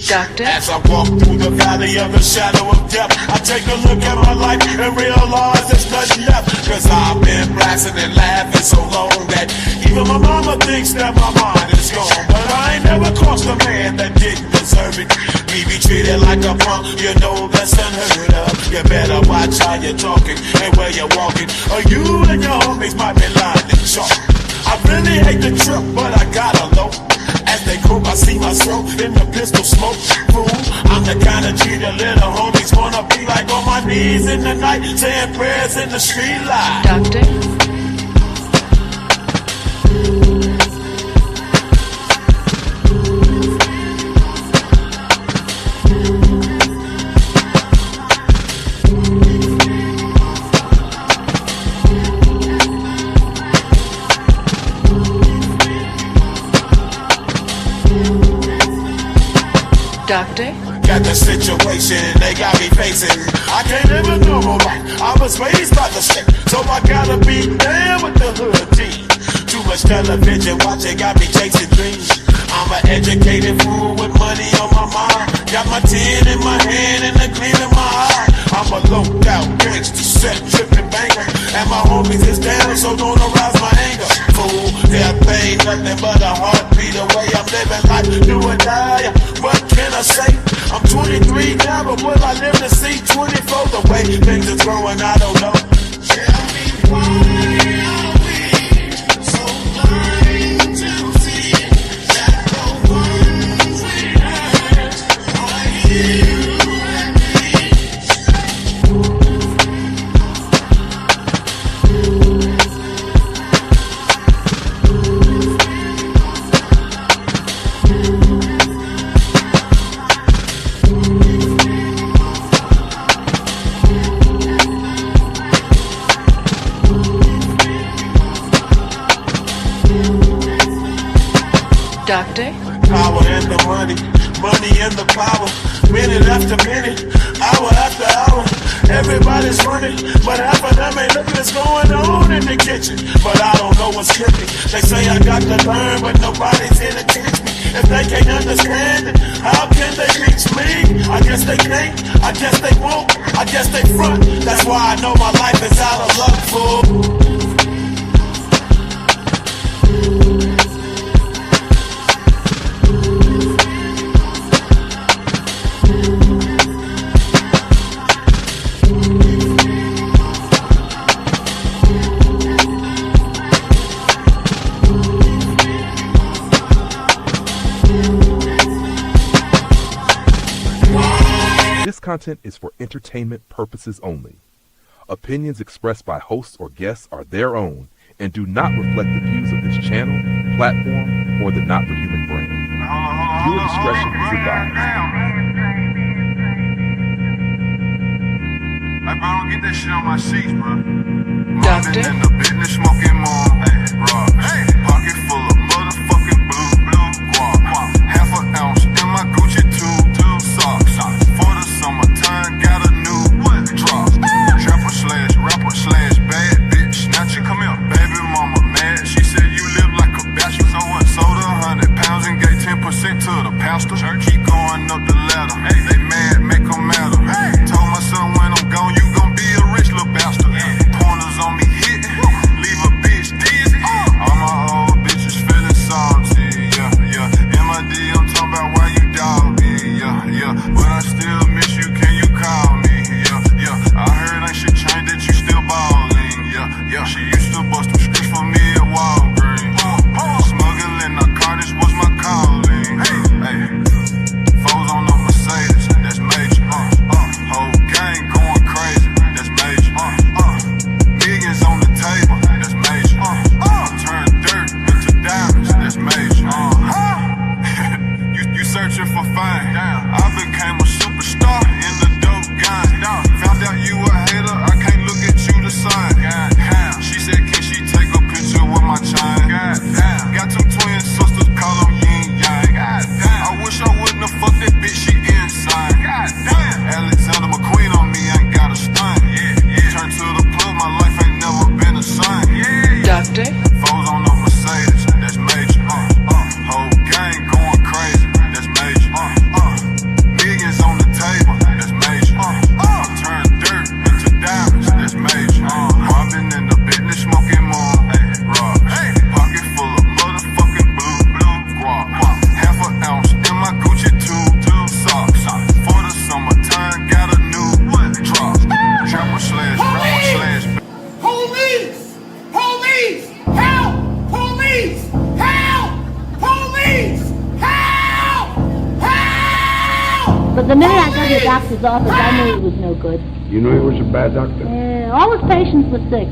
Doctor? As I walk through the valley of the shadow of death, I take a look at my life and realize there's nothing left. Cause I've been blasting and laughing so long that even my mama thinks that my mind is gone. But I ain't never crossed a man that didn't deserve it. Me be treated like a punk, you know that's unheard of. You better watch how you're talking and where you're walking, or you and your homies might be lying in chalk. I really hate the trip, but I gotta low. As they croak, I see myself in the pistol smoke. Fool, I'm the kind of G the little homies wanna be like, on my knees in the night, saying prayers in the street light. Doctor? Doctor? Got the situation they got me facing. I can't live a normal life. I was raised by the state, so I gotta be down with the hood team. Too much television watching got me chasing dreams. I'm an educated fool with money on my mind. Got my tin in my hand and a gleam in my eye. I'm a loped out gangster, set tripping banger, and my homies is down, so don't arouse my anger. Fool, death ain't nothing but a heartbeat away. I'm living life, do or die. What can I say? I'm 23 now, but will I live to see 24? The way things are growing, I don't know. Tell me why are we so blind to see that the ones we hurt are you and me? Doctor? Power and the money, money and the power. Minute after minute, hour after hour. Everybody's running, but half of them ain't looking what's going on in the kitchen. But I don't know what's cooking. They say I got to learn, but nobody's here to teach me. If they can't understand it, how can they reach me? I guess they can't, I guess they won't, I guess they front. That's why I know my life is out of luck, fool. This content is for entertainment purposes only. Opinions expressed by hosts or guests are their own and do not reflect the views of this channel, platform, or the Not for Human brand. Viewer discretion is advised. Hey, bro, don't get that shit on my sheets, bro. Doctor? In the business smoking more. Hey, rock. Hey, pocket full of motherfucking blue guap. Half an ounce in my Gucci two socks. For the summertime, got a new drop. Rapper slash bad bitch. Now you come here, baby mama mad. She said you live like a bachelor. So what? Sold 100 pounds and gave 10% to the pastor. Keep going up the ladder. Hey, they mad, make them matter. Hey, told my son when I'm gone, you gon' be a rich little bastard. Pointers on me hitting, leave a bitch dizzy. All my minute I got to the doctor's office, I knew it was no good. You knew he was a bad doctor? Yeah, all his patients were sick.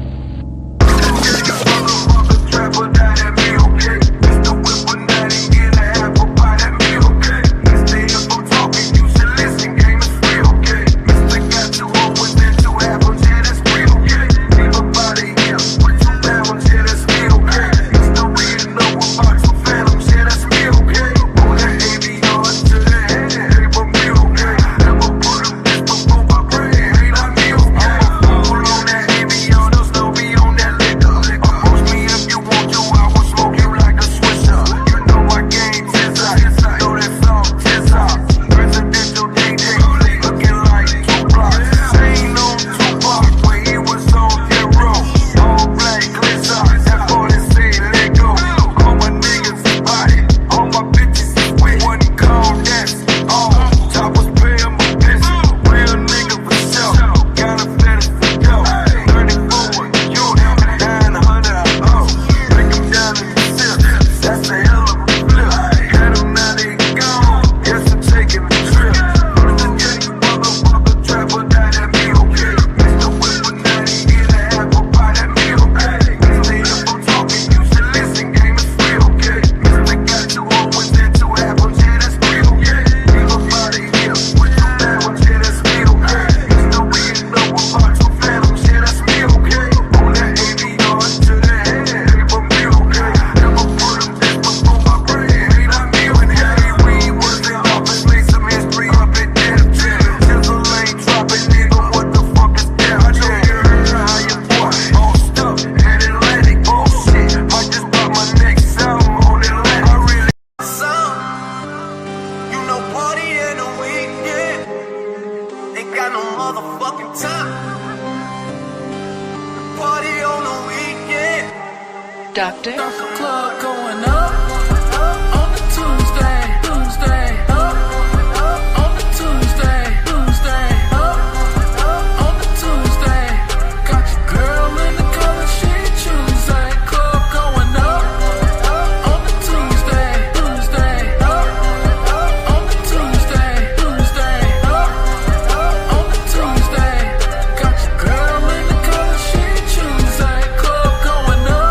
Doctor. Club going up on the Tuesday, up on the Tuesday, up on the Tuesday. Got your girl in the color she Tuesday. Club going up on the Tuesday, up on the Tuesday, up on the Tuesday. Got your girl in the color she Tuesday. Club going up.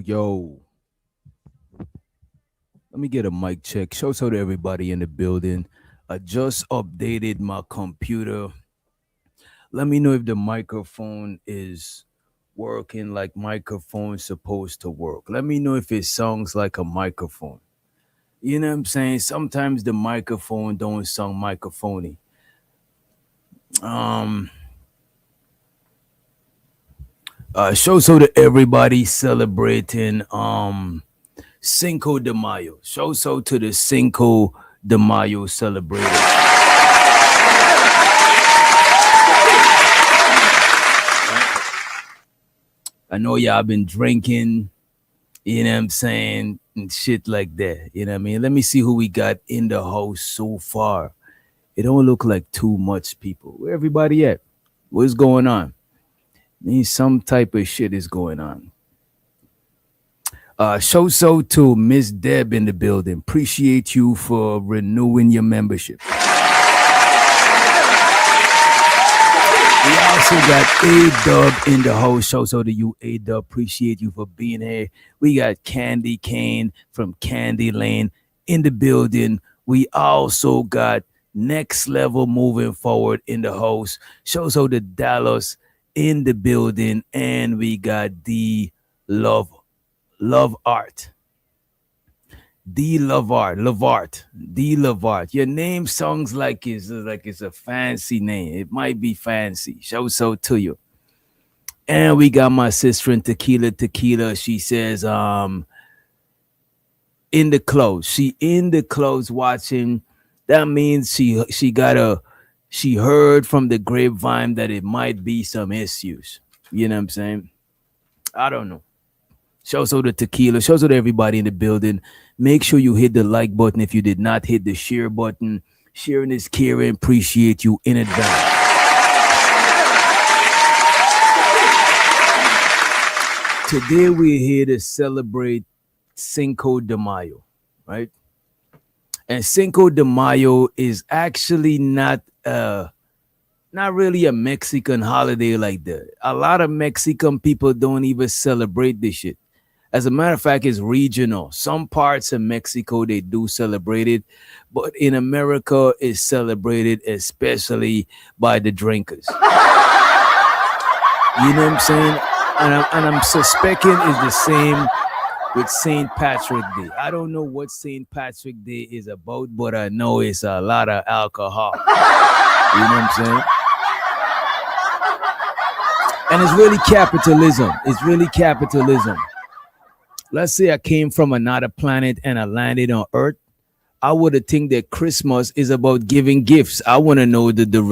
Yo. Let me get a mic check. Shout out to everybody in the building. I just updated my computer. Let me know if the microphone is working like microphone's supposed to work. Let me know if it sounds like a microphone. You know what I'm saying? Sometimes the microphone don't sound microphony. Shout out to everybody celebrating Cinco de Mayo. Shout out to the Cinco de Mayo celebrators. I know y'all been drinking, you know what I'm saying, and shit like that. You know what I mean? Let me see who we got in the house so far. It don't look like too much people. Where everybody at? What's going on? Means some type of shit is going on. Shout out to Miss Deb in the building. Appreciate you for renewing your membership. We also got A-Dub in the house. Shout out to you, A-Dub. Appreciate you for being here. We got Candy Kane from Candy Lane in the building. We also got Next Level Moving Forward in the house. Shout out to Dallas in the building, and we got D Love Art. D Lovart. Your name sounds like it's a fancy name. It might be fancy. Shout out to you. And we got my sister in Tequila. She says, in the clothes. She in the clothes watching. That means she heard from the grapevine that it might be some issues. You know what I'm saying? I don't know. Shouts out to Tequila. Shouts out to everybody in the building. Make sure you hit the like button if you did not hit the share button. Sharing is caring. Appreciate you in advance. Today we're here to celebrate Cinco de Mayo, right? And Cinco de Mayo is actually not really a Mexican holiday like that. A lot of Mexican people don't even celebrate this shit. As a matter of fact, it's regional. Some parts of Mexico they do celebrate it, but in America it's celebrated especially by the drinkers. You know what I'm saying? And I'm suspecting it's the same with St. Patrick Day. I don't know what St. Patrick Day is about, but I know it's a lot of alcohol. You know what I'm saying? And it's really capitalism. It's really capitalism. Let's say I came from another planet and I landed on Earth. I would have think that Christmas is about giving gifts. I want to know the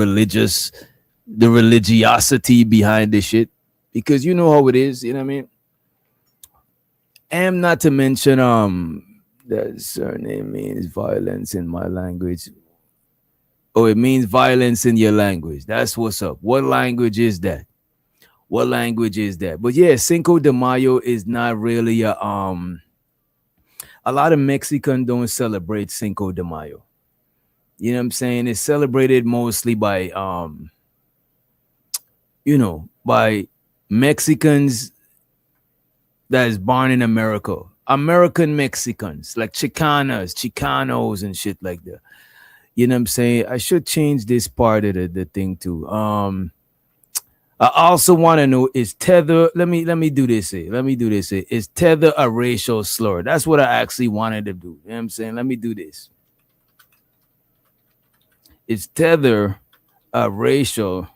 religiosity behind this shit. Because you know how it is, you know what I mean? And not to mention, the surname means violence in my language. Oh, it means violence in your language. That's what's up. What language is that? What language is that? But yeah, Cinco de Mayo is not really a lot of Mexicans don't celebrate Cinco de Mayo. You know what I'm saying? It's celebrated mostly by by Mexicans that is born in America. American Mexicans, like Chicanos and shit like that. You know what I'm saying? I should change this part of the thing too. I also want to know, is tether, let me do this here. Is tether a racial slur? That's what I actually wanted to do. You know what I'm saying? Let me do this. Is tether a racial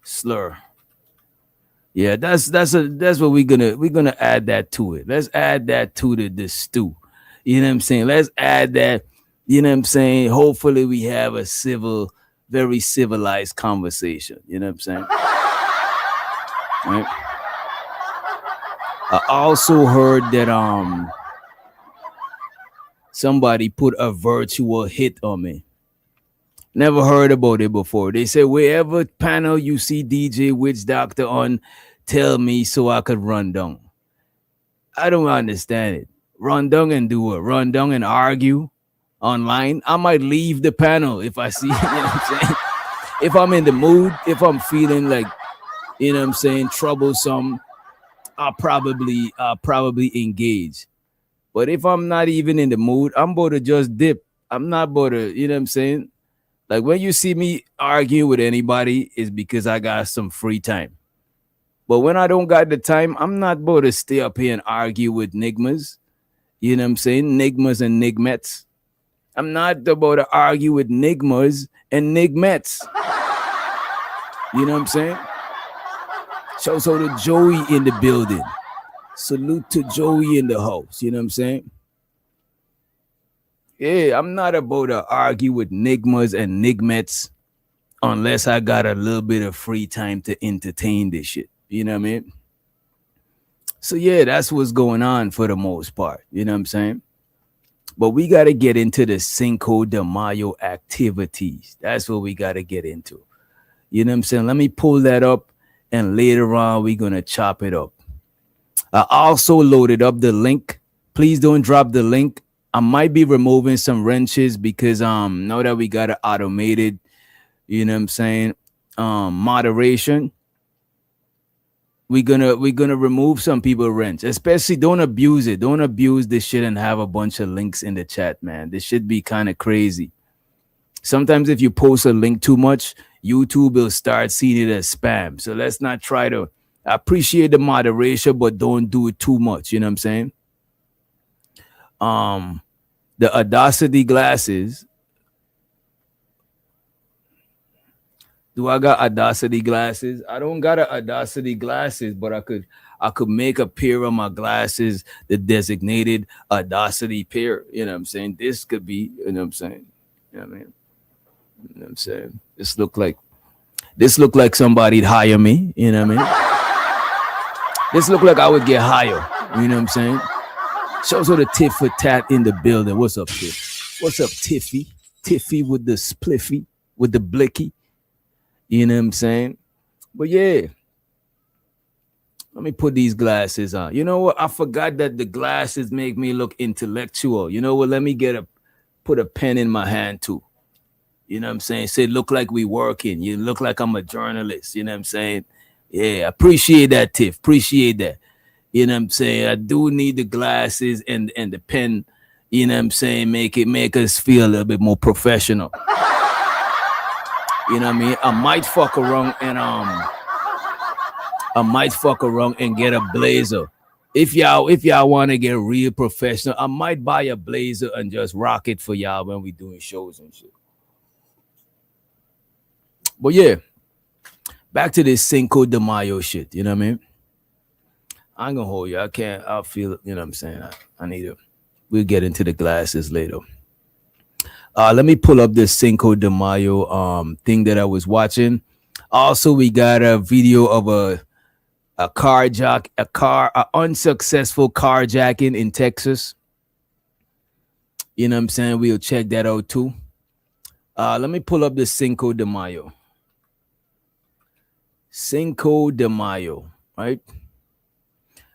slur? Yeah, that's what we're gonna add that to it. Let's add that to the stew. You know what I'm saying? Let's add that. You know what I'm saying? Hopefully we have a very civilized conversation. You know what I'm saying? Right? I also heard that somebody put a virtual hit on me. Never heard about it before. They said wherever panel you see DJ Witch Doctor on, tell me so I could run down. I don't understand it. Run down and do what? Run down and argue online? I might leave the panel if I see, you know what I'm saying? If I'm in the mood, if I'm feeling like, you know what I'm saying, troublesome, I'll probably engage. But if I'm not even in the mood, I'm about to just dip. I'm not about to, you know what I'm saying? Like when you see me argue with anybody, it's because I got some free time. But when I don't got the time, I'm not about to stay up here and argue with nigmas. You know what I'm saying? Nigmas and nigmets. I'm not about to argue with nigmas and nigmets. You know what I'm saying? So to Joey in the building. Salute to Joey in the house. You know what I'm saying? Yeah, I'm not about to argue with nigmas and nigmets unless I got a little bit of free time to entertain this shit. You know what I mean? So yeah, that's what's going on for the most part. You know what I'm saying? But we got to get into the Cinco de Mayo activities. That's what we got to get into. You know what I'm saying? Let me pull that up and later on we're going to chop it up. I also loaded up the link. Please don't drop the link. I might be removing some wrenches because now that we got it automated, you know what I'm saying, moderation, we're gonna remove some people wrench. Especially don't abuse it. Don't abuse this shit and have a bunch of links in the chat, man. This should be kind of crazy. Sometimes if you post a link too much, YouTube will start seeing it as spam. So let's not try to. I appreciate the moderation, but don't do it too much. You know what I'm saying? The Audacity glasses. Do I got Audacity glasses? I don't got a Audacity glasses, but I could make a pair of my glasses the designated Audacity pair. You know what I'm saying? This could be, you know what I'm saying? You know what I mean? You know what I'm saying? This look like somebody'd hire me, you know what I mean? This look like I would get hired, you know what I'm saying? Shows the tit for tat in the building. What's up, Tiff? What's up, Tiffy? Tiffy with the spliffy, with the blicky. You know what I'm saying? But yeah, let me put these glasses on. You know what? I forgot that the glasses make me look intellectual. You know what? Let me put a pen in my hand too. You know what I'm saying? Say, look like we working. You look like I'm a journalist. You know what I'm saying? Yeah, appreciate that, Tiff. Appreciate that. You know what I'm saying? I do need the glasses and the pen. You know what I'm saying? Make us feel a little bit more professional. You know what I mean? I might fuck around and get a blazer. If y'all want to get real professional, I might buy a blazer and just rock it for y'all when we doing shows and shit. But yeah, back to this Cinco de Mayo shit. You know what I mean? I ain't gonna hold you. I'll feel it. You know what I'm saying? I need to. We'll get into the glasses later. Let me pull up this Cinco de Mayo thing that I was watching. Also, we got a video of an unsuccessful carjacking in Texas. You know what I'm saying? We'll check that out too. Let me pull up the Cinco de Mayo. Cinco de Mayo, right?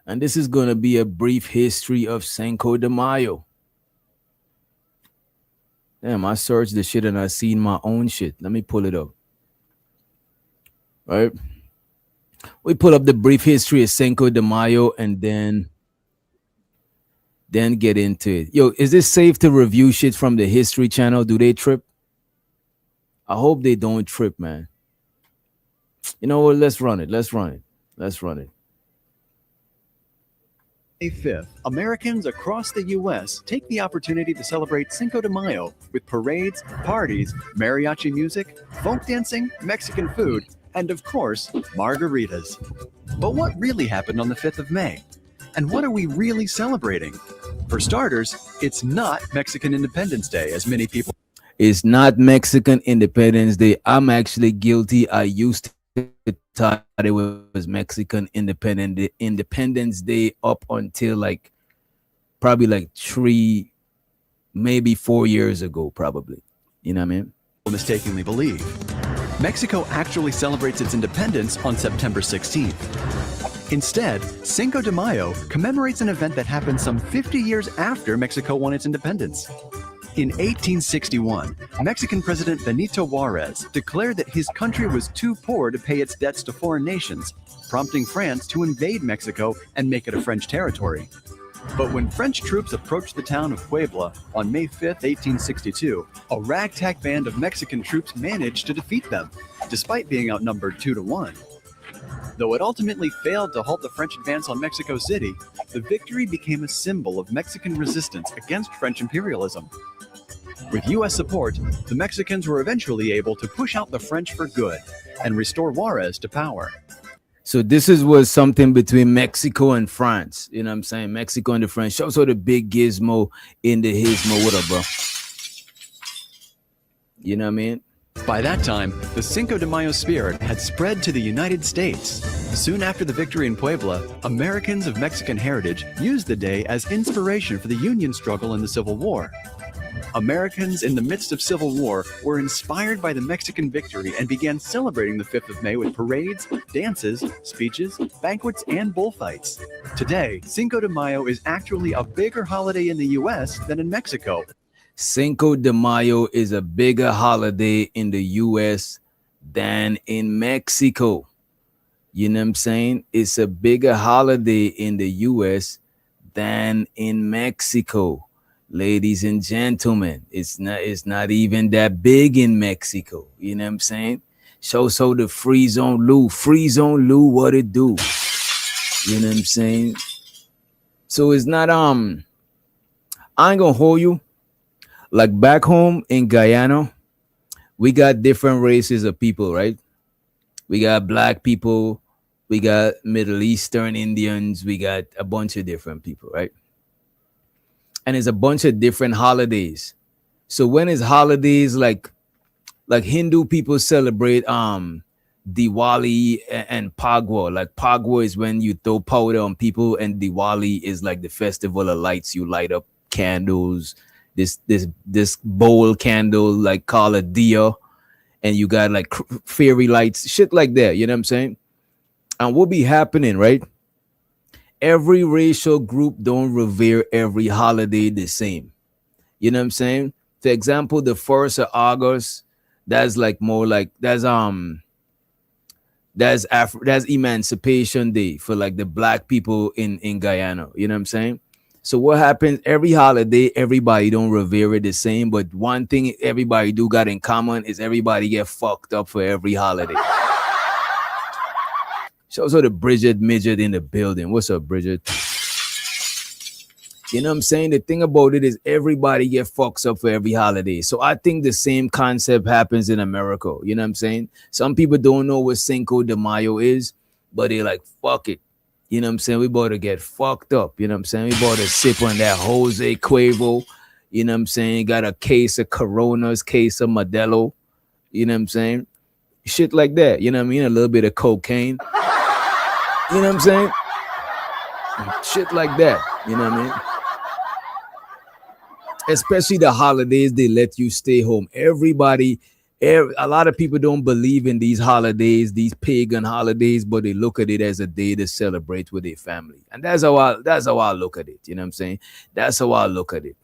And this is going to be a brief history of Cinco de Mayo. Damn, I searched the shit and I seen my own shit. Let me pull it up. Right? We pull up the brief history of Cinco de Mayo and then get into it. Yo, is this safe to review shit from the History Channel? Do they trip? I hope they don't trip, man. You know what? Let's run it. May 5th, Americans across the U.S. take the opportunity to celebrate Cinco de Mayo with parades, parties, mariachi music, folk dancing, Mexican food, and of course, margaritas. But what really happened on the 5th of May? And what are we really celebrating? For starters, it's not Mexican Independence Day, as many people. It's not Mexican Independence Day. I'm actually guilty. I used to thought it was Mexican Independence Day up until probably 3, maybe 4 years ago, probably. You know what I mean? Mistakenly believe. Mexico actually celebrates its independence on September 16th. Instead, Cinco de Mayo commemorates an event that happened some 50 years after Mexico won its independence. In 1861, Mexican President Benito Juarez declared that his country was too poor to pay its debts to foreign nations, prompting France to invade Mexico and make it a French territory. But when French troops approached the town of Puebla on May 5, 1862, a ragtag band of Mexican troops managed to defeat them, despite being outnumbered 2-1. Though it ultimately failed to halt the French advance on Mexico City, the victory became a symbol of Mexican resistance against French imperialism. With U.S. support, the Mexicans were eventually able to push out the French for good and restore Juarez to power. So this was something between Mexico and France. You know what I'm saying? Mexico and the French. Show the big gizmo in the hismo. What up, bro? You know what I mean? By that time, the Cinco de Mayo spirit had spread to the United States. Soon after the victory in Puebla, Americans of Mexican heritage used the day as inspiration for the Union struggle in the Civil War. Americans in the midst of Civil War were inspired by the Mexican victory and began celebrating the 5th of May with parades, dances, speeches, banquets, and bullfights. Today, Cinco de Mayo is actually a bigger holiday in the U.S. than in Mexico. Cinco de Mayo is a bigger holiday in the U.S. than in Mexico. You know what I'm saying? It's a bigger holiday in the U.S. than in Mexico. Ladies and gentlemen, it's not even that big in Mexico. You know what I'm saying? So the Free Zone Lou, what it do? You know what I'm saying? So it's not I ain't gonna hold you. Like back home in Guyana, we got different races of people, right? We got black people, we got Middle Eastern Indians, we got a bunch of different people, right? And it's a bunch of different holidays. So when is holidays like Hindu people celebrate Diwali and Pagwa. Like Pagwa is when you throw powder on people, and Diwali is like the festival of lights. You light up candles, this bowl candle like called a diya, and you got like fairy lights, shit like that. You know what I'm saying? And what be happening, right? Every racial group don't revere every holiday the same. You know what I'm saying? For example, the 1st of August, that's like more like that's Emancipation Day for like the black people in Guyana. You know what I'm saying? So what happens every holiday, everybody don't revere it the same, but one thing everybody do got in common is everybody get fucked up for every holiday. So the Bridget Midget in the building. What's up, Bridget? You know what I'm saying? The thing about it is everybody get fucked up for every holiday. So I think the same concept happens in America. You know what I'm saying? Some people don't know what Cinco de Mayo is, but they like, fuck it. You know what I'm saying? We about to get fucked up. You know what I'm saying? We about to sip on that Jose Cuervo. You know what I'm saying? Got a case of Coronas, case of Modelo. You know what I'm saying? Shit like that. You know what I mean? A little bit of cocaine. You know what I'm saying? Shit like that. You know what I mean? Especially the holidays, they let you stay home. A lot of people don't believe in these holidays, these pagan holidays, but they look at it as a day to celebrate with their family. And that's how I look at it. You know what I'm saying? That's how I look at it.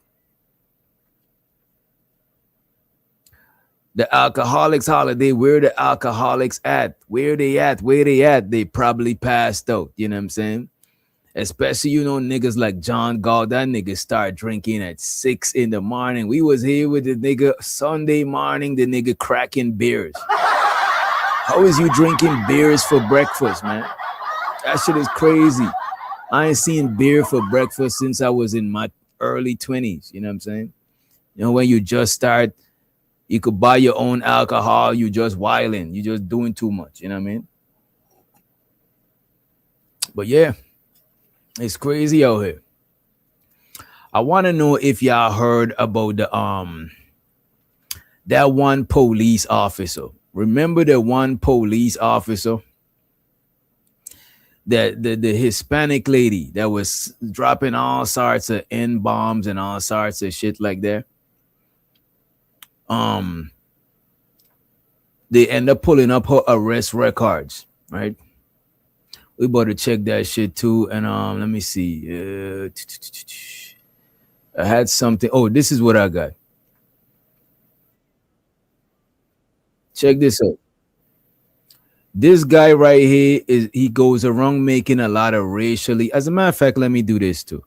The alcoholics holiday, where the alcoholics at? Where they at? Where they at? They probably passed out. You know what I'm saying? Especially, you know, niggas like John Gall. That nigga start drinking at 6 a.m. We was here with the nigga Sunday morning, the nigga cracking beers. How is you drinking beers for breakfast, man? That shit is crazy. I ain't seen beer for breakfast since I was in my early 20s. You know what I'm saying? You know, when you just start, you could buy your own alcohol. You just wilding. You just doing too much. You know what I mean? But yeah. It's crazy out here. I want to know if y'all heard about the that one police officer. Remember the one police officer? The Hispanic lady that was dropping all sorts of N-bombs and all sorts of shit like that. They end up pulling up her arrest records, right? We better check that shit too. And let me see. I had something. Oh, this is what I got. Check this out. This guy right here he goes around making a lot of racially. As a matter of fact, let me do this too.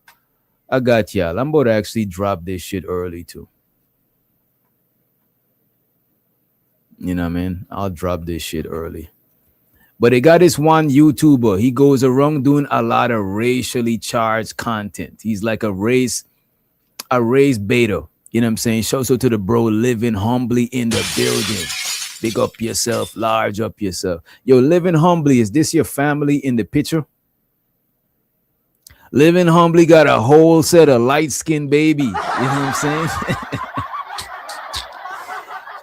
I got y'all. I'm about to actually drop this shit early too. You know what I mean? I'll drop this shit early. But they got this one YouTuber. He goes around doing a lot of racially charged content. He's like a race beta. You know what I'm saying? Shout out to the bro living humbly in the building. Big up yourself, large up yourself. Yo, living humbly, is this your family in the picture? Living humbly got a whole set of light-skinned babies. You know what I'm saying?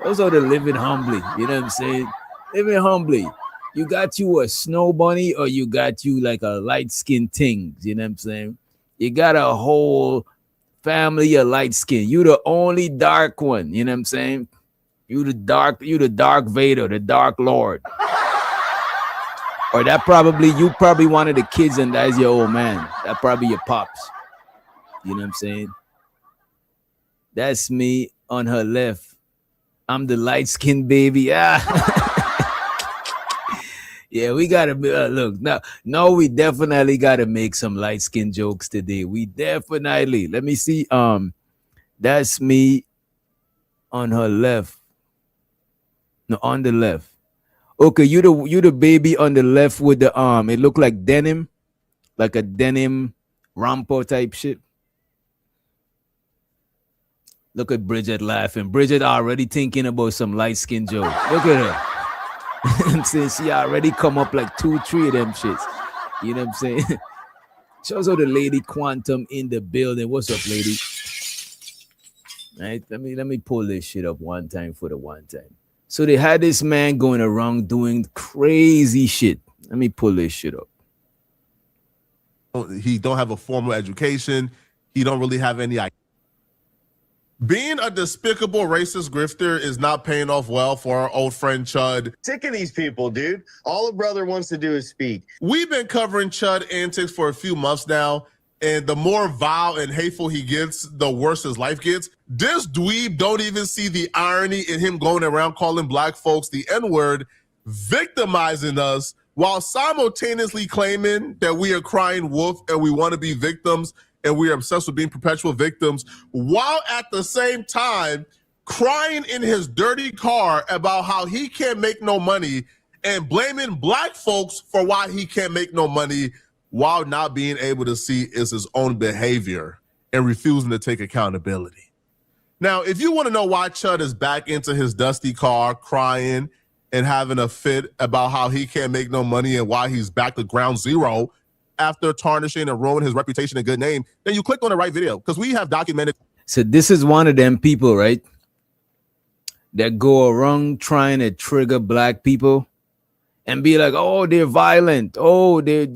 Those are the living humbly. You know what I'm saying? Living humbly. You got you a snow bunny or you got you like a light skin thing. You know what I'm saying? You got a whole family of light skin. You the only dark one. You know what I'm saying? You the dark Vader, the Dark Lord. Or you probably one of the kids and that's your old man. That probably your pops. You know what I'm saying? That's me on her left. I'm the light skinned baby. Ah. Yeah, we gotta look now. We definitely gotta make some light skin jokes today. We definitely. Let me see. That's me on her left. No, on the left. Okay, you the baby on the left with the it looked like denim, like a denim romper type shit. Look at Bridget laughing. Bridget already thinking about some light skin joke. Look at her. I'm saying she already come up like 2-3 of them shits. You know what I'm saying? Shows out the lady Quantum in the building. What's up, lady? Right? Let me pull this shit up one time for the one time. So they had this man going around doing crazy shit. Let me pull this shit up. He don't have a formal education. He don't really have any idea. Being a despicable racist grifter is not paying off well for our old friend Chud. Sick of these people, dude. All a brother wants to do is speak. We've been covering Chud antics for a few months now, and the more vile and hateful he gets, the worse his life gets. This dweeb don't even see the irony in him going around calling black folks the N-word, victimizing us, while simultaneously claiming that we are crying wolf and we want to be victims and we are obsessed with being perpetual victims, while at the same time crying in his dirty car about how he can't make no money and blaming black folks for why he can't make no money, while not being able to see is his own behavior and refusing to take accountability. Now, if you want to know why Chud is back into his dusty car crying and having a fit about how he can't make no money and why he's back to ground zero after tarnishing and ruining his reputation and good name, then you clicked on the right video, because we have documented. So this is one of them people, right, that go around trying to trigger black people and be like, oh, they're violent. Oh, they're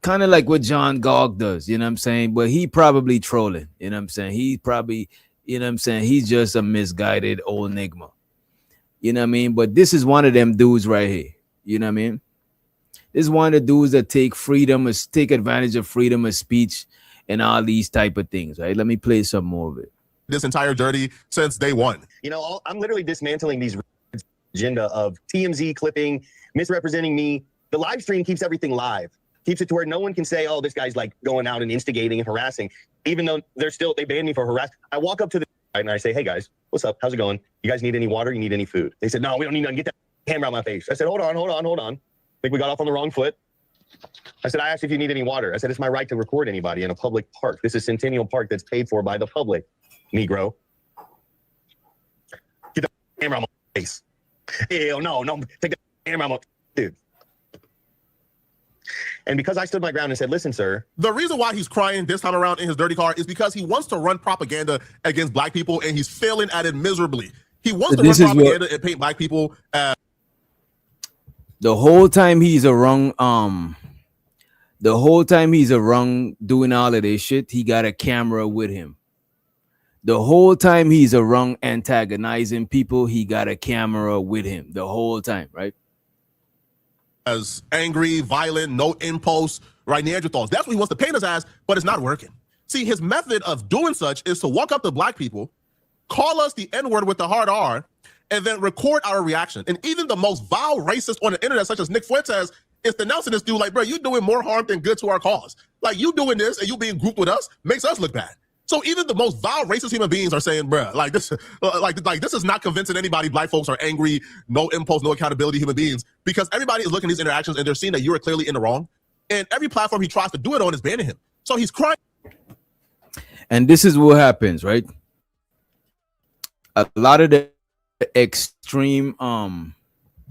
kind of like what John Gog does, you know what I'm saying? But he probably trolling, you know what I'm saying? He probably, you know what I'm saying? He's just a misguided old Nigma. You know what I mean? But this is one of them dudes right here. You know what I mean? This is one of the dudes that take advantage of freedom of speech and all these type of things, right? Let me play some more of it. This entire dirty since day one. You know, I'm literally dismantling these agenda of TMZ clipping, misrepresenting me. The live stream keeps everything live. Keeps it to where no one can say, oh, this guy's like going out and instigating and harassing, even though they banned me for harassing. I walk up to the and I say, hey guys, what's up? How's it going? You guys need any water? You need any food? They said, no, we don't need nothing. Get that camera on my face. I said, hold on. I think we got off on the wrong foot. I said, I asked if you need any water. I said, it's my right to record anybody in a public park. This is Centennial Park that's paid for by the public, Negro. Get the camera on my face. Ew, no, take the camera on my dude. And because I stood my ground and said, listen, sir. The reason why he's crying this time around in his dirty car is because he wants to run propaganda against black people, and he's failing at it miserably. He wants to run propaganda and paint black people as... The whole time he's around, doing all of this shit, he got a camera with him. The whole time he's around antagonizing people, he got a camera with him. The whole time, right? As angry, violent, no impulse, right? Neanderthals. That's what he wants to paint us as, but it's not working. See, his method of doing such is to walk up to black people, call us the N-word with the hard R, and then record our reaction. And even the most vile racist on the internet, such as Nick Fuentes, is denouncing this dude like, bro, you doing more harm than good to our cause. Like, you doing this and you being grouped with us makes us look bad. So even the most vile racist human beings are saying, bro, like this is not convincing anybody black folks are angry, no impulse, no accountability human beings, because everybody is looking at these interactions and they're seeing that you are clearly in the wrong. And every platform he tries to do it on is banning him. So he's crying. And this is what happens, right? A lot of the extreme,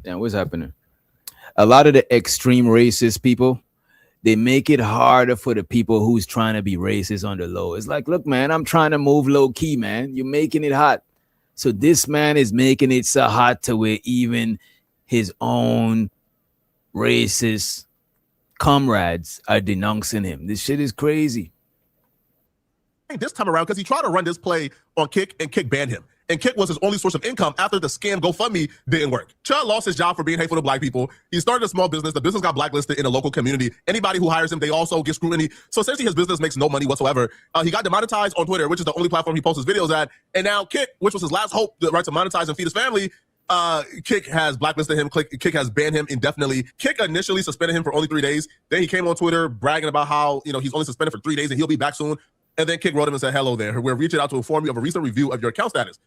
what's happening? A lot of the extreme racist people, they make it harder for the people who's trying to be racist on the low. It's like, look, man, I'm trying to move low key, man. You're making it hot. So this man is making it so hot to where even his own racist comrades are denouncing him. This shit is crazy. This time around, because he tried to run this play on Kick and Kick banned him. And Kick was his only source of income after the scam GoFundMe didn't work. Chud lost his job for being hateful to black people. He started a small business. The business got blacklisted in a local community. Anybody who hires him, they also get scrutiny. So essentially his business makes no money whatsoever. He got demonetized on Twitter, which is the only platform he posts his videos at. And now Kick, which was his last hope, the right to monetize and feed his family, Kick has blacklisted him. Kick has banned him indefinitely. Kick initially suspended him for only 3 days. Then he came on Twitter bragging about how, he's only suspended for 3 days and he'll be back soon. And then Kick wrote him and said, hello there. We're reaching out to inform you of a recent review of your account status.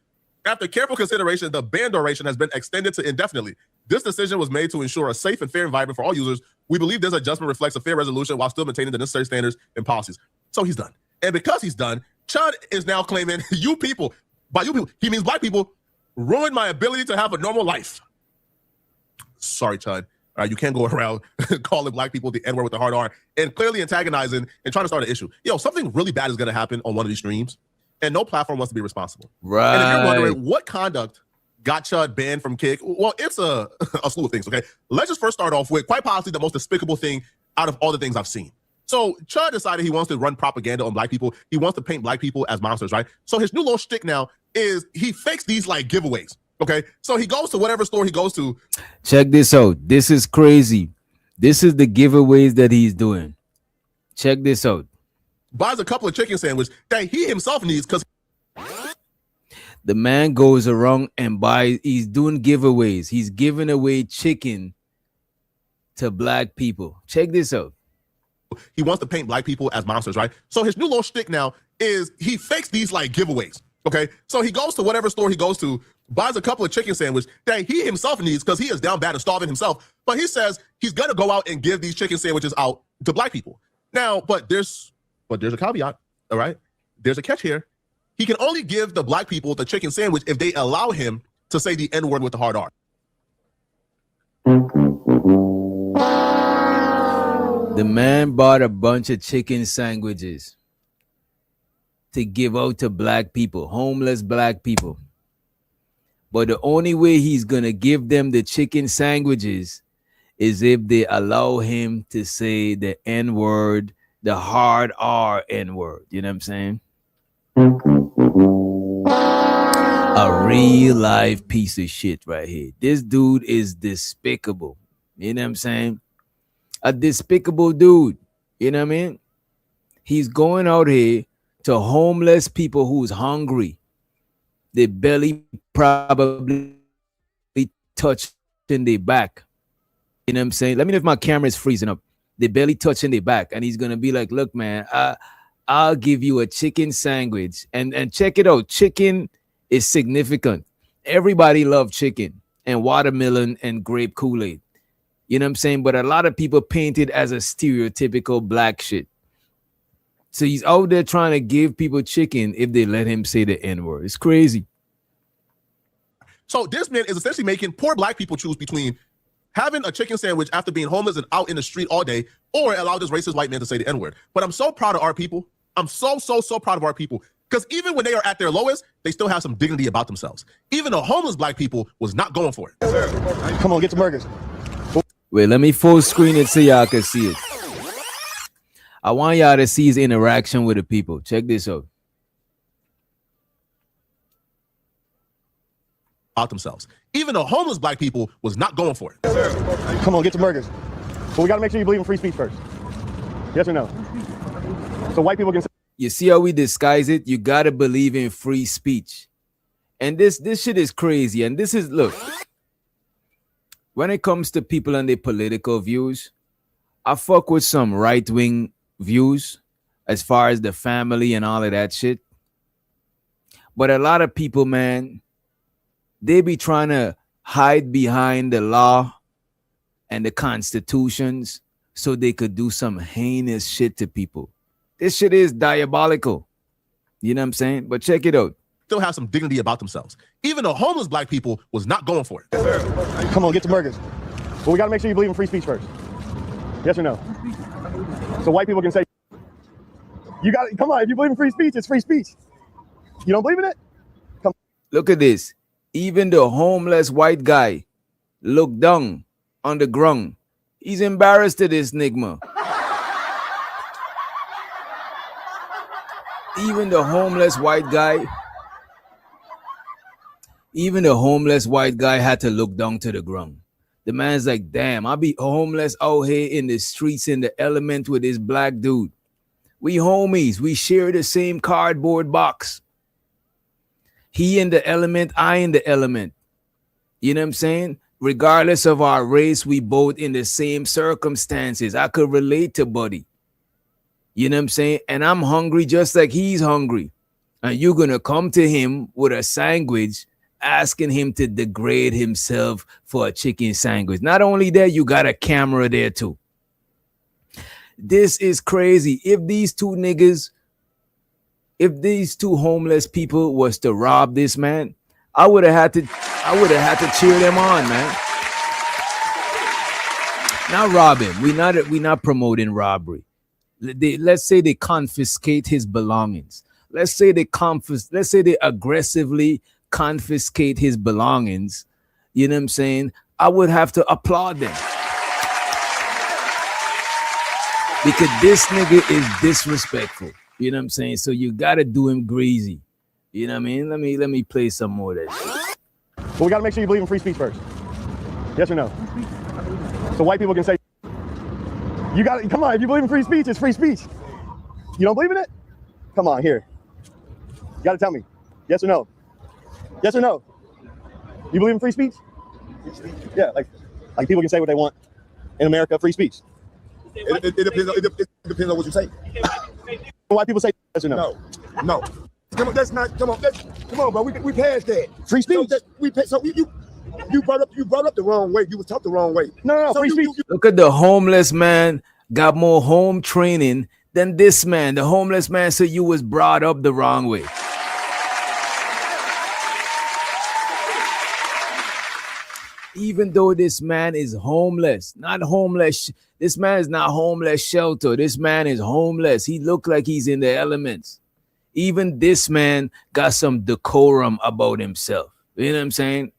After careful consideration, the ban duration has been extended to indefinitely. This decision was made to ensure a safe and fair environment for all users. We believe this adjustment reflects a fair resolution while still maintaining the necessary standards and policies. So he's done. And because he's done, Chud is now claiming by you people, he means black people, ruined my ability to have a normal life. sorry, Chud. You can't go around calling black people the N-word with the hard R and clearly antagonizing and trying to start an issue. Yo, something really bad is going to happen on one of these streams, and no platform wants to be responsible. Right. And if you're wondering what conduct got Chud banned from Kick, well, it's a slew of things, okay? Let's just first start off with quite possibly the most despicable thing out of all the things I've seen. So Chud decided he wants to run propaganda on black people. He wants to paint black people as monsters, right? So his new little shtick now is he fakes these like giveaways. Okay, so he goes to whatever store he goes to. Check this out. This is crazy. This is the giveaways that he's doing. Check this out. Buys a couple of chicken sandwiches that he himself needs because the man goes around and buys. He's doing giveaways. He's giving away chicken to black people. Check this out. He wants to paint black people as monsters, right? So his new little shtick now is he fakes these like giveaways. Okay, so he goes to whatever store he goes to, buys a couple of chicken sandwiches that he himself needs because he is down bad and starving himself. But he says he's gonna go out and give these chicken sandwiches out to black people. Now, but there's a caveat. All right, there's a catch here. He can only give the black people the chicken sandwich if they allow him to say the N-word with the hard R. The man bought a bunch of chicken sandwiches to give out to black people, homeless black people. But the only way he's going to give them the chicken sandwiches is if they allow him to say the N-word, the hard R N-word. You know what I'm saying? A real life piece of shit right here. This dude is despicable. You know what I'm saying? A despicable dude. You know what I mean? He's going out here to homeless people who's hungry. Their belly probably touching their back. You know what I'm saying? Let me know if my camera is freezing up. Their belly touching their back. And he's going to be like, look, man, I'll give you a chicken sandwich. And check it out. Chicken is significant. Everybody loves chicken and watermelon and grape Kool-Aid. You know what I'm saying? But a lot of people paint it as a stereotypical black shit. So he's out there trying to give people chicken if they let him say the N-word. It's crazy. So this man is essentially making poor black people choose between having a chicken sandwich after being homeless and out in the street all day, or allow this racist white man to say the N-word. But I'm so proud of our people. I'm so proud of our people. Because even when they are at their lowest, they still have some dignity about themselves. Even the homeless black people was not going for it. Come on, get some burgers. Wait, let me full screen it so y'all can see it. I want y'all to see his interaction with the people. Check this out. About themselves. Even the homeless black people was not going for it. Come on, get some burgers. But we got to make sure you believe in free speech first. Yes or no? So white people can say. You see how we disguise it? You got to believe in free speech. And this shit is crazy. And this is, look, when it comes to people and their political views, I fuck with some right-wing views as far as the family and all of that shit. But a lot of people, man, they be trying to hide behind the law and the constitutions so they could do some heinous shit to people. This shit is diabolical. You know what I'm saying? But check it out. Still have some dignity about themselves. Even the homeless black people was not going for it. Come on, get some burgers. But we got to make sure you believe in free speech first. Yes or no? So white people can say, you got it. Come on, if you believe in free speech, it's free speech. You don't believe in it? Come. Look at this. Even the homeless white guy looked down on the ground. He's embarrassed to this nigma. Even the homeless white guy had to look down to the ground. The man's like, damn, I'll be homeless out here in the streets in the element with this black dude. We homies. We share the same cardboard box. He in the element, I in the element. You know what I'm saying? Regardless of our race, we both in the same circumstances. I could relate to Buddy. You know what I'm saying? And I'm hungry just like he's hungry. And you're going to come to him with a sandwich, asking him to degrade himself for a chicken sandwich. Not only that, you got a camera there too. This is crazy. If these two homeless people was to rob this man, I would have had to cheer them on, man. Not rob him. We not promoting robbery. Let's say they confiscate his belongings. Let's say they aggressively confiscate his belongings. You know what I'm saying? I would have to applaud them. Because this nigga is disrespectful. You know what I'm saying? So you gotta do him greasy. You know what I mean? Let me play some more of that shit. But we gotta make sure you believe in free speech first. Yes or no? So white people can say, you gotta, come on, if you believe in free speech, it's free speech. You don't believe in it? Come on, here. You gotta tell me. Yes or no? Yes or no? You believe in free speech? Yeah, like people can say what they want in America, free speech. It depends on what you say. White people say yes or no? No. Come on, that's not. Come on, bro. We passed that. Free speech. You brought up the wrong way. You was taught the wrong way. No, So free speech. Look at the homeless man got more home training than this man. The homeless man said you was brought up the wrong way. Even though this man is homeless, not homeless. This man is not homeless shelter. This man is homeless. He look like he's in the elements. Even this man got some decorum about himself. You know what I'm saying?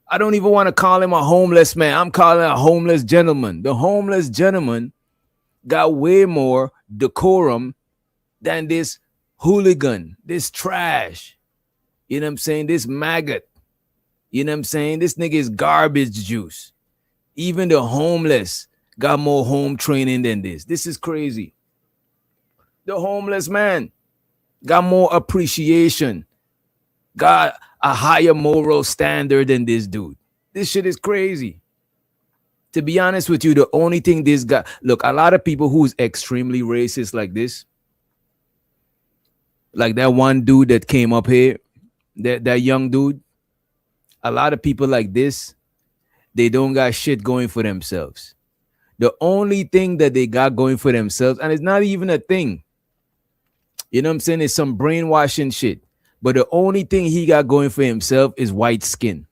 I don't even want to call him a homeless man. I'm calling him a homeless gentleman. The homeless gentleman got way more decorum than this hooligan, this trash. You know what I'm saying? This maggot. You know what I'm saying? This nigga is garbage juice. Even the homeless got more home training than this. This is crazy. The homeless man got more appreciation, got a higher moral standard than this dude. This shit is crazy. To be honest with you, the only thing this guy, look, a lot of people who's extremely racist like this, like that one dude that came up here, that young dude, a lot of people like this, they don't got shit going for themselves. The only thing that they got going for themselves, and it's not even a thing, you know what I'm saying? It's some brainwashing shit. But the only thing he got going for himself is white skin.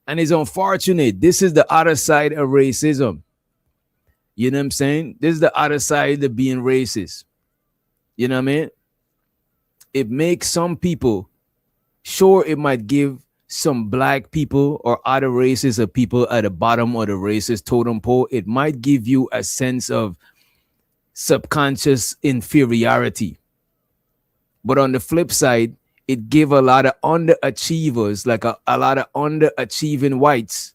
And it's unfortunate. This is the other side of racism. You know what I'm saying? This is the other side of being racist. You know what I mean? It makes some people, sure, it might give some black people or other races of people at the bottom of the racist totem pole, it might give you a sense of subconscious inferiority. But on the flip side, it give a lot of underachievers, like a lot of underachieving whites,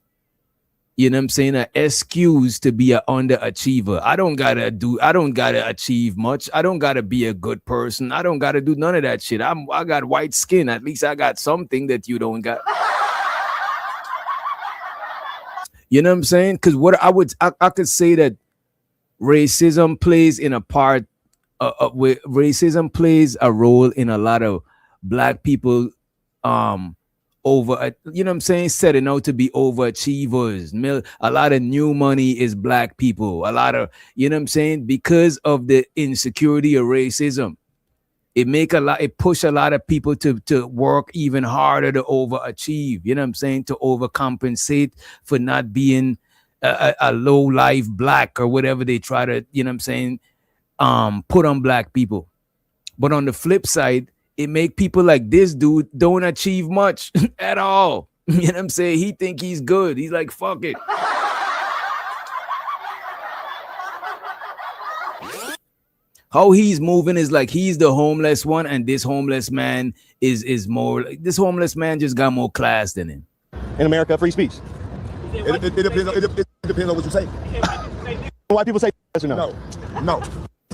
you know what I'm saying, an excuse to be an underachiever. I don't gotta achieve much. I don't gotta be a good person. I don't gotta do none of that shit. I got white skin. At least I got something that you don't got. You know what I'm saying? Because what I could say that racism plays in a part racism plays a role in a lot of black people over, you know what I'm saying, setting out to be overachievers. A lot of new money is black people. A lot of, you know what I'm saying, because of the insecurity of racism, it push a lot of people to work even harder to overachieve, you know what I'm saying, to overcompensate for not being a low life black or whatever they try to, you know what I'm saying, put on black people. But on the flip side, it make people like this dude don't achieve much at all. You know what I'm saying? He think he's good. He's like, fuck it. How he's moving is like he's the homeless one, and this homeless man is more like, this homeless man just got more class than him. In America, free speech. It depends on what you say. White people say yes or no? No.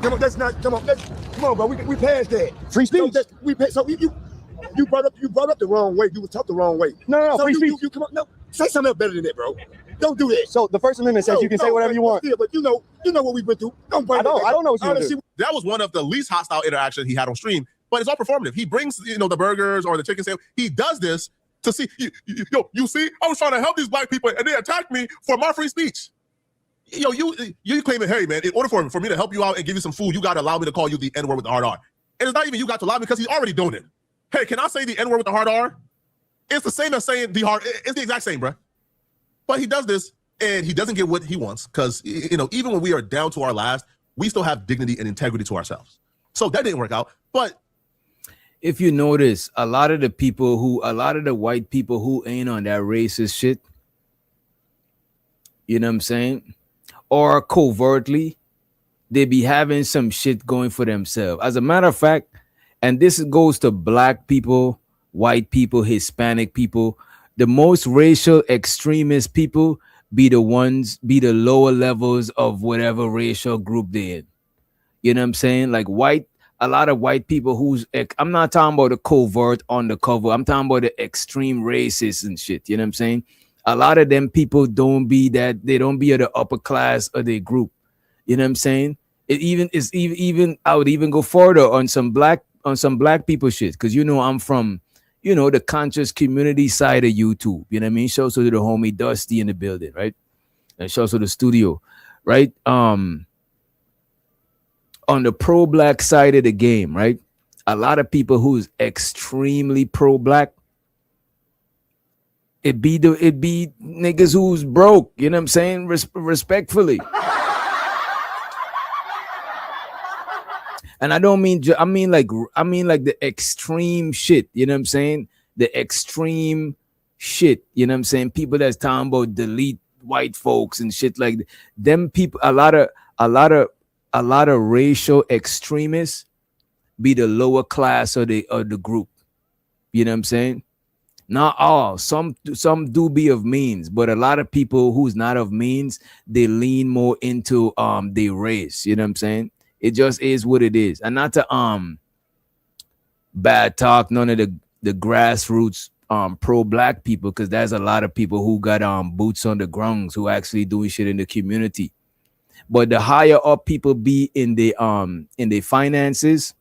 Come on, bro. We passed that. Free speech. You brought up the wrong way. You was taught the wrong way. No, so free speech. You come on. No, say something else better than that, bro. Don't do that. So the First Amendment says you can say whatever you want. Yeah, but you know what we've been through. I don't know what you do. That was one of the least hostile interactions he had on stream, but it's all performative. He brings, the burgers or the chicken sandwich. He does this to see, you see, I was trying to help these black people and they attacked me for my free speech. You claiming, hey, man, in order for me to help you out and give you some food, you got to allow me to call you the N-word with the hard R. And it's not even you got to allow me because he's already doing it. Hey, can I say the N-word with the hard R? It's the same as saying it's the exact same, bro. But he does this, and he doesn't get what he wants because, you know, even when we are down to our last, we still have dignity and integrity to ourselves. So that didn't work out. But if you notice, a lot of the white people who ain't on that racist shit, you know what I'm saying, or covertly, they be having some shit going for themselves. As a matter of fact, and this goes to black people, white people, Hispanic people, the most racial extremist people be the lower levels of whatever racial group they're in. You know what I'm saying? Like a lot of white people I'm not talking about the covert undercover. I'm talking about the extreme racists and shit. You know what I'm saying? A lot of them people don't be at the upper class of their group. You know what I'm saying? I would even go further on some black people shit. Because, you know, I'm from, you know, the conscious community side of YouTube. You know what I mean? Shouts to the homie Dusty in the building, right? And shouts to the studio, right? On the pro-black side of the game, right? A lot of people who's extremely pro-black, it be niggas who's broke, you know what I'm saying? Respectfully. And I mean like the extreme shit, you know what I'm saying? The extreme shit, you know what I'm saying? People that's talking about delete white folks and shit like that. Them people, a lot of racial extremists be the lower class of the group. You know what I'm saying? Not all. Some do be of means, but a lot of people who's not of means, they lean more into their race. You know what I'm saying? It just is what it is. And not to bad talk none of the grassroots pro-black people, because there's a lot of people who got boots on the ground who actually doing shit in the community. But the higher up people be in the finances,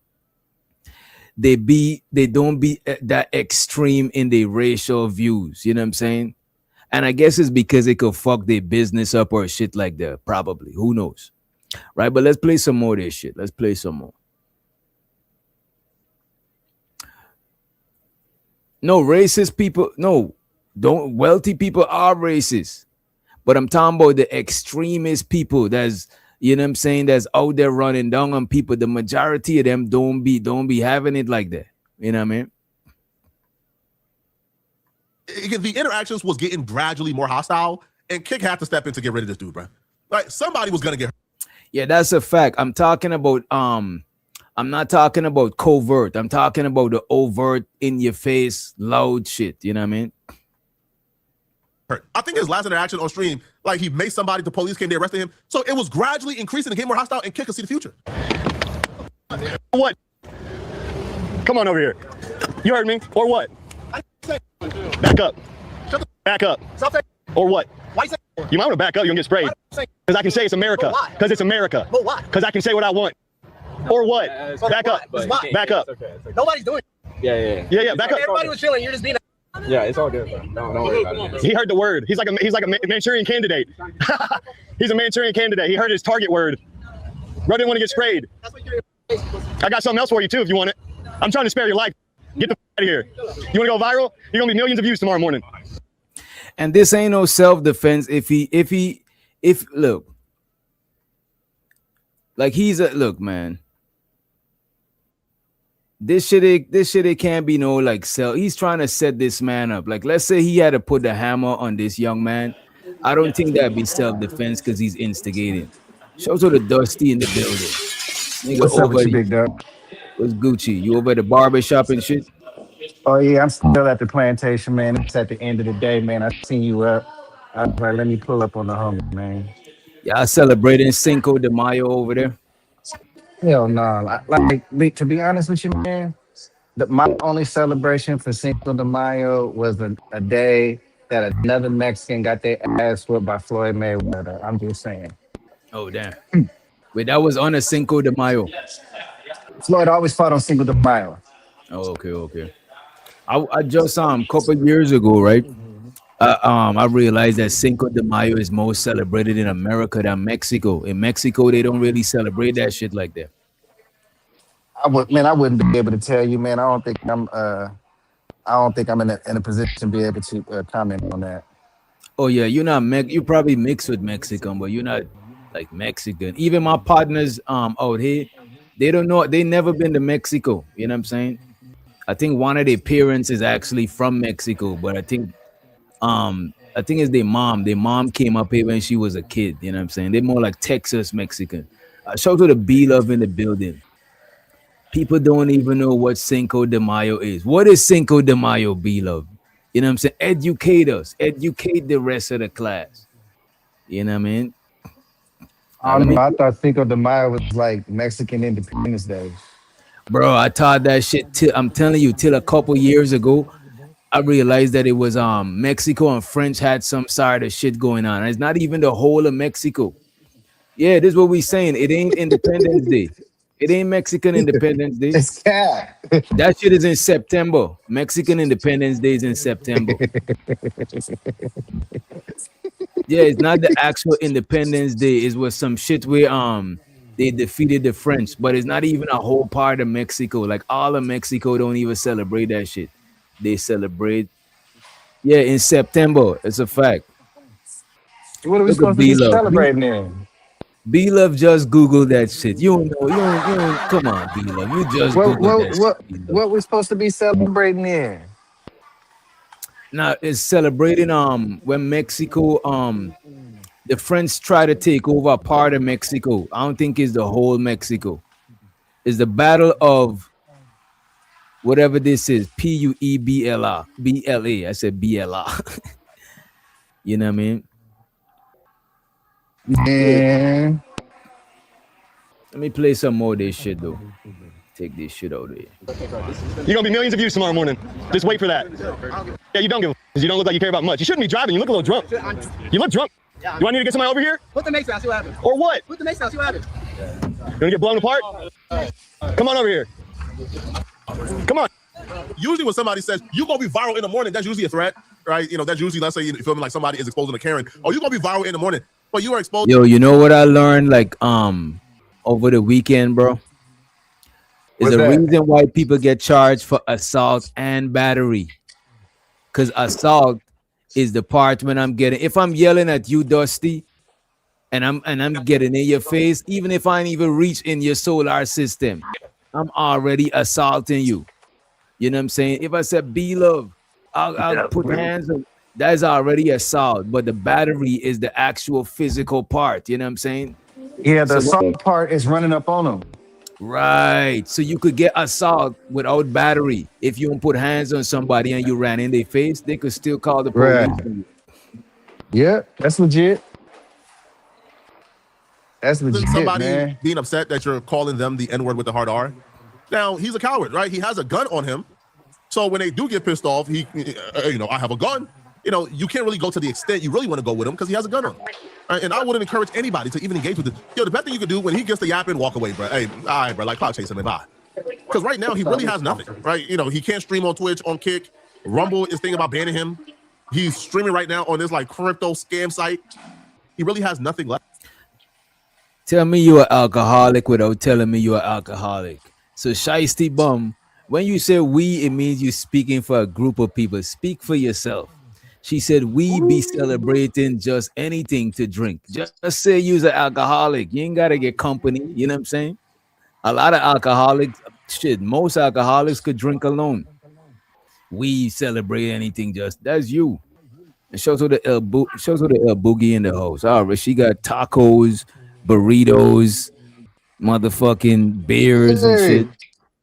they don't be that extreme in their racial views. You know what I'm saying? And I guess it's because they could fuck their business up or shit like that. Probably. Who knows? Right? But let's play some more of this shit. Let's play some more. No, racist people. No, wealthy people are racist. But I'm talking about the extremist people that's, you know what I'm saying, that's out there running down on people. The majority of them don't be having it like that. You know what I mean? The interactions was getting gradually more hostile, and Kick had to step in to get rid of this dude, bro. Like, somebody was gonna get hurt. Yeah, that's a fact. I'm talking about I'm not talking about covert. I'm talking about the overt, in your face, loud shit. You know what I mean? I think his last interaction on stream, like, he made somebody, the police came, they arrested him. So it was gradually increasing, the game more hostile, and Kick could see the future. What? Come on over here. You heard me. Or what? Back up. Back up. Or what? You might want to back up. You're going to get sprayed. Because I can say it's America. Because it's America. Because I can say what I want. Or what? Back up. Back up. Nobody's doing it. Yeah. Back up. Everybody was chilling. You're just being. Yeah, it's all good, bro. Don't worry about it. He heard the word. He's like a Manchurian candidate. He's a Manchurian candidate. He heard his target word. Bro didn't want to get sprayed. I got something else for you too if you want it. I'm trying to spare your life. Get the out of here. You want to go viral? You're gonna be millions of views tomorrow morning. And this ain't no self-defense. If look, like look, man. This shit it can't be no like he's trying to set this man up. Like, let's say he had to put the hammer on this young man. I don't think that'd be self-defense because he's instigating. Show to the Dusty in the building. Nigga, what's up with you, big dog? What's Gucci? You over at the barber shop and shit? Oh yeah, I'm still at the plantation, man. It's at the end of the day, man. I seen you up. I was like, let me pull up on the homie, man. Y'all celebrating Cinco de Mayo over there? Hell no. Like, to be honest with you, man, my only celebration for Cinco de Mayo was a day that another Mexican got their ass whooped by Floyd Mayweather. I'm just saying. Oh, damn. Wait, that was on a Cinco de Mayo. Floyd always fought on Cinco de Mayo. Oh, okay. I just saw him a couple of years ago, right? I realized that Cinco de Mayo is more celebrated in America than Mexico. In Mexico, they don't really celebrate that shit like that. I wouldn't be able to tell you, man. I don't think I'm I don't think I'm in a position to be able to comment on that. Oh yeah, you're not you probably mixed with Mexican, but you're not like Mexican. Even my partners out here, they don't know, they never been to Mexico. You know what I'm saying? I think one of their parents is actually from Mexico, but I think it's their mom. Their mom came up here when she was a kid. You know what I'm saying? They're more like Texas Mexican. Shout out to the B Love in the building. People don't even know what Cinco de Mayo is. What is Cinco de Mayo, B Love? You know what I'm saying? Educate us. Educate the rest of the class. You know what I mean? I don't know. I thought Cinco de Mayo was like Mexican Independence Day. Bro, I taught that shit till, I'm telling you, till a couple years ago. I realized that it was Mexico and French had some side of shit going on. It's not even the whole of Mexico. Yeah, this is what we saying. It ain't Independence Day. It ain't Mexican Independence Day. It's cat. That shit is in September. Mexican Independence Day is in September. Yeah, it's not the actual Independence Day. It was some shit where they defeated the French, but it's not even a whole part of Mexico. Like all of Mexico don't even celebrate that shit. They celebrate, yeah, in September. It's a fact. What are we supposed to be celebrating then? B Love just Google that shit. You don't know. You don't. Come on, B Love. You just Google that shit. What we supposed to be celebrating then? Now it's celebrating when Mexico the French try to take over a part of Mexico. I don't think it's the whole Mexico. It's the Battle of whatever this is, Puebla, BLA. I said BLA. You know what I mean? Yeah. Let me play some more of this shit though. Take this shit out of here. You're gonna be millions of views tomorrow morning. Just wait for that. Yeah, you don't give a because you don't look like you care about much. You shouldn't be driving. You look a little drunk. You look drunk. You want me to get somebody over here? Put the mace down, see what happens. Or what? Put the mace down, see what happens. You gonna get blown apart? Come on over here. Come on. Usually when somebody says you're gonna be viral in the morning, that's usually a threat, right? You know, that's usually, let's say you feel like somebody is exposing a Karen. Oh, you're gonna be viral in the morning. But you are exposed. Yo, you know what I learned like over the weekend, bro? Is the reason why people get charged for assault and battery. Because assault is the part when I'm getting, if I'm yelling at you, Dusty, and I'm getting in your face, even if I ain't even reach in your solar system, I'm already assaulting you. You know what I'm saying? If I said be love, I'll put hands on, that's already assault, but the battery is the actual physical part. You know what I'm saying? Yeah, the assault part is running up on them. Right. So you could get assault without battery. If you don't put hands on somebody and you ran in their face, they could still call the police. Right. Yeah, that's legit. That's legit, somebody man. being upset that you're calling them the N-word with the hard R. Now, he's a coward, right? He has a gun on him. So when they do get pissed off, I have a gun. You can't really go to the extent you really want to go with him because he has a gun on him. Right? And I wouldn't encourage anybody to even engage with this. The best thing you could do when he gets the yapping, walk away, bro. Hey, all right, bro, like cloud chasing him, bye. Because right now he really has nothing, right? He can't stream on Twitch, on Kick. Rumble is thinking about banning him. He's streaming right now on this like crypto scam site. He really has nothing left. Tell me you're an alcoholic without telling me you're an alcoholic. So Shiesty Bum, when you say we, it means you're speaking for a group of people. Speak for yourself. She said, we be celebrating just anything to drink. Just say you're an alcoholic. You ain't got to get company. You know what I'm saying? A lot of alcoholics, most alcoholics could drink alone. We celebrate anything just, that's you. And shows her the El Boogie in the house. All right, she got tacos, burritos, motherfucking beers and shit.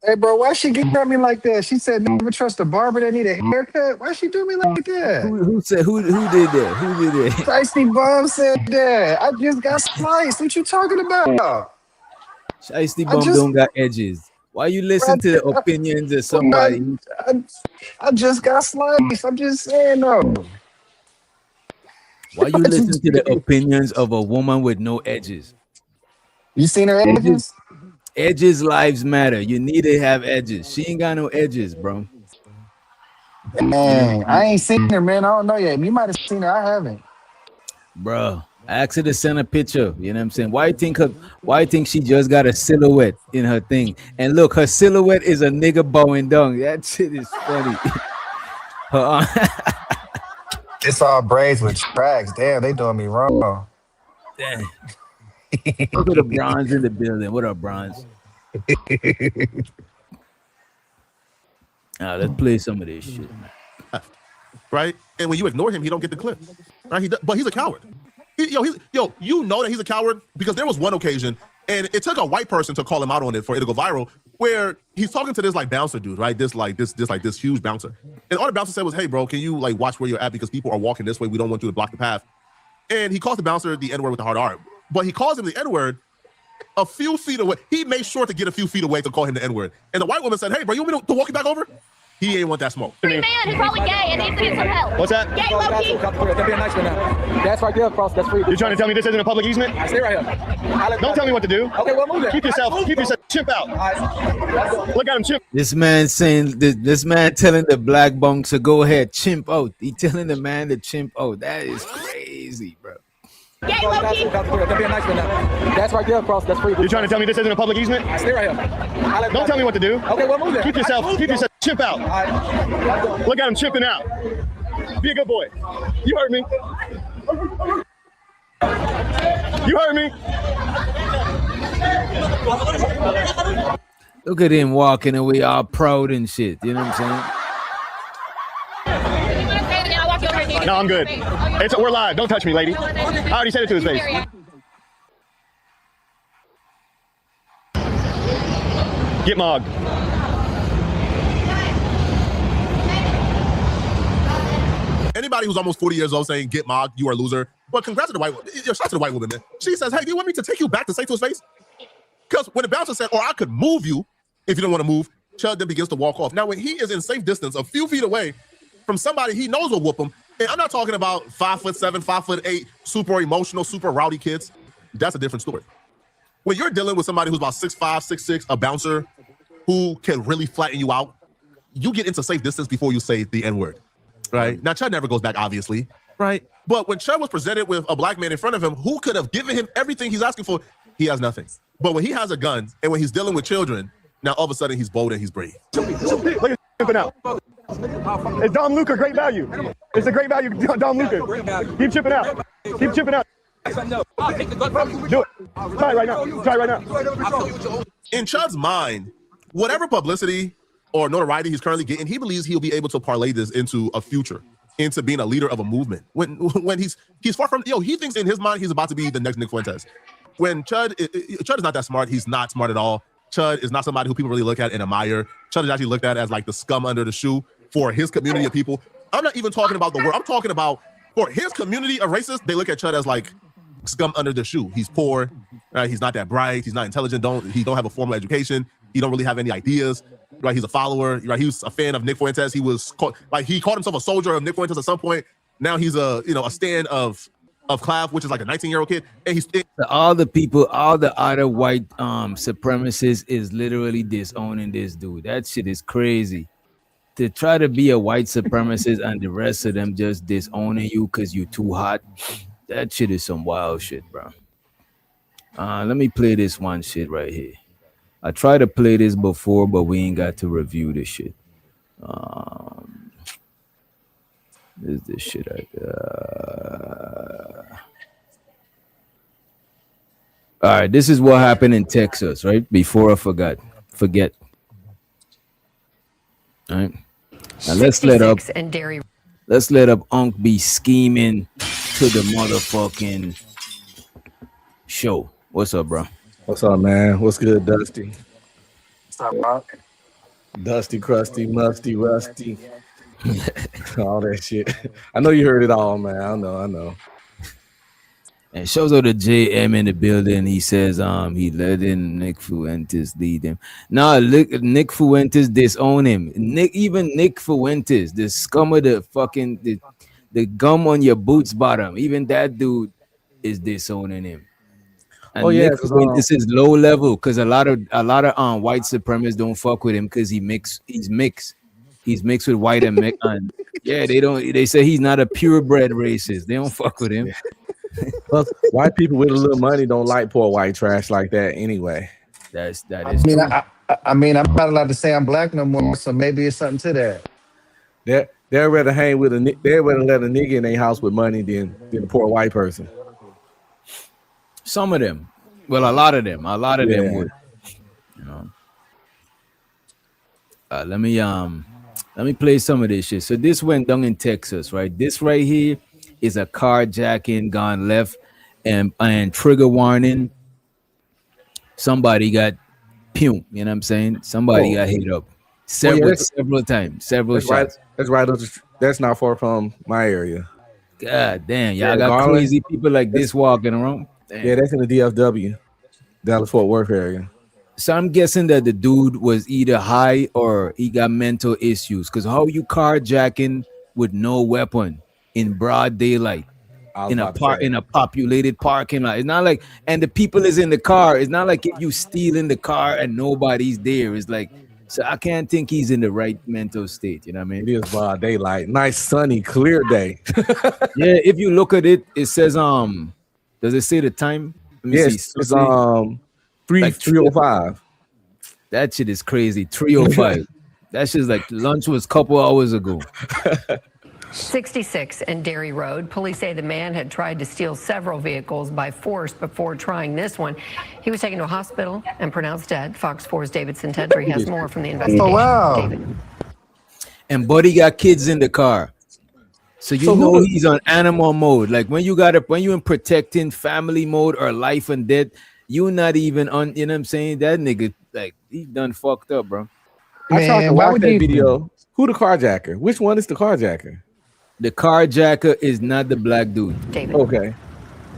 Hey, bro, why she get at me like that? She said, never trust a barber that need a haircut. Why she do me like that? Who said, who did that? Who did that? Shiesty Bum said that. I just got sliced. What you talking about? Shiesty Bum don't got edges. Why you listen to the opinions of somebody? I just got sliced. I'm just saying, though. Why you listen to the opinions of a woman with no edges? You seen her edges? Edges lives matter. You need to have edges. She ain't got no edges, bro. Man, I ain't seen her, man. I don't know yet. You might have seen her. I haven't. Bro, ask her to send a picture. You know what I'm saying? Why you think she just got a silhouette in her thing? And look, her silhouette is a nigga bowing down. That shit is funny. It's all braids with tracks. Damn, they doing me wrong. Damn. Look at the bronze in the building. What up, bronze? Let's play some of this shit. Right? And when you ignore him, he don't get the clip. Right? But he's a coward. You know that he's a coward because there was one occasion, and it took a white person to call him out on it for it to go viral, where he's talking to this like bouncer dude, right? This huge bouncer. And all the bouncer said was, "Hey, bro, can you like watch where you're at because people are walking this way. We don't want you to block the path." And he calls the bouncer the N-word with the hard R. But he calls him the N-word a few feet away. He made sure to get a few feet away to call him the N-word. And the white woman said, "Hey, bro, you want me to walk you back over?" He ain't want that smoke. Free man who's probably gay and needs to get some help. What's that? Gay low-key. That's right there across. That's free. You're trying to tell me this isn't a public easement? I stay right here. Don't tell me what to do. Okay, well, move it. Keep yourself chimp out. Look at him, chimp. This man saying this man telling the black bunks to go ahead, chimp out. He telling the man to chimp out. That is crazy, bro. Gay low-key. That's right there across. That's free. You're trying to tell me this isn't a public easement? I stay right here. Don't tell me what to do. Okay, well, move it. Keep yourself chimp out. Look at him chimping out. Be a good boy. You heard me. You heard me. Look at him walking away all proud and shit. You know what I'm saying? No, I'm good. We're live. Don't touch me, lady. I already said it to his face. Get mogged. Anybody who's almost 40 years old saying "get mogged, you are a loser." Well, congrats to the white woman. Shout out to the white woman, man. She says, "Hey, do you want me to take you back to say to his face?" Because when the bouncer said, "Or I could move you if you don't want to move," Chud then begins to walk off. Now, when he is in safe distance, a few feet away from somebody he knows will whoop him, and I'm not talking about 5'7", 5'8", super emotional, super rowdy kids. That's a different story. When you're dealing with somebody who's about 6'5", 6'6", a bouncer who can really flatten you out, you get into safe distance before you say the N-word, right? Now, Chud never goes back, obviously, right? But when Chud was presented with a black man in front of him who could have given him everything he's asking for, he has nothing. But when he has a gun and when he's dealing with children, now all of a sudden he's bold and he's brave. Look at him out. It's Dom Luca, great value. It's a great value, Dom Luca. Keep chipping out. Keep chipping out. Do it. Try it right now. Try it right now. In Chud's mind, whatever publicity or notoriety he's currently getting, he believes he'll be able to parlay this into a future, into being a leader of a movement. When he's far from, he thinks in his mind he's about to be the next Nick Fuentes. When Chud is not that smart. He's not smart at all. Chud is not somebody who people really look at and admire. Chud is actually looked at as like the scum under the shoe for his community of people. I'm not even talking about the world. I'm talking about for his community of racists. They look at Chud as like scum under the shoe. He's poor. Right? He's not that bright. He's not intelligent. He don't have a formal education. He don't really have any ideas. Right? He's a follower. Right? He was a fan of Nick Fuentes. He called himself a soldier of Nick Fuentes at some point. Now he's a stand of Clav, which is like a 19-year-old kid. And all the other white supremacists is literally disowning this dude. That shit is crazy. To try to be a white supremacist and the rest of them just disowning you because you're too hot. That shit is some wild shit, bro. Let me play this one shit right here. I tried to play this before, but we ain't got to review this shit. This is this shit right there. All right, this is what happened in Texas, right? Before I forget. All right. Now let's let up Unc be scheming to the motherfucking show. What's up, bro? What's up, man? What's good, Dusty? What's up, Mark? Dusty, crusty, musty, rusty. All that shit. I know you heard it all, man. I know. And shows up the JM in the building. He says he let in Nick Fuentes lead him. Nah, Nick Fuentes disown him. Nick Fuentes, the scum of the fucking the gum on your boots bottom. Even that dude is disowning him. And Nick Fuentes is low level because a lot of white supremacists don't fuck with him because he's mixed with white and mixed. Yeah, they say he's not a purebred racist. They don't fuck with him. Plus, white people with a little money don't like poor white trash like that anyway. That is. I mean, I'm not allowed to say I'm black no more, so maybe it's something to that. They'd rather hang with they'd rather let a nigga in their house with money than a poor white person. Some of them. Well, a lot of them would. You know. Let me play some of this shit. So this went down in Texas, right? This right here is a carjacking gone left, and trigger warning. Somebody got puked. You know what I'm saying? Somebody got hit up several times, several shots. That's right. That's not far from my area. God damn, y'all got crazy people like this walking around. Damn. Yeah, that's in the DFW, Dallas Fort Worth area. So I'm guessing that the dude was either high or he got mental issues. Because how you carjacking with no weapon in broad daylight in a populated parking lot? It's not like, and the people is in the car. It's not like if you steal in the car and nobody's there. It's like, so I can't think he's in the right mental state. You know what I mean? It is broad daylight, nice sunny, clear day. Yeah, if you look at it, it says does it say the time? Yes, it's 3:05. That shit is crazy. 3:05. That shit's like lunch was a couple hours ago. 66 and Dairy Road. Police say the man had tried to steal several vehicles by force before trying this one. He was taken to a hospital and pronounced dead. Fox 4's David Sintentry has more from the investigation. Oh, wow. David. And Buddy got kids in the car. So you know he's on animal mode. Like when you in protecting family mode or life and death, you not even on, you know what I'm saying? That nigga, like, he done fucked up, bro. I tried to watch that video. Who the carjacker? Which one is the carjacker? The carjacker is not the black dude. David. Okay.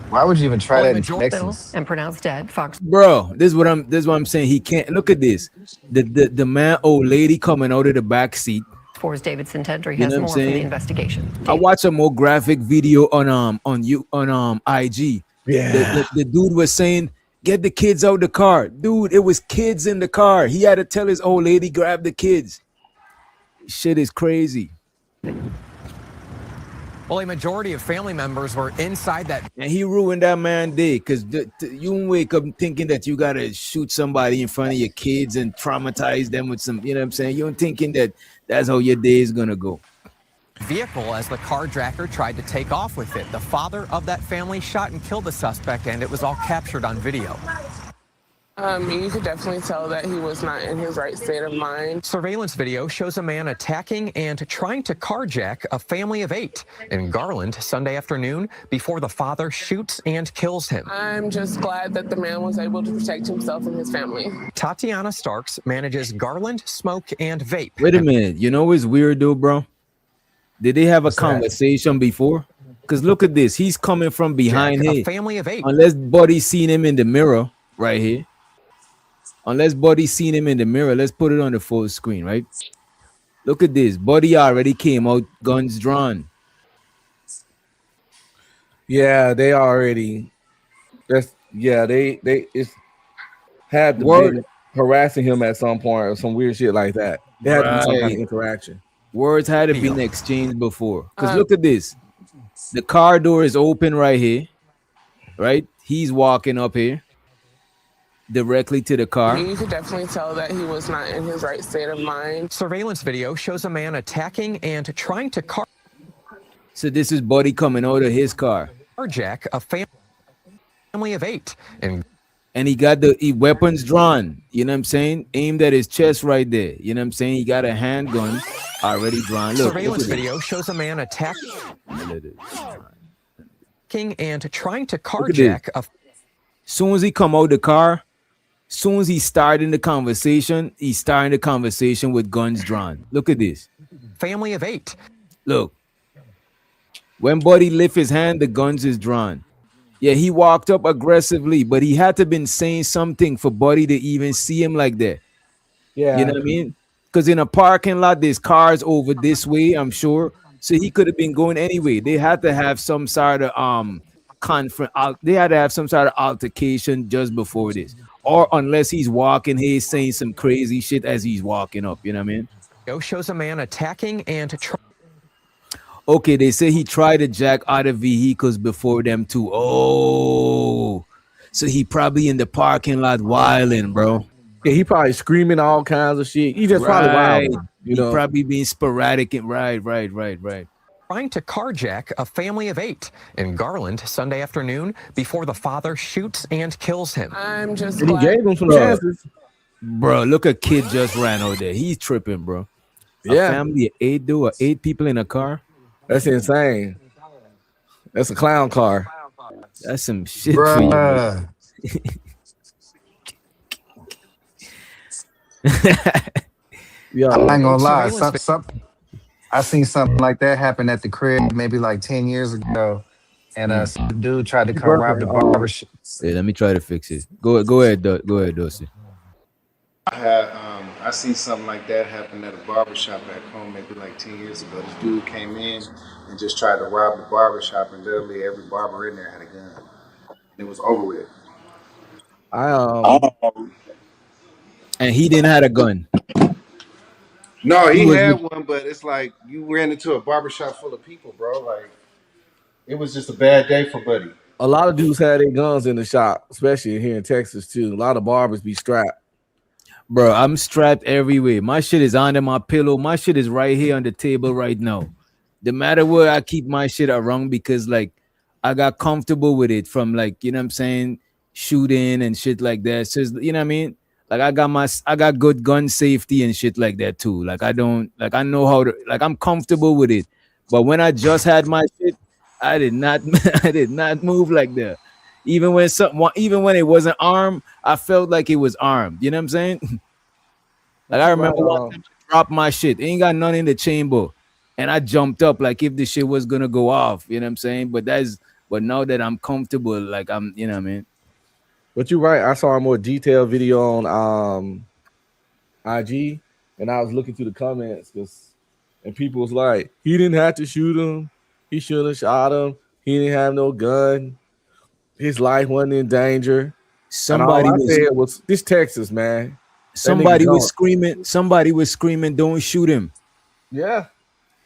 Why would you even try that in Texas? And pronounced dead. Fox. Bro, this is what I'm saying. He can't look at this. The man, old lady coming out of the back seat. For's David Sintentry has more from the investigation. I watched a more graphic video on IG. Yeah. The dude was saying, get the kids out the car. Dude, it was kids in the car. He had to tell his old lady, grab the kids. Shit is crazy. Well, a majority of family members were inside that. And he ruined that man's day because you wake up thinking that you got to shoot somebody in front of your kids and traumatize them with some, you know what I'm saying? You're thinking that that's how your day is going to go. Vehicle as the carjacker tried to take off with it. The father of that family shot and killed the suspect, and it was all captured on video. You could definitely tell that he was not in his right state of mind. Surveillance video shows a man attacking and trying to carjack a family of 8 in Garland Sunday afternoon before the father shoots and kills him. I'm just glad that the man was able to protect himself and his family. Tatiana Starks manages Garland Smoke and Vape. Wait a minute. You know what's weird though, bro? Did they have a conversation before? Because look at this. He's coming from behind Jack, here. a family of 8. Unless Buddy seen him in the mirror right here. Unless Buddy seen him in the mirror. Let's put it on the full screen, right? Look at this. Buddy already came out, guns drawn. Yeah, they already. They had to Word. be harassing him at some point or some weird shit like that. They had to be some kind of interaction. Words had to been exchanged before. Because look at this. The car door is open right here. Right? He's walking up here. Directly to the car. You could definitely tell that he was not in his right state of mind. Surveillance video shows a man attacking and trying to So this is Buddy coming out of his car. carjack a family of 8. And he got the weapons drawn. You know what I'm saying? Aimed at his chest right there. You know what I'm saying? He got a handgun already drawn. Look, Surveillance video shows a man attacking and trying to carjack a. Soon as he come out the car, soon as he's starting the conversation with guns drawn. Look at this. Family of 8. Look. When Buddy lift his hand, the guns is drawn. Yeah, he walked up aggressively, but he had to been saying something for Buddy to even see him like that. Yeah. You know what I mean? Because in a parking lot, there's cars over this way, I'm sure. So he could have been going anyway. They had to have some sort of they had to have some sort of altercation just before this, or unless he's walking here saying some crazy shit as he's walking up. You know what I mean? Shows a man attacking and okay, they say he tried to jack out of vehicles before them too. Oh, so he probably in the parking lot wilding, bro. Yeah, he probably screaming all kinds of shit. He just probably wild. He probably being sporadic and right. Trying to carjack a family of 8 in Garland Sunday afternoon before the father shoots and kills him. I'm just And he glad. gave him some chances. Bro, look, a kid just ran out there. He's tripping, bro. Yeah. A family of 8, dude, 8 people in a car. That's insane. That's a clown car. That's some shit Bruh. for you. I ain't gonna lie. I seen something like that happen at the crib maybe like 10 years ago. And some dude tried to come rob the barbershop. Hey, let me try to fix it. Go ahead, Dossie. I seen something like that happen at a barbershop back home maybe like 10 years ago. This dude came in and just tried to rob the barbershop, and literally every barber in there had a gun. It was over with. And he didn't have a gun. No, he had one, but it's like you ran into a barbershop full of people, bro. Like, it was just a bad day for Buddy. A lot of dudes had their guns in the shop, especially here in Texas too. A lot of barbers be strapped. Bro, I'm strapped everywhere. My shit is under my pillow. My shit is right here on the table right now. No matter where I keep my shit around, because like I got comfortable with it from like, you know what I'm saying, shooting and shit like that. So you know what I mean? Like I got good gun safety and shit like that too. Like I know how to, like I'm comfortable with it. But when I just had my shit, I did not move like that. Even when it wasn't armed, I felt like it was armed. You know what I'm saying? Like I remember one time I dropped my shit. Ain't got none in the chamber. And I jumped up like if the shit was gonna go off. You know what I'm saying? But now that I'm comfortable, like I'm, you know what I mean? But you're right. I saw a more detailed video on IG, and I was looking through the comments and people was like, he didn't have to shoot him. He shouldn't have shot him. He didn't have no gun. His life wasn't in danger. Somebody was this Texas, man. Somebody was screaming, don't shoot him. Yeah.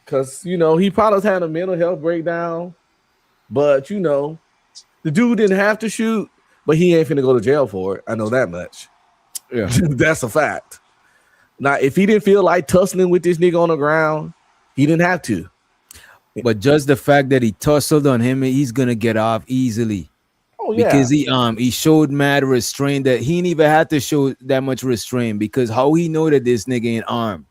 Because, he probably had a mental health breakdown. But, the dude didn't have to shoot, but he ain't finna go to jail for it. I know that much. Yeah. That's a fact. Now, if he didn't feel like tussling with this nigga on the ground, he didn't have to. But just the fact that he tussled on him, he's gonna get off easily. Oh, yeah. Because he showed mad restraint that he didn't even have to show that much restraint, because how he know that this nigga ain't armed?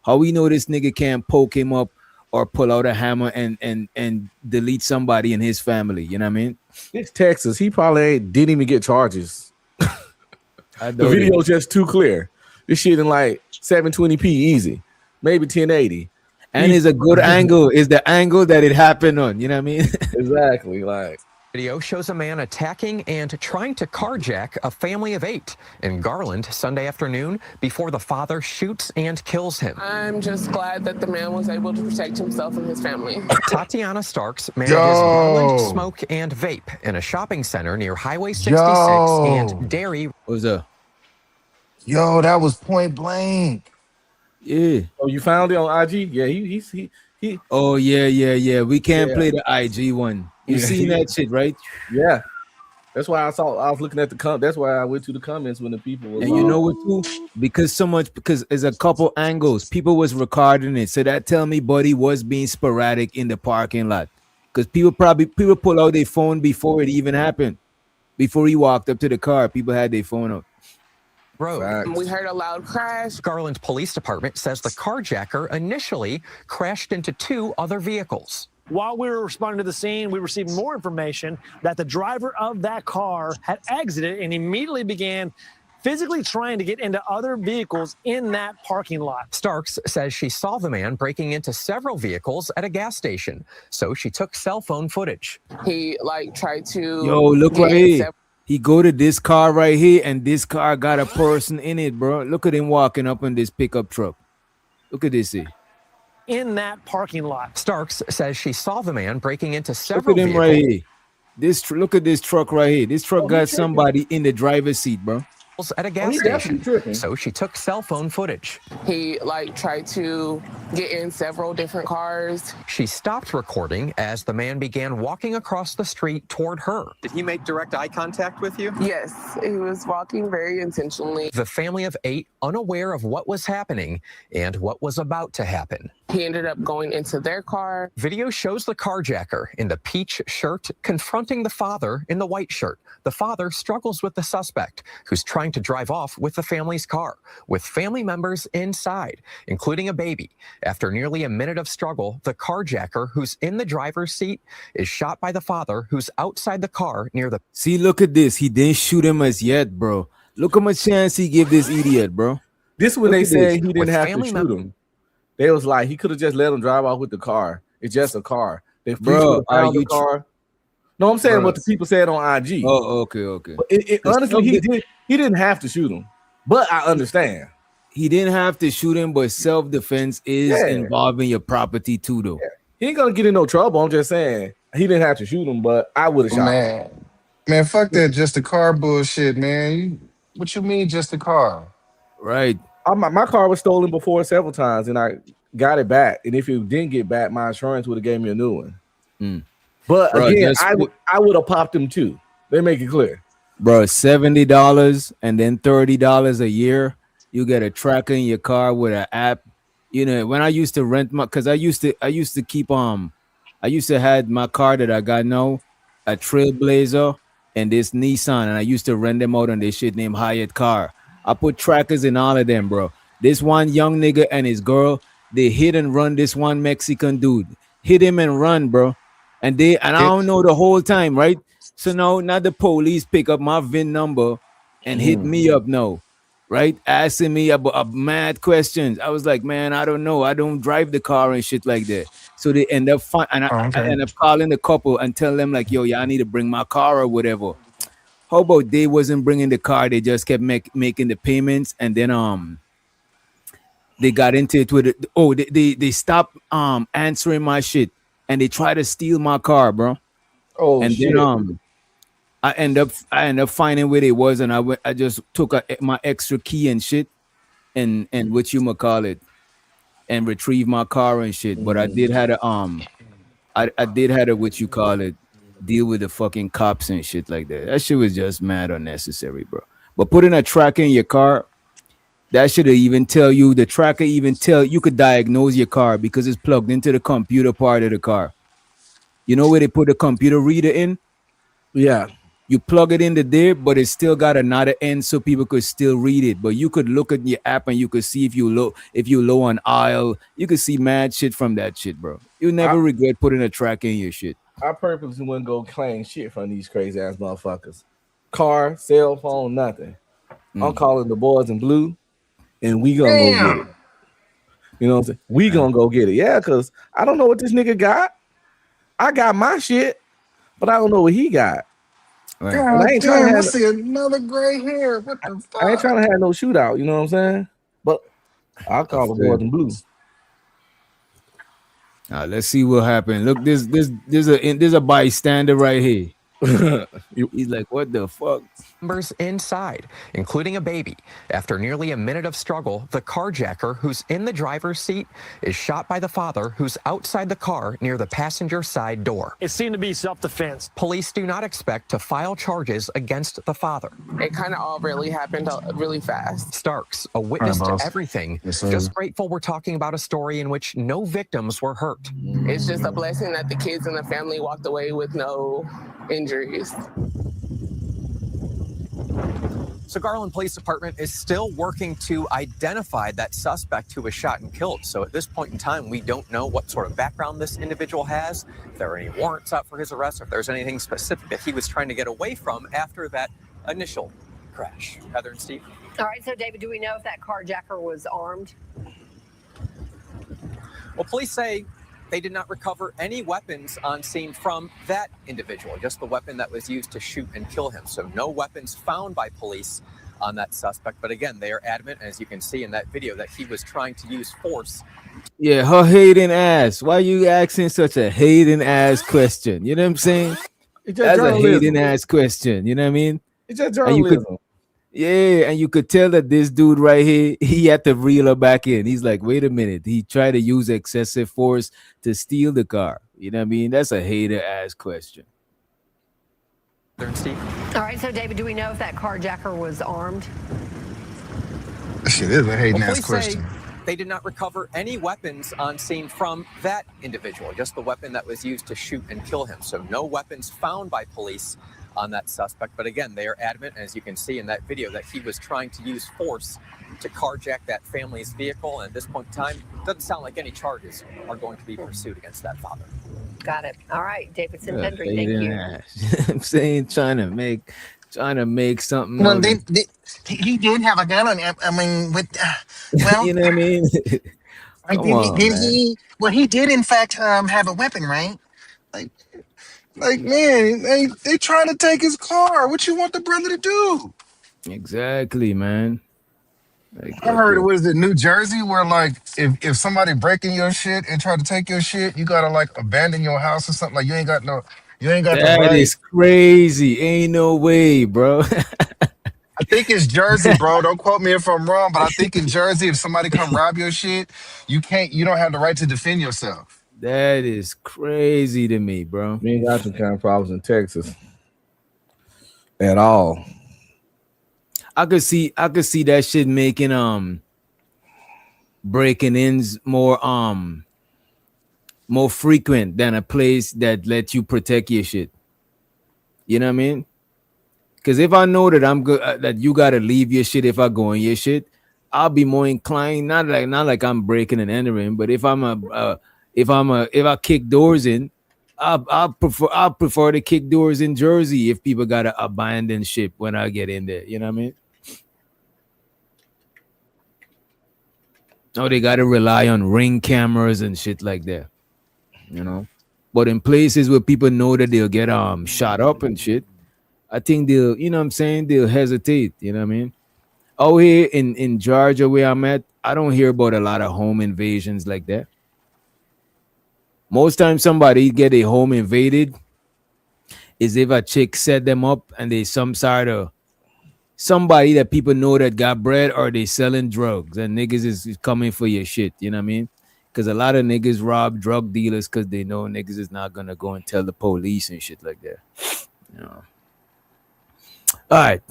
How he know this nigga can't poke him up or pull out a hammer and delete somebody in his family? You know what I mean? It's Texas. He probably didn't even get charges. The video's just too clear. This shit in like 720p easy, maybe 1080. And it's a good angle. Is the angle that it happened on. You know what I mean? Exactly. Like, video shows a man attacking and trying to carjack a family of 8 in Garland Sunday afternoon before the father shoots and kills him. I'm just glad that the man was able to protect himself and his family. Tatiana Starks manages Garland Smoke and Vape in a shopping center near Highway 66 and Dairy. What's up? Yo, that was point blank. Yeah. Oh, you found it on IG? Yeah, he. Oh yeah. We can't play the IG one. You seen that shit, right? Yeah. That's why I was looking at the that's why I went to the comments when the people were. And you know what too? Because there's a couple angles. People was recording it. So that tell me Buddy was being sporadic in the parking lot. Because people pull out their phone before it even happened. Before he walked up to the car, people had their phone up. We heard a loud crash. Garland Police Department says the carjacker initially crashed into 2 other vehicles. While we were responding to the scene, we received more information that the driver of that car had exited and immediately began physically trying to get into other vehicles in that parking lot. Starks says she saw the man breaking into several vehicles at a gas station, so she took cell phone footage. He tried to. Yo, look right here. He go to this car right here, and this car got a person in it, bro. Look at him walking up in this pickup truck. Look at this here. In that parking lot. Starks says she saw the man breaking into several Look at him vehicles. right here. Look at this truck right here. This truck got somebody in the driver's seat, bro. at a gas station, so she took cell phone footage. He like tried to get in several different cars. She stopped recording as the man began walking across the street toward her. Did he make direct eye contact with you? Yes, he was walking very intentionally. The family of 8 unaware of what was happening and what was about to happen. He ended up going into their car. Video shows the carjacker in the peach shirt confronting the father in the white shirt. The father struggles with the suspect, who's trying to drive off with the family's car, with family members inside, including a baby. After nearly a minute of struggle, the carjacker, who's in the driver's seat, is shot by the father, who's outside the car near the... See, look at this. He didn't shoot him as yet, bro. Look how much chance he give this idiot, bro. This when they said he didn't With have to family shoot him. They was like, he could have just let him drive off with the car. It's just a car. They Bro, are found the you car. No, I'm saying Bro. what the people said on IG. Oh, okay. But honestly, he didn't have to shoot him. But I understand. He didn't have to shoot him, but self-defense is involving your property too, though. He ain't gonna get in no trouble. I'm just saying he didn't have to shoot him, but I would have shot him. Man, fuck that just a car bullshit, man. What you mean just a car? Right. My car was stolen before several times, and I got it back. And if it didn't get back, my insurance would have gave me a new one. But Bro, again, I would have popped them too. They make it clear. Bro, $70 and then $30 a year. You get a tracker in your car with an app. You know, when I used to rent because I used to keep I used to had my car that I got now, a Trailblazer and this Nissan, and I used to rent them out on this shit named Hyatt Car. I put trackers in all of them, bro. This one young nigga and his girl, they hit and run this one Mexican dude. Hit him and run, bro. And I don't know the whole time, right? So now the police pick up my VIN number and hit me up now, right? Asking me about mad questions. I was like, man, I don't know. I don't drive the car and shit like that. So they end up I end up calling the couple and tell them like, yo, y'all need to bring my car or whatever. How about they wasn't bringing the car? They just kept making the payments, and then they got into it with it. They stopped answering my shit, and they tried to steal my car, bro. Oh, and shit. then I end up finding where they was, and I just took my extra key and shit, and what you call it, and retrieve my car and shit. But I did had a I did had a what you call it, deal with the fucking cops and shit like that. That shit was just mad unnecessary, bro. But putting a tracker in your car, that should even tell you, the tracker even tell you could diagnose your car because it's plugged into the computer part of the car. You know where they put the computer reader in? Yeah. You plug it into there, but it's still got another end so people could still read it. But you could look at your app and you could see if you low on aisle. You could see mad shit from that shit, bro. You never regret putting a tracker in your shit. I purposely wouldn't go claim shit from these crazy ass motherfuckers. Car, cell phone, nothing. I'm calling the boys in blue, and we gonna go get it. You know what I'm saying? We gonna go get it. Yeah, because I don't know what this nigga got. I got my shit, but I don't know what he got. Right. I ain't trying to have see another gray hair. What the fuck? I ain't trying to have no shootout. You know what I'm saying? But I'll call the boys in blue. Let's see what happened. Look, there's a bystander right here. He's like, what the fuck? Members inside, including a baby. After nearly a minute of struggle, the carjacker, who's in the driver's seat, is shot by the father, who's outside the car near the passenger side door. It seemed to be self-defense. Police do not expect to file charges against the father. It kind of all really happened really fast. Starks, a witness to everything, Yes, sir. just grateful we're talking about a story in which no victims were hurt. It's just a blessing that the kids and the family walked away with no injuries. So Garland Police Department is still working to identify that suspect who was shot and killed. So at this point in time, we don't know what sort of background this individual has, if there are any warrants out for his arrest, or if there's anything specific that he was trying to get away from after that initial crash. Heather and Steve. All right, so David, do we know if that carjacker was armed? Well, police say they did not recover any weapons on scene from that individual, just the weapon that was used to shoot and kill him. So no weapons found by police on that suspect. But again, they are adamant, as you can see in that video, that he was trying to use force. Yeah, her hating ass. Why you asking such a hating ass question? You know what I'm saying? It's just That's a journalism. hating ass question. You know what I mean? It's just And you could, journalism. Yeah, and you could tell that this dude right here, he had to reel her back in. He's like, wait a minute. He tried to use excessive force to steal the car. You know what I mean? That's a hater ass question. All right, so David, do we know if that carjacker was armed? Shit is a hating Well, ass police say question. they did not recover any weapons on scene from that individual, just the weapon that was used to shoot and kill him. So no weapons found by police on that suspect. But again, they are adamant, as you can see in that video, that he was trying to use force to carjack that family's vehicle. And at this point in time, it doesn't sound like any charges are going to be pursued against that father. Got it. All right, Davidson Hendry, thank you. I'm saying trying to make something. Well, out of- he did have a gun on him. I mean, with well, you know what I mean? Come on, man. He did in fact have a weapon, right? Like man, they trying to take his car. What you want the brother to do? Exactly, man. Like, I heard it was in New Jersey where like if somebody breaking your shit and try to take your shit, you gotta like abandon your house or something. Like you ain't got the that right. is crazy. Ain't no way, bro. I think it's Jersey, bro. Don't quote me if I'm wrong, but I think in Jersey, if somebody come rob your shit, you don't have the right to defend yourself. That is crazy to me, bro. We ain't got some kind of problems in Texas at all. I could see that shit making breaking ins more frequent than a place that lets you protect your shit. You know what I mean? Because if I know that I'm good, that you gotta leave your shit if I go in your shit, I'll be more inclined. Not like I'm breaking and entering, but if I kick doors in, I'll prefer to kick doors in Jersey if people gotta abandon ship when I get in there. You know what I mean? Oh, they gotta rely on ring cameras and shit like that. You know, but in places where people know that they'll get shot up and shit, I think they'll, you know what I'm saying, they'll hesitate. You know what I mean? Oh, here in Georgia where I'm at, I don't hear about a lot of home invasions like that. Most times somebody get a home invaded is if a chick set them up and they some sort of somebody that people know that got bread, or they selling drugs and niggas is coming for your shit. You know what I mean? Because a lot of niggas rob drug dealers because they know niggas is not gonna go and tell the police and shit like that. You know. All right.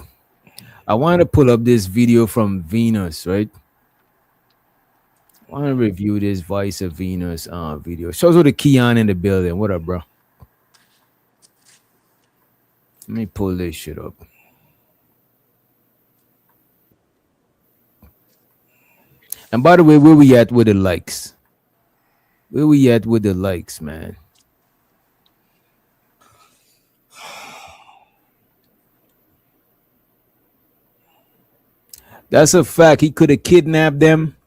I want to pull up this video from Venus, right? I want to review this Vice of Venus video. Shows with the Keon in the building. What up, bro? Let me pull this shit up. And by the way, where we at with the likes? Where we at with the likes, man? That's a fact. He could have kidnapped them.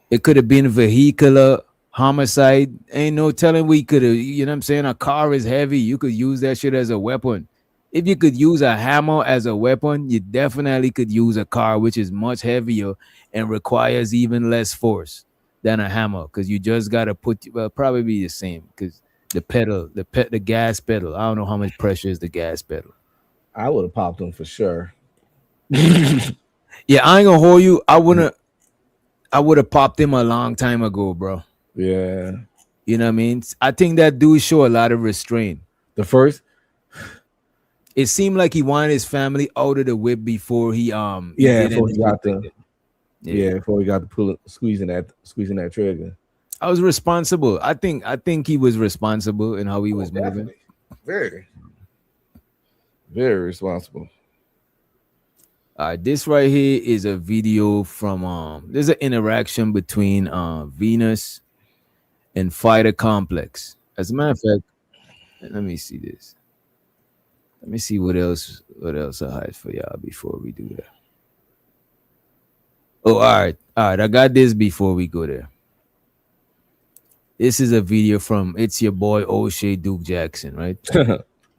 It could have been vehicular homicide. Ain't no telling we could have, you know what I'm saying? A car is heavy. You could use that shit as a weapon. If you could use a hammer as a weapon, you definitely could use a car, which is much heavier and requires even less force than a hammer. Because you just got to probably be the same. Because the gas pedal, I don't know how much pressure is the gas pedal. I would have popped them for sure. Yeah, I ain't gonna hold you. I would have popped him a long time ago, bro. Yeah. You know what I mean? I think that dude show a lot of restraint. The first, it seemed like he wanted his family out of the whip before he before he got to squeezing that trigger. I was responsible. I think he was responsible in how he was moving. Very, very responsible. This right here is a video from there's an interaction between Venus and Fighter Complex. As a matter of fact, let me see this. Let me see what else I hide for y'all before we do that. Oh, all right. I got this before we go there. This is a video from It's Your Boy O'Shea Duke Jackson, right?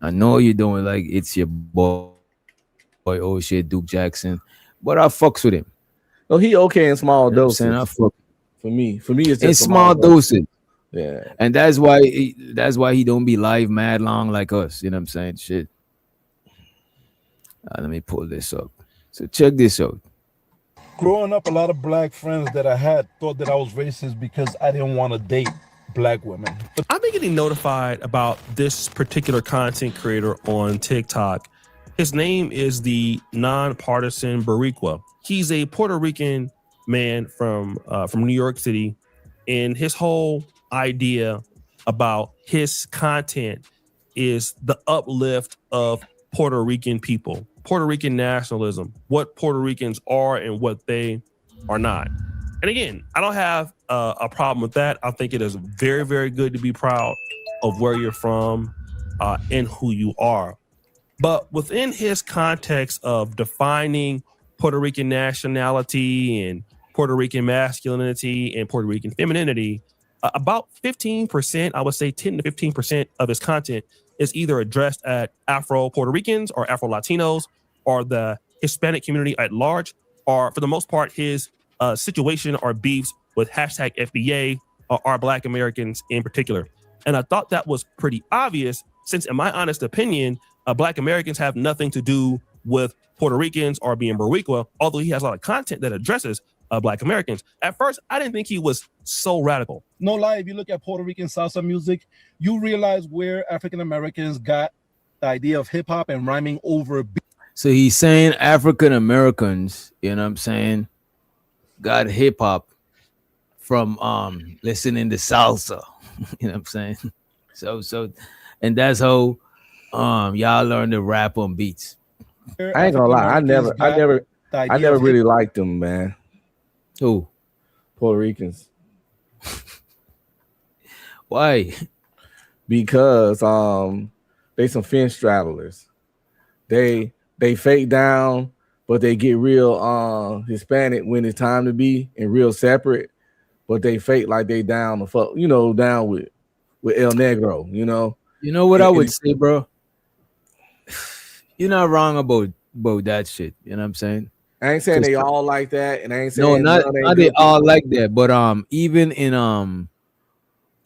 I know you don't like It's Your Boy O'Shea Duke Jackson, but I fucks with him. Oh, he okay in small doses. I fuck. For me, it's just in small doses. Yeah, and that's why he don't be live mad long like us. You know what I'm saying? Shit. Let me pull this up. So check this out. Growing up, a lot of black friends that I had thought that I was racist because I didn't want to date black women. I've been getting notified about this particular content creator on TikTok. His name is the Nonpartisan Boricua. He's a Puerto Rican man from New York City, and his whole idea about his content is the uplift of Puerto Rican people, Puerto Rican nationalism, what Puerto Ricans are and what they are not. And again, I don't have a problem with that. I think it is very, very good to be proud of where you're from and who you are. But within his context of defining Puerto Rican nationality and Puerto Rican masculinity and Puerto Rican femininity, about 15%, I would say 10 to 15% of his content is either addressed at Afro Puerto Ricans or Afro Latinos or the Hispanic community at large, or for the most part, his situation or beefs with hashtag FBA or Black Americans in particular. And I thought that was pretty obvious since, in my honest opinion, Black Americans have nothing to do with Puerto Ricans or being Boricua, although he has a lot of content that addresses Black Americans. At first, I didn't think he was so radical. No lie, if you look at Puerto Rican salsa music, you realize where African Americans got the idea of hip hop and rhyming over beats. So he's saying African Americans, you know what I'm saying, got hip hop from listening to salsa. You know what I'm saying? So and that's how y'all learn to rap on beats. I ain't gonna lie, I never really liked them, man. Who? Puerto Ricans. Why? Because they some fin straddlers. They fake down, but they get real Hispanic when it's time to be and real separate, but they fake like they down the fuck, you know, down with El Negro, you know. You know what I would say, bro? You're not wrong about that shit. You know what I'm saying? I ain't saying they all like that, and I ain't saying not they all like that, but even in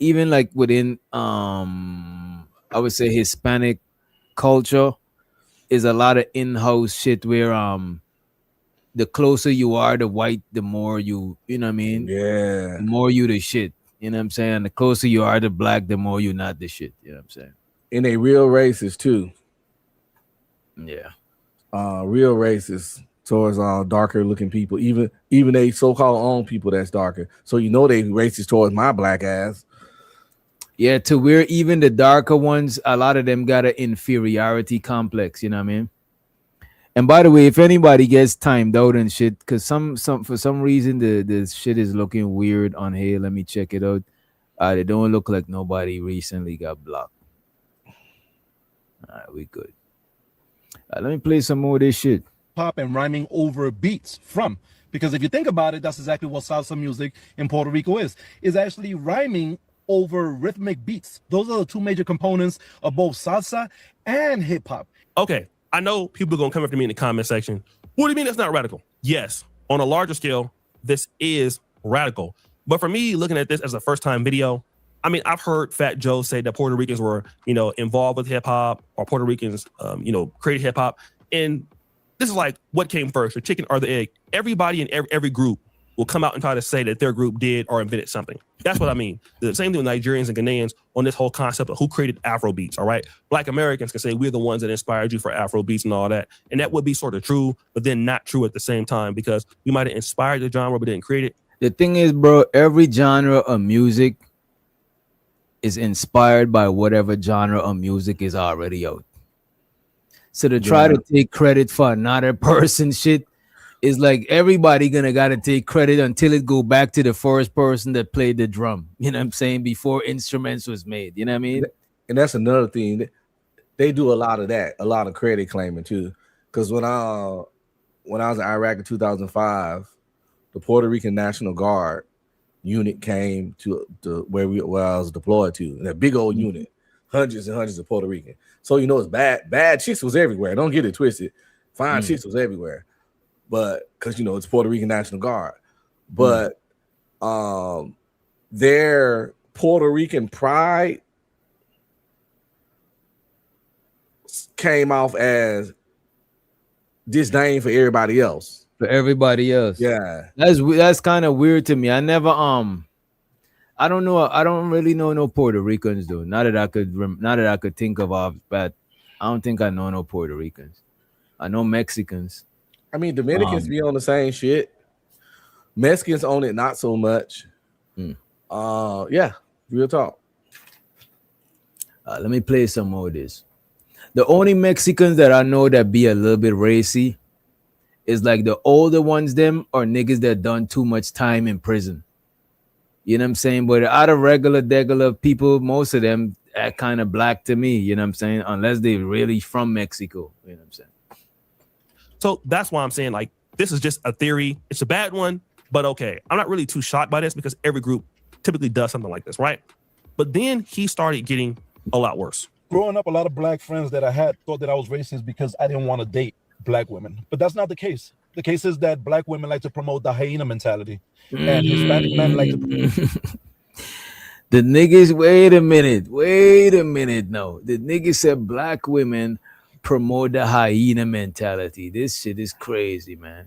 even like within I would say Hispanic culture is a lot of in-house shit where the closer you are to white, the more you know what I mean? Yeah. The more you the shit. You know what I'm saying? The closer you are to black, the more you not the shit. You know what I'm saying? And they real racist too. Yeah. Real racist towards darker looking people, even they so-called own people that's darker. So you know they racist towards my black ass. Yeah, to where even the darker ones, a lot of them got an inferiority complex, you know what I mean? And by the way, if anybody gets timed out and shit, because some for some reason the shit is looking weird on here. Let me check it out. They don't look like nobody recently got blocked. All right, we good. Let me play some more of this shit. Pop and rhyming over beats from. Because if you think about it, that's exactly what salsa music in Puerto Rico is actually rhyming over rhythmic beats. Those are the two major components of both salsa and hip hop. Okay, I know people are going to come after me in the comment section. What do you mean that's not radical? Yes, on a larger scale, this is radical. But for me, looking at this as a first-time video, I mean, I've heard Fat Joe say that Puerto Ricans were, involved with hip hop, or Puerto Ricans, created hip hop. And this is like, what came first, the chicken or the egg? Everybody in every group will come out and try to say that their group did or invented something. That's what I mean. The same thing with Nigerians and Ghanaians on this whole concept of who created Afro beats, all right? Black Americans can say we're the ones that inspired you for Afro beats and all that. And that would be sort of true, but then not true at the same time, because we might have inspired the genre, but didn't create it. The thing is, bro, every genre of music is inspired by whatever genre of music is already out. So to try to take credit for another person's shit is like everybody gotta take credit until it go back to the first person that played the drum. You know what I'm saying? Before instruments was made. You know what I mean? And that's another thing. They do a lot of that, a lot of credit claiming too. Because when I was in Iraq in 2005, the Puerto Rican National Guard unit came to where I was deployed to, that big old unit, hundreds and hundreds of Puerto Rican. So it's bad chicks was everywhere. Don't get it twisted. Fine chicks was everywhere, but because it's Puerto Rican National Guard, but their Puerto Rican pride came off as disdain for everybody else. For everybody else. Yeah. That's kind of weird to me. I never I don't know. I don't really know no Puerto Ricans though. Not that I could think of, but I don't think I know no Puerto Ricans. I know Mexicans. I mean, Dominicans be on the same shit. Mexicans own it not so much. Yeah, real talk. Let me play some more of this. The only Mexicans that I know that be a little bit racy is like the older ones, them or niggas that done too much time in prison. You know what I'm saying? But out of regular people, most of them are kind of black to me, you know what I'm saying? Unless they really from Mexico, you know what I'm saying? So that's why I'm saying, like, this is just a theory. It's a bad one, but okay. I'm not really too shocked by this because every group typically does something like this, right? But then he started getting a lot worse. Growing up, a lot of black friends that I had thought that I was racist because I didn't want to date black women. But that's not the case. The case is that black women like to promote the hyena mentality. And Hispanic men like to... The niggas, wait a minute. No, the niggas said black women promote the hyena mentality. This shit is crazy, man.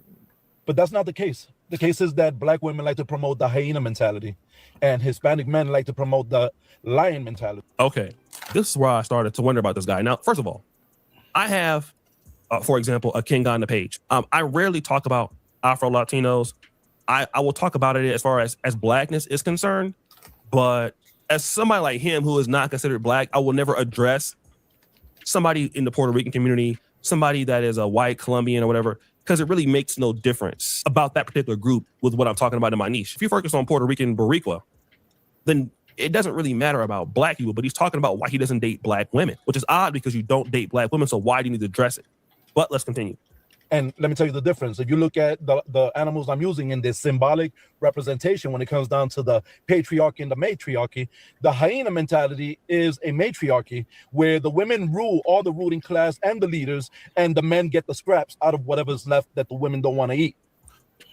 But that's not the case. The case is that black women like to promote the hyena mentality. And Hispanic men like to promote the lion mentality. Okay, this is where I started to wonder about this guy. Now, first of all, I have, for example, a King on the page. I rarely talk about Afro-Latinos. I will talk about it as far as blackness is concerned, but as somebody like him who is not considered black, I will never address somebody in the Puerto Rican community, somebody that is a white Colombian or whatever, because it really makes no difference about that particular group with what I'm talking about in my niche. If you focus on Puerto Rican Boricua, then it doesn't really matter about black people, but he's talking about why he doesn't date black women, which is odd because you don't date black women, so why do you need to address it? But let's continue. And let me tell you the difference. If you look at the animals I'm using in this symbolic representation, when it comes down to the patriarchy and the matriarchy, the hyena mentality is a matriarchy where the women rule all the ruling class and the leaders, and the men get the scraps out of whatever's left that the women don't want to eat.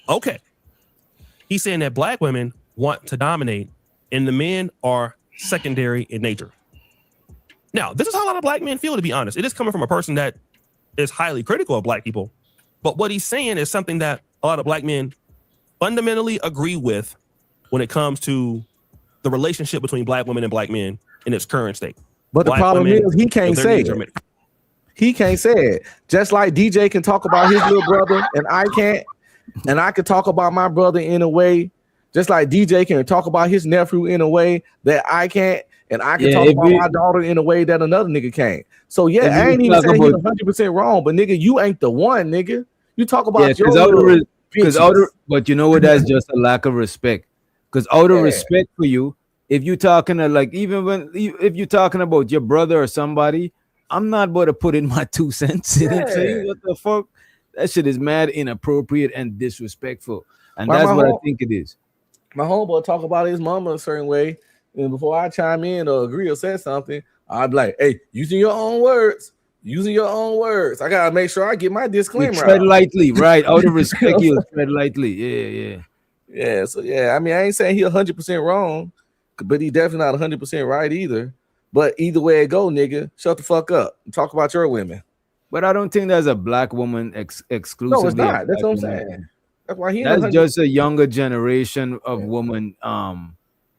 Okay. He's saying that black women want to dominate and the men are secondary in nature. Now, this is how a lot of black men feel, to be honest. It is coming from a person that is highly critical of black people. But what he's saying is something that a lot of black men fundamentally agree with when it comes to the relationship between black women and black men in its current state. But the problem is he can't say it. He can't say it. Just like DJ can talk about his little brother and I can't. And I can talk about my brother in a way, just like DJ can talk about his nephew in a way that I can't. And I can talk about my daughter in a way that another nigga can't. So yeah, I ain't even saying he's 100% wrong, but nigga, you ain't the one, nigga. You talk about but you know what? That's just a lack of respect. Because out of respect for you, if you're talking to like if you're talking about your brother or somebody, I'm not about to put in my 2 cents. You know what I'm saying? What the fuck? That shit is mad inappropriate and disrespectful, and that's what I think it is. My homeboy talk about his mama a certain way. And before I chime in or agree or say something, I'd be like, hey, using your own words. I gotta make sure I get my disclaimer. You tread lightly, right? Out of respect, you tread lightly. Yeah. So yeah, I mean, I ain't saying he 100% wrong, but he definitely not 100% right either. But either way it go, nigga, shut the fuck up and talk about your women. But I don't think there's a black woman exclusively. No, it's not. That's what I'm saying. That's why that's just a younger generation of woman.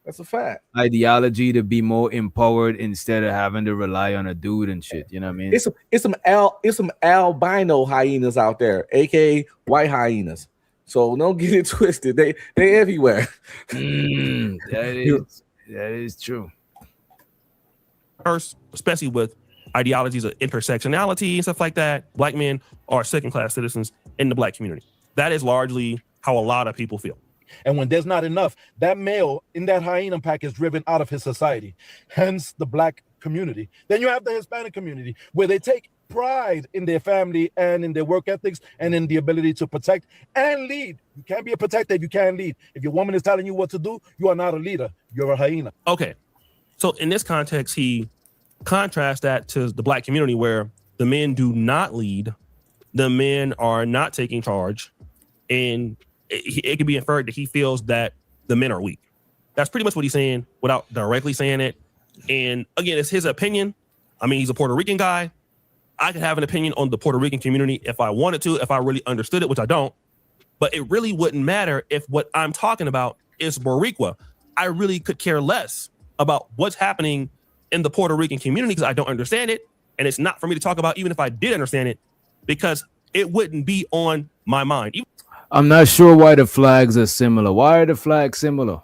That's a fact. Ideology to be more empowered instead of having to rely on a dude and shit. You know what I mean? It's some albino hyenas out there, aka white hyenas. So don't get it twisted. They everywhere. That is true. First, especially with ideologies of intersectionality and stuff like that, black men are second-class citizens in the black community. That is largely how a lot of people feel. And when there's not enough, that male in that hyena pack is driven out of his society, hence the black community. Then you have the Hispanic community where they take pride in their family and in their work ethics and in the ability to protect and lead. You can't be a protector if you can't lead. If your woman is telling you what to do, you are not a leader. You're a hyena. Okay. So in this context, he contrasts that to the black community where the men do not lead, the men are not taking charge, and it can be inferred that he feels that the men are weak. That's pretty much what he's saying without directly saying it. And again, it's his opinion. I mean, he's a Puerto Rican guy. I could have an opinion on the Puerto Rican community if I wanted to, if I really understood it, which I don't. But it really wouldn't matter if what I'm talking about is Boricua. I really could care less about what's happening in the Puerto Rican community because I don't understand it. And it's not for me to talk about, even if I did understand it, because it wouldn't be on my mind. I'm not sure why the flags are similar. Why are the flags similar?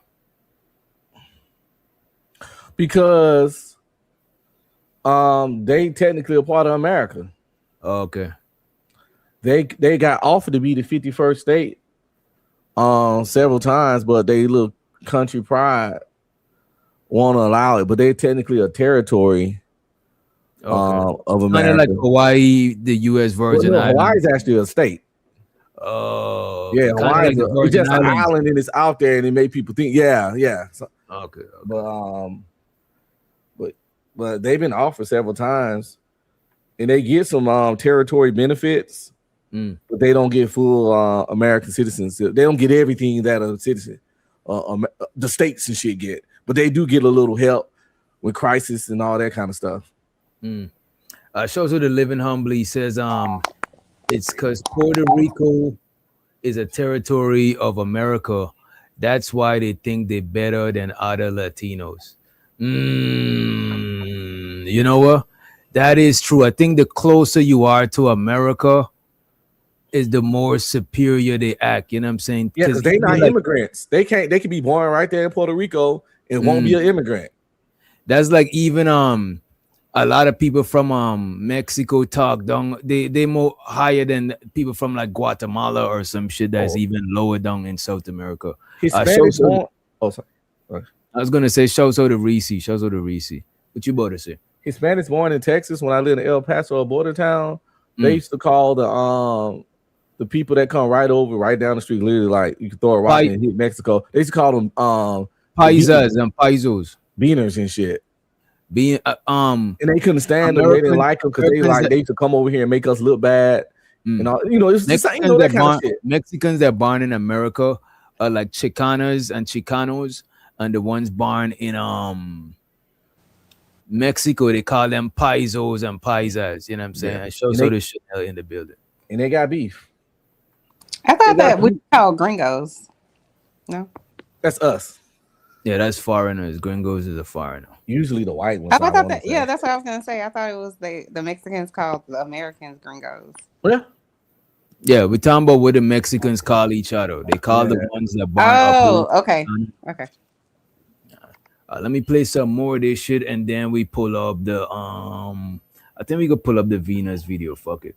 Because they technically a part of America. Okay. They got offered to be the 51st state several times, but they little country pride won't allow it. But they're technically a territory of America. Kind of like Hawaii, the U.S. Virgin Islands. Hawaii is actually a state. Oh, yeah, Hawaii like is just an island and it's out there, and it made people think, yeah. So, okay. But they've been offered several times, and they get some territory benefits, but they don't get full American citizens. They don't get everything that a citizen, the states and shit get, but they do get a little help with crisis and all that kind of stuff. Shows her the living humbly says it's because Puerto Rico is a territory of America. That's why they think they're better than other Latinos. You know what? That is true. I think the closer you are to America is the more superior they act. You know what I'm saying? Yeah, because they're not immigrants. They can be born right there in Puerto Rico and won't be an immigrant. That's like even a lot of people from Mexico talk down. They more higher than people from like Guatemala or some shit that's even lower down in South America. I was gonna say shows her the Reese. What you about to say? Hispanics born in Texas. When I lived in El Paso, a border town, they used to call the people that come right down the street, literally like you can throw a rock and hit Mexico. They used to call them paisas and paisos, beaners and shit. And they couldn't stand them. They didn't like them because they used to come over here and make us look bad. And all, it's the same, that kind of shit. Mexicans that born in America are like Chicanas and Chicanos, and the ones born in Mexico, they call them paisos and paisas. You know what I'm saying? I show the shit in the building. And they got beef. I thought that we call gringos. No, that's us. Yeah, that's foreigners. Gringos is a foreigner. Usually the white ones. I thought that. Yeah, that's what I was gonna say. I thought it was the Mexicans called the Americans gringos. Yeah, we're talking about what the Mexicans call each other. They call the ones that born. Okay. Let me play some more of this shit, and then we pull up the I think we could pull up the Venus video. Fuck it.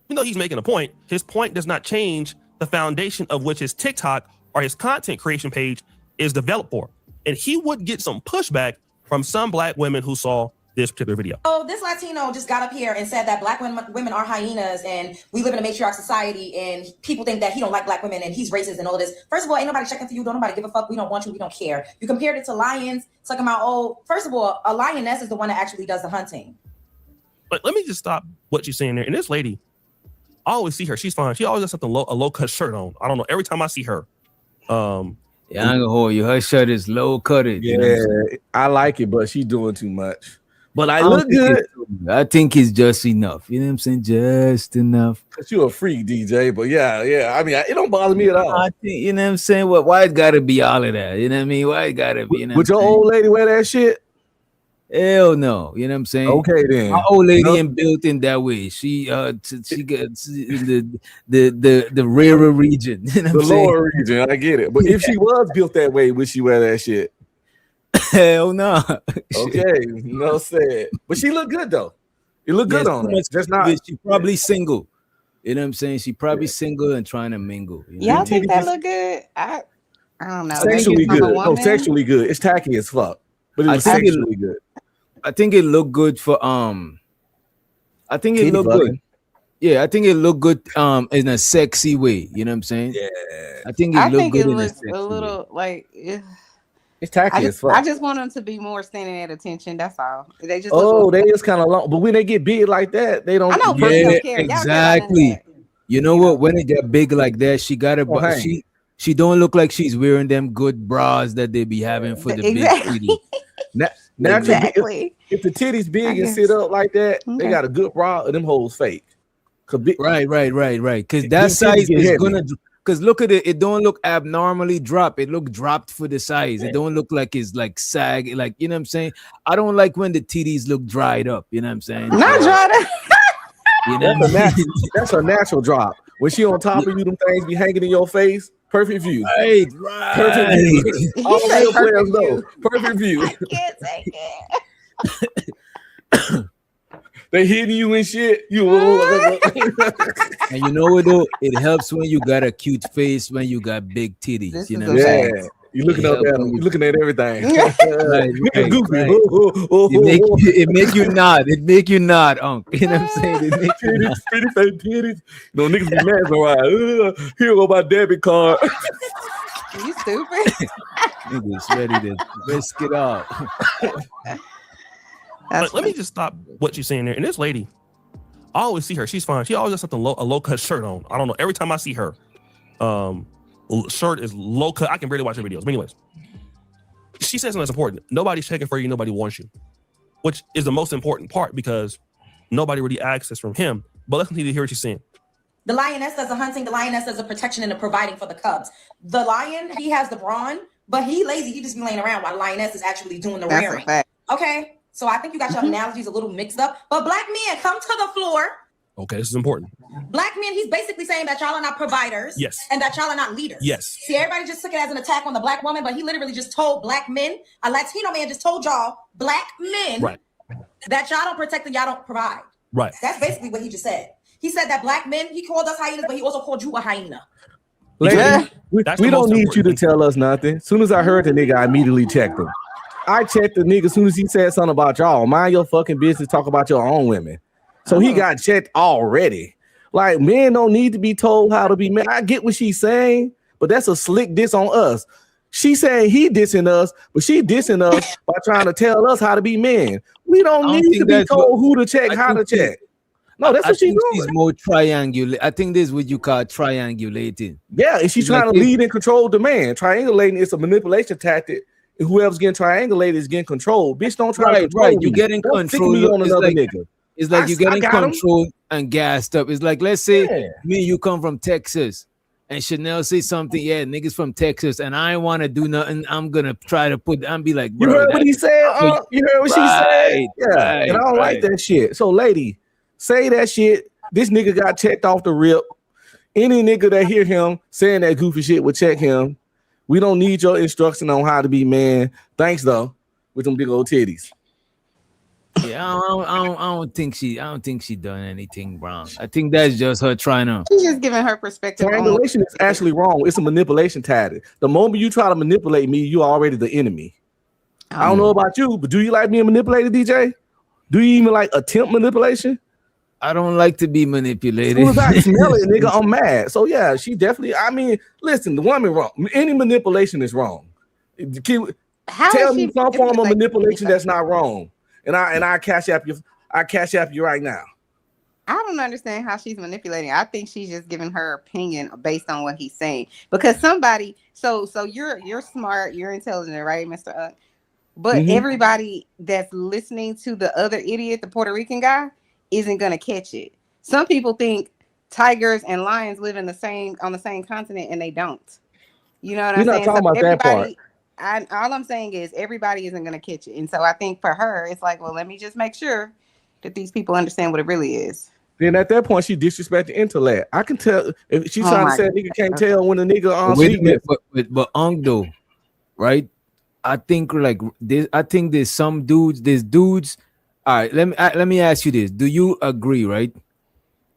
Even though he's making a point, his point does not change the foundation of which his TikTok or his content creation page is developed for. And he would get some pushback from some black women who saw this particular video. Oh, this Latino just got up here and said that black women are hyenas and we live in a matriarch society and people think that he don't like black women and he's racist and all this. First of all, ain't nobody checking for you. Don't nobody give a fuck. We don't want you. We don't care. You compared it to lions, talking about, first of all, a lioness is the one that actually does the hunting. But let me just stop what you're saying there. And this lady, I always see her. She's fine. She always has something a low cut shirt on. I don't know. Every time I see her. Yeah, I'm gonna hold you. Her shirt is low cutted. Yeah, I like it, but she's doing too much. But I look look good. I think it's just enough. You know what I'm saying? Just enough. Cause you're a freak, DJ. But yeah. I mean, it don't bother me at all. I think, you know what I'm saying? Why it gotta be all of that? You know what I mean? Why it gotta be? You know Would your old lady wear that shit? Hell no. You know what I'm saying? Okay then. My old lady ain't built in that way. She gets in the rarer region. You know what I'm saying? Lower region. I get it. But if she was built that way, would she wear that shit? Hell no. Okay, no said. But she look good though. It look good on her. Just not. She probably single. You know what I'm saying? She probably single and trying to mingle. You know? Y'all think that look good? I don't know. Sexually good. No, sexually good. It's tacky as fuck. But it's sexually good. I think it looked good for I think it looked good. Yeah, I think it looked good in a sexy way. You know what I'm saying? Yeah. I think it looks a little way. Like it's tacky as fuck. I just want them to be more standing at attention. That's all. They just they just kind of long. But when they get big like that, they don't. I know. Yeah, don't care. Exactly. You know what? When it get big like that, she got a she don't look like she's wearing them good bras that they be having for the big city. Natural, Exactly. if the titties big I and guess. sit up like that, they Okay. got a good bra, and them hoes fake. Right. Because Big that titties size get is heavy. gonna. Because look at it, it don't look abnormally drop. It look dropped for the size. It don't look like it's like sag. Like you know what I'm saying. I don't like when the titties look dried up. You know what I'm saying. Not dried up. You know That's a natural drop. When she on top of you, them things be hanging in your face. Perfect view. Right. Perfect view. He All said real players perfect know. view. Perfect view. Can't take it. They hitting you and shit. You And you know what though? It helps when you got a cute face, when you got big titties. This You know is what I'm a saying? fact. You looking It up helps at when them. you- You looking at everything. Right, Nigga goofy. right. It make you nod. It make you nod, Unc. You know what I'm saying? It make you nod. Pretty fake titties. You know, niggas be mad right. Here go my debit card. You stupid. Niggas ready to risk it all. But let me just stop what you're saying there. And this lady, I always see her. She's fine. She always has something a low cut shirt on. I don't know. Every time I see her, shirt is low cut. I can barely watch her videos. But anyways, she says something that's important. Nobody's checking for you. Nobody wants you, which is the most important part because nobody really asks this from him. But let's continue to hear what she's saying. The lioness does the hunting. The lioness does the protection and the providing for the cubs. The lion, he has the brawn, but he lazy. He just be laying around while the lioness is actually doing the That's a rearing. fact. Okay, so I think you got your analogies a little mixed up. But black men, come to the floor. Okay, this is important. Black men, he's basically saying that y'all are not providers. Yes. And that y'all are not leaders. Yes. See, everybody just took it as an attack on the black woman, but he literally just told black men, a Latino man just told y'all, black men, Right. that y'all don't protect and y'all don't provide. Right. That's basically what he just said. He said that black men, he called us hyenas, but he also called you a hyena. Lady, we That's the don't most need you to important tell us nothing. As soon as I heard the nigga, I immediately checked him. I checked the nigga as soon as he said something about y'all. Mind your fucking business. Talk about your own women. So he got checked already. Like, men don't need to be told how to be men. I get what she's saying, but that's a slick diss on us. She saying he dissing us, but she dissing us by trying to tell us how to be men. We don't I don't need think to be that's told who to check, I how to think she- check. No, that's I what she's think doing. she's more triangulate. I think this is what you call triangulating. Yeah, and she's It's trying like to lead and control the man. Triangulating is a manipulation tactic. And whoever's getting triangulated is getting controlled. Bitch, don't try to control You me. getting Don't stick control. me on It's another like, nigga. it's like I- you I getting got him. controlled and gassed up. It's like, let's say Yeah. me and you come from Texas and Chanel say something, yeah, niggas from Texas, and I want to do nothing. I'm gonna try to put, I'm be like, You bro, heard what he said? You heard what she said? Yeah, and I don't like that shit. So, lady, say that shit. This nigga got checked off the rip. Any nigga that hear him saying that goofy shit will check him. We don't need your instruction on how to be man. Thanks though, with them big old titties. Yeah, I don't think she done anything wrong. I think that's just her trying to. She's just giving her perspective. On Triangulation is actually wrong. It's a manipulation tactic. The moment you try to manipulate me, you're already the enemy. I don't know about you, but do you like being manipulated, DJ? Do you even like attempt manipulation? I don't like to be manipulated. As soon as I smell it, nigga, I'm mad. So yeah, she definitely. I mean, listen, the woman wrong. Any manipulation is wrong. Tell me some form of manipulation that's not wrong, and I cash app you. I cash app you right now. I don't understand how she's manipulating. I think she's just giving her opinion based on what he's saying. Because somebody, so you're smart, you're intelligent, right, Mr. But everybody that's listening to the other idiot, the Puerto Rican guy, isn't gonna catch it. Some people think tigers and lions live on the same continent, and they don't. You know what I'm saying? We're not talking about that part. All I'm saying is everybody isn't gonna catch it, and so I think for her, it's like, well, let me just make sure that these people understand what it really is. Then at that point, she disrespected intellect. I can tell if she's trying to say a nigga can't tell when a nigga on Wait a minute, but though, right? I think like this. I think there's some dudes. There's dudes. All right, let me ask you this: do you agree, right,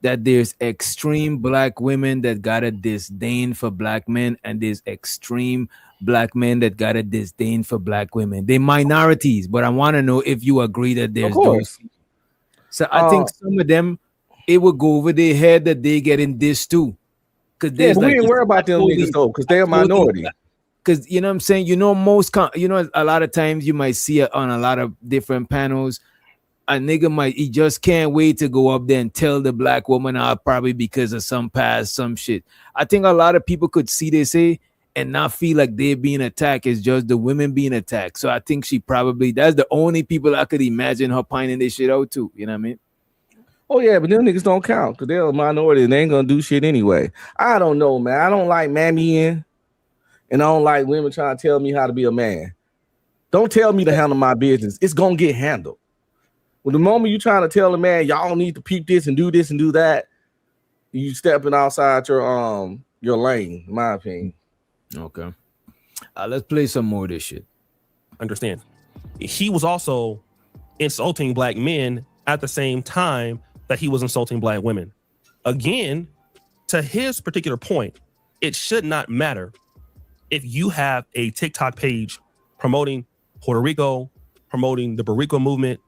that there's extreme black women that got a disdain for black men, and there's extreme black men that got a disdain for black women? They're minorities, but I want to know if you agree that there's those. So I think some of them, it would go over their head that they getting this too. Because we ain't worry about them niggas though, because they're a minority. Because you know what I'm saying, you know, a lot of times you might see it on a lot of different panels. A nigga he just can't wait to go up there and tell the black woman out, probably because of some past, some shit. I think a lot of people could see this, and not feel like they're being attacked. It's just the women being attacked. So I think she probably, that's the only people I could imagine her finding this shit out to. You know what I mean? Oh yeah, but them niggas don't count because they're a minority and they ain't gonna do shit anyway. I don't know, man. I don't like mammying, and I don't like women trying to tell me how to be a man. Don't tell me to handle my business. It's gonna get handled. Well, the moment you trying to tell a man y'all need to peep this and do that, you stepping outside your lane, in my opinion. Okay. Let's play some more of this shit. Understand? He was also insulting black men at the same time that he was insulting black women. Again, to his particular point, it should not matter if you have a TikTok page promoting Puerto Rico, promoting the Boricua movement,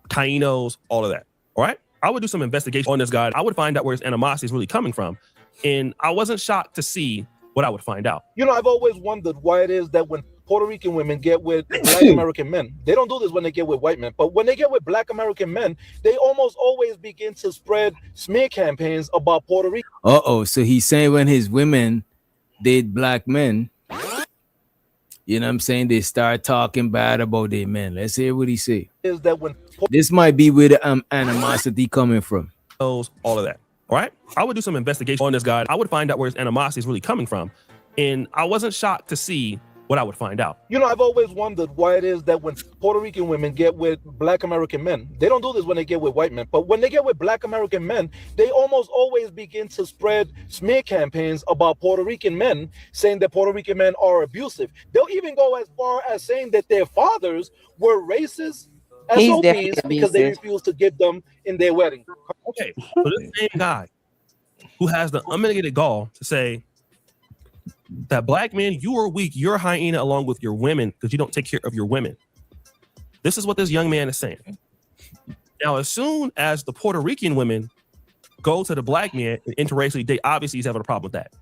Tainos, all of that. All right? I would do some investigation on this guy. I would find out where his animosity is really coming from. And I wasn't shocked to see what I would find out. You know, I've always wondered why it is that when Puerto Rican women get with Black American men, they don't do this when they get with white men, but when they get with Black American men, they almost always begin to spread smear campaigns about Puerto Rico. So he's saying when his women date black men, you know what I'm saying, they start talking bad about their men. Let's hear what he say. Is that when this might be where the animosity coming from. All of that. All right? I would do some investigation on this guy. I would find out where his animosity is really coming from. And I wasn't shocked to see what I would find out. You know, I've always wondered why it is that when Puerto Rican women get with Black American men, they don't do this when they get with white men, but when they get with Black American men, they almost always begin to spread smear campaigns about Puerto Rican men, saying that Puerto Rican men are abusive. They'll even go as far as saying that their fathers were racist SOBs because they refused to give them in their wedding. Okay, so this same guy who has the unmitigated gall to say that black men, you are weak, you're a hyena along with your women because you don't take care of your women. This is what this young man is saying. Now, as soon as the Puerto Rican women go to the black man and interracially date, obviously he's having a problem with that.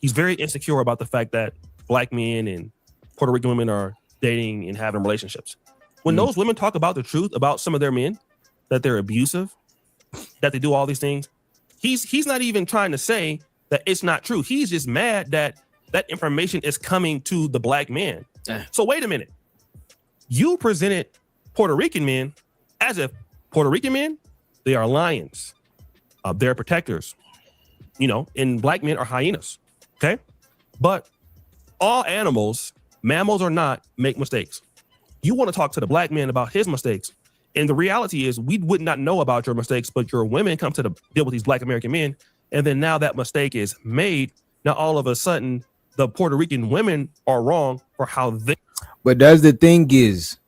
He's very insecure about the fact that black men and Puerto Rican women are dating and having relationships. When those women talk about the truth about some of their men, that they're abusive, that they do all these things, he's not even trying to say that it's not true. He's just mad that that information is coming to the black man. So wait a minute. You presented Puerto Rican men as if Puerto Rican men, they are lions. They're protectors. You know, and black men are hyenas. Okay? But all animals, mammals or not, make mistakes. You want to talk to the black man about his mistakes. And the reality is we would not know about your mistakes, but your women come to deal with these black American men. And then now that mistake is made. Now all of a sudden, the Puerto Rican women are wrong for how they. But that's the thing is,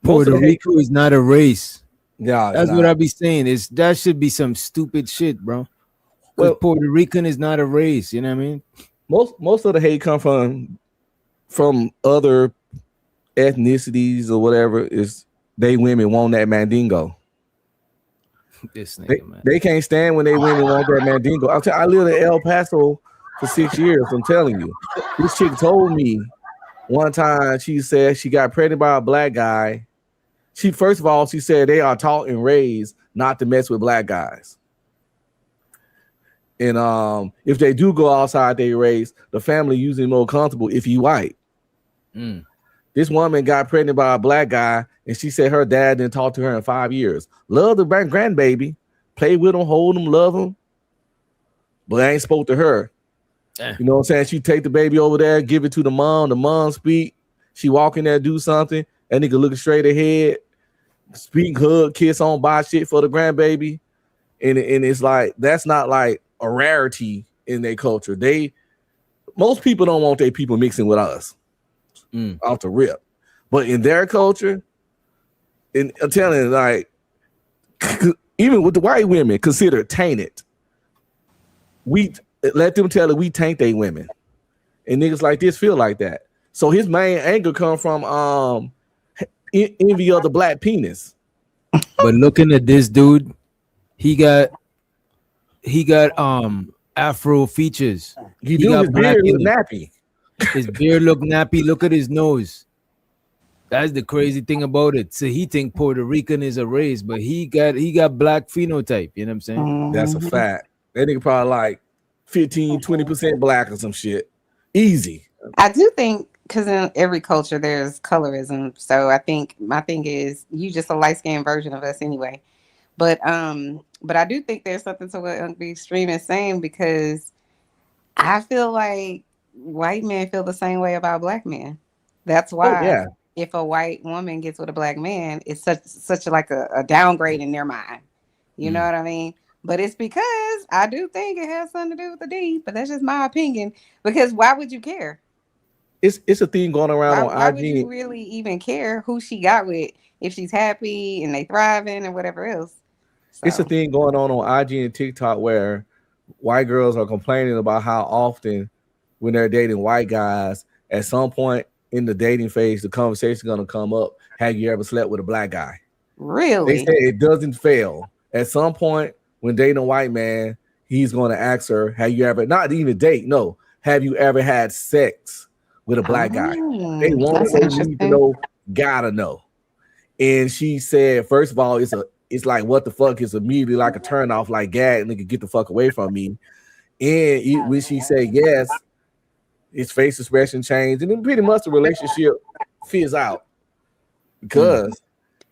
Puerto Rico is not a race. Yeah, that's what I be saying. That should be some stupid shit, bro. Well, Puerto Rican is not a race. You know what I mean? Most of the hate come from other ethnicities or whatever. Is they women want that mandingo. This nigga, man. They can't stand when they women want that mandingo. I lived in El Paso for 6 years. I'm telling you, this chick told me one time. She said she got pregnant by a black guy. She said they are taught and raised not to mess with black guys. And if they do go outside their race, the family usually more comfortable if you white. This woman got pregnant by a black guy, and she said her dad didn't talk to her in 5 years. Love the grandbaby, play with him, hold him, love him, but I ain't spoke to her. You know what I'm saying? She take the baby over there, give it to the mom. The mom speak. She walk in there, do something. That nigga looking straight ahead, speak, hug, kiss on, buy shit for the grandbaby, and it's like that's not like a rarity in their culture. Most people don't want their people mixing with us off the rip, but in their culture, and I'm telling you, like even with the white women considered tainted, we let them tell it we taint they women, and niggas like this feel like that. So his main anger come from envy of the black penis. But looking at this dude, he got afro features. His beard look nappy. His beard look nappy. Look at his nose. That's the crazy thing about it. So he think Puerto Rican is a race, but he got black phenotype. You know what I'm saying? That's a fact. That nigga probably like 15-20% black or some shit. Easy. I do think because in every culture there's colorism. So I think my thing is you just a light skinned version of us anyway. But I do think there's something to what Uncle Extreme is saying because I feel like white men feel the same way about black men. That's Oh why yeah. if a white woman gets with a black man, it's such like a downgrade in their mind. You know what I mean? But it's because I do think it has something to do with the D, but that's just my opinion. Because why would you care? It's a thing going around on Why would you IG. really even care who she got with if she's happy and they thriving and whatever else? It's a So thing going on IG and TikTok where white girls are complaining about how often when they're dating white guys, at some point in the dating phase, the conversation is going to come up. Have you ever slept with a black guy? They really, say it doesn't fail. At some point, when dating a white man, he's going to ask her, have you ever, not even date, no, have you ever had sex with a black guy? They want that's to know, need to interesting. know, gotta know. And she said, first of all, it's like what the fuck is immediately like a turn off, like gag, nigga, get the fuck away from me. And when she said yes, his face expression changed, and then pretty much the relationship fizzles out because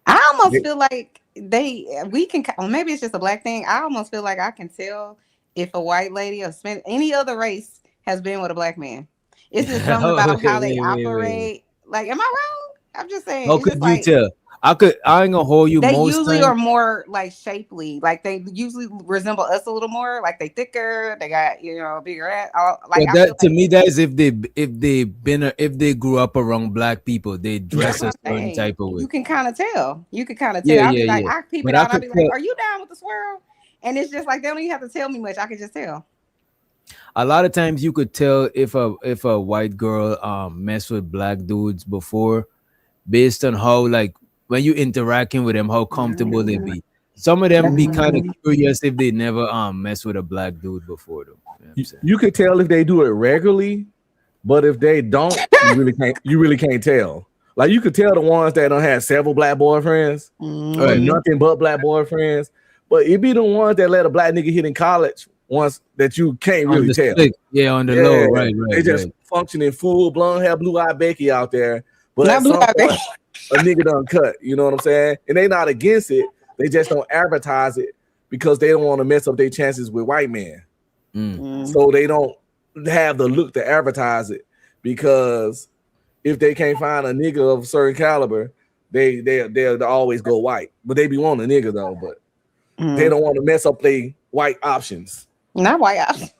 I almost feel like we can, or maybe it's just a black thing. I almost feel like I can tell if a white lady or any other race has been with a black man. It's just something about how they operate. Like, am I wrong? I'm just saying. How It's just could you like tell? I ain't gonna hold you they most usually times. are more like shapely. Like they usually resemble us a little more. Like they thicker. They got a bigger ass. Like But I feel that to like me, that is if they grew up around black people, they dress that's a what I'm certain saying. type of way. You can kind of tell. You can kind of tell. Yeah, I'll be yeah, like, yeah. I peep it But I out. I'll could be like, tell are you down with the swirl? And it's just like they don't even have to tell me much. I can just tell. a lot of times you could tell if a white girl messed with black dudes before, based on how, like, when you interacting with them, how comfortable they be. Some of them be kind of curious if they never mess with a black dude before them. You know what I'm saying? you can tell if they do it regularly, but if they don't, you really can't tell. Like you could tell the ones that don't have several black boyfriends or nothing but black boyfriends, but it be the ones that let a black nigga hit in college once that you can't On really the tell. slick, yeah, on the low, right, They just right. functioning full blonde hair, blue eye Becky out there, but Not at blue some eye point Becky. a nigga done cut. You know what I'm saying? And they not against it. They just don't advertise it because they don't want to mess up their chances with white men. So they don't have the look to advertise it because if they can't find a nigga of a certain caliber, they'll always go white. But they be wanting a nigga though, but they don't want to mess up their white options. Not white options.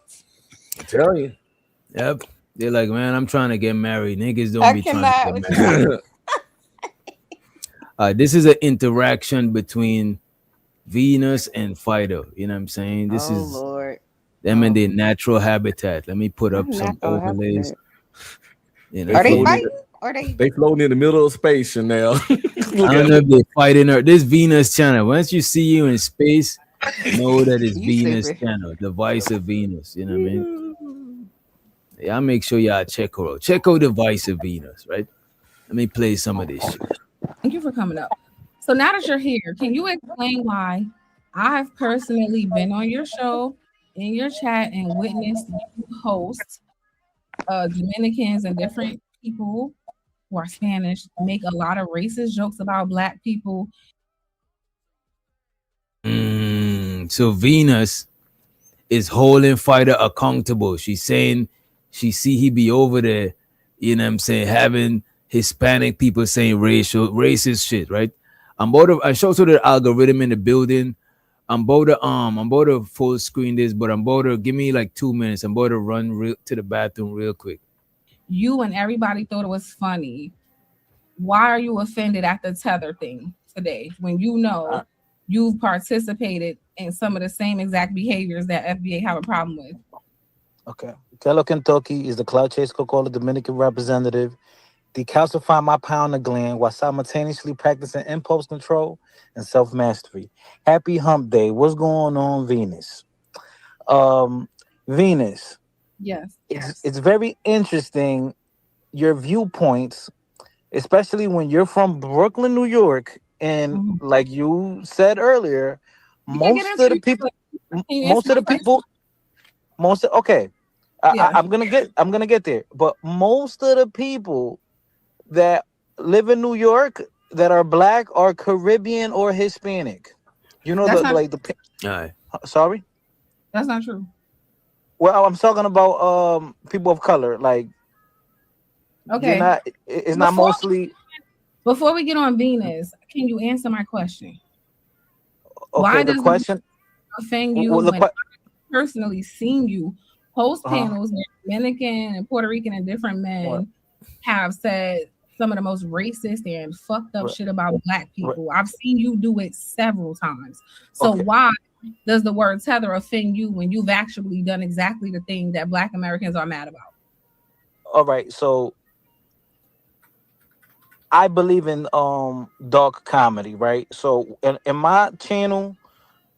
I'm telling you. Yep. They're like, man, I'm trying to get married. Niggas don't I be trying cannot. to get married. This is an interaction between Venus and Fido. You know what I'm saying? This is Lord. them in their natural habitat. Let me put up some Natural overlays. You know, Are they for- fighting? Or they floating in the middle of space, Chanel. I don't know if they're fighting her. This Venus channel. Once you see you in space, know that it's You Venus stupid. channel, the vice of Venus. You know what I mean? Yeah, I'll make sure y'all check her out. Check out the vice of Venus, right? Let me play some of this shit. Thank you for coming up. So now that you're here, can you explain why I've personally been on your show, in your chat, and witnessed you host Dominicans and different people who are Spanish make a lot of racist jokes about black people? So Venus is holding Fighter accountable. She's saying she see he be over there, you know what I'm saying, having Hispanic people saying racist shit, right? I showed to the algorithm in the building. I'm about to full screen this, but I'm about to give me like 2 minutes. I'm about to run to the bathroom real quick. You and everybody thought it was funny. Why are you offended at the tether thing today when you know you've participated in some of the same exact behaviors that FBA have a problem with? Okay. Kello Kentucky is the Cloud Chase Coca-Cola Dominican representative. Decalcify my pineal gland while simultaneously practicing impulse control and self-mastery. Happy hump day. What's going on, Venus? Venus. Yes. It's very interesting, your viewpoints, especially when you're from Brooklyn, New York, and like you said earlier, most of the people, I'm gonna get there. But most of the people that live in New York that are black are Caribbean or Hispanic. You know, That's the not, like the All right. sorry. that's not true. Well, I'm talking about people of color. Like you're Okay. not. It's not mostly. Before we get on Venus, can you answer my question? Okay, Why the does question. it offend you Well, when I've personally seen you host Uh-huh. panels where Dominican and Puerto Rican and different men have said some of the most racist and fucked up shit about black people? I've seen you do it several times. So why does the word tether offend you when you've actually done exactly the thing that black Americans are mad about? All right, so I believe in dark comedy, right? So in my channel,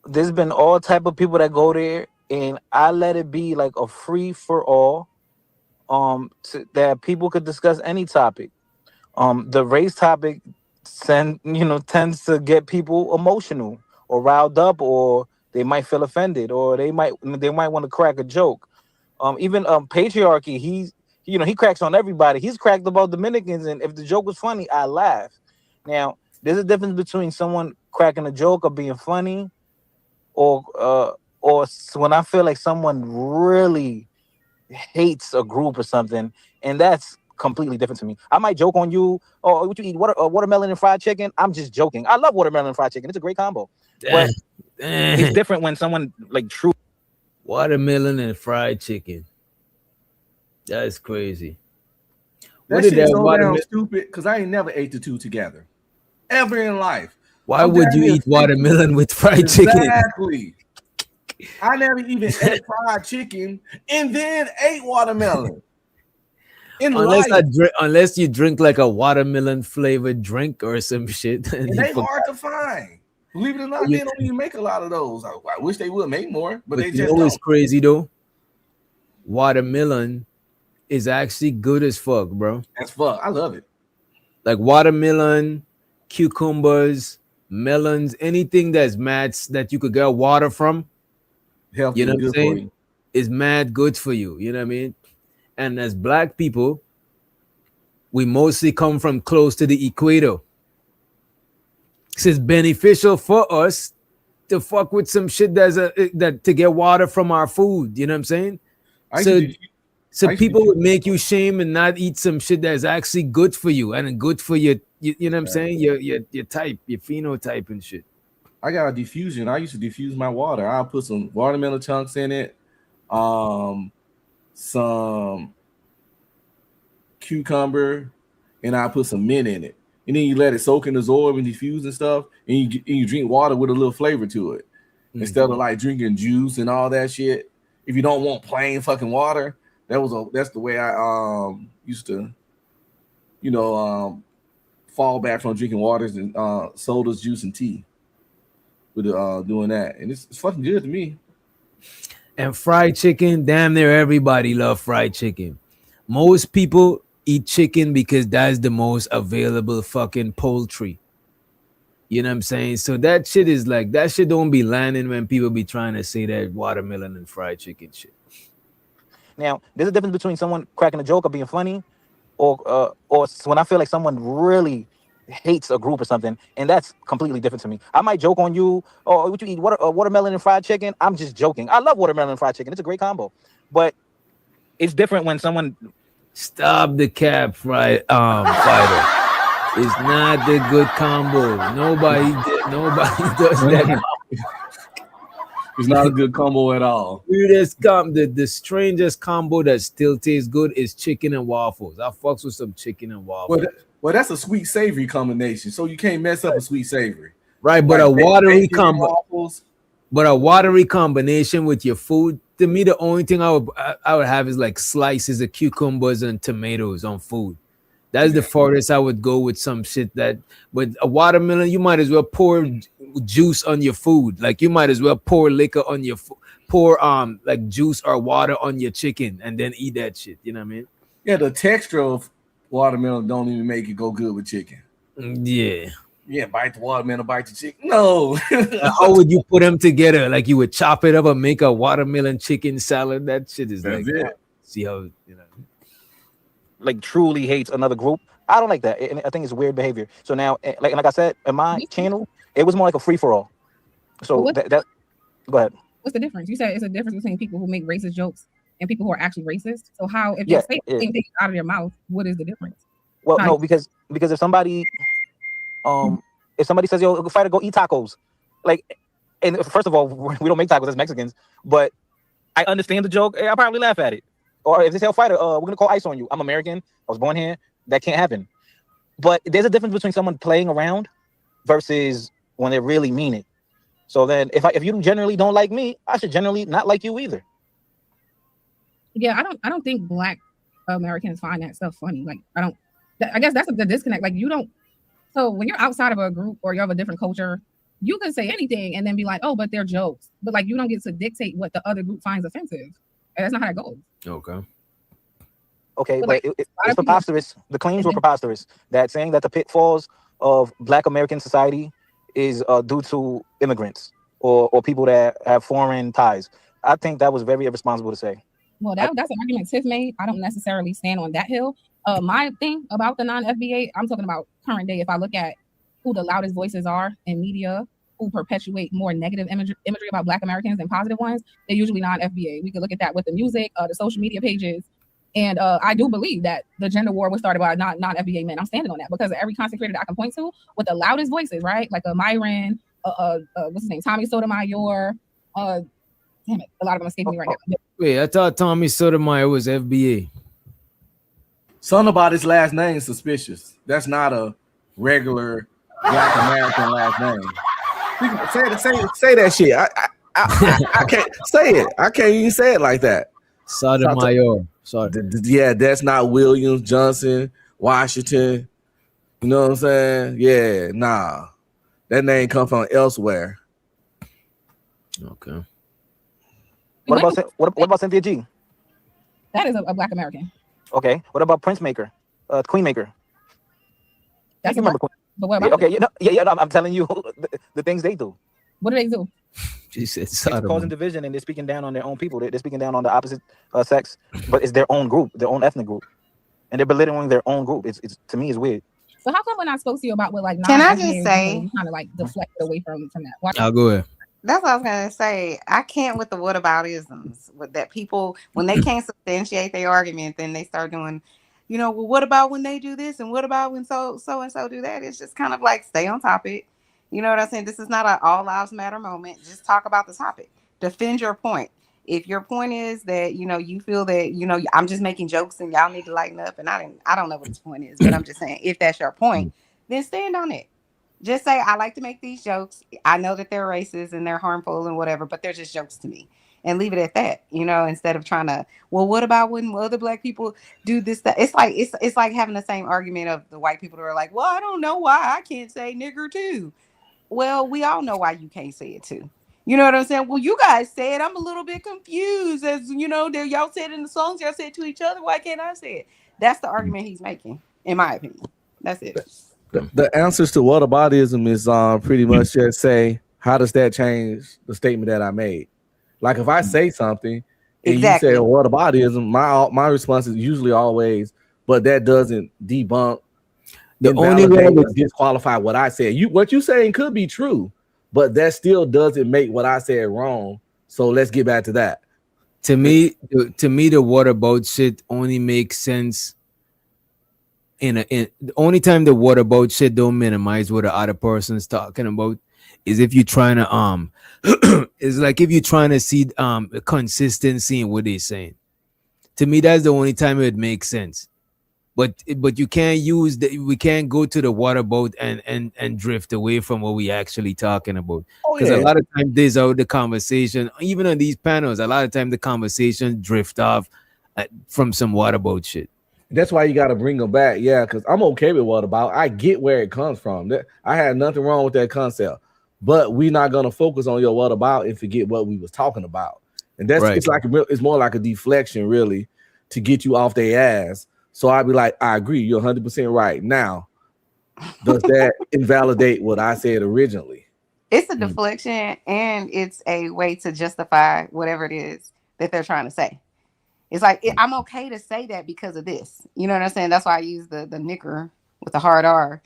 there's been all type of people that go there, and I let it be like a free for all, that people could discuss any topic. The race topic tends to get people emotional or riled up, or they might feel offended, or they might want to crack a joke. Even patriarchy, he cracks on everybody. He's cracked about Dominicans, and if the joke was funny, I laugh. Now, there's a difference between someone cracking a joke or being funny, or when I feel like someone really hates a group or something, and that's completely different to me. I might joke on you, oh, what you eat, watermelon and fried chicken. I'm just joking. I love watermelon and fried chicken. It's a great combo. But it's different when someone like true watermelon and fried chicken. That's crazy. That shit is so damn stupid because I ain't never ate the two together ever in life. Why would you eat watermelon with fried chicken? Exactly. I never even ate fried chicken and then ate watermelon. Unless you drink like a watermelon flavored drink or some shit. And they hard to find. Believe it or not, they don't even make a lot of those. I wish they would make more, but they just don't. It's crazy though. Watermelon is actually good as fuck, bro. As fuck. I love it. Like watermelon, cucumbers, melons, anything that's mats that you could get water from. Healthy, you know what I'm saying? Is mad good for you. You know what I mean? And as black people, we mostly come from close to the equator. It's beneficial for us to fuck with some shit that to get water from our food. You know what I'm saying? So people would make you shame and not eat some shit that's actually good for you and good for you know what I'm saying? Your type, your phenotype and shit. I got a diffusion. I used to diffuse my water. I'll put some watermelon chunks in it, some cucumber, and I'll put some mint in it. And then you let it soak in the absorb and diffuse and stuff, and you drink water with a little flavor to it. Instead of like drinking juice and all that shit. If you don't want plain fucking water, that's the way I used to, fall back from drinking waters and sodas, juice, and tea. With doing that, and it's fucking good to me. And fried chicken, damn near everybody love fried chicken. Most people eat chicken because that's the most available fucking poultry. You know what I'm saying? So that shit is like, that shit don't be landing when people be trying to say that watermelon and fried chicken shit. Now, there's a difference between someone cracking a joke or being funny, or when I feel like someone really hates a group or something, and that's completely different to me. I might joke on you, oh, what you eat, watermelon and fried chicken. I'm just joking. I love watermelon and fried chicken. It's a great combo. But it's different when someone stop the cap, fighter. It's not the good combo. Nobody does that combo. It's not a good combo at all. The strangest combo that still tastes good is chicken and waffles. I fucks with some chicken and waffles. Well, that's a sweet savory combination, so you can't mess up a sweet savory. Right, but like a watery combo. Waffles. But a watery combination with your food, to me, the only thing I would have is like slices of cucumbers and tomatoes on food. That's the farthest I would go with some shit that. With a watermelon, you might as well pour juice on your food. Like you might as well pour liquor on your pour like juice or water on your chicken and then eat that shit. You know what I mean? Yeah, the texture of watermelon don't even make it go good with chicken. Yeah. Yeah, bite the watermelon, bite the chicken. No. How would you put them together? Like you would chop it up and make a watermelon chicken salad? That shit is That's like it. See how like truly hates another group. I don't like that. And I think it's weird behavior. So now, like I said, in my channel, it was more like a free for all. So Well, that go ahead. what's the difference? You said it's a difference between people who make racist jokes and people who are actually racist. So how, if Yeah, they say the same thing out of their mouth, what is the difference? Well, How- no, because if somebody says, yo, fighter, go eat tacos, like, and first of all, we don't make tacos as Mexicans, but I understand the joke. I probably laugh at it. Or if they say, fighter, we're gonna call ice on you. I'm American. I was born here. That can't happen. But there's a difference between someone playing around versus when they really mean it. So then, if you generally don't like me, I should generally not like you either. Yeah, I don't think Black Americans find that stuff funny. Like, I guess that's the disconnect. Like, you don't. So when you're outside of a group or you have a different culture, you can say anything and then be like, oh, but they're jokes. But like, you don't get to dictate what the other group finds offensive. And that's not how that goes. Okay, But, like, but it's preposterous. The claims were preposterous. That saying that the pitfalls of Black American society is due to immigrants or people that have foreign ties. I think that was very irresponsible to say. Well, that's an argument Tiff made. I don't necessarily stand on that hill. My thing about the non-FBA, I'm talking about current day. If I look at who the loudest voices are in media, who perpetuate more negative imagery about Black Americans than positive ones, they're usually non-FBA. We could look at that with the music, the social media pages. And I do believe that the gender war was started by non-FBA men. I'm standing on that because of every content creator that I can point to with the loudest voices, right? Like a Myron, what's his name? Tommy Sotomayor. Damn it, a lot of them escaping me right now. Wait, I thought Tommy Sotomayor was FBA. Something about his last name is suspicious. That's not a regular Black American last name. Say that shit. I can't say it. I can't even say it like that. Sotomayor. Yeah, that's not Williams, Johnson, Washington. You know what I'm saying? Yeah, nah. That name come from elsewhere. Okay. What about Cynthia G? That is a Black American. Okay. What about Prince Maker? Queen Maker? That's you remember Queen? But what Yeah, about okay, no, I'm telling you the things they do. What do they do? She said It's causing division, and they're speaking down on their own people. They're speaking down on the opposite sex, but it's their own group, their own ethnic group, and they're belittling their own group. It's to me, it's weird. So how come when I spoke to you about what like Can I just say, you kind of like deflected away from that? Why? I'll go ahead. That's what I was gonna say. I can't with the whataboutisms with that people when they can't substantiate their argument, then they start doing, well, what about when they do this and what about when so and so do that? It's just kind of like stay on topic. You know what I'm saying? This is not an all lives matter moment. Just talk about the topic. Defend your point. If your point is that you feel that I'm just making jokes and y'all need to lighten up, and I don't know what his point is, but I'm just saying if that's your point, then stand on it. Just say I like to make these jokes. I know that they're racist and they're harmful and whatever, but they're just jokes to me, and leave it at that. Instead of trying to, well, what about when other Black people do this? That it's like having the same argument of the white people who are like, well, I don't know why I can't say nigger too. Well, we all know why you can't say it too. You know what I'm saying? Well, you guys say it. I'm a little bit confused. As y'all said in the songs, y'all said to each other. Why can't I say it? That's the argument he's making, in my opinion. That's it. The answers to whataboutism is pretty much just say, how does that change the statement that I made? Like if I say something and you say whataboutism, my response is usually always, but that doesn't debunk. The only way to disqualify what I said. What you saying could be true, but that still doesn't make what I said wrong. So let's get back to that. To me, the whatabout shit only makes sense in the only time the whatabout shit don't minimize what the other person's talking about is if you're trying to it's like if you're trying to see consistency in what they're saying. To me, that's the only time it makes sense. But you can't we can't go to the whatabout and drift away from what we actually talking about. Because a lot of times there's out the conversation, even on these panels, a lot of time the conversation drift off from some whatabout shit. That's why you got to bring them back. Yeah, because I'm okay with whatabout. I get where it comes from. I had nothing wrong with that concept. But we're not going to focus on your whatabout and forget what we was talking about. And that's it's more like a deflection, really, to get you off their ass. So I'd be like, I agree. You're 100% right. Now, does that invalidate what I said originally? It's a deflection and it's a way to justify whatever it is that they're trying to say. It's like I'm okay to say that because of this. You know what I'm saying? That's why I use the knicker with the hard R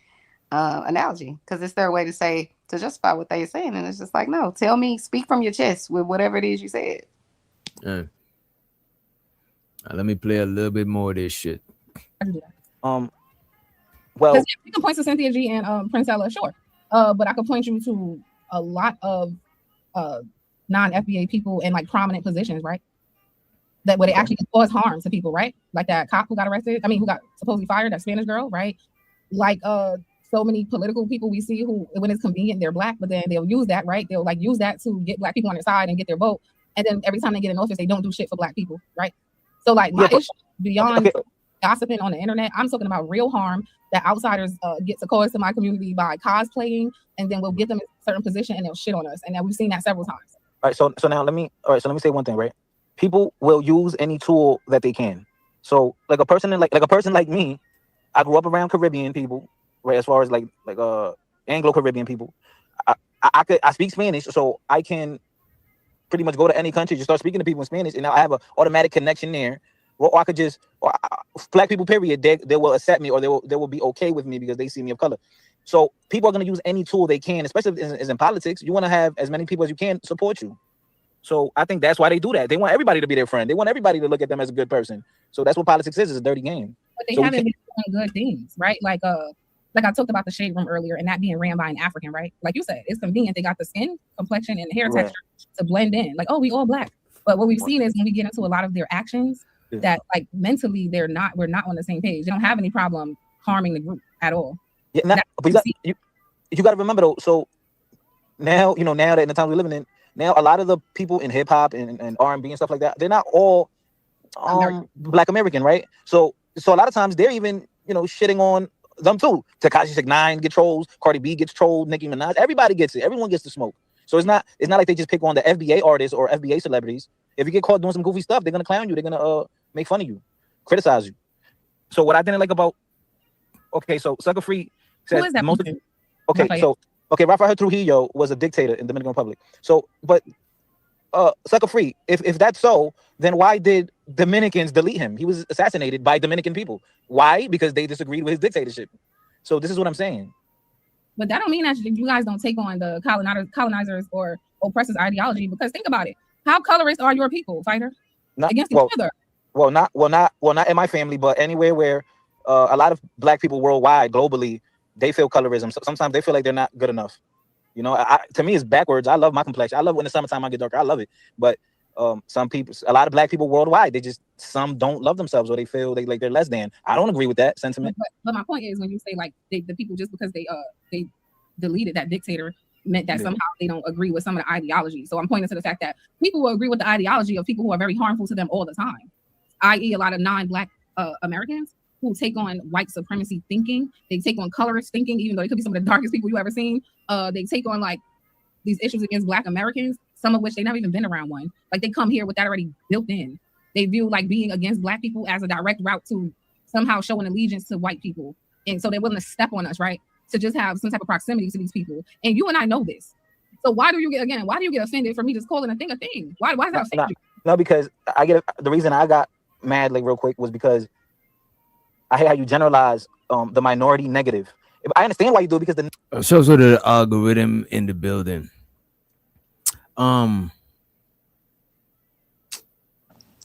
analogy, because it's their way to say, to justify what they're saying, and it's just like, no, tell me, speak from your chest with whatever it is you said. Let me play a little bit more of this shit. Well, you can point to Cynthia G and Prince Ella, sure. But I could point you to a lot of non-FBA people in like prominent positions, right? That where they actually cause harm to people, right? Like that cop who got arrested. I mean, who got supposedly fired, that Spanish girl, right? Like so many political people we see who, when it's convenient, they're black, but then they'll use that, right? They'll like use that to get black people on their side and get their vote. And then every time they get in office, they don't do shit for black people, right? So like my issue beyond gossiping on the internet, I'm talking about real harm that outsiders get to cause to my community by cosplaying, and then we'll get them in a certain position and they'll shit on us. And then we've seen that several times. All right, so now let me say one thing, right? People will use any tool that they can. So like a person like me, I grew up around Caribbean people, right? As far as like Anglo-Caribbean people, I speak Spanish, so I can pretty much go to any country, just start speaking to people in Spanish, and now I have an automatic connection there. Or I could just, black people, period, they will accept me, or they will be okay with me because they see me of color. So people are going to use any tool they can, especially if it's in politics. You want to have as many people as you can support you. So I think that's why they do that. They want everybody to be their friend. They want everybody to look at them as a good person. So that's what politics is. It's a dirty game. But they haven't been doing good things, right? Like I talked about the shade room earlier, and that being ran by an African, right? Like you said, it's convenient. They got the skin complexion and the hair texture to blend in. Like, oh, we all black. But what we've seen is when we get into a lot of their actions, that like mentally we're not on the same page. They don't have any problem harming the group at all. Yeah, but you got to remember though. So now, now that in the time we're living in, now a lot of the people in hip hop and R&B and stuff like that, they're not all Black American, right? So a lot of times they're even shitting on them too. Tekashi 6ix9ine gets trolls, Cardi B gets trolled, Nicki Minaj, everybody gets it. Everyone gets the smoke. So it's not like they just pick on the FBA artists or FBA celebrities. If you get caught doing some goofy stuff, they're gonna clown you. They're gonna make fun of you, criticize you. So what I didn't like about so Sucker Free says who is that? Rafael Trujillo was a dictator in the Dominican Republic. So, but Sucker Free, if that's so, then why did Dominicans delete him? He was assassinated by Dominican people. Why? Because they disagreed with his dictatorship. So this is what I'm saying. But that don't mean that you guys don't take on the colonizers or oppressors' ideology. Because think about it. How colorist are your people, fighter? Against each other? Well, not in my family, but anywhere where a lot of Black people worldwide, globally, they feel colorism. So sometimes they feel like they're not good enough. To me, it's backwards. I love my complexion. I love when the summertime I get darker. I love it. But some people, a lot of Black people worldwide, some don't love themselves, or they feel like they're less than. I don't agree with that sentiment. But my point is, when you say like the people, just because they deleted that dictator, meant that somehow they don't agree with some of the ideology. So I'm pointing to the fact that people will agree with the ideology of people who are very harmful to them all the time, i.e. a lot of non-Black Americans who take on white supremacy thinking. They take on colorist thinking, even though they could be some of the darkest people you ever seen. They take on like these issues against Black Americans, some of which they never even been around one. Like they come here with that already built in. They view like being against Black people as a direct route to somehow show an allegiance to white people. And so they're willing to step on us, right? To just have some type of proximity to these people. And you and I know this. So why do you get offended for me just calling a thing a thing? Why does that offend you? No, because the reason I got mad like real quick was because I hate how you generalize the minority negative. I understand why you do it, because so the algorithm in the building.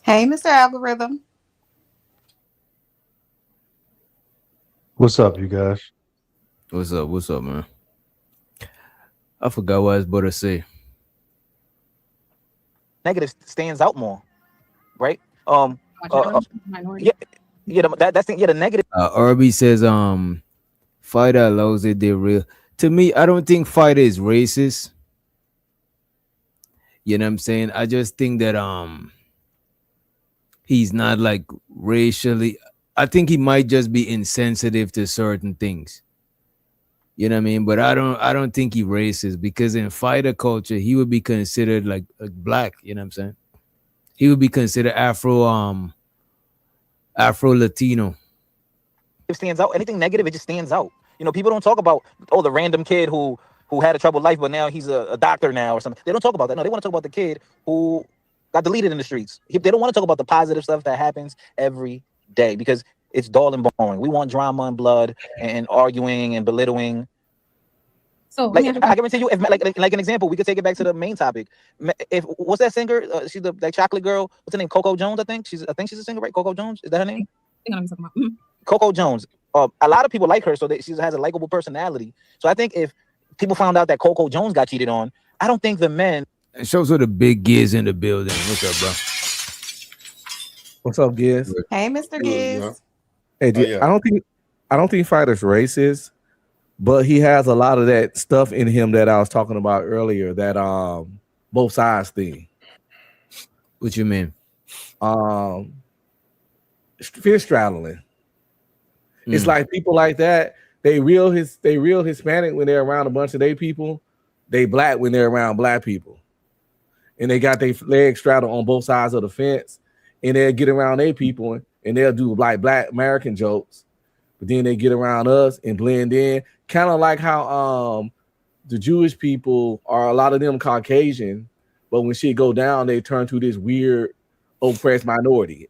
Hey, Mr. Algorithm. What's up, you guys? What's up, man? I forgot what I was about to say. Negative stands out more, right? The negative. RB says, Fighter allows it. They're real. To me, I don't think Fighter is racist. You know what I'm saying? I just think that he's not like racially. I think he might just be insensitive to certain things. You know what I mean? But I don't think he racist, because in fighter culture, he would be considered like Black. You know what I'm saying? He would be considered Afro Latino. It stands out. Anything negative, it just stands out. People don't talk about the random kid who had a troubled life, but now he's a doctor now or something. They don't talk about that. No, they want to talk about the kid who got deleted in the streets. They don't want to talk about the positive stuff that happens every day because it's dull and boring. We want drama and blood and arguing and belittling. So like I guarantee you, if like an example, we could take it back to the main topic. If what's that singer? She's that chocolate girl. What's her name? Coco Jones, I think. She's a singer, right? Coco Jones, is that her name? I think I'm talking about. Coco Jones. A lot of people like her, so she has a likable personality. So I think if people found out that Coco Jones got cheated on, I don't think the men. Shows what the big Giz in the building. What's up, bro? What's up, Giz? Hey, Mr. Giz. Hey, dude, I don't think Fighter's racist, but he has a lot of that stuff in him that I was talking about earlier. That both sides thing. What you mean? Fear straddling. It's like people like that. They real Hispanic when they're around a bunch of their people. They black when they're around black people, and they got their legs straddled on both sides of the fence. And they'll get around their people and they'll do like black American jokes, but then they get around us and blend in, kind of like how the Jewish people are, a lot of them Caucasian, but when shit go down, they turn to this weird oppressed minority.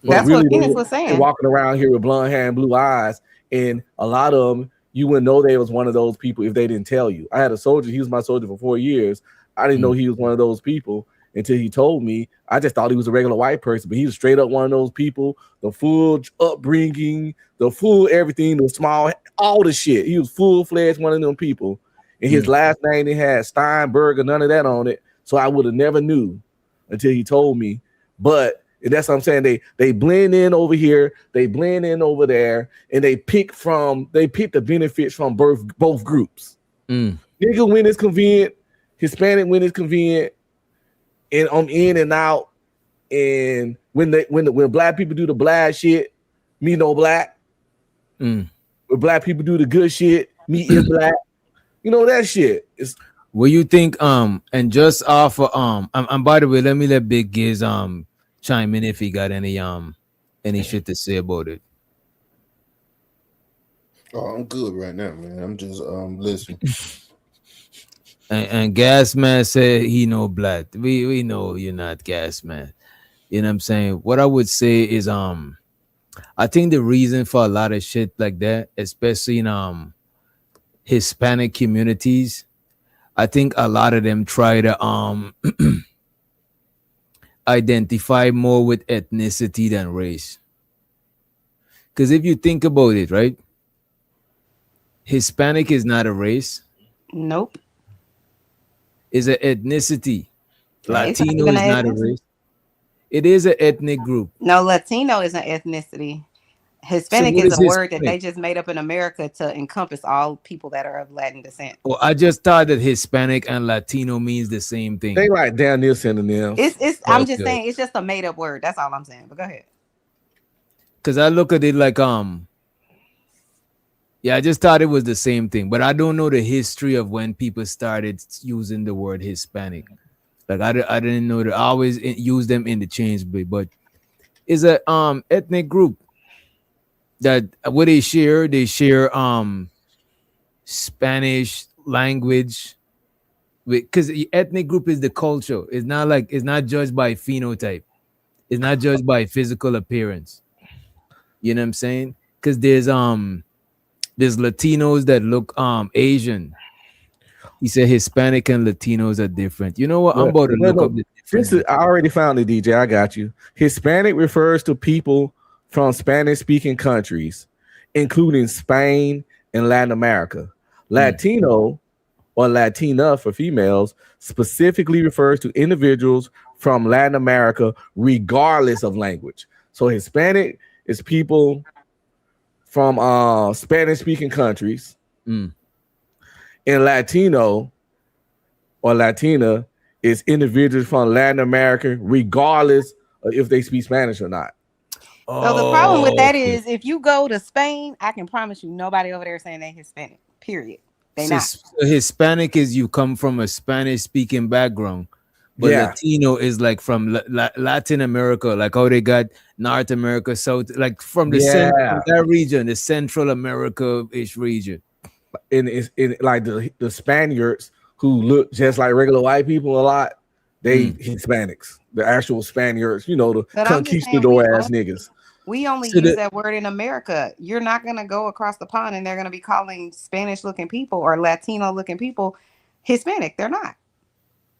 That's really, what Phoenix was saying. They're walking around here with blonde hair and blue eyes, and a lot of them, you wouldn't know they was one of those people if they didn't tell you. I had a soldier, he was my soldier for 4 years. I didn't know he was one of those people until he told me. I just thought he was a regular white person, but he was straight up one of those people, the full upbringing, the full everything, the small, all the shit. He was full-fledged one of them people. And his last name, they had Steinberg or none of that on it. So I would have never knew until he told me. But that's what I'm saying. They blend in over here, they blend in over there, and they pick the benefits from both groups. Nigga when it's convenient, Hispanic when it's convenient, and I'm in and out. And when black people do the black shit, me no black. When black people do the good shit, me is black. You know that shit. What you think? And just off of and by the way, let Big Giz chime in if he got any shit to say about it. Oh, I'm good right now, man. I'm just listening. And Gas Man said he no black. We know you're not Gas Man. You know what I'm saying? What I would say is I think the reason for a lot of shit like that, especially in Hispanic communities, I think a lot of them try to identify more with ethnicity than race. Because if you think about it, right? Hispanic is not a race. Nope. Is an ethnicity. Latino is is not a race. It is an ethnic group. No, Latino is an ethnicity. Hispanic is a word that they just made up in America to encompass all people that are of Latin descent. Well, I just thought that Hispanic and Latino means the same thing. They like down near synonyms. I'm just saying it's just a made up word. That's all I'm saying. But go ahead. Because I look at it like yeah, I just thought it was the same thing, but I don't know the history of when people started using the word Hispanic. Like I didn't know that. I always use them interchangeably, but it's a ethnic group that what they share Spanish language, because the ethnic group is the culture. It's not judged by phenotype. It's not judged by physical appearance. You know what I'm saying? Because there's Latinos that look Asian. He said Hispanic and Latinos are different. You know what? I'm about to look up the difference. I already found it, DJ. I got you. Hispanic refers to people from Spanish-speaking countries, including Spain and Latin America. Latino or Latina for females specifically refers to individuals from Latin America, regardless of language. So Hispanic is people from Spanish-speaking countries, and Latino or Latina is individuals from Latin America, regardless of if they speak Spanish or not. So the problem with that is if you go to Spain, I can promise you nobody over there saying they Hispanic, period. They not. So Hispanic is you come from a Spanish-speaking background, but Latino is like from Latin America, like how they got North America, South, like from the that region, the Central America-ish region. And it's like the Spaniards who look just like regular white people a lot. They Hispanics, the actual Spaniards, you know, the But I'm just saying conquistador ass niggas. we only So use that word in America. You're not gonna go across the pond and they're gonna be calling Spanish looking people or Latino looking people Hispanic. They're not.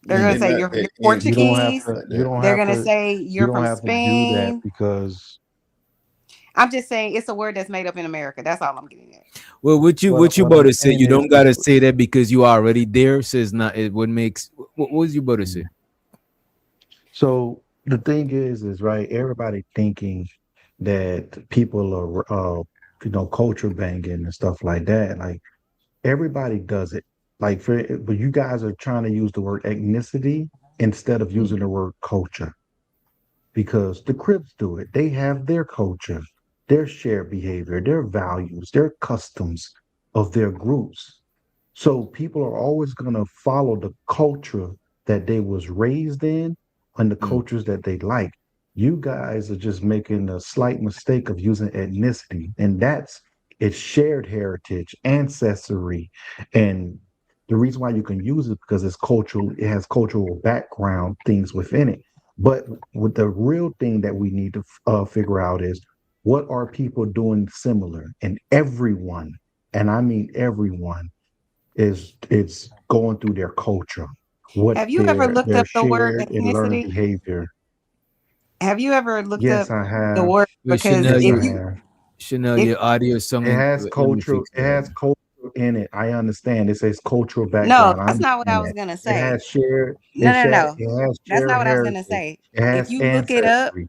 They're gonna say you're You don't have Portuguese. to. You don't They're have gonna to. say You you're don't from have to do that Spain. because. I'm just saying it's a word that's made up in America. That's all I'm getting at. Well, what you What about I'm to say? saying You is, don't gotta say that because you are already there. So it's not. It what makes. What was you about to say? so the thing is right. Everybody thinking that people are, culture banging and stuff like that. Like everybody does it. Like but you guys are trying to use the word ethnicity instead of using the word culture. Because the Crips do it. They have their culture, their shared behavior, their values, their customs of their groups. So people are always going to follow the culture that they was raised in and the cultures that they like. You guys are just making a slight mistake of using ethnicity, and that's it's shared heritage, ancestry, and the reason why you can use it because it's cultural, it has cultural background things within it. But with the real thing that we need to figure out is what are people doing similar? And everyone, and I mean everyone, is it's going through their culture, what Have you ever looked their up the word shared and learned ethnicity? behavior. Have you ever looked Yes, up I the have. word? Wait, Because Chanel, Yes, if I you have. Chanel, if your audio song. It has Let me cultural. fix It that. has culture in it. I understand. It says cultural no, background. I that's not what I understand was that. gonna It say. has shared. No, no, no. It has That's not shared what I was gonna heritage. say. It If has you look it up, ancestry.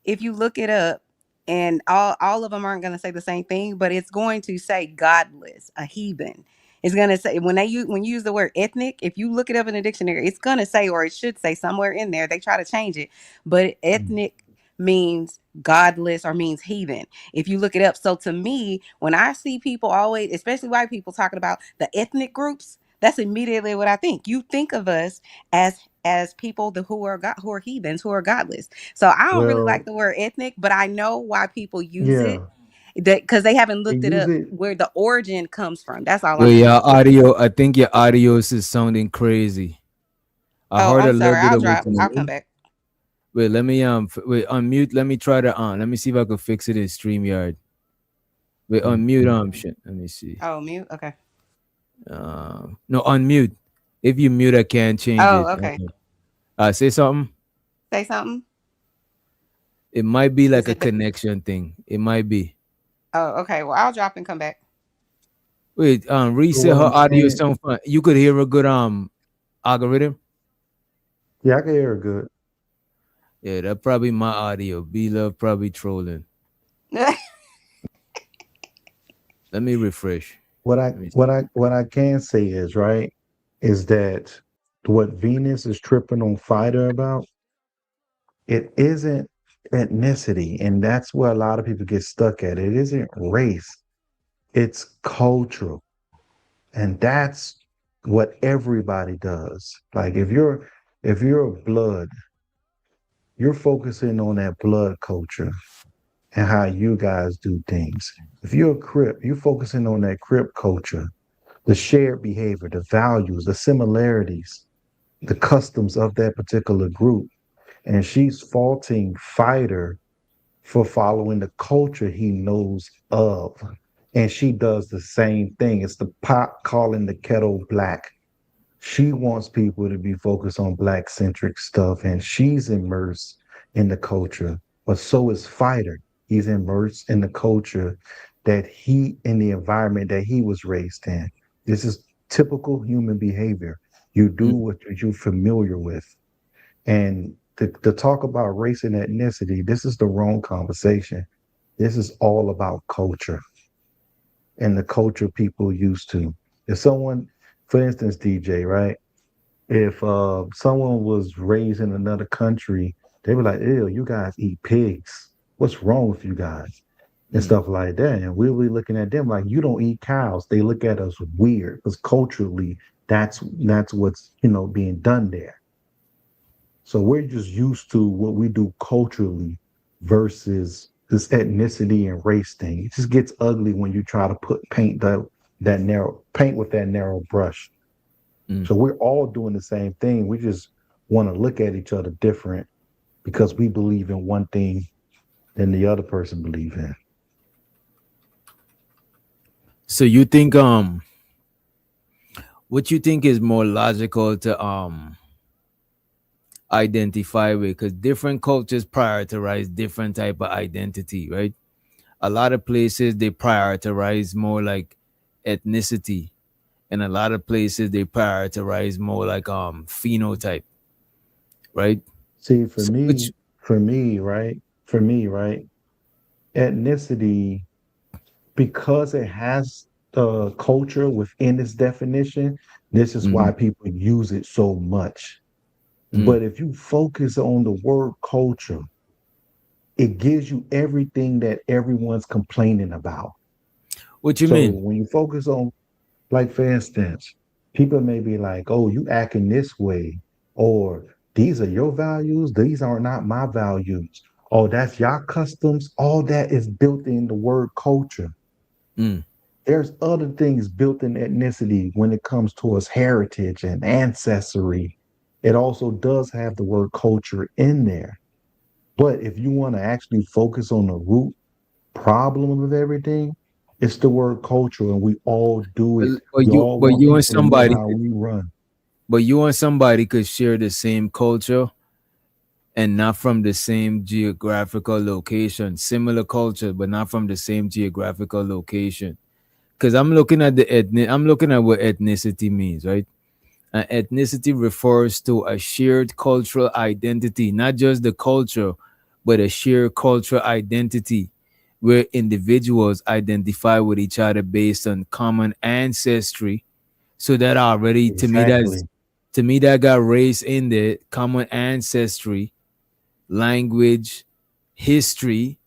if you look it up, and all of them aren't going to say the same thing, but it's going to say godless, a heathen. It's going to say when you use the word ethnic, if you look it up in the dictionary, it's going to say, or it should say somewhere in there. They try to change it, but ethnic means godless or means heathen if you look it up. So to me, when I see people always, especially white people, talking about the ethnic groups, that's immediately what I think. You think of us as people who are heathens, who are godless. So I don't really like Well, the word ethnic, but I know why people use it. yeah. That because they haven't They looked it use up it. where the origin comes from. That's all Well, I'm your saying. audio. I think your audio is sounding crazy. I Oh, heard I'm a little sorry. bit I'll of it. drop. I'll come back. Wait, let me wait, unmute. Let me try to let me see if I can fix it in StreamYard. Wait, unmute shit. Let me see. Oh, mute. Okay. No, unmute. If you mute, I can't change Oh, it. okay. Say something. Say something. It might be like Is a it the? connection thing. It might be. Oh, okay. Well, I'll drop and come back. Wait, So reset what her I'm audio saying, sound fine. You could hear a good algorithm. yeah, I can hear it good. Yeah, that probably my audio. B Love probably trolling. Let me refresh. What Let me see. I can say is right is that what Venus is tripping on Fighter about, it isn't ethnicity, and that's where a lot of people get stuck at. It isn't race, it's cultural. And that's what everybody does. Like if you're a blood, you're focusing on that blood culture and how you guys do things. If you're a Crip, you're focusing on that Crip culture, the shared behavior, the values, the similarities, the customs of that particular group. And she's faulting Fighter for following the culture he knows of. And she does the same thing. It's the pot calling the kettle black. She wants people to be focused on black centric stuff, and she's immersed in the culture. But so is Fighter. He's immersed in the culture in the environment that he was raised in. This is typical human behavior. You do what you're familiar with. And to talk about race and ethnicity, this is the wrong conversation. This is all about culture and the culture people used to. If someone, for instance, DJ, right? If someone was raised in another country, they were like, ew, you guys eat pigs. What's wrong with you guys? And stuff like that. And we'll be looking at them like, you don't eat cows. They look at us weird because culturally, that's what's being done there. So we're just used to what we do culturally versus this ethnicity and race thing. It just gets ugly when you try to paint with that narrow brush. So we're all doing the same thing. We just want to look at each other different because we believe in one thing than the other person believe in. So you think what you think is more logical to identify with, because different cultures prioritize different type of identity, right? A lot of places they prioritize more like ethnicity, and a lot of places they prioritize more like phenotype, right? See, for So me, which for me, right? For me, right? Ethnicity, because it has the culture within its definition, this is why people use it so much. But if you focus on the word culture, it gives you everything that everyone's complaining about. What you So mean? when you focus on, like for instance, people may be like, "Oh, you acting this way," or "These are your values. These are not my values." Oh, that's your customs. All that is built in the word culture. There's other things built in ethnicity when it comes towards heritage and ancestry. It also does have the word culture in there. But if you want to actually focus on the root problem of everything, it's the word culture, and we all do it. but We all but want you and people to know somebody how we run. but you and somebody could share the same culture and not from the same geographical location, similar culture, but not from the same geographical location. Because I'm looking at I'm looking at what ethnicity means, right? Ethnicity refers to a shared cultural identity, not just the culture, but a shared cultural identity where individuals identify with each other based on common ancestry. So that already Exactly. to me that got race in there, common ancestry, language, history,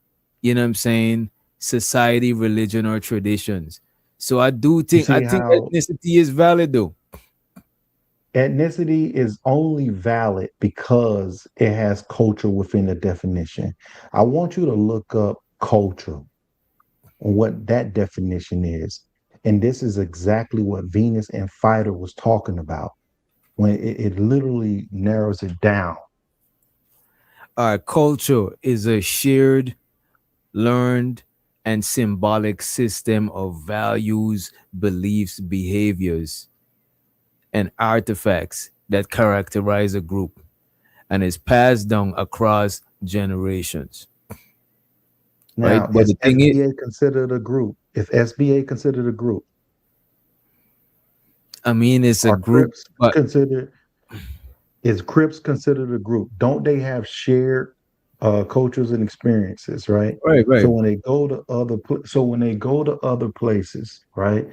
you know what I'm saying, society, religion, or traditions. So You I see think how ethnicity is valid though. ethnicity is only valid because it has culture within the definition. I want you to look up culture and what that definition is. And this is exactly what Venus and Fighter was talking about when it literally narrows it down. Our culture is a shared, learned, and symbolic system of values, beliefs, behaviors, and artifacts that characterize a group and is passed down across generations. Right? Now, But is the thing is, SBA considered a group? If SBA considered a group, I mean, it's a are group, Crips but considered? Is Crips considered a group? Don't they have shared cultures and experiences, right? right, So right. when they go to when they go to other places, right,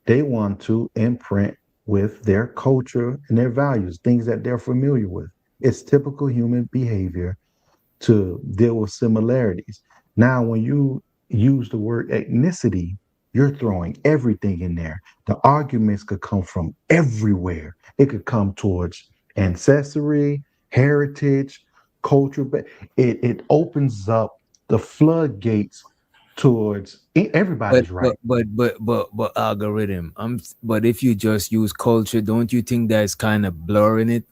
they want to imprint with their culture and their values, things that they're familiar with. It's typical human behavior to deal with similarities. Now, when you use the word ethnicity, you're throwing everything in there. The arguments could come from everywhere. It could come towards ancestry, heritage, culture, but it opens up the floodgates towards But everybody's but right. but but but but algorithm. But if you just use culture, don't you think that's kind of blurring it?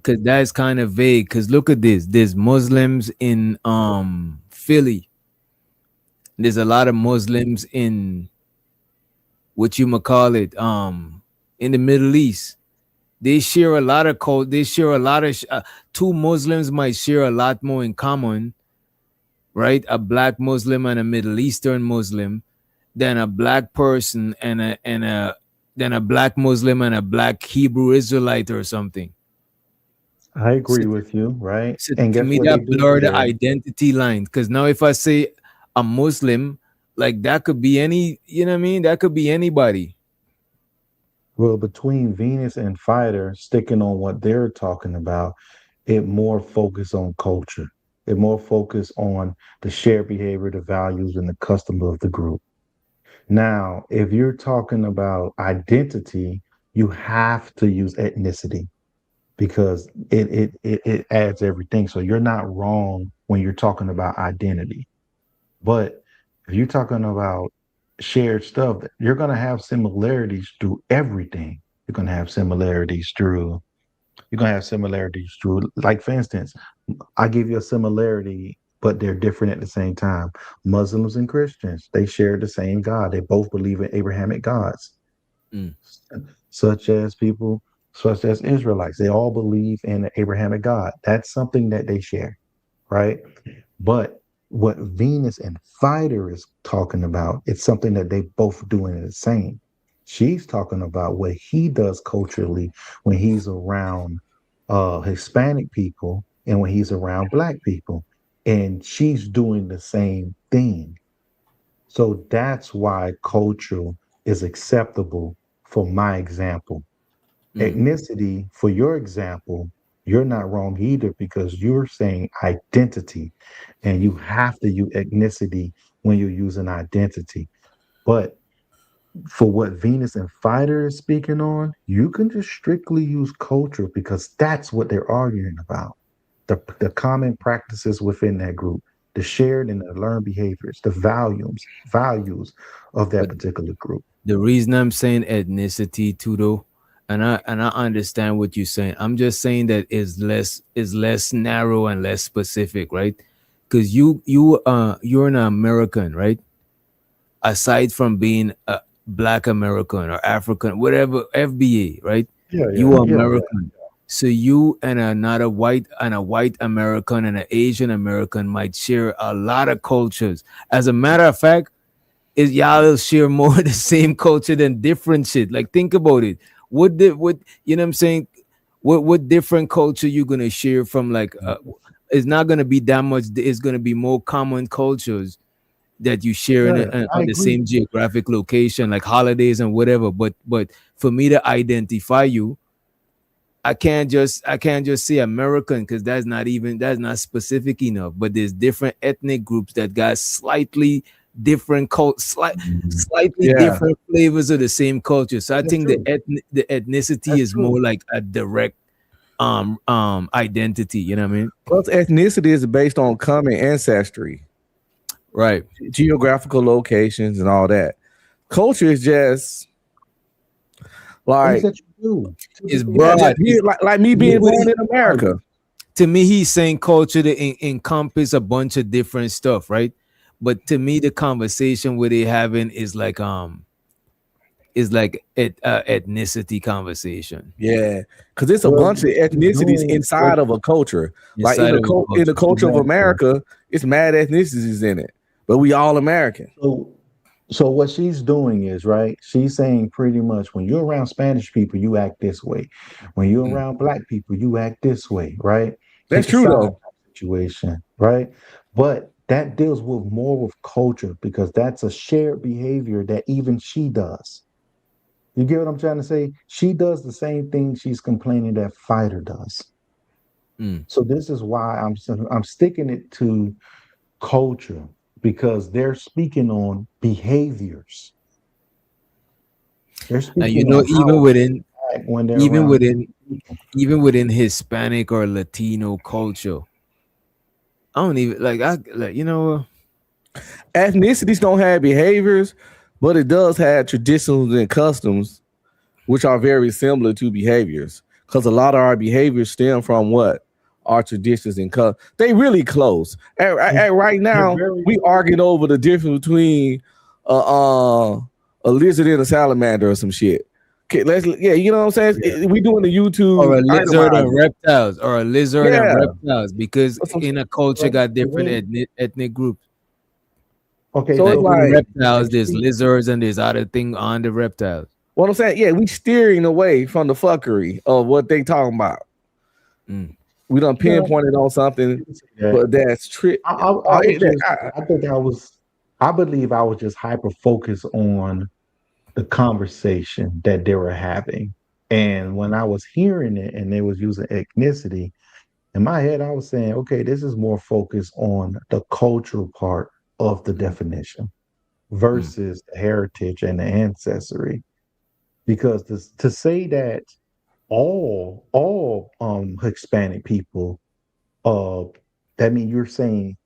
Because that's kind of vague. Because look at this. There's Muslims in Philly. There's a lot of Muslims in what you might call it in the Middle East. They share a lot of code. They share a lot of two Muslims might share a lot more in common, right? A black Muslim and a Middle Eastern Muslim than a black person and a than a black Muslim and a black Hebrew Israelite or something. I So, agree with you, right? so And to guess me, what they that do blur the there? identity line. Because now, if I say a Muslim, like that could be any, you know what I mean? That could be anybody. Well, between Venus and Fighter, sticking on what they're talking about, it more focus on culture. It more focus on the shared behavior, the values, and the custom of the group. Now, if you're talking about identity, you have to use ethnicity because it adds everything. So you're not wrong when you're talking about identity. But if you're talking about shared stuff, you're going to have similarities through everything. You're going to have similarities through you're gonna have similarities to, like, for instance, I give you a similarity, but they're different at the same time. Muslims and Christians, they share the same God. They both believe in Abrahamic gods, Mm. such as people, such as Israelites. They all believe in the Abrahamic God. That's something that they share, right? But what Venus and Fighter is talking about, it's something that they both doing the same. She's talking about what he does culturally when he's around Hispanic people and when he's around Black people. And she's doing the same thing. So that's why culture is acceptable for my example. Ethnicity, for your example, you're not wrong either because you're saying identity and you have to use ethnicity when you're using identity. But for what Venus and Fighter is speaking on, you can just strictly use culture because that's what they're arguing about. The common practices within that group, the shared and the learned behaviors, the values of that particular group. The reason I'm saying ethnicity too, though, and I understand what you're saying. I'm just saying that is less narrow and less specific, right? Because you're an American, right? Aside from being a Black American or African, whatever, FBA, right? You are American. So you and a white American and an Asian American might share a lot of cultures. As a matter of fact, y'all share more of the same culture than different shit. Like, think about it. What you know what I'm saying? What different culture you gonna share from? Like, it's not gonna be that much. It's gonna be more common cultures that you share on the same geographic location, like holidays and whatever. But for me to identify you, I can't just say American because that's not specific enough. But there's different ethnic groups that got slightly different slightly different flavors of the same culture. So I think the ethnicity is more like a direct identity. You know what I mean? Plus, ethnicity is based on common ancestry, right? Geographical locations and all that. Culture is just like It's broad. Like me being born in America. To me, he's saying culture to encompass a bunch of different stuff, right? But to me, the conversation where they having is like ethnicity conversation. Yeah, because it's a bunch of ethnicities inside of a culture. Like in the culture of America, it's mad ethnicities in it, but we all American. So what she's doing is, right, she's saying pretty much when you're around Spanish people, you act this way. When you're around Black people, you act this way, right? That's true though. Situation, right? But that deals with more with culture because that's a shared behavior that even she does. You get what I'm trying to say? She does the same thing she's complaining that Fighter does. So this is why I'm sticking it to culture because they're speaking on behaviors. They're speaking and you know, even within Hispanic or Latino culture, I don't even ethnicities don't have behaviors, but it does have traditions and customs, which are very similar to behaviors. Because a lot of our behaviors stem from what? Our traditions and they really close. And right now, we arguing over the difference between a lizard and a salamander or some shit. Okay, you know what I'm saying? We doing the YouTube or a lizard and reptiles, and reptiles, because in a culture got different ethnic groups. Okay, so like reptiles, there's lizards and there's other thing on the reptiles. What I'm saying, yeah, we steering away from the fuckery of what they talking about. We done pinpointed on something, but that's trick. I believe I was just hyper focused on the conversation that they were having. And when I was hearing it and they was using ethnicity, in my head, I was saying, okay, this is more focused on the cultural part of the definition versus the heritage and the ancestry. Because to say that all Hispanic people, that means you're saying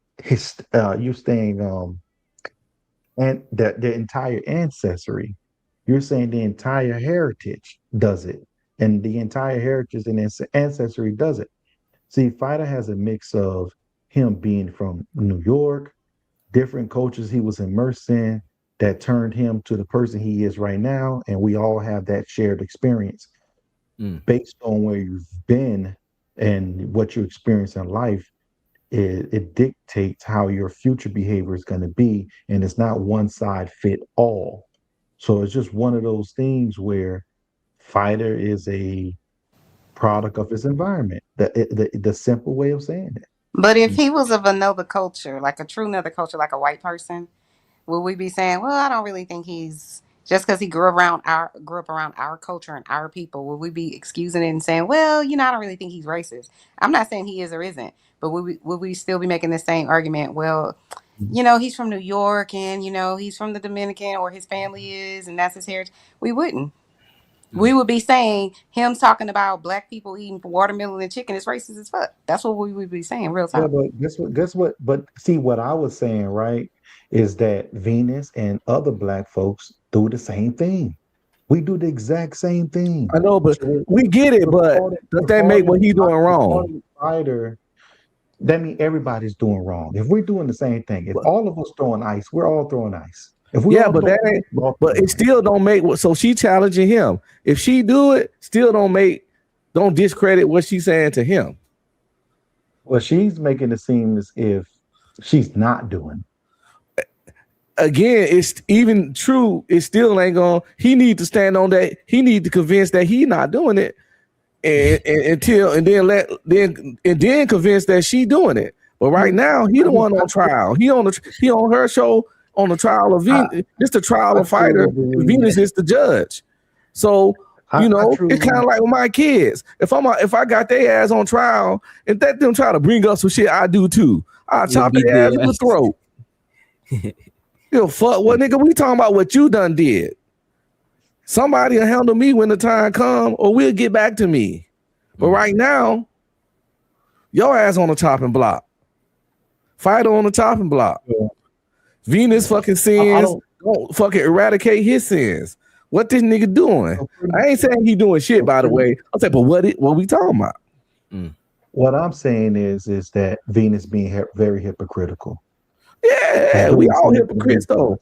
and that the entire ancestry, you're saying the entire heritage does it. and the entire heritage and ancestry does it. See, Fighter has a mix of him being from New York, different cultures he was immersed in that turned him to the person he is right now, and we all have that shared experience. Based on where you've been and what you experience in life, it dictates how your future behavior is going to be, and it's not one side fit all. So it's just one of those things where Fighter is a product of his environment. The simple way of saying it. But if he was of another culture, like a true another culture, like a white person, will we be saying, well, I don't really think he's just because he grew up around our culture and our people, will we be excusing it and saying, well, I don't really think he's racist? I'm not saying he is or isn't, but would we still be making the same argument? Well, he's from New York and he's from the Dominican, or his family is, and that's his heritage. We wouldn't. We would be saying him talking about black people eating watermelon and chicken is racist as fuck. That's what we would be saying real Yeah, time. but guess what? But see, what I was saying, right, is that Venus and other black folks do the same thing. We do the exact same thing. I know, but we get it. But does that make what he's doing wrong? Fighter, that means everybody's doing wrong. If we're doing the same thing, if all of us throwing ice, we're all throwing ice. If we Yeah, all but throwing that ain't. ice, But it still don't make what. So she challenging him. If she do it, still don't discredit what she's saying to him. well, she's making it seem as if she's not doing. Again, it's even true. It still ain't going. He need to stand on that. He need to convince that he not doing it, and then convince that she doing it. But right now, he the one on trial. He on her show on the trial of Venus. It's the trial of Fighter. Venus is the judge. So it's kind of like with my kids. If I got their ass on trial and that them try to bring up some shit, I do too. I chop their ass in the throat. Fuck what, nigga? We talking about what you done did. Somebody will handle me when the time come, or we'll get back to me. But right now, your ass on the chopping block. Fighter on the chopping block. Yeah. Venus fucking sins. Don't fucking eradicate his sins. What this nigga doing? I ain't saying he doing shit, by the way. I'm saying, but what we talking about? What I'm saying is that Venus being very hypocritical. Yeah, we all hypocrites though.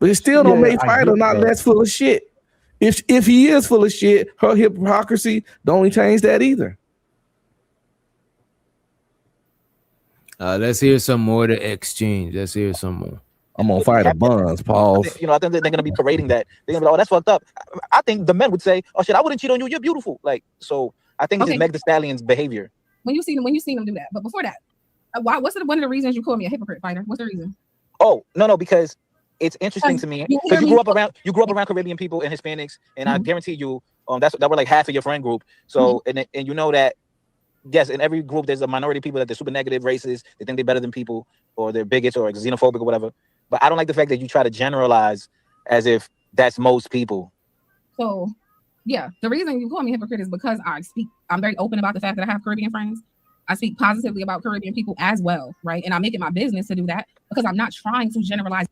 But it still don't make Fighter not less full of shit. If he is full of shit, her hypocrisy don't change that either. Let's hear some more of the exchange. Let's hear some more. I'm gonna Fighter buns, pause. I think they're gonna be parading that. They're gonna be like, oh, that's fucked up. I think the men would say, oh shit, I wouldn't cheat on you. You're beautiful. Like, so I think it's just Meg Thee Stallion's behavior. When you see them do that, but before that, what's one of the reasons you call me a hypocrite, Fighter? What's the reason? Oh no, because it's interesting to me because you grew up around Caribbean people and Hispanics, and I guarantee you, that were like half of your friend group. So and you know that. Yes, in every group there's a minority of people that they're super negative, racist, they think they're better than people, or they're bigots or xenophobic or whatever. But I don't like the fact that you try to generalize as if that's most people. So, yeah, the reason you call me a hypocrite is because I'm very open about the fact that I have Caribbean friends. I speak positively about Caribbean people as well, right? And I make it my business to do that because I'm not trying to generalize.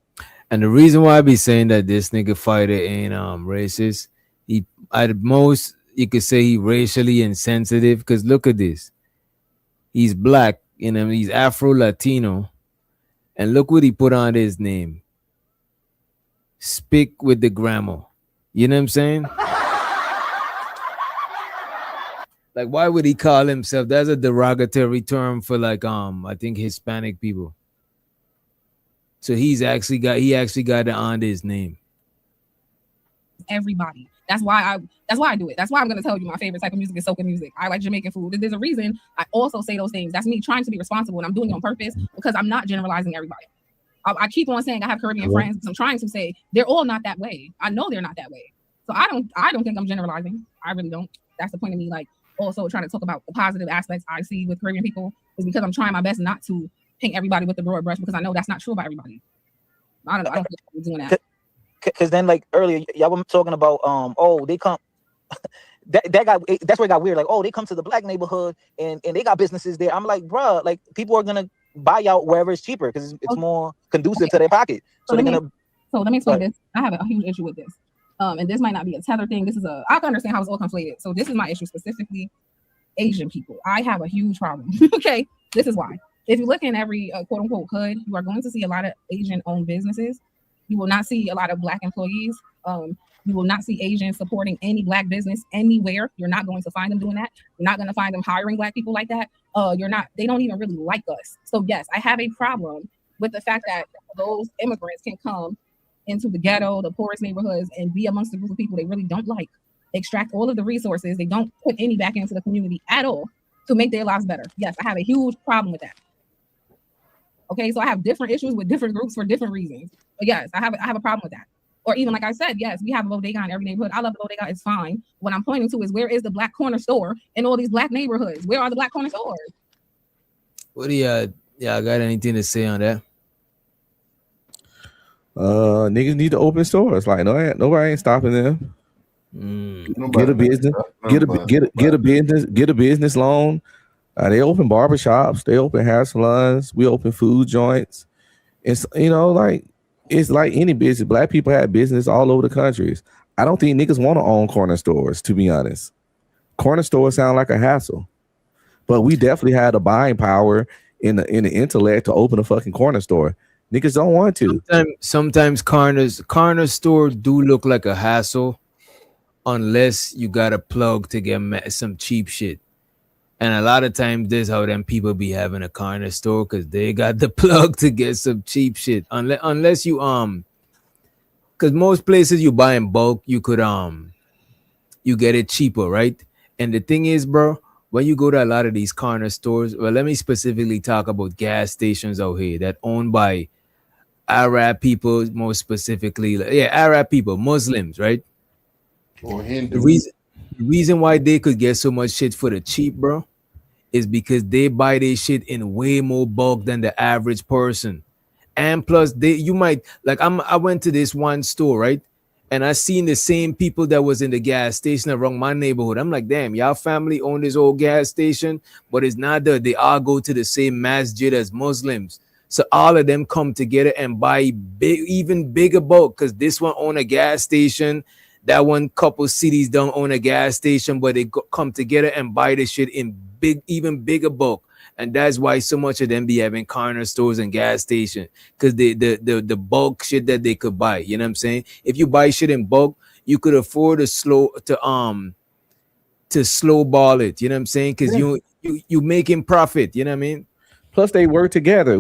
And the reason why I be saying that this nigga Fighter ain't racist, he at most you could say he racially insensitive, because look at this. He's black, he's Afro-Latino. And look what he put on his name. Speak with the grammar. You know what I'm saying? Like, why would he call himself? That's a derogatory term for I think Hispanic people. So he actually got it on his name. Everybody. That's why I do it. That's why I'm gonna tell you my favorite type of music is soca music. I like Jamaican food. There's a reason I also say those things. That's me trying to be responsible, and I'm doing it on purpose because I'm not generalizing everybody. I keep on saying I have Caribbean friends because I'm trying to say they're all not that way. I know they're not that way. So I don't think I'm generalizing. I really don't. That's the point of me also trying to talk about the positive aspects I see with Caribbean people is because I'm trying my best not to paint everybody with the broad brush because I know that's not true about everybody. I don't think I'm doing that. Because then, earlier, y'all were talking about, they come, that's where it got weird. Like, they come to the black neighborhood and they got businesses there. I'm like, bruh, people are gonna buy out wherever it's cheaper because it's more conducive to their pocket. So let me explain this. I have a huge issue with this. And this might not be a tether thing. I can understand how it's all conflated. So this is my issue specifically. Asian people. I have a huge problem. Okay, this is why. If you look in every quote unquote hood, you are going to see a lot of Asian owned businesses. You will not see a lot of Black employees. You will not see Asians supporting any Black business anywhere. You're not going to find them doing that. You're not going to find them hiring Black people like that. They don't even really like us. So yes, I have a problem with the fact that those immigrants can come into the ghetto, the poorest neighborhoods, and be amongst a group of people they really don't like. Extract all of the resources. They don't put any back into the community at all to make their lives better. Yes, I have a huge problem with that. Okay, so I have different issues with different groups for different reasons. But yes, I have a problem with that. Or even like I said, yes, we have a bodega in every neighborhood. I love the bodega, it's fine. What I'm pointing to is where is the Black corner store in all these Black neighborhoods? Where are the Black corner stores? What do y'all got anything to say on that? Niggas need to open stores. Like nobody ain't stopping them. Get a business, get a business loan. They open barbershops, they open hair salons, we open food joints. It's it's like any business. Black people have business all over the countries. I don't think niggas want to own corner stores, to be honest. Corner stores sound like a hassle, but we definitely had the buying power in the intellect to open a fucking corner store. Niggas don't want to. Sometimes corner stores do look like a hassle, unless you got a plug to get some cheap shit. And a lot of times this how them people be having a corner store because they got the plug to get some cheap shit. Unless you because most places you buy in bulk, you could you get it cheaper, right? And the thing is, bro, when you go to a lot of these corner stores, well, let me specifically talk about gas stations out here that owned by Arab people, more specifically, Arab people, Muslims, right? Or Hindu. The reason why they could get so much shit for the cheap, bro, is because they buy their shit in way more bulk than the average person. And plus, I went to this one store, right? And I seen the same people that was in the gas station around my neighborhood. I'm like, damn, y'all family own this old gas station, but it's not that they all go to the same masjid as Muslims. So all of them come together and buy even bigger bulk because this one own a gas station. That one couple cities don't own a gas station, but they come together and buy this shit in even bigger bulk. And that's why so much of them be having corner stores and gas stations, because the bulk shit that they could buy. You know what I'm saying? If you buy shit in bulk, you could afford to slow ball it. You know what I'm saying? Because you making profit. You know what I mean? Plus, they work together.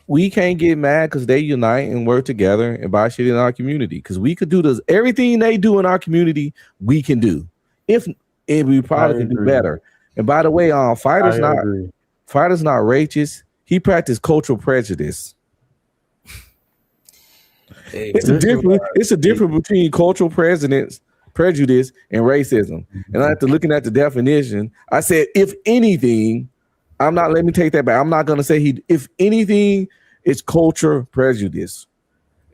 We can't get mad because they unite and work together and buy shit in our community. Because we could do this. Everything they do in our community, we can do. If we probably can do better. And by the way, Fighter's not righteous. He practiced cultural prejudice. It's a difference between cultural prejudice and racism. And after looking at the definition, I said, if anything, let me take that back. I'm not gonna say if anything, it's culture prejudice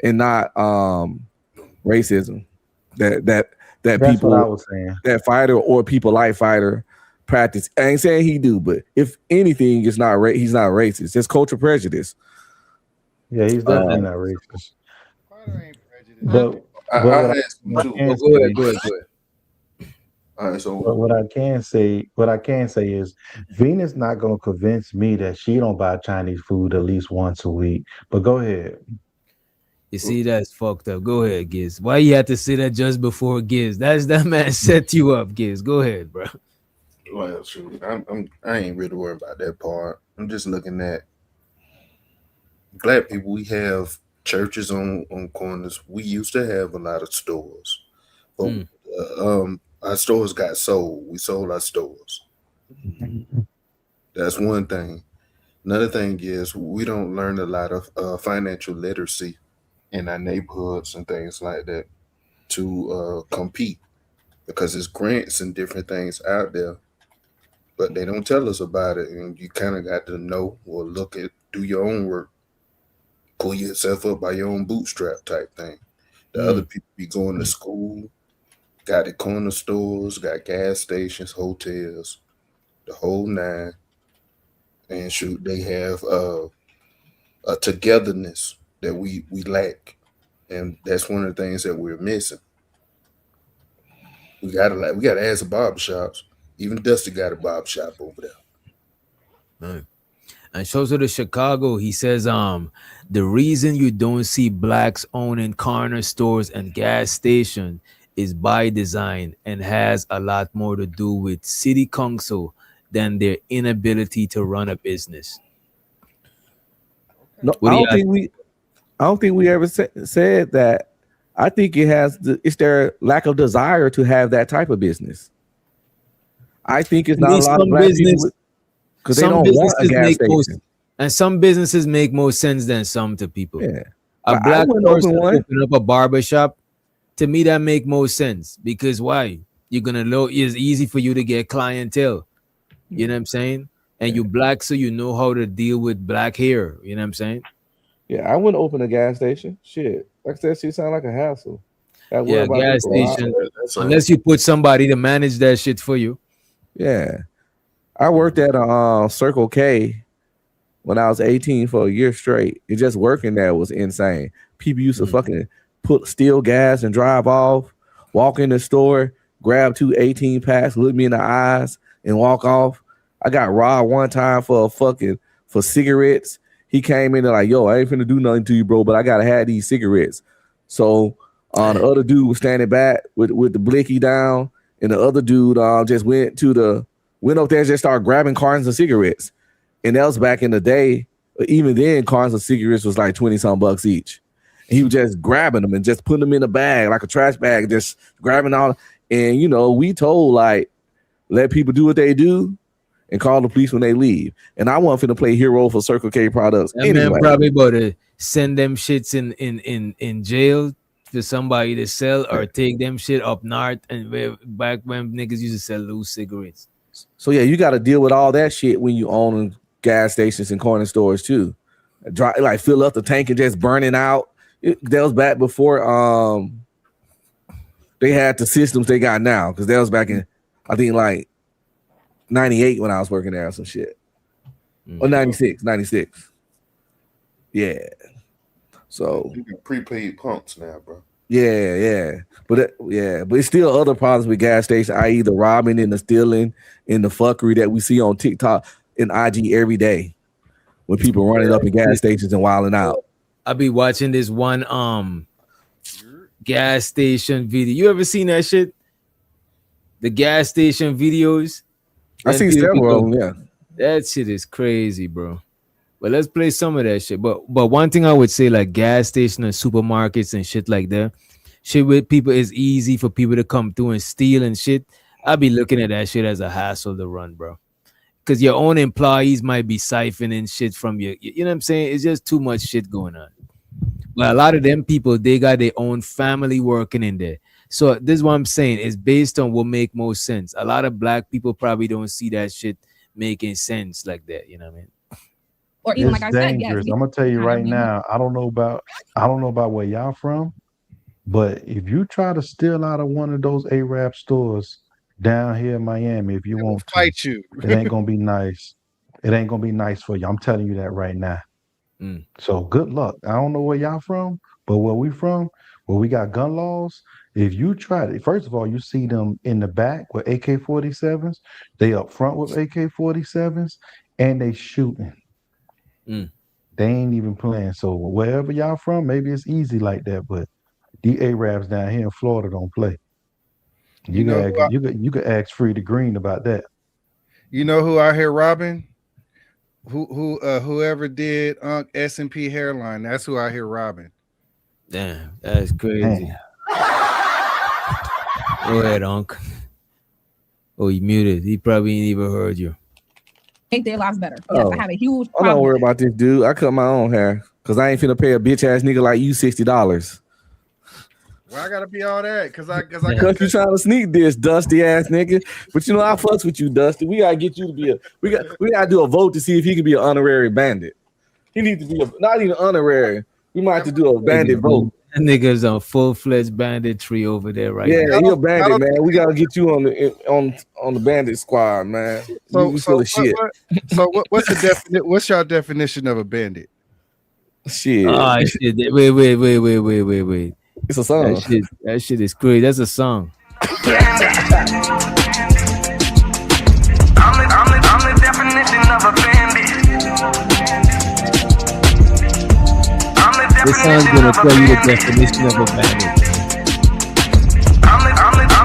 and not racism. That's people what I was saying. That Fighter or people like Fighter practice. I ain't saying he do, but if anything, he's not racist. It's culture prejudice. Yeah, he's definitely not racist. But I'll ask him too. Go ahead. All right, so what I can say is Venus not gonna convince me that she don't buy Chinese food at least once a week. But go ahead. You see, that's fucked up. Go ahead, Giz. Why you have to say that just before Giz? That man set you up, Giz. Go ahead, bro. Well, shoot, I ain't really worried about that part. I'm just looking at Black people. We have churches on corners. We used to have a lot of stores, but our stores got sold. We sold our stores. That's one thing. Another thing is we don't learn a lot of financial literacy in our neighborhoods and things like that to compete, because there's grants and different things out there, but they don't tell us about it. And you kind of got to know or do your own work, pull yourself up by your own bootstrap type thing. The other people be going to school, got the corner stores, got gas stations, hotels, the whole nine. And shoot, they have a togetherness that we lack. And that's one of the things that we're missing. We gotta add some barbershops. Even Dusty got a barbershop over there. And shows to the Chicago, he says, the reason you don't see blacks owning corner stores and gas stations is by design and has a lot more to do with city council than their inability to run a business. No, I don't think we ever said that. I think it's their lack of desire to have that type of business. I think it's not a lot of black people because they don't want a gas station. And some businesses make more sense than some to people. Yeah. A black person open up a barbershop, to me that make more sense because why? You're gonna know it's easy for you to get clientele. You know what I'm saying? And you black, so you know how to deal with black hair. You know what I'm saying? Yeah, I wouldn't open a gas station. Shit. Like I said, she sound like a hassle. Yeah, gas station. Unless you put somebody to manage that shit for you. Yeah. I worked at a Circle K when I was 18 for a year straight. It just working there was insane. People used to fucking steal gas and drive off, walk in the store, grab 2 18 packs, look me in the eyes, and walk off. I got robbed one time for cigarettes. He came in and like, yo, I ain't finna do nothing to you, bro, but I gotta have these cigarettes. So the other dude was standing back with the blicky down, and the other dude just went up there and just started grabbing cartons of cigarettes. And that was back in the day. Even then, cartons of cigarettes was like 20-some bucks each. And he was just grabbing them and just putting them in a bag, like a trash bag, just grabbing all. And, we told, like, let people do what they do and call the police when they leave. And I wasn't finna play hero for Circle K products. And anyway. Man probably about to send them shits in jail for somebody to sell or take them shit up north and back when niggas used to sell loose cigarettes. So yeah, you got to deal with all that shit when you own gas stations and corner stores too. Like fill up the tank and just burning out. That was back before they had the systems they got now, because that was back in I think like 98 when I was working there or some shit. Or 96. Yeah. So you can prepaid pumps now, bro. Yeah. But it's still other problems with gas stations, i.e. the robbing and the stealing and the fuckery that we see on TikTok and IG every day when people running up in gas stations and wilding out. I be watching this one gas station video. You ever seen that shit? The gas station videos? I see several of them, yeah. That shit is crazy, bro. But let's play some of that shit. But one thing I would say, like gas station and supermarkets and shit like that, shit with people is easy for people to come through and steal and shit. I'd be looking at that shit as a hassle to run, bro. Because your own employees might be siphoning shit from you. You know what I'm saying? It's just too much shit going on. But a lot of them people, they got their own family working in there. So this is what I'm saying. It's based on what make most sense. A lot of black people probably don't see that shit making sense like that. You know what I mean? Or even it's like I said, dangerous. I'm gonna tell you right now. I don't know about where y'all from, but if you try to steal out of one of those Arab stores down here in Miami, if you want to fight you, it ain't gonna be nice. It ain't gonna be nice for you. I'm telling you that right now. So good luck. I don't know where y'all from, but where we from, where we got gun laws. If you try to, first of all, you see them in the back with AK-47s. They up front with AK-47s, and they shooting. They ain't even playing. So wherever y'all from, maybe it's easy like that, but the Arabs down here in Florida don't play. You could ask Free the Green about that. You know who out here robbing? Whoever did S&P hairline, that's who out here robbing. Damn, that's crazy. Go ahead, Unc. Oh, he muted. He probably ain't even heard you. Make their lives better. Yes, I have a huge I'm problem. not worried about this dude. I cut my own hair because I ain't finna pay a bitch ass nigga like you $60. Well, I gotta be all that because Because you trying to sneak this dusty ass nigga. But I fucks with you, Dusty. We gotta get you to be we gotta do a vote to see if he can be an honorary bandit. He needs to be not even honorary. We might have to do a bandit vote. That nigga's on full-fledged banditry over there right now. Yeah, he a bandit, man. We gotta get you on the bandit squad, man. What's your definition of a bandit? Shit. Oh, shit. Wait. It's a song. That shit is crazy. That's a song. I'm the definition of a bandit. This song's gonna tell you the definition of a bandit. I'm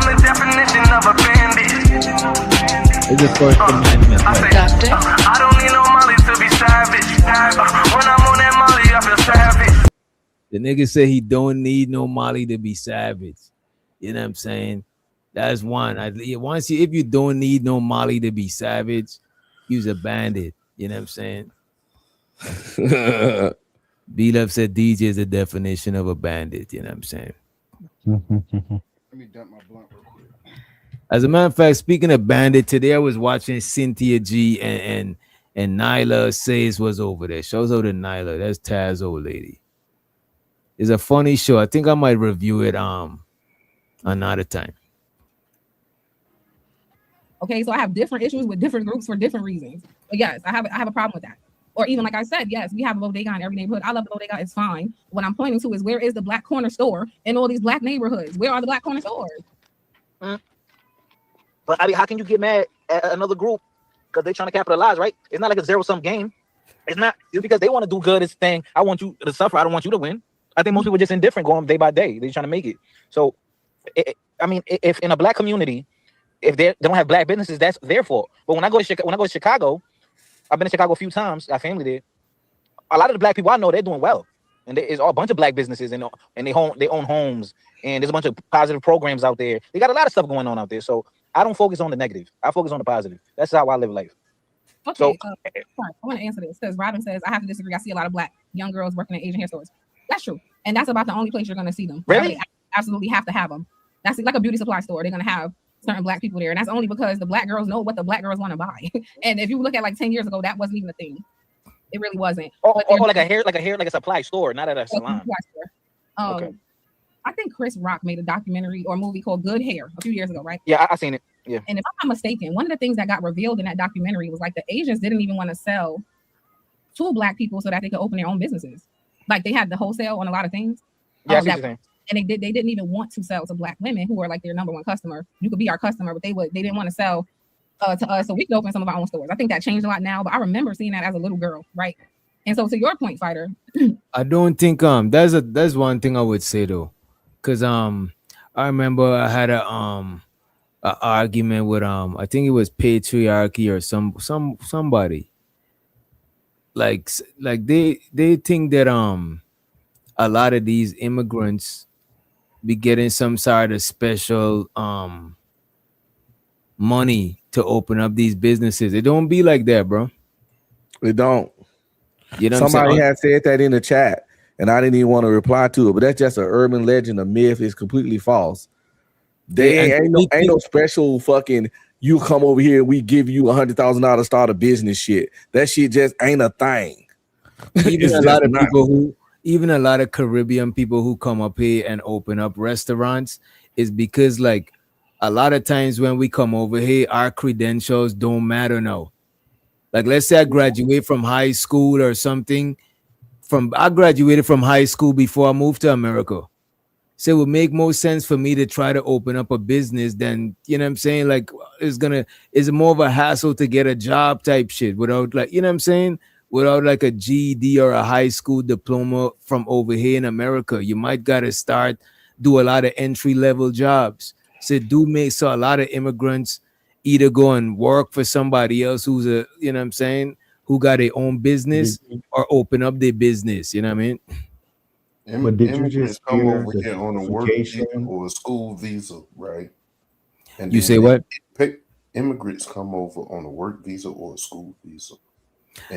the definition of a bandit. It's the first commandment. Right? I don't need no Molly to be savage. When I'm on that Molly, I feel savage. The nigga said he don't need no Molly to be savage. You know what I'm saying? That's one. If you don't need no Molly to be savage, you's a bandit. You know what I'm saying? B-Love said DJ is the definition of a bandit. You know what I'm saying? Let me dump my blunt real quick. As a matter of fact, speaking of bandit, today I was watching Cynthia G and Nyla Says was over there. Shows out to Nyla. That's Taz old lady. It's a funny show. I think I might review it another time. Okay, so I have different issues with different groups for different reasons. But yes, I have a problem with that. Or even like I said, yes, we have a bodega in every neighborhood. I love the bodega, it's fine. What I'm pointing to is where is the black corner store in all these black neighborhoods? Where are the black corner stores? But I mean, how can you get mad at another group because they're trying to capitalize, right? It's not like a zero-sum game. It's not. It's because they want to do good. It's thing. I want you to suffer. I don't want you to win. I think most people are just indifferent, going day by day. They're trying to make it. So, I mean, if in a black community, if they don't have black businesses, that's their fault. But when I go to Chicago, I've been to Chicago a few times. Got family there. A lot of the black people I know, they're doing well, and there's a bunch of black businesses, and they own homes, and there's a bunch of positive programs out there. They got a lot of stuff going on out there. So I don't focus on the negative. I focus on the positive. That's how I live life. Okay, So I want to answer this because Robin says I have to disagree. I see a lot of black young girls working at Asian hair stores. That's true, and that's about the only place you're going to see them. Really? Absolutely have to have them. That's like a beauty supply store. They're going to have certain black people there, and that's only because the black girls know what the black girls want to buy. And if you look at like 10 years ago, that wasn't even a thing. It really wasn't. Or like a supply store, not at a salon. Okay. I think Chris Rock made a documentary or movie called Good Hair a few years ago, right? Yeah, I seen it. Yeah. And if I'm not mistaken, one of the things that got revealed in that documentary was like the Asians didn't even want to sell to black people so that they could open their own businesses. Like they had the wholesale on a lot of things. Yeah, I see what you're saying. And they didn't even want to sell to black women who are like their number one customer. You could be our customer, but they didn't want to sell to us so we could open some of our own stores. I think that changed a lot now, but I remember seeing that as a little girl, right? And so to your point, Fighter, I don't think that's one thing I would say though, because I remember I had a argument with I think it was patriarchy or somebody like they think that a lot of these immigrants be getting some sort of special money to open up these businesses. It don't be like that, bro. It don't. You know, somebody had said that in the chat, and I didn't even want to reply to it. But that's just an urban legend, a myth. It's completely false. Ain't no special fucking. You come over here, we give you $100,000 to start a business. Shit, that shit just ain't a thing. Even a lot of Caribbean people who come up here and open up restaurants is because like a lot of times when we come over here, our credentials don't matter now. Like let's say I graduate from high school or something. I graduated from high school before I moved to America. So it would make more sense for me to try to open up a business than, you know what I'm saying? Like it's more of a hassle to get a job type shit without like, you know what I'm saying? Without like a GED or a high school diploma from over here in America. You might gotta do a lot of entry-level jobs. So a lot of immigrants either go and work for somebody else who's you know what I'm saying, who got their own business or open up their business, you know what I mean? But did you just come over here on a work visa or a school visa, right? And you say what? Immigrants come over on a work visa or a school visa.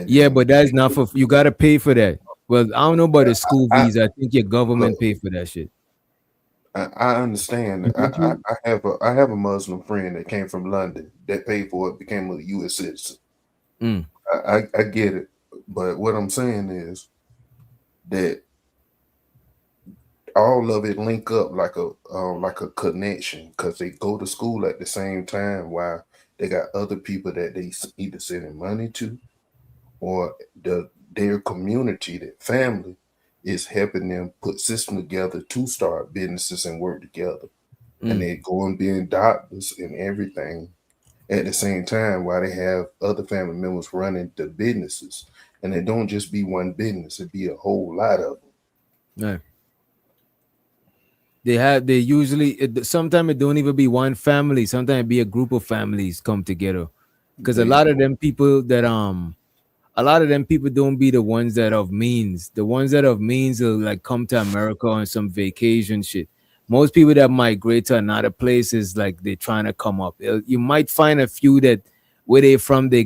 Yeah, but that's not for you. Got to pay for that. Well, I don't know about the school visa. I think your government pay for that shit. I understand. I have a Muslim friend that came from London that paid for it, became a U.S. citizen. I get it, but what I'm saying is that all of it link up like a connection because they go to school at the same time while they got other people that they either sending money to or their community, their family is helping them put system together to start businesses and work together. and they go and being doctors and everything at the same time while they have other family members running the businesses. And it don't just be one business, it be a whole lot of them. Yeah. They usually sometimes it don't even be one family. Sometimes it be a group of families come together. Because a lot of them people don't be the ones that have means. The ones that have means will like come to America on some vacation shit. Most people that migrate to another place is like they're trying to come up. You might find a few that where they from they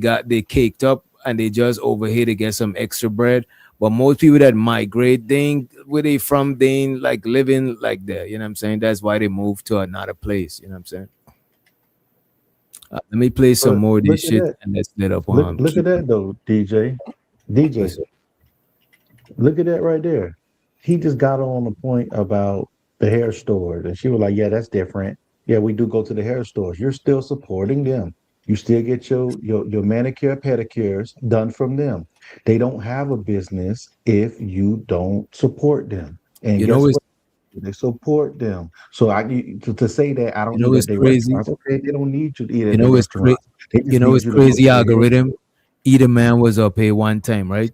caked up and they just over here to get some extra bread. But most people that migrate, they ain't where they from, they ain't like living like that. You know what I'm saying? That's why they move to another place. You know what I'm saying? Let me play some more of this shit and let's let up on. Look at that though, DJ. Look at that right there. He just got on the point about the hair stores, and she was like, "Yeah, that's different. Yeah, we do go to the hair stores. You're still supporting them. You still get your manicure, pedicures done from them. They don't have a business if you don't support them. And guess what? They support them. So to say that I don't eat at their restaurants. Okay, they don't need you to eat at their restaurants. It's crazy algorithm. Either man was up here one time, right?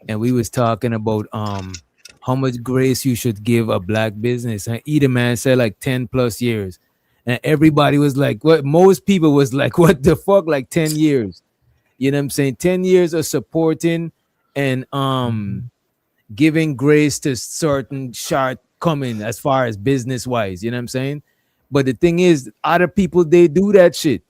And we was talking about how much grace you should give a black business. And either man said like 10 plus years. And everybody was like, what? Most people was like, what the fuck? Like 10 years. You know what I'm saying? 10 years of supporting and giving grace to certain shortcoming as far as business wise. You know what I'm saying? But the thing is, other people, they do that shit.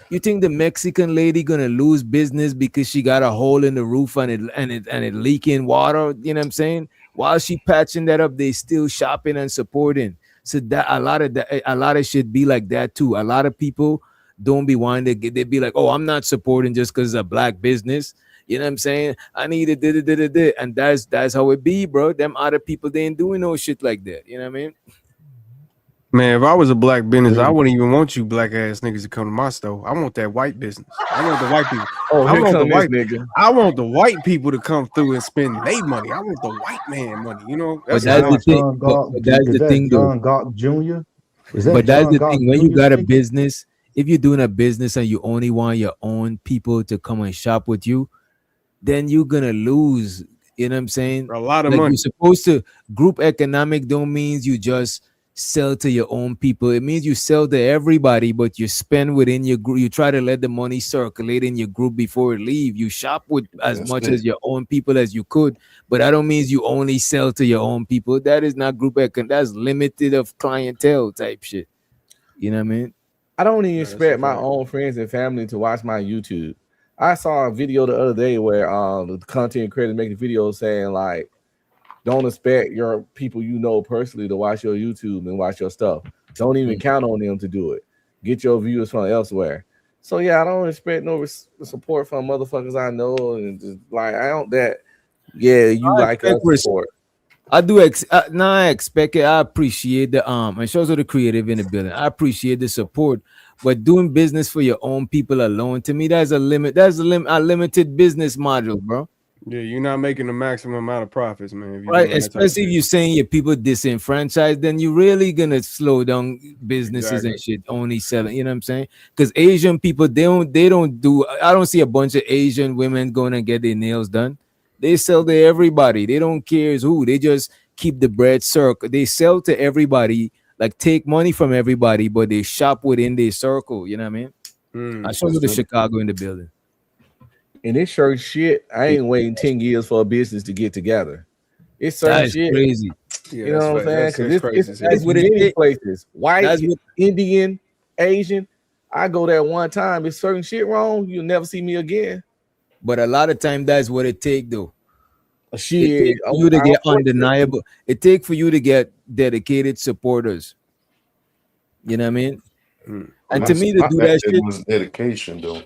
You think the Mexican lady gonna lose business because she got a hole in the roof and it leaking water? You know what I'm saying? While she patching that up, they still shopping and supporting. So that a lot of shit be like that too. A lot of people don't be wanting to they be like, oh, I'm not supporting just because it's a black business. You know what I'm saying? I need it, and that's how it be, bro. Them other people, they ain't doing no shit like that. You know what I mean? Man, if I was a black business, I wouldn't even want you black ass niggas to come to my store. I want that white business. I want the white people. I want the white people to come through and spend their money. I want the white man money. You know, that's the thing. That's the thing, though. John Galt Jr. But that's the thing. When you got a business, if you're doing a business and you only want your own people to come and shop with you, then you're gonna lose. You know what I'm saying? A lot of money. You're supposed to group economic don't means you just sell to your own people. It means you sell to everybody, but you spend within your group. You try to let the money circulate in your group before it leave. You shop with as much as your own people as you could, but that don't mean you only sell to your own people. That is not group economic. That's limited of clientele type shit. You know what I mean? I don't even expect my own friends and family to watch my YouTube. I saw a video the other day where the content creator making videos saying like, don't expect your people you know personally to watch your YouTube and watch your stuff. Don't even count on them to do it. Get your viewers from elsewhere. So yeah, I don't expect no support from motherfuckers I know, and just like I don't that. Yeah, you like us support. I do. I expect it. I appreciate the and shows of the creative in the building. I appreciate the support, but doing business for your own people alone, to me, that's a limit. That's a limited business model, bro. Yeah, you're not making the maximum amount of profits, man. Right, especially if you're saying your people disenfranchised, then you're really gonna slow down businesses and shit. Only selling, you know what I'm saying? Because Asian people, they don't do. I don't see a bunch of Asian women going and get their nails done. They sell to everybody. They don't care who. They just keep the bread circle. They sell to everybody, like take money from everybody, but they shop within their circle. You know what I mean? I showed you the Chicago in the building. And it's sure shit. I ain't waiting 10 years for a business to get together. It's certain shit. Crazy. You know what I'm saying? Because it's many places. White, Indian, Asian. I go there one time. If certain shit wrong, you'll never see me again. But a lot of time, that's what it take, though. Shit, for you to get undeniable. It take for you to get dedicated supporters. You know what I mean? And to me, to do that shit was dedication, though.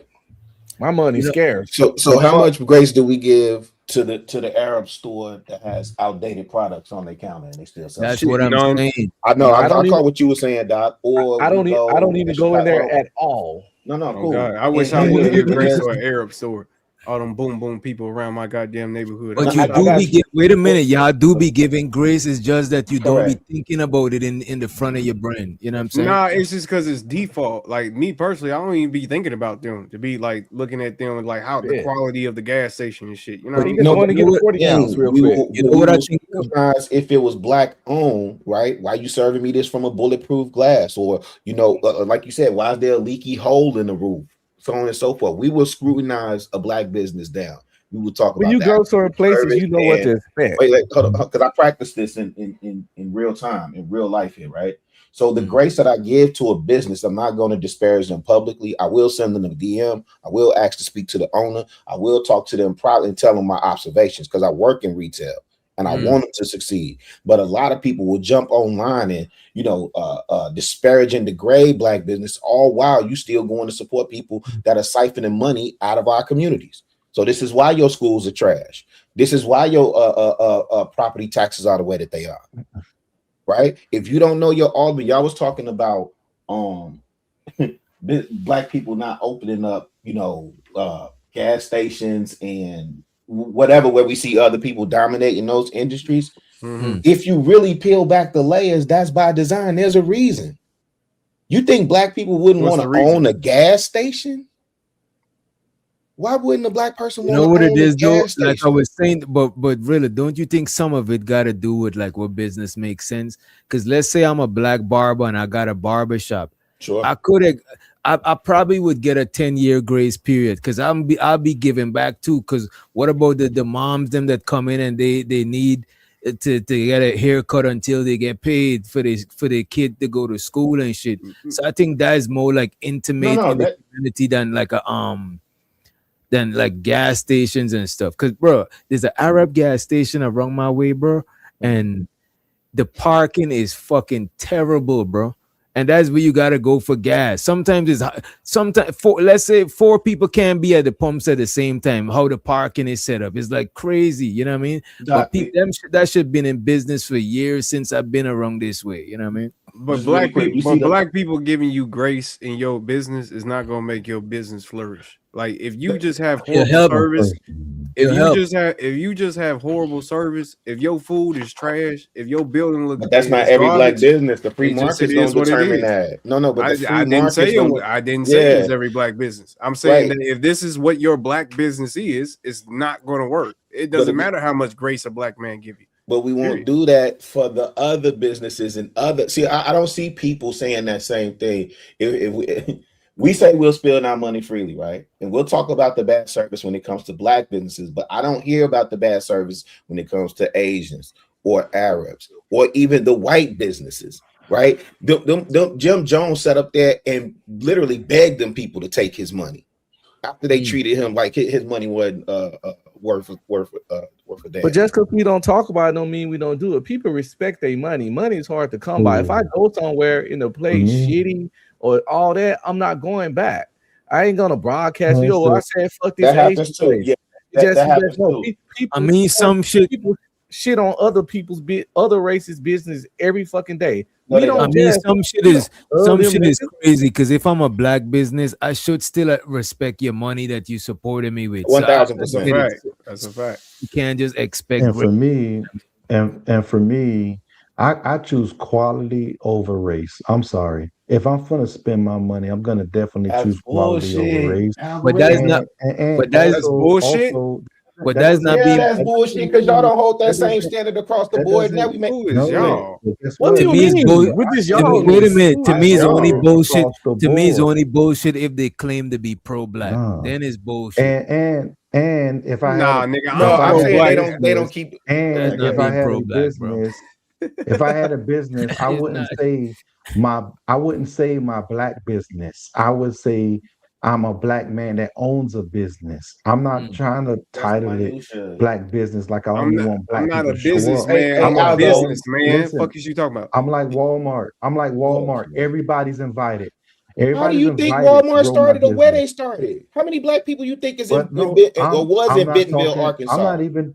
My money's scarce. So how much grace do we give to the Arab store that has outdated products on their counter and they still sell? That's what I'm saying. I know. I caught what you were saying, Doc. Or I don't even go in there at all. No, Oh, cool. God. I wish I would give grace to an Arab store. all them boom boom people around my goddamn neighborhood. But you do be wait a minute, y'all do be giving grace. It's just that you don't be thinking about it in the front of your brain. You know what I'm saying? Nah, it's just because it's default. Like me personally, I don't even be thinking about them to be like looking at them like how the quality of the gas station and shit. You know what I mean? No, but you know what I think? If it was black owned, right? Why you serving me this from a bulletproof glass, or like you said, why is there a leaky hole in the roof? So on and so forth. We will scrutinize a black business down. We will talk about when you that. go certain places, you know what to expect. Wait, hold on, because I practice this in real time, in real life here, right? So the grace that I give to a business, I'm not going to disparage them publicly. I will send them a DM. I will ask to speak to the owner. I will talk to them privately and tell them my observations because I work in retail and I want them to succeed. But a lot of people will jump online and disparage and degrade black business, all while you still going to support people that are siphoning money out of our communities. So this is why your schools are trash. This is why your property taxes are the way that they are. Right? If you don't know your Albany, y'all was talking about black people not opening up, gas stations and whatever, where we see other people dominating those industries. If you really peel back the layers, that's by design. There's a reason. You think black people wouldn't want to own a gas station? Why wouldn't a black person want to what it own is a though? gas Like I station? was saying, but really, don't you think some of it got to do with like what business makes sense? Because let's say I'm a black barber and I got a barber shop. Sure. I probably would get a 10-year grace period because I'll be giving back too. Because what about the moms them that come in and they need to get a haircut until they get paid for their kid to go to school and shit. So I think that is more like intimate in the community than like than like gas stations and stuff. Because bro, there's an Arab gas station around my way, bro, and the parking is fucking terrible, bro. And that's where you gotta go for gas. Sometimes let's say 4 people can't be at the pumps at the same time. How the parking is set up, it's like crazy. You know what I mean? But that shit been in business for years since I've been around this way. You know what I mean? But black people giving you grace in your business is not gonna make your business flourish. Like if you just have horrible service, if you just have horrible service, if your food is trash, if your building looks, but that's not every black business. The free market's gonna determine that. No, but I didn't say it was every black business. I'm saying that if this is what your black business is, it's not gonna work. It doesn't matter how much grace a black man give you. But we won't do that for the other businesses and other. See, I don't see people saying that same thing. If we say we'll spend our money freely, right? And we'll talk about the bad service when it comes to black businesses, but I don't hear about the bad service when it comes to Asians or Arabs or even the white businesses, right? Jim Jones sat up there and literally begged them people to take his money after they treated him like his money wasn't worth a damn. But just because we don't talk about it don't mean we don't do it. People respect their money. Money is hard to come by. If I go somewhere in a place shitty or all that, I'm not going back. I ain't gonna broadcast. I said fuck this Asian place. Yeah, that happens too. People, some shit. People shit on other people's other races' business every fucking day. Some shit is crazy because if I'm a black business, I should still respect your money that you supported me with. 1000%. That's a fact. You can't just expect. And for me, I choose quality over race. I'm sorry. If I'm gonna spend my money, I'm gonna definitely choose quality over race. But that is not. But that's bullshit. But that's not being. That's bullshit because y'all don't hold that same standard across the board. Now we make y'all. What do you mean? What is y'all? Wait a minute. To me, it's only bullshit. To me, it's only bullshit if they claim to be pro-black. Then it's bullshit. And if I I'm saying they don't keep. And if I had a business, if I had a business, I wouldn't say my black business. I would say I'm a black man that owns a business. I'm not trying to title it black business like I only want black people. I'm not a business man. I'm a business man. Fuck is you talking about? I'm like Walmart. Everybody's invited. How do you think Walmart started or where they started? How many black people you think is was in Bentonville, Arkansas? I'm not even.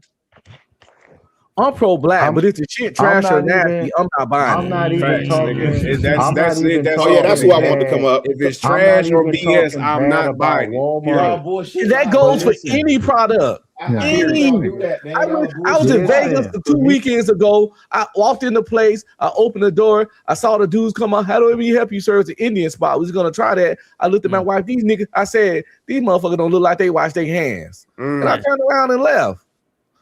I'm pro-black, but if the shit trash or not nasty, even- I'm not buying I'm it. not even Facts, talking. nigga. That's I'm that's not it. even That's talking all. that's who I bad. want to come up. If it's I'm not trash or even BS, talking I'm bad not about buying it. Walmart. Period. Bullshit. That But goes for listen, any product. I Yeah. heard Any. y'all do that, man. I was in Vegas Listen, 2 weekends ago. I walked in the place. I opened the door. I saw the dudes come out. How do we help you, sir? It's an Indian spot. We was gonna try that. I looked at my wife. These niggas. I said, these motherfuckers don't look like they wash their hands. And I turned around and left.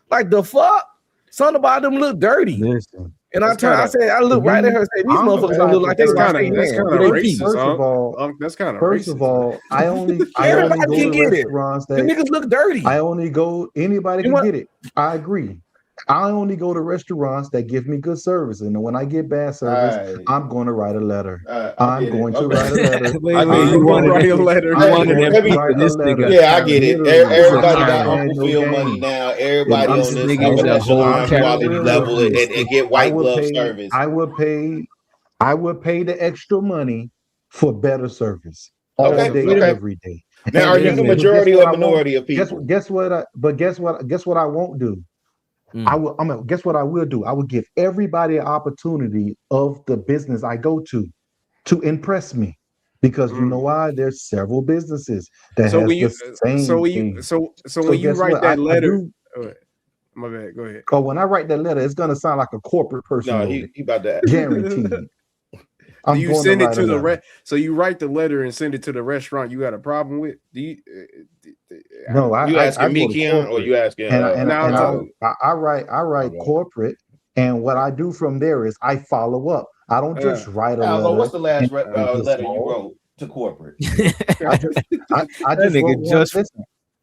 Like the fuck? Something about them look dirty. listen. And I turned. I said, I looked right at her and said, these I'm the motherfuckers don't look like they That's wash kind their of that's hands. kind of with their feet. racist. First of all, that's kind of First racist. of all, I only Everybody go can to get it. restaurants The that niggas look dirty. I only go. Anybody You can want- get it. I agree. I only go to restaurants that give me good service, and when I get bad service, Alright. I'm going to write a letter. I I'm get it. going to Okay. wait a letter. Wait, I'm you going want to to write a letter? I'm Let me- going let to me- write a letter. Yeah, I get it. Literally. Everybody I got had Uncle no Phil game. money now. Everybody I'm on this I will- echelon I'm being quality real level with you. and get I white will glove pay. service. I will pay the extra money for better service all Okay, day, okay. every day. Now, are you the majority or minority of people? Guess what? Guess what I won't do. I will. Guess what I will do. I will give everybody an opportunity of the business I go to impress me, because you know why? There's several businesses that So has when you the same thing. so when you guess write what? that I letter, do. my bad. Go ahead. Oh, when I write that letter, it's gonna sound like a corporate person No, wrote he it. about that. Guaranteed. So I'm you going send to it write to a the letter. so you write the letter and send it to the restaurant. You got a problem with? Do you? No, You I asking go me, to Keon, or corporate, you asking? and No, I write corporate, and what I do from there is I follow up. I don't just write a Alvo, letter. what's the last and leave this letter you all. wrote to corporate? I just wrote one.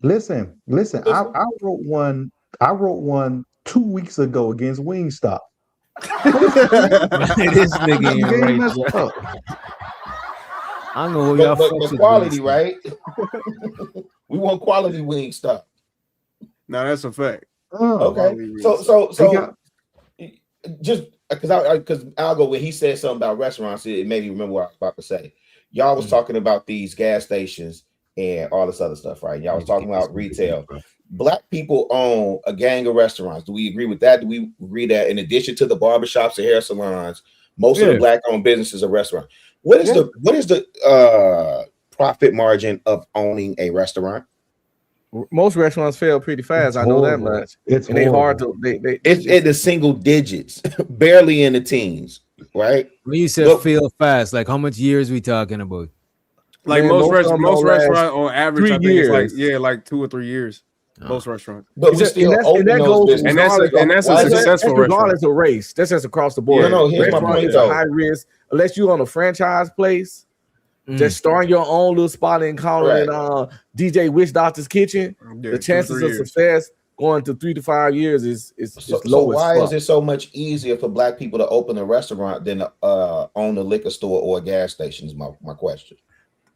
Listen. I wrote one. I wrote one 2 weeks ago against Wingstop. This nigga ain't Game right, messed bro. up. I don't know who y'all But fucks with. quality, Wingstop. right? We want quality wing stuff. No, that's a fact. Okay, so just because Algo, when he said something about restaurants, it made me remember what I was about to say. Y'all was talking about these gas stations and all this other stuff, right? Y'all was talking about retail. Black people own a gang of restaurants. Do we agree with that? Do we agree that in addition to the barbershops and hair salons, most of the black-owned businesses are restaurants? What is the profit margin of owning a restaurant? Most restaurants fail pretty fast. I know that much. It's and they hard to. It's in the single digits, barely in the teens, right? When you said fail fast, like how much years we talking about? Like Man, most most of them restaurants don't last on average, 3 I think it's years. like like 2 or 3 years. Most restaurants, but we still open those businesses. and that's a successful regardless restaurant. of race. That's just across the board. No, here's my Restaurant point, is a though. high risk unless you on a franchise place. Just starting your own little spot and calling it DJ Witch Doctor's Kitchen. Yeah, the 2 or chances 3 of years. success going to 3 to 5 years is So low as why fuck. is it so much easier for black people to open a restaurant than own a liquor store or a gas station? Is my question.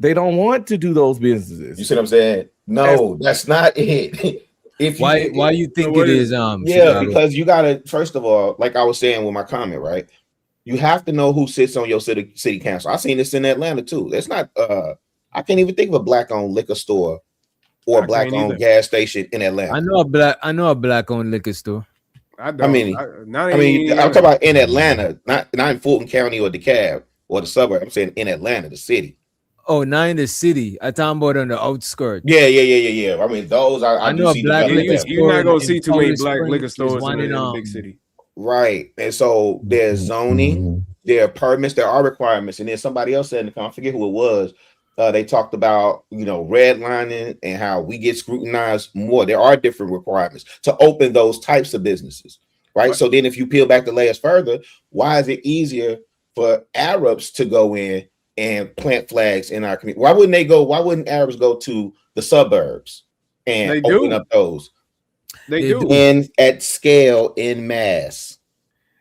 They don't want to do those businesses. You see what I'm saying? No, that's not it. Why you think it is? Yeah, Chicago? because you gotta, first of all, like I was saying with my comment, right? You have to know who sits on your city council. I seen this in Atlanta too. It's not I can't even think of a black-owned liquor store or a black-owned gas station in Atlanta. I know a black-owned liquor store. I'm talking about in Atlanta, not in Fulton County or DeKalb or the suburb. I'm saying in Atlanta, the city. Oh, not in the city. I talking about on the outskirts. Yeah. I mean, those I know do a see black development liquor there. You're not gonna in see too many Powder black Springs. liquor There's stores one in in the big city. Right. And so there's zoning, there are permits, there are requirements. And then somebody else said in the comment, I forget who it was. They talked about, redlining and how we get scrutinized more. There are different requirements to open those types of businesses. Right. So then if you peel back the layers further, why is it easier for Arabs to go in and plant flags in our community? Why wouldn't Arabs go to the suburbs and open up those? They do. And at scale, in mass.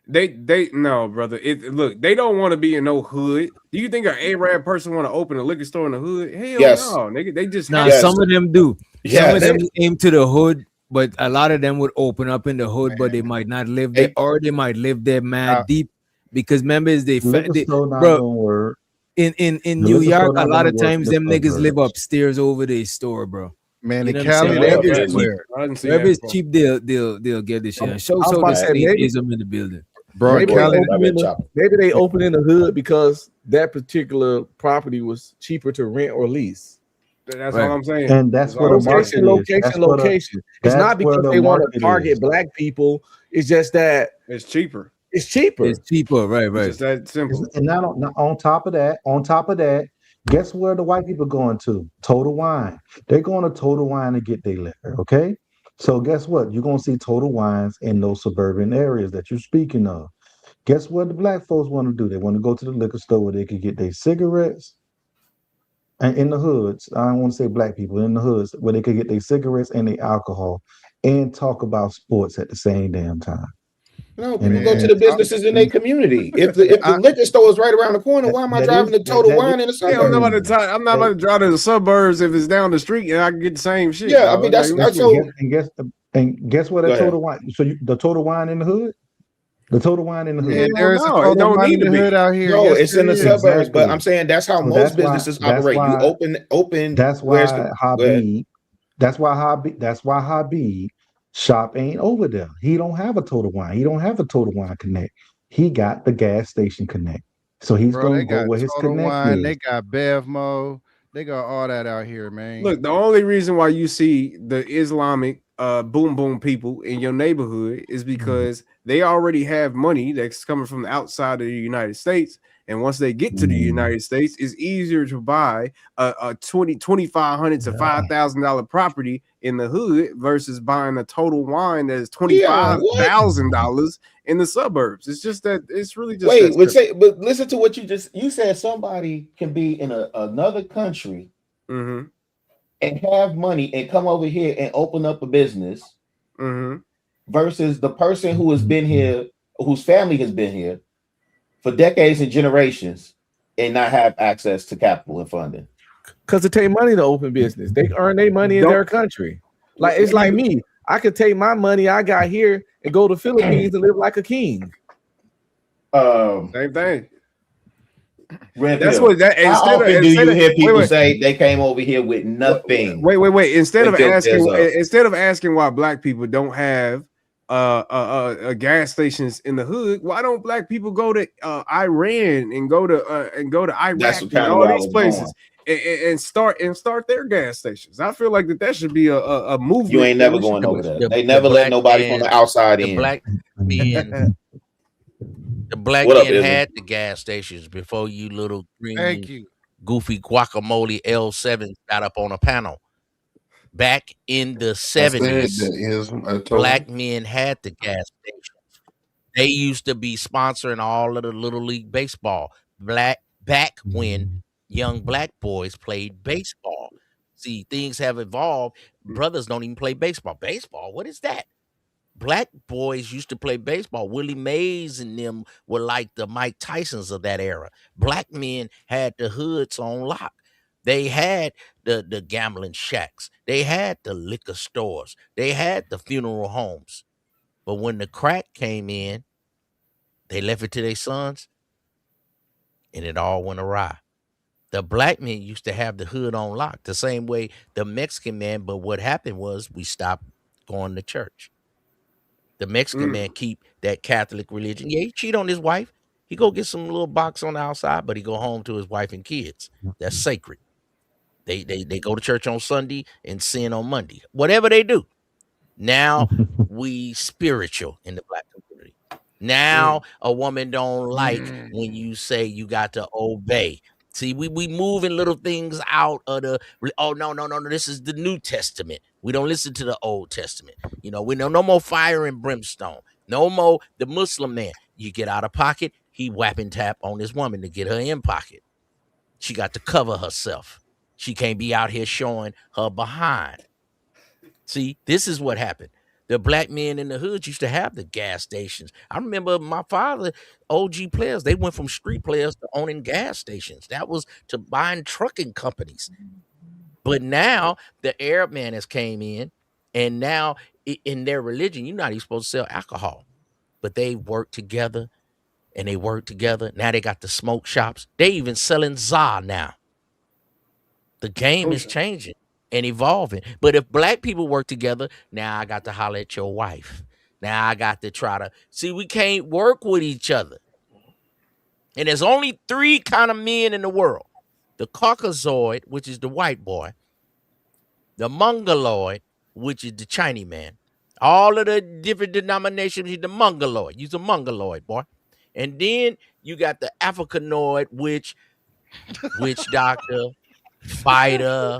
They no, brother. Look, they don't want to be in no hood. Do you think an Arab person want to open a liquor store in the hood? Hell no, nigga. They just some of them do. Yes. Some of them aim to the hood, but a lot of them would open up in the hood, but they might not live there, or they might live there mad deep. Because members, bro, in New York, a lot of times them niggas live upstairs over their store, bro. Man, You in know what I'm Cali, saying? they Wherever get it's it. cheap, I didn't see wherever that it's before. cheap, they'll get this shit. And show I was so about the to say statism in the building. Bro, in maybe they Cali, open in the maybe they open in the hood because that particular property was cheaper to rent or lease. That's Right. all I'm saying. And that's where the market is. Location. It's That's not where because the they want market to target is. black people. It's just that It's cheaper. it's cheaper. It's cheaper, right, It's right. just that simple. And not on top of that, guess where the white people going to? Total Wine. They're going to Total Wine to get their liquor. Okay. So guess what? You're gonna see Total Wines in those suburban areas that you're speaking of. Guess what the black folks want to do? They want to go to the liquor store where they can get their cigarettes. And in the hoods, I don't want to say black people, in the hoods where they could get their cigarettes and their alcohol and talk about sports at the same damn time. No, And people go to the businesses in their community. If the liquor store is right around the corner, why am I driving to Total Wine in the Yeah, I'm not suburbs? about to drive to the suburbs if it's down the street and I can get the same shit. Yeah, I dog. mean that's Like, so. and guess what? Go That ahead. Total Wine. So the Total Wine in the hood. The Total Wine in the hood. Man, there is a no, it Total don't Wine need in the to be. hood out here. No, Yes, it's there in the is. suburbs, but Exactly. I'm saying that's how So most businesses operate. You open. That's Where's why the? Go ahead. Habib. That's why Habib shop ain't over there. He don't have a Total Wine. He don't have a Total Wine Connect. He got the gas station Connect. So he's Bro, gonna they go got where his Total Connect Wine. is. They got Bevmo. They got all that out here, man. Look, the only reason why you see the Islamic boom boom people in your neighborhood is because they already have money that's coming from the outside of the United States. And once they get to the United States, it's easier to buy a $2,500 to $5,000 property in the hood versus buying a Total Wine that is $25,000 in the suburbs. It's just that it's really just Wait, that but listen to what you said. Somebody can be in another country Mm-hmm. and have money and come over here and open up a business versus the person who has been here, whose family has been here for decades and generations and not have access to capital and funding. Because it take money to open business. They earn their money in their country. Like it's like me. I could take my money I got here and go to Philippines and live like a king. Same thing. Red That's pill. what that. How Instead often of, do instead you of, hear people wait, say they came over here with nothing? Wait. Instead of Until asking why black people don't have gas stations in the hood, why don't black people go to Iran and go to Iraq That's and kind of all where I these was places and start their gas stations? I feel like that should be a movement. You ain't never that we should going over push. there. They never let nobody from the outside in. The black What up, men Islam? had the gas stations before you little Thank green you. goofy guacamole L7 got up on a panel. Back in the I said 70s, that is black men had the gas stations. They used to be sponsoring all of the little league baseball. Back when young black boys played baseball. See, things have evolved. Brothers don't even play baseball. Baseball, what is that? Black boys used to play baseball. Willie Mays and them were like the Mike Tysons of that era. Black men had the hoods on lock. They had the gambling shacks. They had the liquor stores. They had the funeral homes. But when the crack came in, they left it to their sons, and it all went awry. The black men used to have the hood on lock, the same way the Mexican man. But what happened was we stopped going to church. The Mexican man keep that Catholic religion. Yeah, he cheat on his wife. He go get some little box on the outside, but he go home to his wife and kids. That's sacred. They go to church on Sunday and sin on Monday. Whatever they do. Now we spiritual in the black community. Now a woman don't like when you say you got to obey. See, we moving little things out of the. Oh no! This is the New Testament. We don't listen to the Old Testament. You know, we know no more fire and brimstone. No more the Muslim man. You get out of pocket, he whap and tap on this woman to get her in pocket. She got to cover herself. She can't be out here showing her behind. See, this is what happened. The black men in the hood used to have the gas stations. I remember my father, OG players, they went from street players to owning gas stations. That was to buying trucking companies. But now the Arab man has came in, and now in their religion, you're not even supposed to sell alcohol. But they work together, and they work together. Now they got the smoke shops. They even selling za now. The game is changing. and evolving. But if black people work together, now I got to holler at your wife. Now I got to try to see, we can't work with each other. And there's only 3 kind of men in the world: the Caucasoid, which is the white boy; the Mongoloid, which is the Chinese man. All of the different denominations, he's the Mongoloid. He's a Mongoloid, boy. And then you got the Africanoid, which witch doctor, fighter,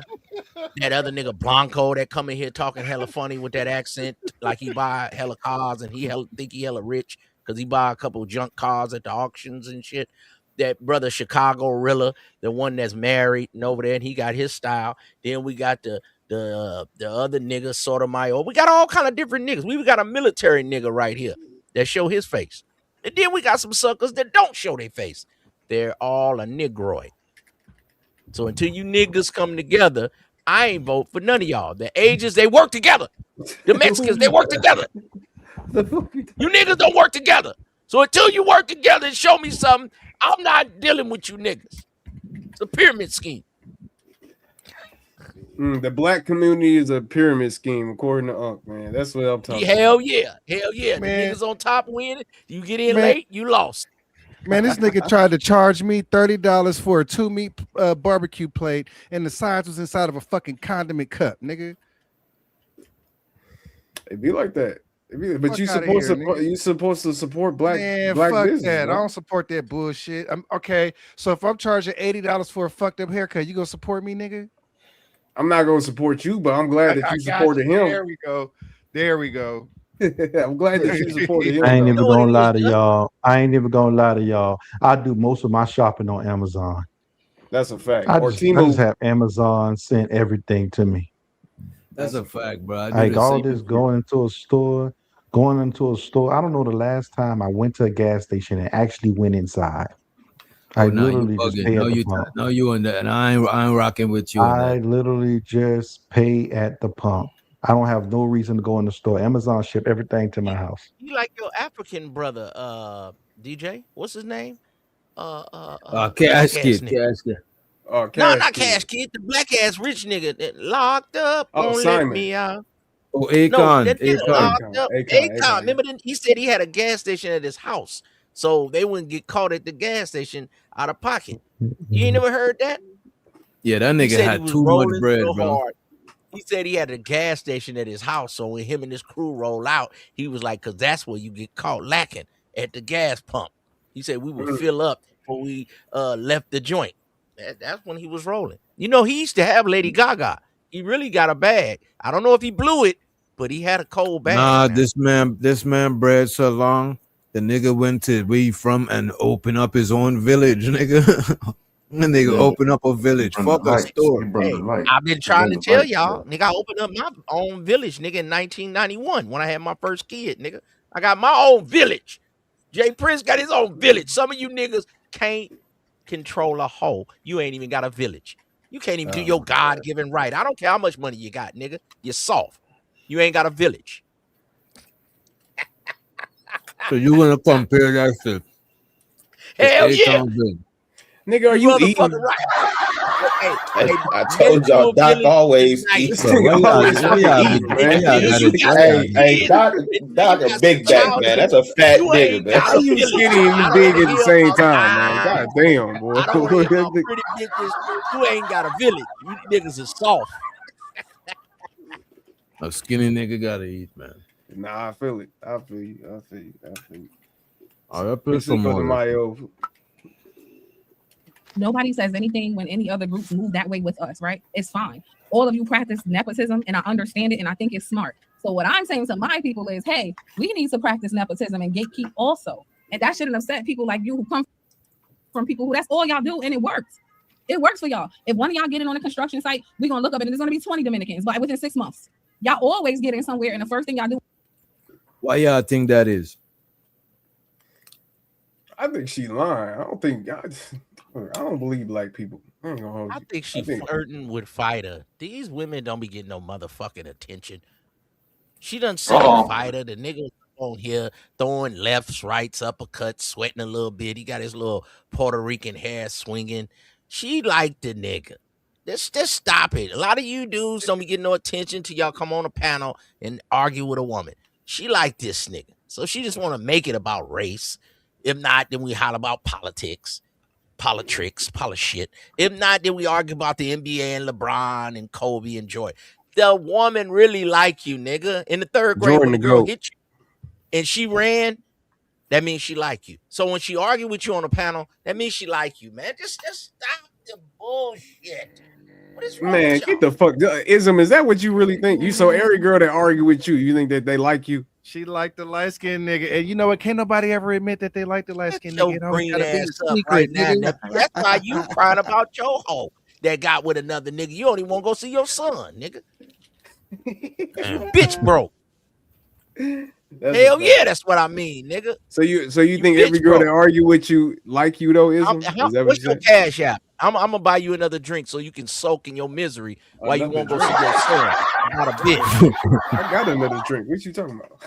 that other nigga Blanco that come in here talking hella funny with that accent, like he buy hella cars and he think he hella rich because he buy a couple junk cars at the auctions and shit. That brother Chicago Rilla, the one that's married and over there, and he got his style. Then we got the other nigga, sort of Mayo. We got all kind of different niggas. We got a military nigga right here that show his face. And then we got some suckers that don't show their face. They're all a negroid. So until you niggas come together, I ain't vote for none of y'all. The Asians, they work together. The Mexicans, they work together. You niggas don't work together. So until you work together and show me something, I'm not dealing with you niggas. It's a pyramid scheme. The black community is a pyramid scheme, according to Unc, man. That's what I'm talking Hell about. yeah. Hell yeah. Man. The niggas on top win. You get in Man. late, you lost. Man, this nigga tried to charge me $30 for a 2-meat barbecue plate, and the sides was inside of a fucking condiment cup, nigga. It be like that. But Fuck you outta supposed here, to nigga. you supposed to support black fuck business. that. Man. I don't support that bullshit. Okay, so if I'm charging $80 for a fucked up haircut, you gonna support me, nigga? I'm not gonna support you, but I'm glad that you supported him. There we go. There we go. I'm glad that you supported him. I ain't though. never gonna lie to y'all. I do most of my shopping on Amazon. That's a fact. I Or just Timo. have Amazon send everything to me. That's a fact, bro. I do Like the all same this thing. going into a store. I don't know the last time I went to a gas station and actually went inside. I No, you literally just bugging. pay No, at the you pump. no, you on that, and I ain't rocking with you on I that. literally just pay at the pump. I don't have no reason to go in the store. Amazon ship everything to my house. You like your African brother, DJ? What's his name? Casket. Oh, No, not Cash Kid. The black ass rich nigga that locked up. Oh, Won't let Simon. me out. Oh, No, Akon. that nigga locked up. Akon. Akon. Remember, he said he had a gas station at his house, so they wouldn't get caught at the gas station out of pocket. You ain't never heard that? Yeah, that He nigga said he had was too much rolling bread, so bro. hard. He said he had a gas station at his house, so when him and his crew roll out, he was like, "Cause that's where you get caught lacking at the gas pump." He said we would fill up before we left the joint. That's when he was rolling. You know, he used to have Lady Gaga. He really got a bag. I don't know if he blew it, but he had a cold bag. Nah, man. this man bred so long. The nigga went to where he from and opened up his own village, nigga. The nigga opened up a village. Fuck a store. Hey, I've been trying to tell y'all, nigga, I opened up my own village, nigga, in 1991 when I had my first kid, nigga. I got my own village. Jay Prince got his own village. Some of you niggas can't control a hoe. You ain't even got a village. You can't even do your God-given right. I don't care how much money you got, nigga. You're soft. You ain't got a village. So you gonna compare that to Hell yeah. Akon village? Nigga, are you eating? Motherfucker right. Hey, I told y'all, Doc always eats. Hey, Doc a big back, man. That's a fat nigga, man. How you skinny and you big at the same time, man? God damn, boy. I don't want to hear pretty bitches. You ain't got a village. You niggas is soft. A skinny nigga gotta eat, man. Nah, I feel it. I feel you. All right, put some Cinco de more. Mayo. Nobody says anything when any other groups move that way with us, right? It's fine. All of you practice nepotism, and I understand it, and I think it's smart. So what I'm saying to my people is, hey, we need to practice nepotism and gatekeep also. And that shouldn't upset people like you who come from people who that's all y'all do, and it works. It works for y'all. If one of y'all get in on a construction site, we're going to look up and there's going to be 20 Dominicans, but within 6 months. Y'all always get in somewhere, and the first thing y'all do. Why y'all think that is? I think she lying. I don't believe black people. I ain't gonna hold you. I think she flirting with Fighter. These women don't be getting no motherfucking attention. She done seen Fighter. The nigga on here throwing lefts, rights, uppercuts, sweating a little bit. He got his little Puerto Rican hair swinging. She liked the nigga. Just stop it. A lot of you dudes don't be getting no attention till y'all come on a panel and argue with a woman. She like this nigga, so she just want to make it about race. If not, then we holler about politics, shit. If not, then we argue about the NBA and LeBron and Kobe and Jordan. The woman really like you, nigga. In the third grade, Jordan when the the girl GOAT. hit you and she ran, that means she like you. So when she argue with you on a panel, that means she like you, man. Just stop the bullshit. What is wrong Man, with get the fuck. Ism, is that what you really think? You so every girl that argue with you, you think that they like you? She like the light skinned nigga, and you know what? Can't nobody ever admit that they like the light skinned your nigga. It always green gotta be ass a up secret, right now, nigga. nephew. That's why you crying about your hoe that got with another nigga. You don't even want to go see your son, nigga. Bitch broke. Hell yeah, that's what I mean, nigga. So you think every girl that argue with you like you though, Ism? Is that what What's you your saying? cash app? I'm gonna buy you another drink so you can soak in your misery while you won't go see your son. Not a bitch. I got another drink. What you talking about?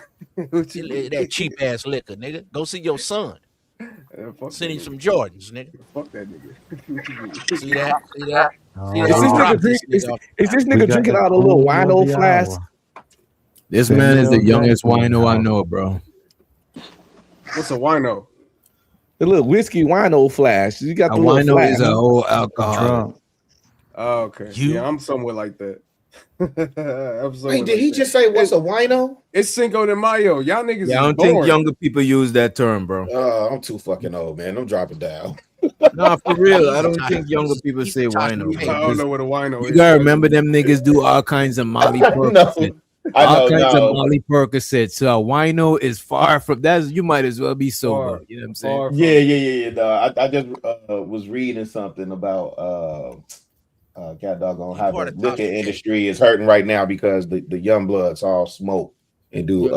That cheap ass liquor, nigga. Go see your son. Fuck Send him that some Jordans, nigga. Fuck that nigga. See that? See that? See Is that? this Drop nigga drink? this nigga off. Is this We nigga got drinking the out of a little queen of wino the flask? hour. This man is the Samuel youngest Jackson wino I house. know, bro. What's a wino? The little whiskey wino flask. You got A the little wino flask. is a whole alcoholic. Drunk. Oh, okay. Yeah, I'm somewhat like that. Wait, did he just say what's a wino? It's Cinco de Mayo. Y'all niggas Yeah, I is don't think born. younger people use that term, bro. I'm too fucking old, man. I'm dropping down. No, for real. I don't think younger people say wino. I don't know what a wino You is. gotta remember them niggas do all kinds of Molly Percocets. All kinds of Molly Percocets. So a wino is far from that. You might as well be sober. You know what I'm saying? Yeah. No, I just was reading something about God doggone how the liquor industry is hurting right now because the young bloods all smoke and do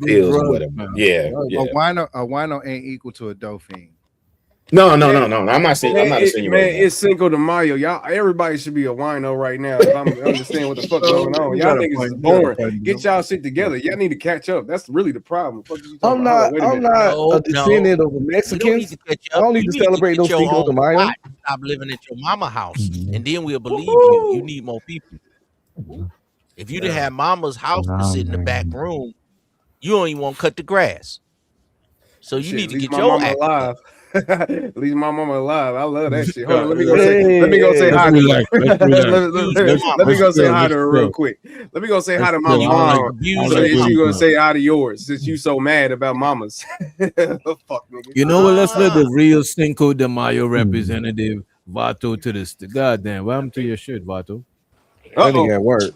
pills or whatever. Yeah. A wino ain't equal to a dope fiend. No. I'm not saying. I'm not Man, insinuating. it's Cinco de Mayo. Y'all, everybody should be a wino right now. If I'm understand what the fuck going on. Y'all niggas is boring. Get y'all shit together. Y'all need to catch up. That's really the problem. What the fuck is you talking about? Hold on, wait a minute. a descendant of Mexicans. I don't need to celebrate no Cinco de Mayo. Stop living at your mama house, and then we'll believe you. You need more people. If you didn't have mama's house to sit in the back room, you don't even want to cut the grass. So you Shit, need to at least get my your mama act alive. At least my mama alive. I love that shit. Hold on, let me Hey, go say hi to relax, her. let's relax. Let me go say hi Let's to her real chill. quick. Let me go say hi to Let's my chill. I like mom. abuse So and that you gonna abuse. say hi to yours since you so mad about mamas. Fuck nigga. You know what? Let's let the real Cinco de Mayo representative Vato to this. Goddamn, what happened to your shirt, Vato? That nigga at work.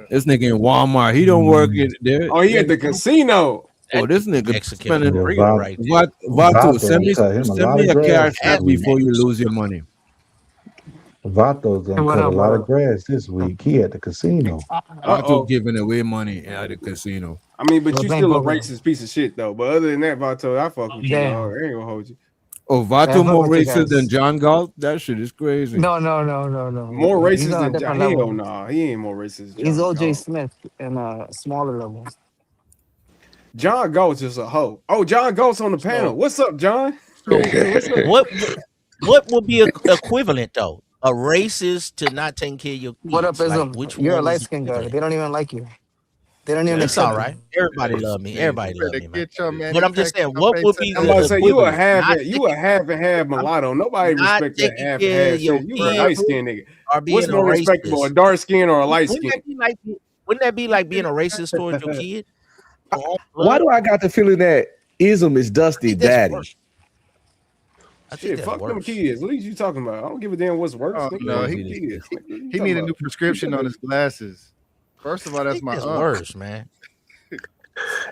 This nigga in Walmart. He don't work in there. Oh, he at the casino. Oh, this nigga Mexican spending for real right there. Vato, send me cut him a send lot me of a cash grass app this week. before you lose your money. Vato's done What cut a up, lot what of up? grass this week. He at the casino. Vato giving away money at the casino. I mean, but Well, you thank still a Pokemon. racist piece of shit though. But other than that, Vato, I fuck with you, Damn. dog. I ain't gonna hold you. Oh, Yeah, Vato fuck more with you racist than guys. John Galt? That shit is crazy. No. More He's racist on a than different hell level. nah. He ain't more racist than He's John OJ Galt. Smith in a smaller level. John Galt's just a hoe. Oh, John Galt's on the panel. What's up, John? What's up? What would be equivalent though? A racist to not taking care of your kids. What up, Like Ism? which You're a one light is skinned guy. equivalent? They don't even like you. They don't even That's accept all right. you. Everybody love me. Everybody love me, man. Get your But I'm just saying, what would be I'm about to the say you a equivalent? half Not and you a half and half mulatto. Nobody not respect that taking half and care half of your shit. You a kids light skinned nigga. or What's being a more respectable, a racist. dark skin or a light Wouldn't skin? that be like being a racist towards your kid? Why do I got the feeling that Ism is Dusty daddy? Shit, fuck them kids. What are you talking about? I don't give a damn what's worse. Oh, nigga. no, Fuck he them kids. Nigga, what you he talking need a about? new prescription on his glasses. First of all, that's my It's uncle. worse, man.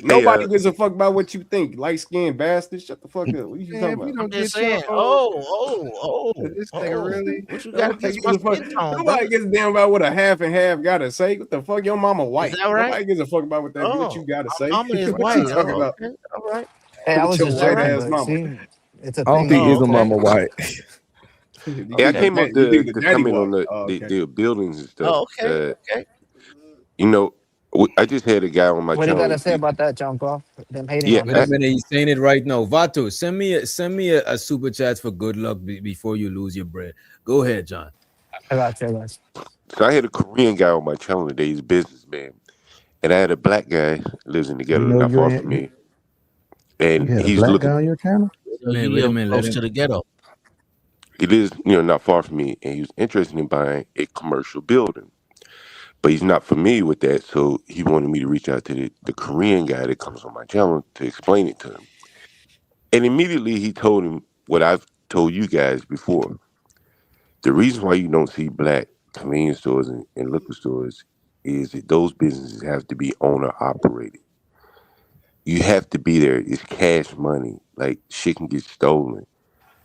Nobody gives a fuck about what you think. Light skinned bastard. Shut the fuck up. What you Man, talking if you about? don't I'm just get your saying. This nigga really. What you got Nobody against my gives a fuck. skin tone, Nobody brother? gives a damn about what a half and half gotta say. What the fuck? Your mama white. Is that right? Nobody gives a fuck about what that what Oh, you gotta my say. mama is What white. you talking Oh, about? okay. All right. Hey, I With was your just white joking, ass but mama. see, it's a I don't thing. think now. Ism mama white. You Hey, I think came the up you think to the daddy comment white? on the, Oh, the, okay. the buildings and stuff. Oh, okay. You know, I just had a guy on my What do you got channel. to say about that, John Paul? Them hating Yeah, on Wait a us. minute, he's saying it right now. Vato, send me a super chat for good luck before you lose your bread. Go ahead, John. I got you. I got you. So I had a Korean guy on my channel today. He's a businessman, and I had a black guy lives in the You ghetto, know not you're far from in, me, and you had a he's black guy looking. on your channel? Wait a minute. Close to the ghetto. He lives, not far from me, and he was interested in buying a commercial building, but he's not familiar with that. So he wanted me to reach out to the Korean guy that comes on my channel to explain it to him. And immediately he told him what I've told you guys before. The reason why you don't see black convenience stores and liquor stores is that those businesses have to be owner operated. You have to be there. It's cash money. Like shit can get stolen.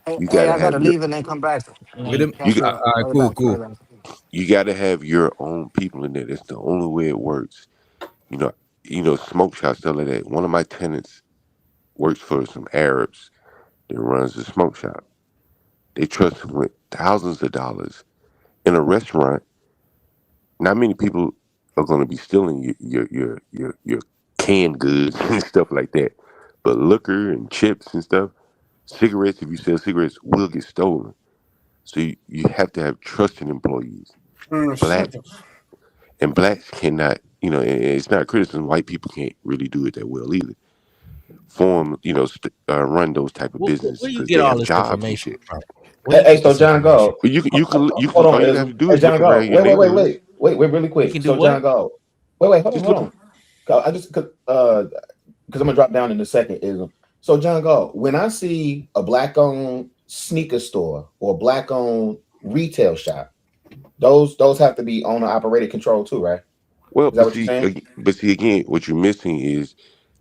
Hey, You hey, gotta I have gotta your leave and then come back. And Wait then a you catch got you all right, right cool, back. cool. Right back. you gotta have your own people in there. That's the only way it works. You know, smoke shops, stuff like that. One of my tenants works for some Arabs that runs the smoke shop. They trust him with thousands of dollars. In a restaurant, not many people are going to be stealing your canned goods and stuff like that. But liquor and chips and stuff, cigarettes, if you sell cigarettes, will get stolen. So you have to have trusted employees. Black Shut the and blacks cannot, and it's not criticism. White people can't really do it that well either. Run those type of businesses Where you because get they all have this jobs and information shit. from? Where Hey, you hey, get so this John information? Go. But you can Hold all on, you have to Ism. do Hey, is John look around Go. your Wait, neighborhoods. really You quick. can do So what? John Go. Wait, hold Just on. look. I just because I'm gonna drop down in a second, Ism. So John Go, when I see a black-owned sneaker store or black-owned retail shop, those have to be owner operated control too, right? Well, Is that what you're saying? but see again, what you're missing is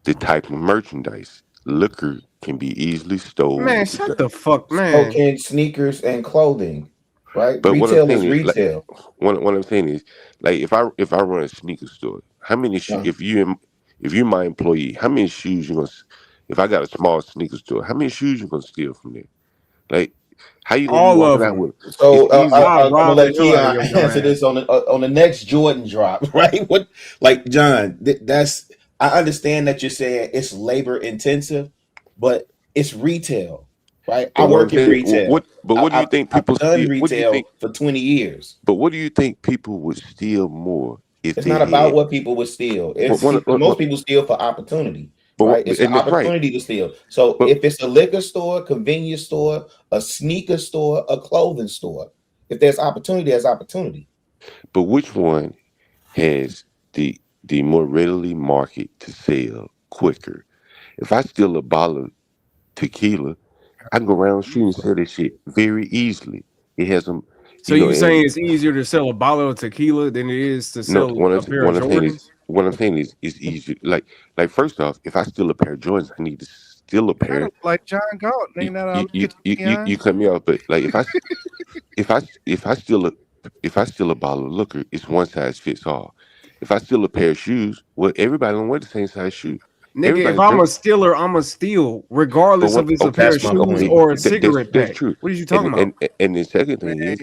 the type of merchandise. Liquor can be easily stole. man, shut the fuck, So man. can sneakers and clothing, right? But what I'm Retail is saying is, like, retail. what I'm saying is, like, if I run a sneaker store, how many if you're my employee, how many shoes you gonna? If I got a small sneaker store, how many shoes you gonna steal from there? Like, how you gonna be All of walking out them. with? It's So easy. I'm gonna Rob the let hell out of Keon your dumb answer ass. this on the next Jordan drop, right? What, like John? That's I understand that you're saying it's labor intensive, but it's retail, right? But I what I'm work in saying, retail. what do you think I've people done steal? What do you think? retail for 20 years. But what do you think people would steal more if It's they not about had? what people would steal. What, It's what, what, most what, people steal for opportunity, but right? It's the and that's right. opportunity to steal. So But if it's a liquor store, convenience store, a sneaker store, a clothing store, if there's opportunity, there's opportunity. which one has the more readily market to sell quicker? If I steal a bottle of tequila, I can go around the street and sell this shit very easily. It has some, So you and saying it's easier to sell a bottle of tequila than it is to no, sell a pair of what I'm saying is Jordans? it's easier. Like first off, if I steal a pair of Jordans, I need to steal a Kind pair. of like John Galt. Ain't that all it You cut me off, but like if I steal a bottle of liquor, it's one size fits all. If I steal a pair of shoes, well, everybody don't wear the same size shoe. Nigga, if Everybody's I'm a drink. stealer, I'm a steal, But regardless when of it's a pair okay, of shoes okay, or a cigarette that's pack. true. What are you talking about? And the second thing is,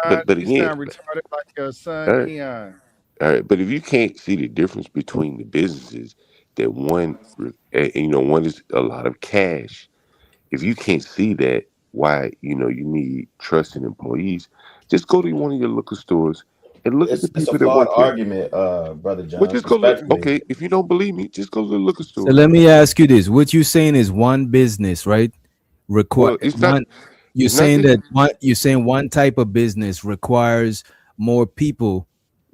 Hey, but you again, sound retarded like your son all right, Keon. all right. But if you can't see the difference between the businesses, that one is a lot of cash. If you can't see that, why you need trusted employees, just go to one of your liquor stores and look at the It's a people that flawed work there. argument, brother Well, John. just go look. Respectfully, Okay, if you don't believe me, just go to the liquor So store. let me ask you this: what you're saying is one business, right? Require Well, it's not. one. You're It's not saying just that one type of business requires more people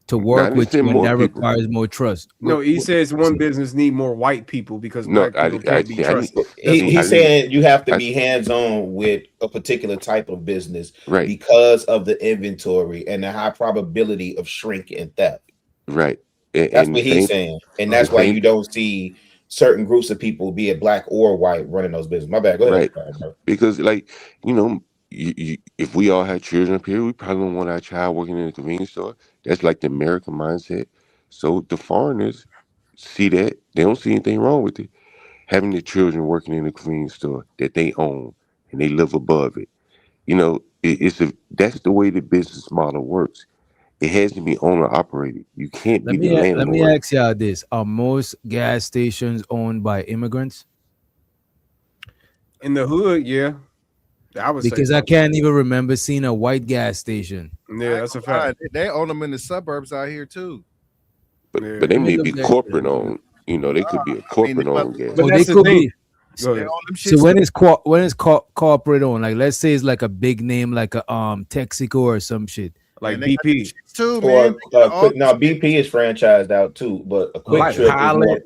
to no. I work didn't with say you, and more that people. requires more trust. No, he says What's one it? business need more white people because No, black people I can't be see. I didn't trusted. That's what see. I he's he's didn't. saying. saying you have to I be hands on with a particular type of business right, because of the inventory and the high probability of shrink and theft. right, That's and the what he's same, saying, and the that's why same, you don't see certain groups of people, be it black or white, running those businesses. My bad. Go ahead. right. Because you know, if we all had children up here, we probably don't want our child working in a convenience store. That's like the American mindset. So the foreigners see that they don't see anything wrong with it. Having the children working in a convenience store that they own and they live above it. That's the way the business model works. It has to be owner operated. You can't be the Let me landlord. ask y'all this: are most gas stations owned by immigrants? In the hood, yeah. I would say because so. I can't even remember seeing a white gas station. Yeah, that's a fact. They own them in the suburbs out here too. But Yeah. they Let me may look be at. corporate owned. You know, they could be a corporate owned gas. But Oh, that's they the could thing. be. Go They ahead. own them So shits. when it's corporate owned, like let's say it's like a big name like a Texaco or some shit. Like Man, they got them BP. shits too, Or man. They got all quick. Now BP is franchised out too, but a quick Okay. trip is more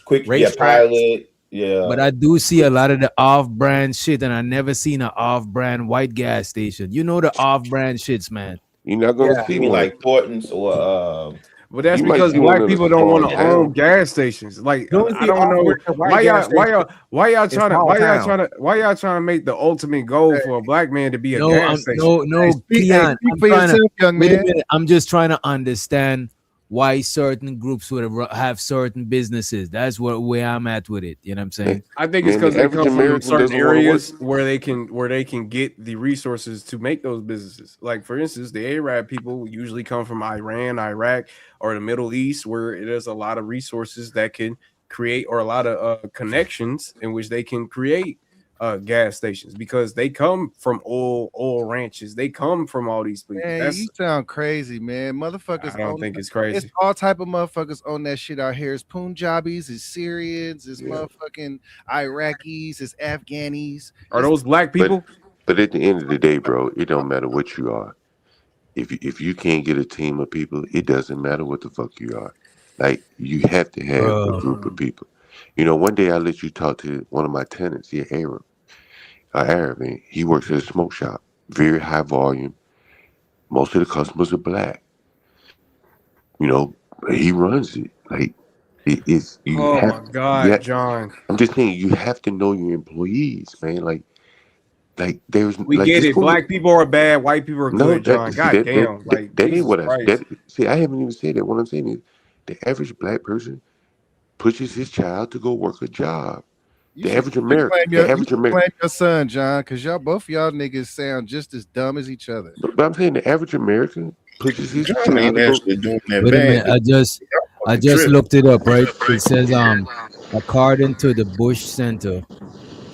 quick. Yeah, pilot. Yeah. But I do see a lot of the off-brand shit, and I never seen an off-brand white gas station. You know the off-brand shits, man. You're not gonna You see mean one. like Portons or But that's You might because see one black in a people don't want small to own town. gas stations. Like You only I see don't know off-brand white gas stations why y'all in trying to small towns. why y'all trying to make the ultimate goal for a black man to be a No, gas station? no, speak Keon. I'm for trying to yourself, young wait a man. minute. I'm just trying to understand why certain groups would have certain businesses. That's where I'm at with it. You know what I'm saying? I think it's Man, the because they average come from American certain doesn't wanna work. areas where they can get the resources to make those businesses. Like for instance, the Arab people usually come from Iran, Iraq, or the Middle East, where there's a lot of resources that can create, or a lot of connections in which they can create gas stations, because they come from oil ranches. They come from all these people. Man, you sound crazy, man. Motherfuckers. I don't own think it's It's crazy. all type of motherfuckers on that shit out here. It's Punjabis, it's Syrians, it's motherfucking Iraqis, it's Afghanis. Are those black people? But at the end of the day, bro, it don't matter what you are. If you can't get a team of people, it doesn't matter what the fuck you are. Like you have to have a group of people. You know, one day I let you talk to one of my tenants. He Arab, and he works at a smoke shop, very high volume. Most of the customers are black. You know, he runs it. Like it's you Oh have. my God, John. I'm just saying you have to know your employees, man. Like there's We like get just it. go- Black people are bad, white people are No, good, John. see, God damn. Like that ain't Jesus what I Christ. see. I haven't even said that. What I'm saying is, the average black person pushes his child to go work a job. The average American, blame your son, John, because both of y'all niggas sound just as dumb as each other. but I'm saying the average American pushes his John child ain't to go. actually doing that Wait a bad. minute. I just looked it up. Right. It says according to the Bush Center,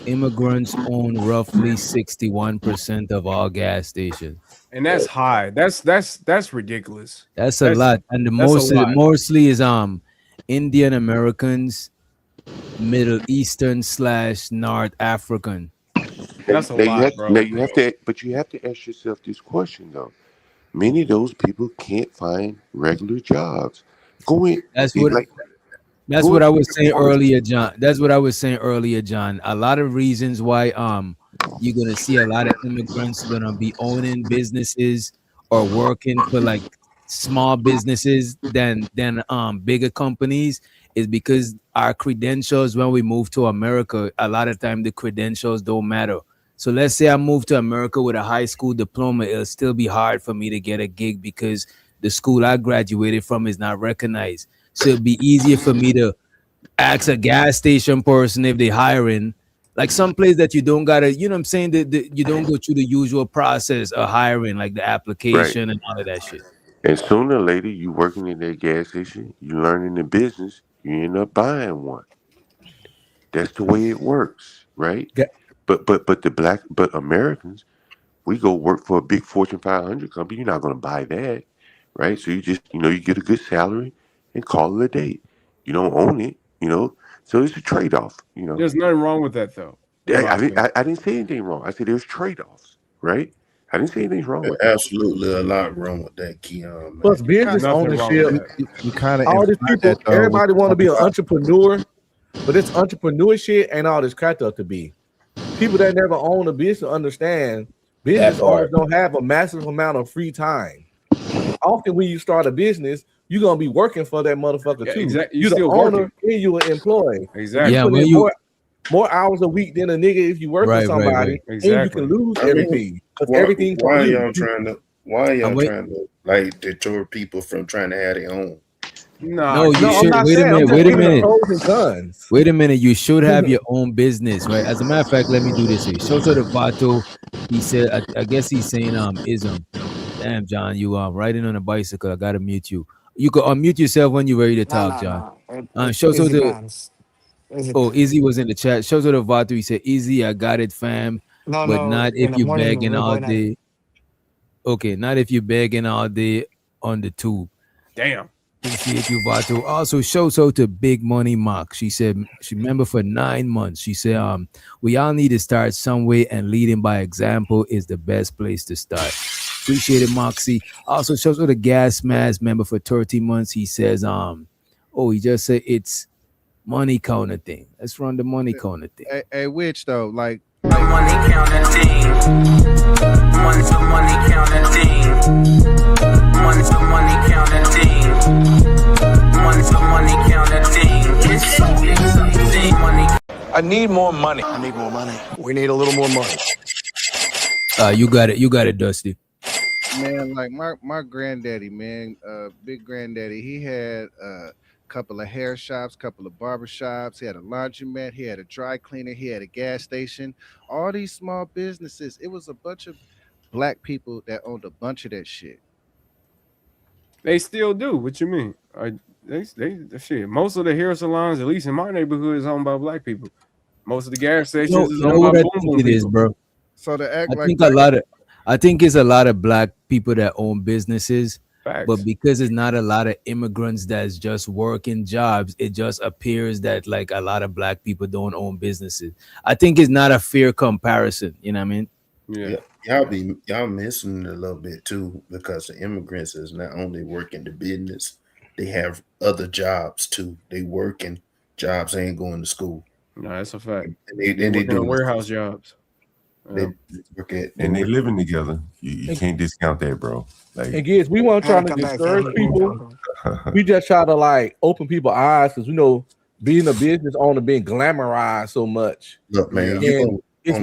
immigrants own roughly 61% of all gas stations. And that's high. That's ridiculous. That's a lot, and mostly is Indian Americans, Middle Eastern / North African. That's a Now lot, bro. you have to, but you have to ask yourself this question though. Many of those people can't find regular jobs. That's what I was saying earlier, John. That's what I was saying earlier, John. A lot of reasons why you're gonna see a lot of immigrants gonna be owning businesses or working for like small businesses than bigger companies is because our credentials when we move to America, a lot of time the credentials don't matter. So let's say I move to America with a high school diploma, it'll still be hard for me to get a gig because the school I graduated from is not recognized. So it'd be easier for me to ask a gas station person if they hiring, like some place that you don't gotta, you know what I'm saying, you don't go through the usual process of hiring, like the application and all of that shit. And sooner or later, you working in that gas station, you learning the business, you end up buying one. That's the way it works, right? But Americans, we go work for a big Fortune 500 company. You're not going to buy that, right? So you just you get a good salary and call it a day. You don't own it, So it's a trade off, There's nothing wrong with that though. I didn't say anything wrong. I said there's trade offs, right? I didn't say anything wrong with that. Absolutely a lot wrong with that, Keon. Plus, business ownership. You kind of all these people. Everybody want to be an entrepreneur, but this entrepreneur shit ain't all this cracked up to be. People that never own a business understand business owners don't have a massive amount of free time. Often when you start a business, you're gonna be working for that motherfucker too. Exactly. You're the owner and you an employee. Exactly. Yeah, you put in more hours a week than a nigga if you work for somebody, and you can lose everything because everything. Why are y'all trying to like deter people from trying to have their own? No, you should. Wait a minute. You should have your own business, right? As a matter of fact, let me do this here. Show to the Vato. He said, I guess he's saying ism. Damn, John, you riding on a bicycle. I gotta mute you. You can unmute yourself when you're ready to talk, John. Show to the. Oh, Izzy was in the chat. Show to the Vato. He said, "Izzy, I got it, fam. No, but no. not In if the you morning, begging we're all going at it. day. Okay, not if you begging all day on the tube. Damn. Appreciate you, Vato. Also, shout out to Big Money Mark. She said she member for 9 months. She said, we all need to start some way, and leading by example is the best place to start. Appreciate it, Moxie. Also, shout out to Gas Mask member for 30 months. He says, he just said it's money counter thing. Let's run the money counter thing. Hey, which though, like Money counting team. Money to money counting team. Money to money counting team. Money to money counting team. It's so exciting. Money. I need more money. I need more money. We need a little more money. You got it, Dusty. man, like my granddaddy, man, big granddaddy, he had a couple of hair shops, couple of barber shops, he had a laundromat, he had a dry cleaner, he had a gas station, all these small businesses. It was a bunch of black people that owned a bunch of that shit. They still do. What you mean? They shit. Most of the hair salons, at least in my neighborhood, is owned by black people. Most of the gas stations is owned by what I boom think boom it is, people. bro. So to act I like think it's a lot of black people that own businesses. Facts. But because it's not a lot of immigrants that's just working jobs, it just appears that like a lot of black people don't own businesses. I think it's not a fair comparison. You know what I mean? Yeah. Y'all missing a little bit too, because the immigrants is not only working the business, they have other jobs too. They working jobs, they ain't going to school. No, that's a fact. And they working do on warehouse jobs. They work at, And they living together. You can't discount that, bro. Like, And kids, we weren't trying to discourage people. We just try to like open people's eyes because being a business owner being glamorized so much. Look, man, And it's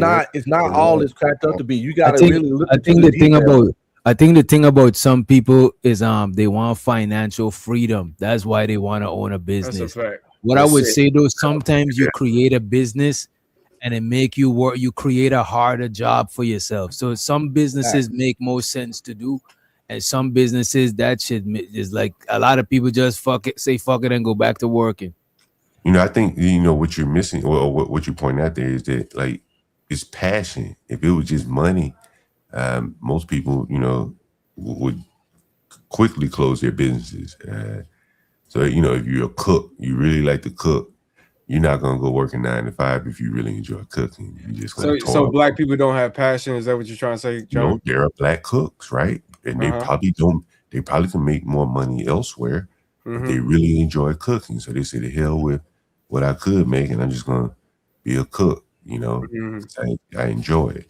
not all it's cracked up to be. You gotta really look. I think the thing about some people is they want financial freedom. That's why they want to own a business. That's a fact. What I would say though, sometimes you create a business and it make you work. You create a harder job for yourself. So some businesses make more sense to do, and some businesses that shit is like a lot of people just say fuck it and go back to working. I think what you're missing, or what you point out there is that like it's passion. If it was just money, most people would quickly close their businesses. So if you're a cook, you really like to cook, you're not gonna go work a 9 to 5 if you really enjoy cooking. You just So black people don't have passion. Is that what you're trying to say, John? No, there are black cooks, right? And they probably don't. They probably can make more money elsewhere, but they really enjoy cooking. So they say, the hell with what I could make, and I'm just gonna be a cook. I enjoy it.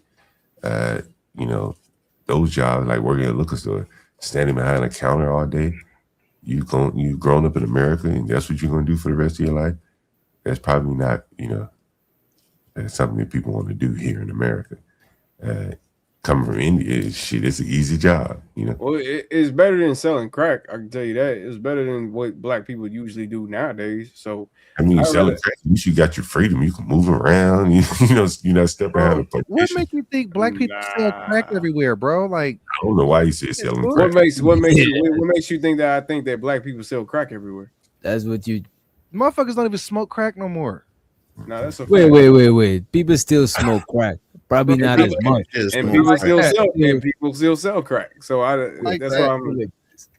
Those jobs like working at a liquor store, standing behind a counter all day. You've grown up in America, and that's what you're gonna do for the rest of your life. That's probably not, that's something that people want to do here in America. Coming from India, it's an easy job, Well, it's better than selling crack. I can tell you that. It's better than what black people usually do nowadays. So I mean, selling crack, at least you got your freedom. You can move around. You're not stepping out of What position. make you think black people sell crack everywhere, bro? Like, I don't know why you say selling what crack. makes you think that I think that black people sell crack everywhere? That's what you. Motherfuckers don't even smoke crack no more. No, that's a wait. People still smoke crack. Probably not as much. And people still sell crack. So that's why I'm like,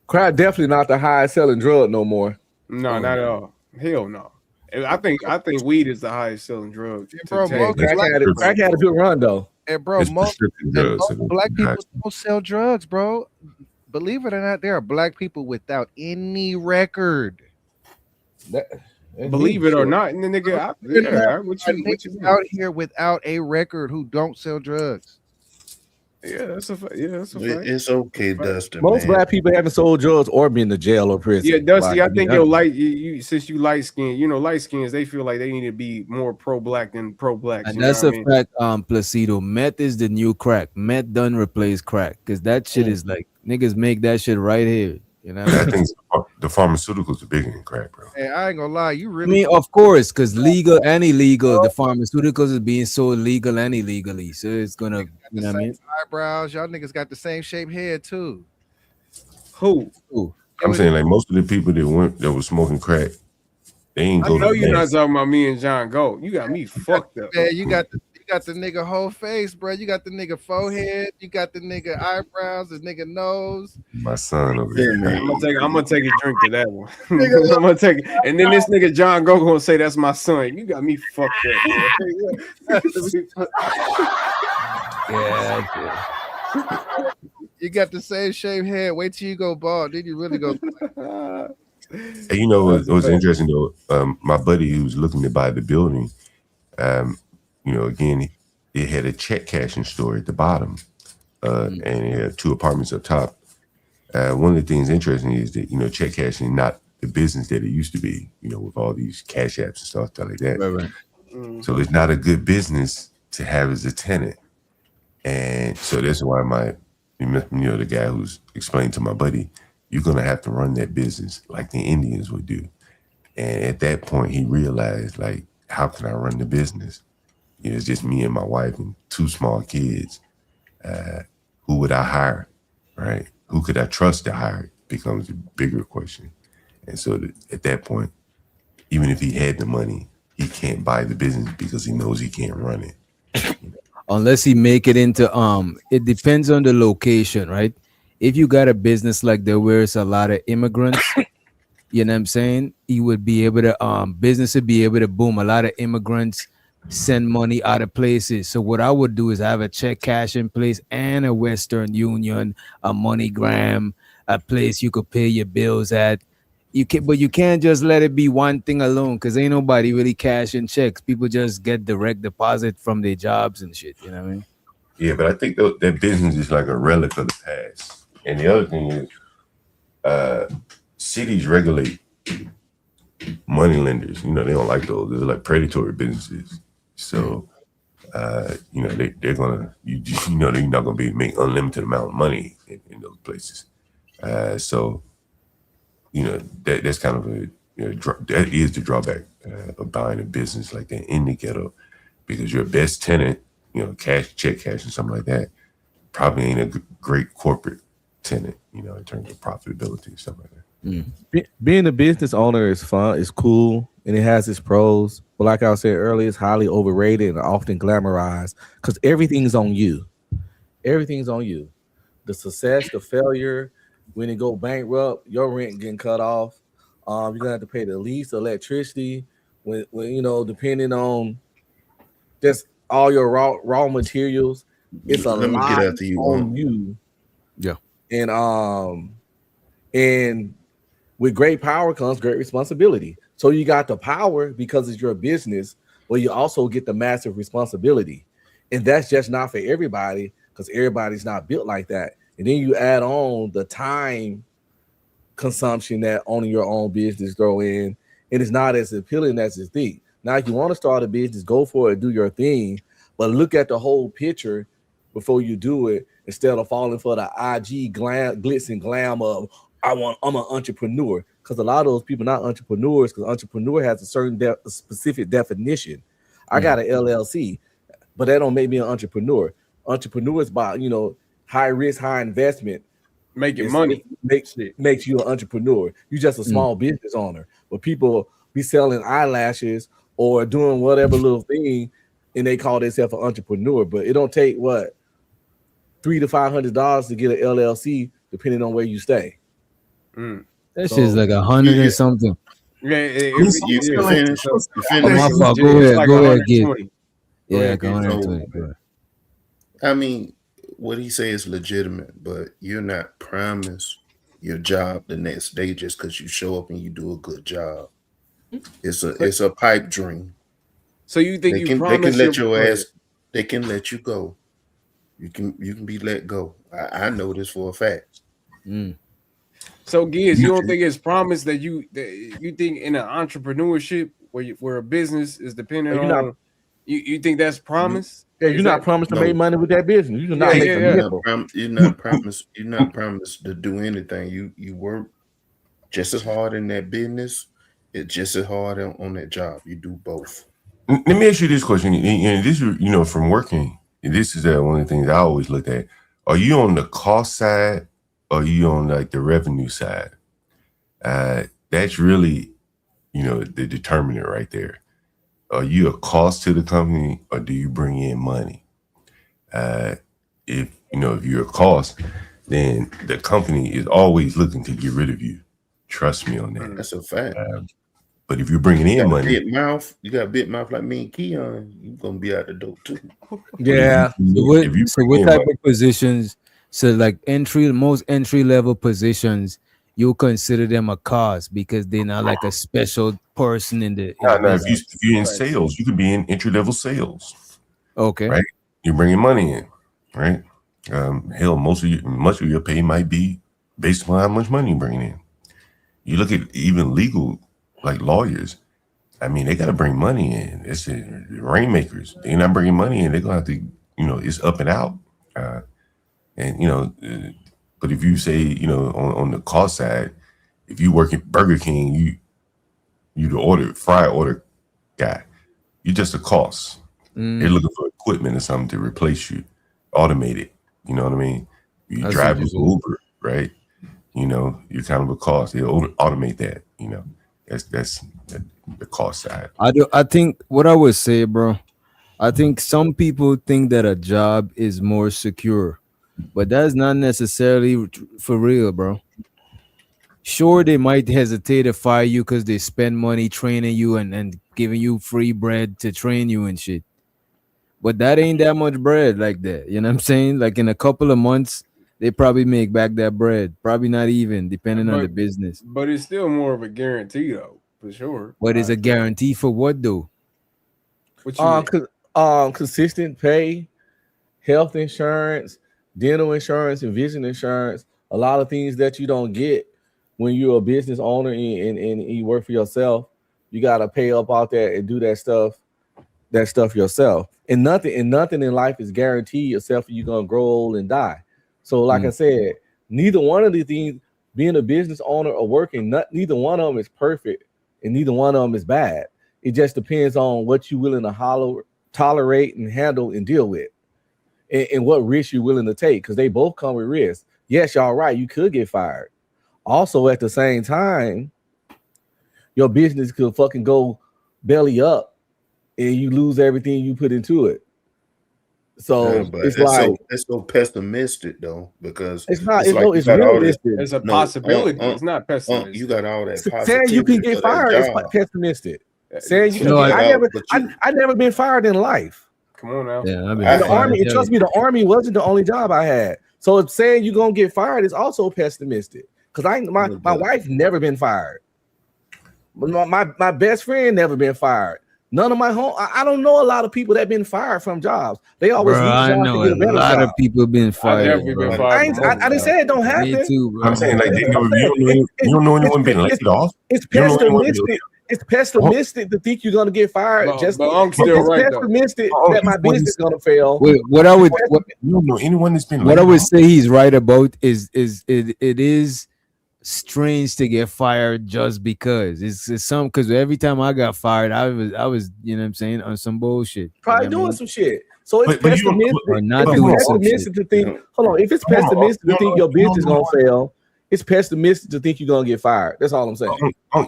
crack definitely not the highest selling drug no more. No, not at all. Hell no. I think weed is the highest selling drug. Bro, crack had a good run though. And bro, most black people don't sell drugs, bro. Believe it or not, there are black people without any record. Believe it or not, and the nigga, what you out here without a record who don't sell drugs. That's a fact. It's okay, Dustin. Most black people haven't sold drugs or been to jail or prison. Yeah, Dusty, I think since you light skin, light skins, they feel like they need to be more pro black than pro black. And that's a fact. Placido, meth is the new crack. Meth done replace crack, because that shit is like niggas make that shit right here. I think the pharmaceuticals are bigger than crack, bro. Hey, I ain't gonna lie, you really. I mean, of course, because legal and illegal, the pharmaceuticals is being sold legal and illegally, so it's gonna, you know what I mean? Eyebrows, y'all niggas got the same shaped head too. Who? I'm saying like most of the people that was smoking crack, they ain't go. I know you're not talking about me and John Gold. You got me fucked up. Man, you got got the nigga whole face, bro. You got the nigga forehead. You got the nigga eyebrows. The nigga nose. My son over Yeah, here. man. I'm gonna take a drink to that one. I'm gonna take it. And then this nigga John Go gonna say that's my son. You got me fucked up, bro. Yeah. You got the same shaved head. Wait till you go bald. Then you really go. Hey, you know what was interesting though? My buddy who was looking to buy the building, you know, again, it had a check cashing store at the bottom, and it had 2 apartments up top. One of the things interesting is that, you know, check cashing not the business that it used to be, you know, with all these cash apps and stuff like that. Right. So it's not a good business to have as a tenant. And so that's why you know, the guy who's explained to my buddy, you're going to have to run that business like the Indians would do. And at that point, he realized, like, how can I run the business? You know, it's just me and my wife and 2 small kids. Who would I hire, right? Who could I trust to hire becomes a bigger question. And so at that point, even if he had the money, he can't buy the business because he knows he can't run it. Unless he make it into it depends on the location, right? If you got a business like there where it's a lot of immigrants, you know what I'm saying, he would be able to business would be able to boom. A lot of immigrants send money out of places. So what I would do is have a check cash in place and a Western Union, a MoneyGram, a place you could pay your bills at. But you can't just let it be one thing alone, because ain't nobody really cashing checks. People just get direct deposit from their jobs and shit. You know what I mean? Yeah, but I think that business is like a relic of the past. And the other thing is, cities regulate money lenders. You know, they don't like those. They're like predatory businesses. So, you know, they're gonna, you know, they're not gonna be make unlimited amount of money in those places. So, you know, that's kind of a, you know, that is the drawback of buying a business like that in the ghetto, because your best tenant, you know, check cash and something like that, probably ain't a great corporate tenant, you know, in terms of profitability and stuff like that. Being a business owner is fun, it's cool, and it has its pros. But like I said earlier, it's highly overrated and often glamorized because everything's on you. Everything's on you. The success, the failure, when it go bankrupt, your rent getting cut off. You're gonna have to pay the lease, electricity, when you know, depending on just all your raw materials. It's a Let me get lot after you on you. Yeah. And with great power comes great responsibility. So you got the power because it's your business, but you also get the massive responsibility. And that's just not for everybody, because everybody's not built like that. And then you add on the time consumption that owning your own business throw in, and it's not as appealing as you think. Now, if you want to start a business, go for it, do your thing, but look at the whole picture before you do it, instead of falling for the IG glitz and glam of I'm an entrepreneur. Because a lot of those people not entrepreneurs, because entrepreneur has a certain specific definition. I got an LLC, but that don't make me an entrepreneur. Entrepreneur is about, you know, high risk, high investment. Making money. Makes you an entrepreneur. You're just a small business owner. But people be selling eyelashes or doing whatever little thing, and they call themselves an entrepreneur. But it don't take what $300 to $500 to get an LLC, depending on where you stay. That shit's like 100 and something. Yeah, you finish. My fault. Go ahead, Gid. Yeah, go ahead. I mean, what he say is legitimate, but you're not promised your job the next day just because you show up and you do a good job. It's a pipe dream. So you think they can let your ass? They can let you go. You can be let go. I know this for a fact. So Giz, you don't think it's promised that you think in an entrepreneurship where a business is dependent on you think that's promised? Yeah, you're not promised to make money with that business. You're not making a nickel. You're not promised. You're not promised to do anything. You work just as hard in that business. It's just as hard on that job. You do both. Let me ask you this question, and this, you know, from working, this is one of the things I always look at. Are you on the cost side, or are you on like the revenue side? That's really, you know, the determinant right there. are you a cost to the company or do you bring in money? If you're a cost, then the company is always looking to get rid of you. Trust me on that. That's a fact. But if you're bringing in money, big mouth, you got a big mouth like me and Keon, you're gonna be out the door too. Yeah. So what type of positions? So like most entry level positions, you consider them a cost because they're not like a special person in the. No, if you're in sales, you could be in entry level sales. Okay. Right. You're bringing money in. Right. Hell, much of your pay might be based on how much money you're bringing in. You look at even legal, like lawyers. I mean, they got to bring money in. It's the rainmakers. They're not bringing money in. They're gonna have to, it's up and out. But if you say, on the cost side, if you work at Burger King, you the fry order guy. You're just a cost. They're looking for equipment or something to replace you, automate it. You know what I mean? You drive with Uber, right? You're kind of a cost. They'll automate that. That's the cost side. I think what I would say, bro, I think some people think that a job is more secure, but that's not necessarily for real, bro. Sure, they might hesitate to fire you because they spend money training you and giving you free bread to train you and shit. But that ain't that much bread like that. You know what I'm saying? Like in a couple of months, they probably make back that bread. Probably not even, depending on the business. But it's still more of a guarantee, though, for sure. What is a guarantee for what, though? Consistent pay, health insurance, dental insurance, and vision insurance. A lot of things that you don't get when you're a business owner and you work for yourself. You got to pay up out there and do that stuff yourself. And nothing in life is guaranteed except for you're gonna grow old and die. So, like I said, neither one of these things, being a business owner or working, neither one of them is perfect and neither one of them is bad. It just depends on what you're willing to tolerate and handle and deal with, and what risk you're willing to take, because they both come with risk. Yes, y'all right, you could get fired. Also, at the same time, your business could fucking go belly up and you lose everything you put into it. So it's like it's so pessimistic though, because it's not. It's realistic. It's a possibility. It's not pessimistic. You got all that. Saying you can get fired is pessimistic. Saying you can. I never been fired in life. Come on now. Yeah, the army. Trust me, the army wasn't the only job I had. So if saying you're gonna get fired is also pessimistic. Because my wife never been fired. My best friend never been fired. None of my home. I don't know a lot of people that been fired from jobs. They always. Bro, I know a lot of people been fired. I didn't say it don't happen. Me too, bro. I'm saying, like, you don't know anyone been laid off. It's pessimistic. It's pessimistic to think you're gonna get fired. It's pessimistic that my business is gonna fail. Wait, you don't know anyone that's been. What I would say he's right about is it is strange to get fired just because it's some, because every time I got fired, I was you know what I'm saying, on some bullshit. Probably doing some shit. So it's pessimistic. To think. Hold on, if it's pessimistic to think your business gonna fail, it's pessimistic to think you're gonna get fired. That's all I'm saying.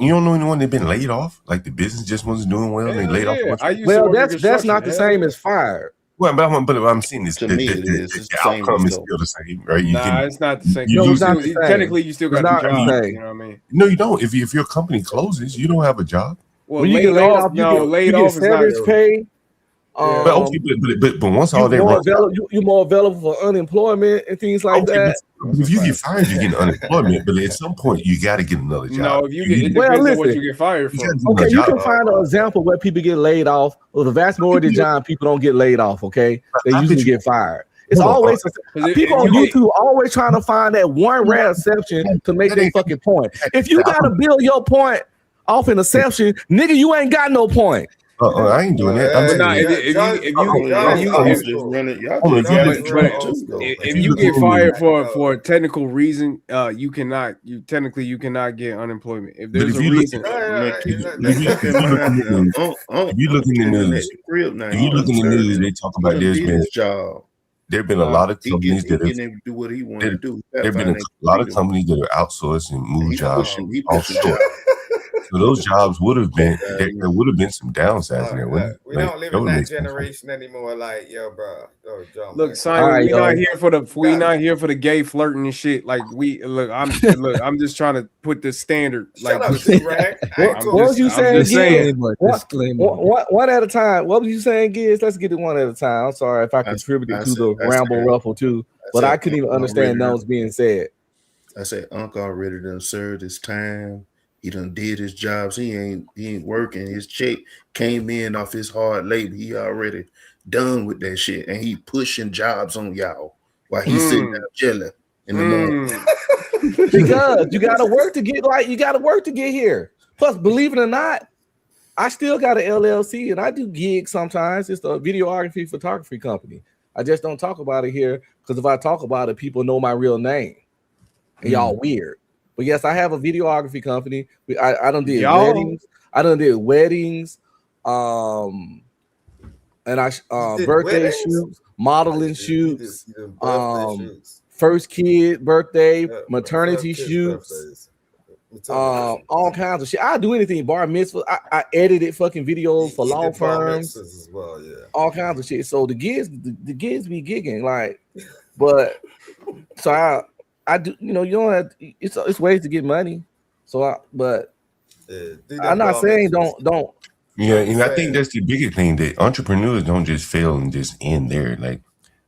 You don't know anyone that been laid off? Like the business just wasn't doing well, and they laid off. Well, that's not the same as fired. Well, but I'm seeing this. To me, the outcome is still the same, right? It's not the same. Technically, you still got the job. You know what I mean? No, you don't. If your company closes, you don't have a job. Well, when you get laid off, you get severance pay. But once all that, you're more available for unemployment and things like that. If you get fired, you get unemployment. But at some point, you got to get another job. No, if you get, it depends on what you get fired for. Okay, you can find an example where people get laid off. Well, the vast majority of the time, people don't get laid off. Okay, they usually get fired. It's always people on YouTube always trying to find that one rare exception to make their fucking point. If you got to build your point off an exception, nigga, you ain't got no point. I ain't doing that. If you get fired for a technical reason, you cannot get unemployment. If there's a reason, if you look in the news, they talk about there've been a lot of companies that have do what he want to do. There've been a lot of companies that are outsourcing, move jobs offshore. So those jobs would have been there would have been some downsides in there, wouldn't it? We Like, don't live that in would have that made sense. generation anymore. Like, yo, bro, John. Look, man. Simon, we not here for the We not here for the gay flirting and shit. Like I'm just trying to put the standard. Like, up, T-Rag. What was you saying, Giz? Disclaimer. One at a time. What was you saying, Giz? Let's get it one at a time. I'm sorry if I contributed to the ramble ruffle too, but I couldn't even understand that was being said. I said, Uncle already done served his time. He done did his jobs. He ain't working. His check came in off his hard labor. He already done with that shit, and he pushing jobs on y'all while he's sitting there chilling in the morning. Because you gotta work to get here. Plus, believe it or not, I still got an LLC and I do gigs sometimes. It's a videography photography company. I just don't talk about it here because if I talk about it, people know my real name. And y'all weird. But yes, I have a videography company. I done did weddings. I done did weddings. And I birthday shoots, modeling shoots, first kid birthday, maternity shoots, all kinds of shit. I do anything, bar mitzvah. I edited fucking videos for law firms as well, all kinds of shit. So the gigs be gigging like, but so I do, you don't have, it's ways to get money. So I'm not saying don't. Yeah, and I think that's the biggest thing, that entrepreneurs don't just fail and just end there. Like,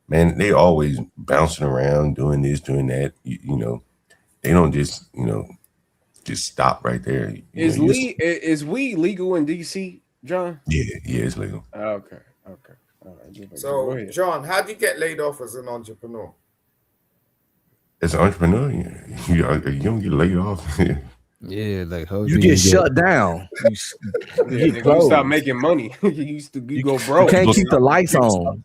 man, they always bouncing around, doing this, doing that. You know, they don't just, just stop right there. Is weed legal in DC, John? Yeah, it's legal. Okay. All right. So, John, how do you get laid off as an entrepreneur? As an entrepreneur, you don't get laid off. Yeah, like how you get shut down. You stop making money. You go broke. You can't keep the lights on.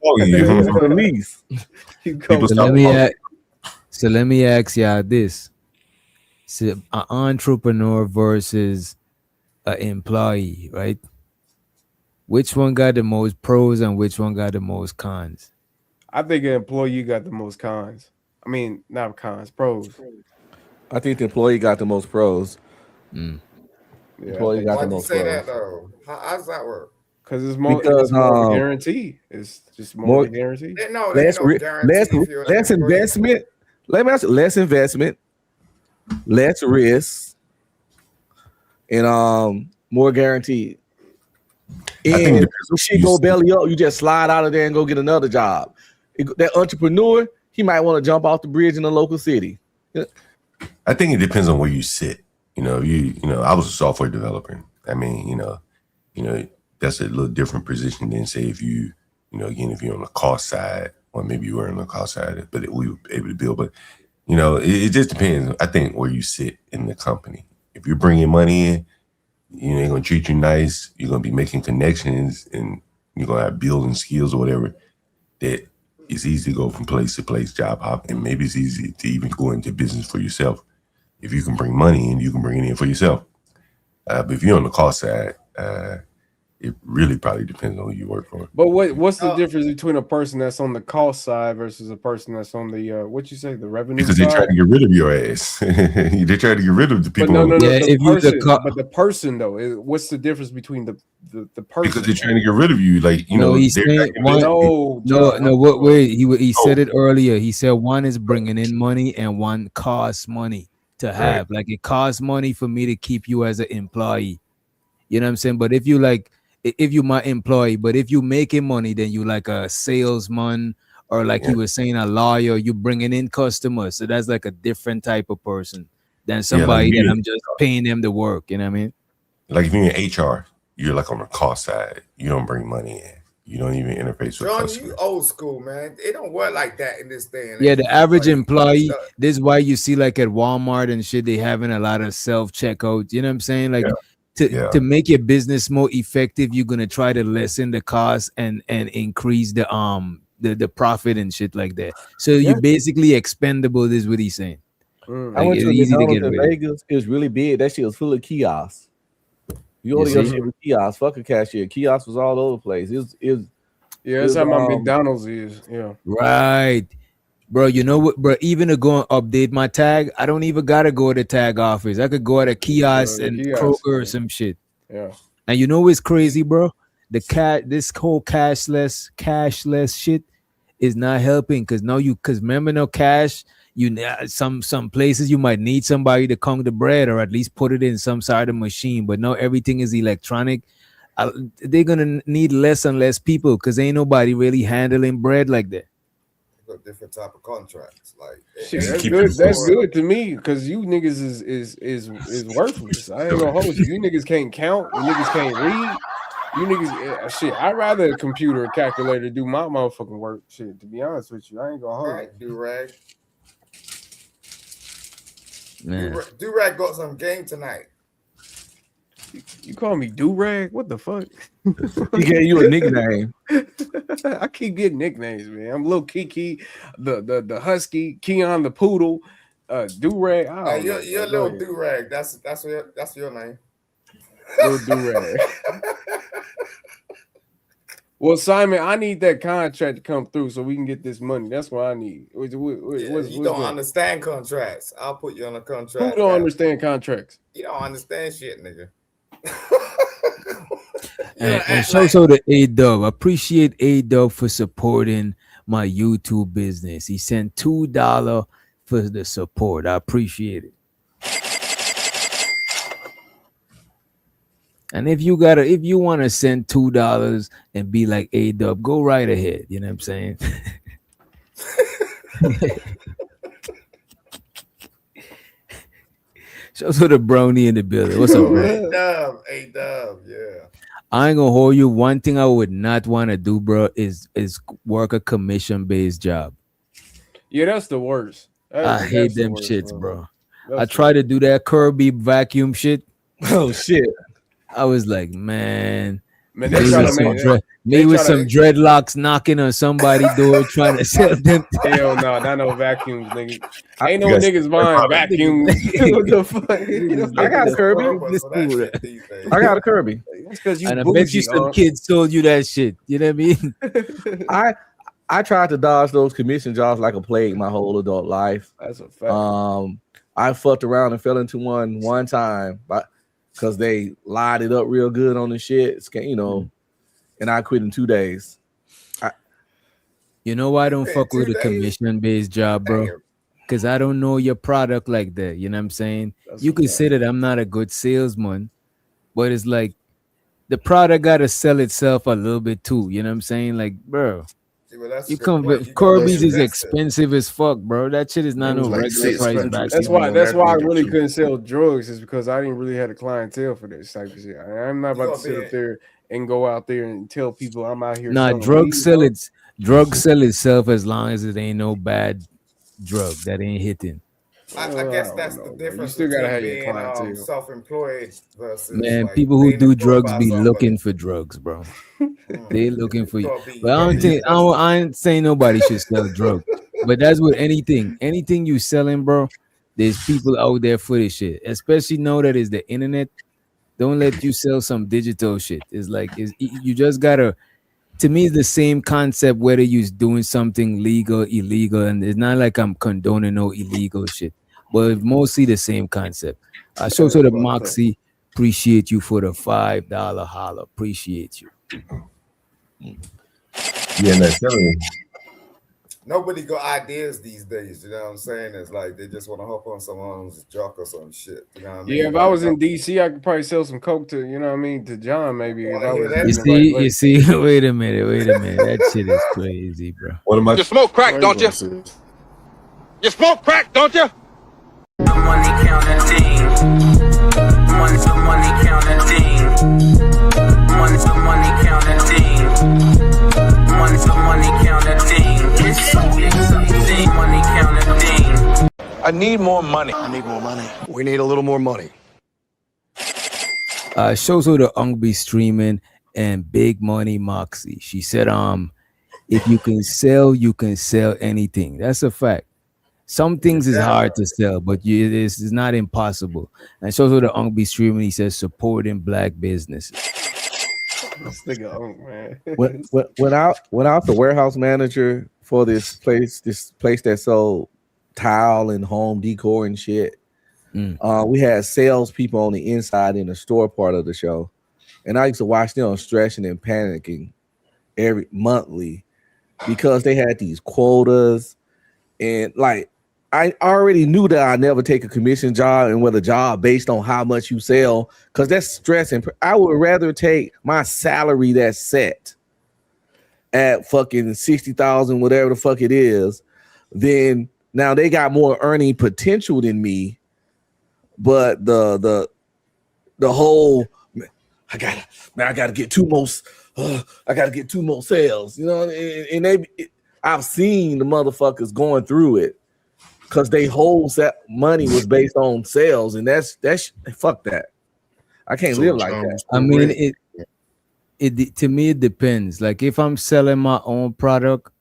So let me ask y'all this: so an entrepreneur versus an employee, right? Which one got the most pros and which one got the most cons? I think an employee got the most cons. I mean, not cons, pros. I think the employee got the most pros. Yeah. Employee got Why the do you most say pros. that though? How does that work? Because it's more of a guarantee. It's just more of a guarantee. Less investment. Let me ask you, less investment, less risk, and more guaranteed. And if shit go belly up, you just slide out of there and go get another job. That entrepreneur, he might want to jump off the bridge in the local city. I think it depends on where you sit. I was a software developer. I mean, that's a little different position than say if if you're on the cost side, or maybe you were on the cost side, but we were able to build. But it just depends. I think where you sit in the company. If you're bringing money in, they're gonna treat you nice. You're gonna be making connections, and you're gonna have building skills or whatever. That it's easy to go from place to place, job hop, and maybe it's easy to even go into business for yourself. If you can bring money in, you can bring it in for yourself. But if you're on the cost side, it really probably depends on who you work for. But what's the difference between a person that's on the cost side versus a person that's on the the revenue Because side? they try to get rid of your ass. They try to get rid of the people. But the person though, what's the difference between the person? Because they're trying to get rid of you. Like, he's saying he said it earlier. He said one is bringing in money and one costs money to have. Like, it costs money for me to keep you as an employee. You know what I'm saying? But if you my employee, but if you making money, then you like a salesman, or like you were saying, a lawyer, you bringing in customers. So that's like a different type of person than somebody that I'm just paying them to work. You know what I mean? Like if you're in HR, you're like on the cost side. You don't bring money in. You don't even interface with John, customers. you old school, man. It don't work like that in this day and age. Yeah, the average employee, this is why you see like at Walmart and shit, they having a lot of self-checkout. You know what I'm saying? Like to make your business more effective, you're gonna try to lessen the cost and increase the profit and shit like that. So you're basically expendable, is what he's saying. I went to a McDonald's in Vegas. It was really big. That shit was full of kiosks. You order your shit with kiosks. Fuck a cashier. Kiosk was all over the place. That's how my McDonald's is. Yeah. Right. Bro, you know what, bro? Even to go and update my tag, I don't even gotta go to the tag office. I could go at a kiosk The and kiosk, Kroger or man. some shit. Yeah. And you know what's crazy, bro? This whole cashless shit is not helping because remember no cash. Some places you might need somebody to conk the bread or at least put it in some side of machine, but now everything is electronic. They're gonna need less and less people because ain't nobody really handling bread like that. Got different type of contracts. Like Shit, that's good. That's good to me because you niggas is worthless. I ain't gonna hold you. You niggas can't count. You niggas can't read. You niggas, shit. I'd rather a computer or calculator do my motherfucking work. Shit, to be honest with you, I ain't gonna hold you. Right, do-rag. Man. Do-rag got some game tonight. You call me do-rag? What the fuck? He gave you a nickname. I keep getting nicknames, man. I'm Lil Kiki, the Husky, Keon the Poodle, do-rag. You're little do-rag. That's your name. Little do-rag. Well, Simon, I need that contract to come through so we can get this money. That's what I need. You don't understand contracts. I'll put you on a contract. Who don't understand contracts? You don't understand shit, nigga. And shout out to A-Dub. Appreciate A-Dub for supporting my YouTube business. He sent $2 for the support. I appreciate it. And if you want to send $2 and be like A-Dub, go right ahead. You know what I'm saying? Shout out to the brony in the building. What's up, bro? A-Dub, yeah. I ain't gonna hold you. One thing I would not want to do, bro, is work a commission-based job. Yeah, that's the worst. I hate them shits, bro. I tried to do that Kirby vacuum shit. Oh shit. I was like, man, they me with some dreadlocks knocking on somebody's door trying to sell them. Hell no, not no vacuums, nigga. Ain't no niggas buying vacuums. What the fuck? I got a Kirby. I got a Kirby. That's because you. And I bet you some kids told you that shit. You know what I mean? I tried to dodge those commission jobs like a plague my whole adult life. That's a fact. I fucked around and fell into one time, but because they lied it up real good on the shit, you know, and I quit in 2 days. You know why I don't fuck with a commission-based job, bro? Because I don't know your product like that. You know what I'm saying? You can say that I'm not a good salesman, but it's like the product got to sell itself a little bit too. You know what I'm saying? Like, bro, Corby's is expensive as fuck, bro. That shit is not no regular price back. That's why I really couldn't sell drugs, is because I didn't really have a clientele for this type of shit. I'm not about to sit up there and go out there and tell people I'm out here. Nah, drug sell itself as long as it ain't no bad drug that ain't hitting. I guess that's the difference. You still gotta have being your clientele. Self-employed versus man. People who do drugs be looking for drugs, bro. They looking for you. But I ain't saying nobody should sell drugs. But that's with anything. Anything you selling, bro. There's people out there for this shit. Especially know that it's the internet. Don't let you sell some digital shit. It's like you just gotta. To me, it's the same concept whether you're doing something legal, illegal, and it's not like I'm condoning no illegal shit, but it's mostly the same concept. Show to the Moxie, appreciate you for the $5 holler. Appreciate you. Yeah, that's selling. Nobody got ideas these days, you know what I'm saying? It's like they just want to hop on someone's jock or some shit. You know what I mean? Yeah, if I was in DC, I could probably sell some coke to, you know what I mean, to John maybe. If I was you see, wait a minute. That shit is crazy, bro. What am I? You smoke crack, don't you? You smoke crack, don't you? Money counting team. Money counting team. Money counting team. Money counting team. Money counting team. I need more money. We need a little more money. Shows her the Ungby streaming and Big Money Moxie. She said, if you can sell anything. That's a fact. Some things is hard to sell, but it's not impossible. And shows her the Ungby streaming. He says supporting black businesses. This nigga, man. Without the warehouse manager for this place that sold tile and home decor and shit. We had salespeople on the inside in the store part of the show, and I used to watch them stressing and panicking every monthly because they had these quotas, and like I already knew that I never take a commission job and with a job based on how much you sell, because that's stressing. I would rather take my salary that's set at fucking 60,000, whatever the fuck it is. Then now they got more earning potential than me, but the whole I gotta get two more. I gotta get 2 more sales, you know. And I've seen the motherfuckers going through it because they whole set money was based on sales, and that's fuck that. I can't live like that. I mean, it to me it depends. Like if I'm selling my own product,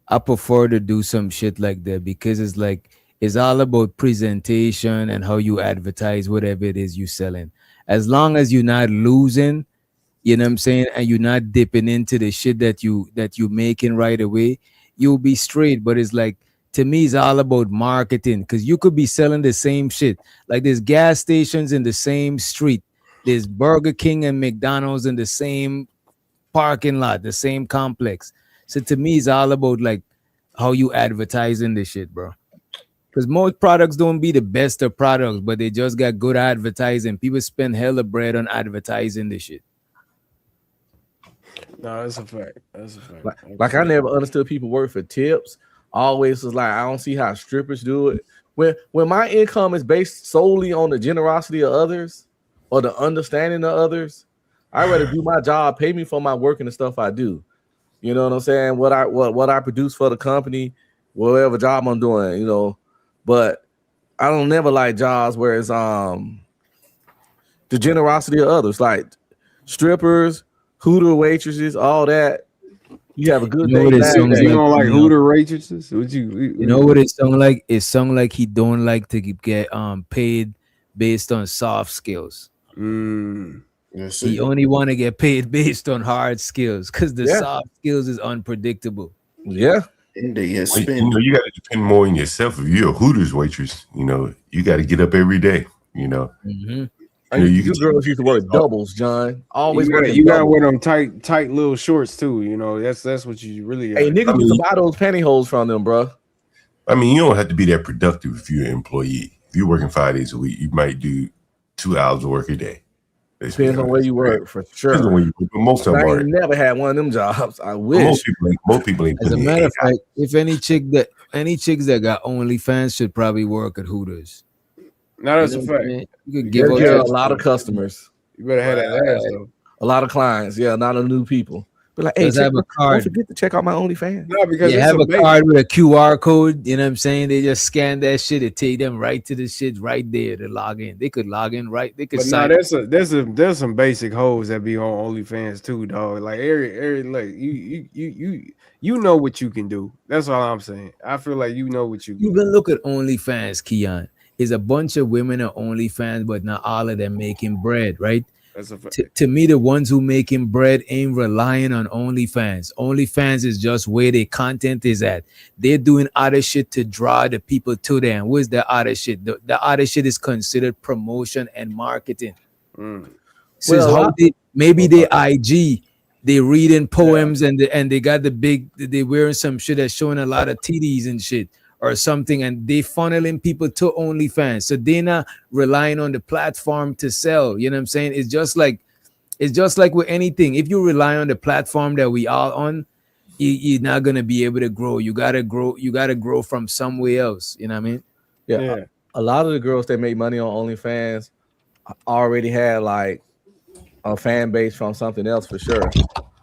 I prefer to do some shit like that because it's like it's all about presentation and how you advertise whatever it is you're selling. As long as you're not losing, you know what I'm saying, and you're not dipping into the shit that you're making right away, you'll be straight. But it's like, to me, it's all about marketing, because you could be selling the same shit. Like there's gas stations in the same street, there's Burger King and McDonald's in the same parking lot, the same complex. So to me, it's all about like how you advertising this shit, bro. Because most products don't be the best of products, but they just got good advertising. People spend hella bread on advertising this shit. No, that's a fact. That's a fact. Like I never understood people work for tips. Always was like, I don't see how strippers do it. When my income is based solely on the generosity of others or the understanding of others, I'd rather do my job, pay me for my work and the stuff I do. You know what I'm saying? What I produce for the company, whatever job I'm doing, you know. But I don't never like jobs where it's the generosity of others, like strippers, Hooter waitresses, all that. You have a good day. You don't like Hooter waitresses? Would you know what it sound like? It sound like he don't like to get paid based on soft skills. He only want to get paid based on hard skills because the soft skills is unpredictable. Yeah. You know, you got to depend more on yourself. If you're a Hooters waitress, you know, you got to get up every day, you know. You girls used to work doubles, John. Always you got to wear them tight little shorts too. You know, that's what you really. Hey, niggas used to buy those pantyhose from them, bro. I mean, you don't have to be that productive if you're an employee. If you're working 5 days a week, you might do 2 hours of work a day. Depends on where you work, for sure. Depends on where you work, but most of them I ain't never had one of them jobs. I wish. Most people ain't. As a matter of fact, if any chicks that got OnlyFans should probably work at Hooters. No, that's a fact. You could give a lot of customers. You better have that ass though. A lot of clients, a lot of new people. But like, hey, have a card. Don't forget to check out my OnlyFans. No, because you have a card with a QR code. You know what I'm saying? They just scan that shit. It take them right to the shit right there to log in. They could log in right. They could. But no, there's some basic hoes that be on OnlyFans too, dog. Like like you know what you can do. That's all I'm saying. I feel like you know what you. You can look at OnlyFans, Keon. Is a bunch of women on OnlyFans, but not all of them making bread, right? That's a fact. To me, the ones who making bread ain't relying on OnlyFans. OnlyFans is just where their content is at. They're doing other shit to draw the people to them. What's the other shit? The other shit is considered promotion and marketing. So maybe they IG, they reading poems and they got they wearing some shit that's showing a lot of titties and shit or something, and they funneling people to OnlyFans. So they're not relying on the platform to sell. You know what I'm saying? It's just like with anything. If you rely on the platform that we all on, you're not gonna be able to grow. You gotta grow from somewhere else. You know what I mean? Yeah. A lot of the girls that make money on OnlyFans already had like a fan base from something else for sure.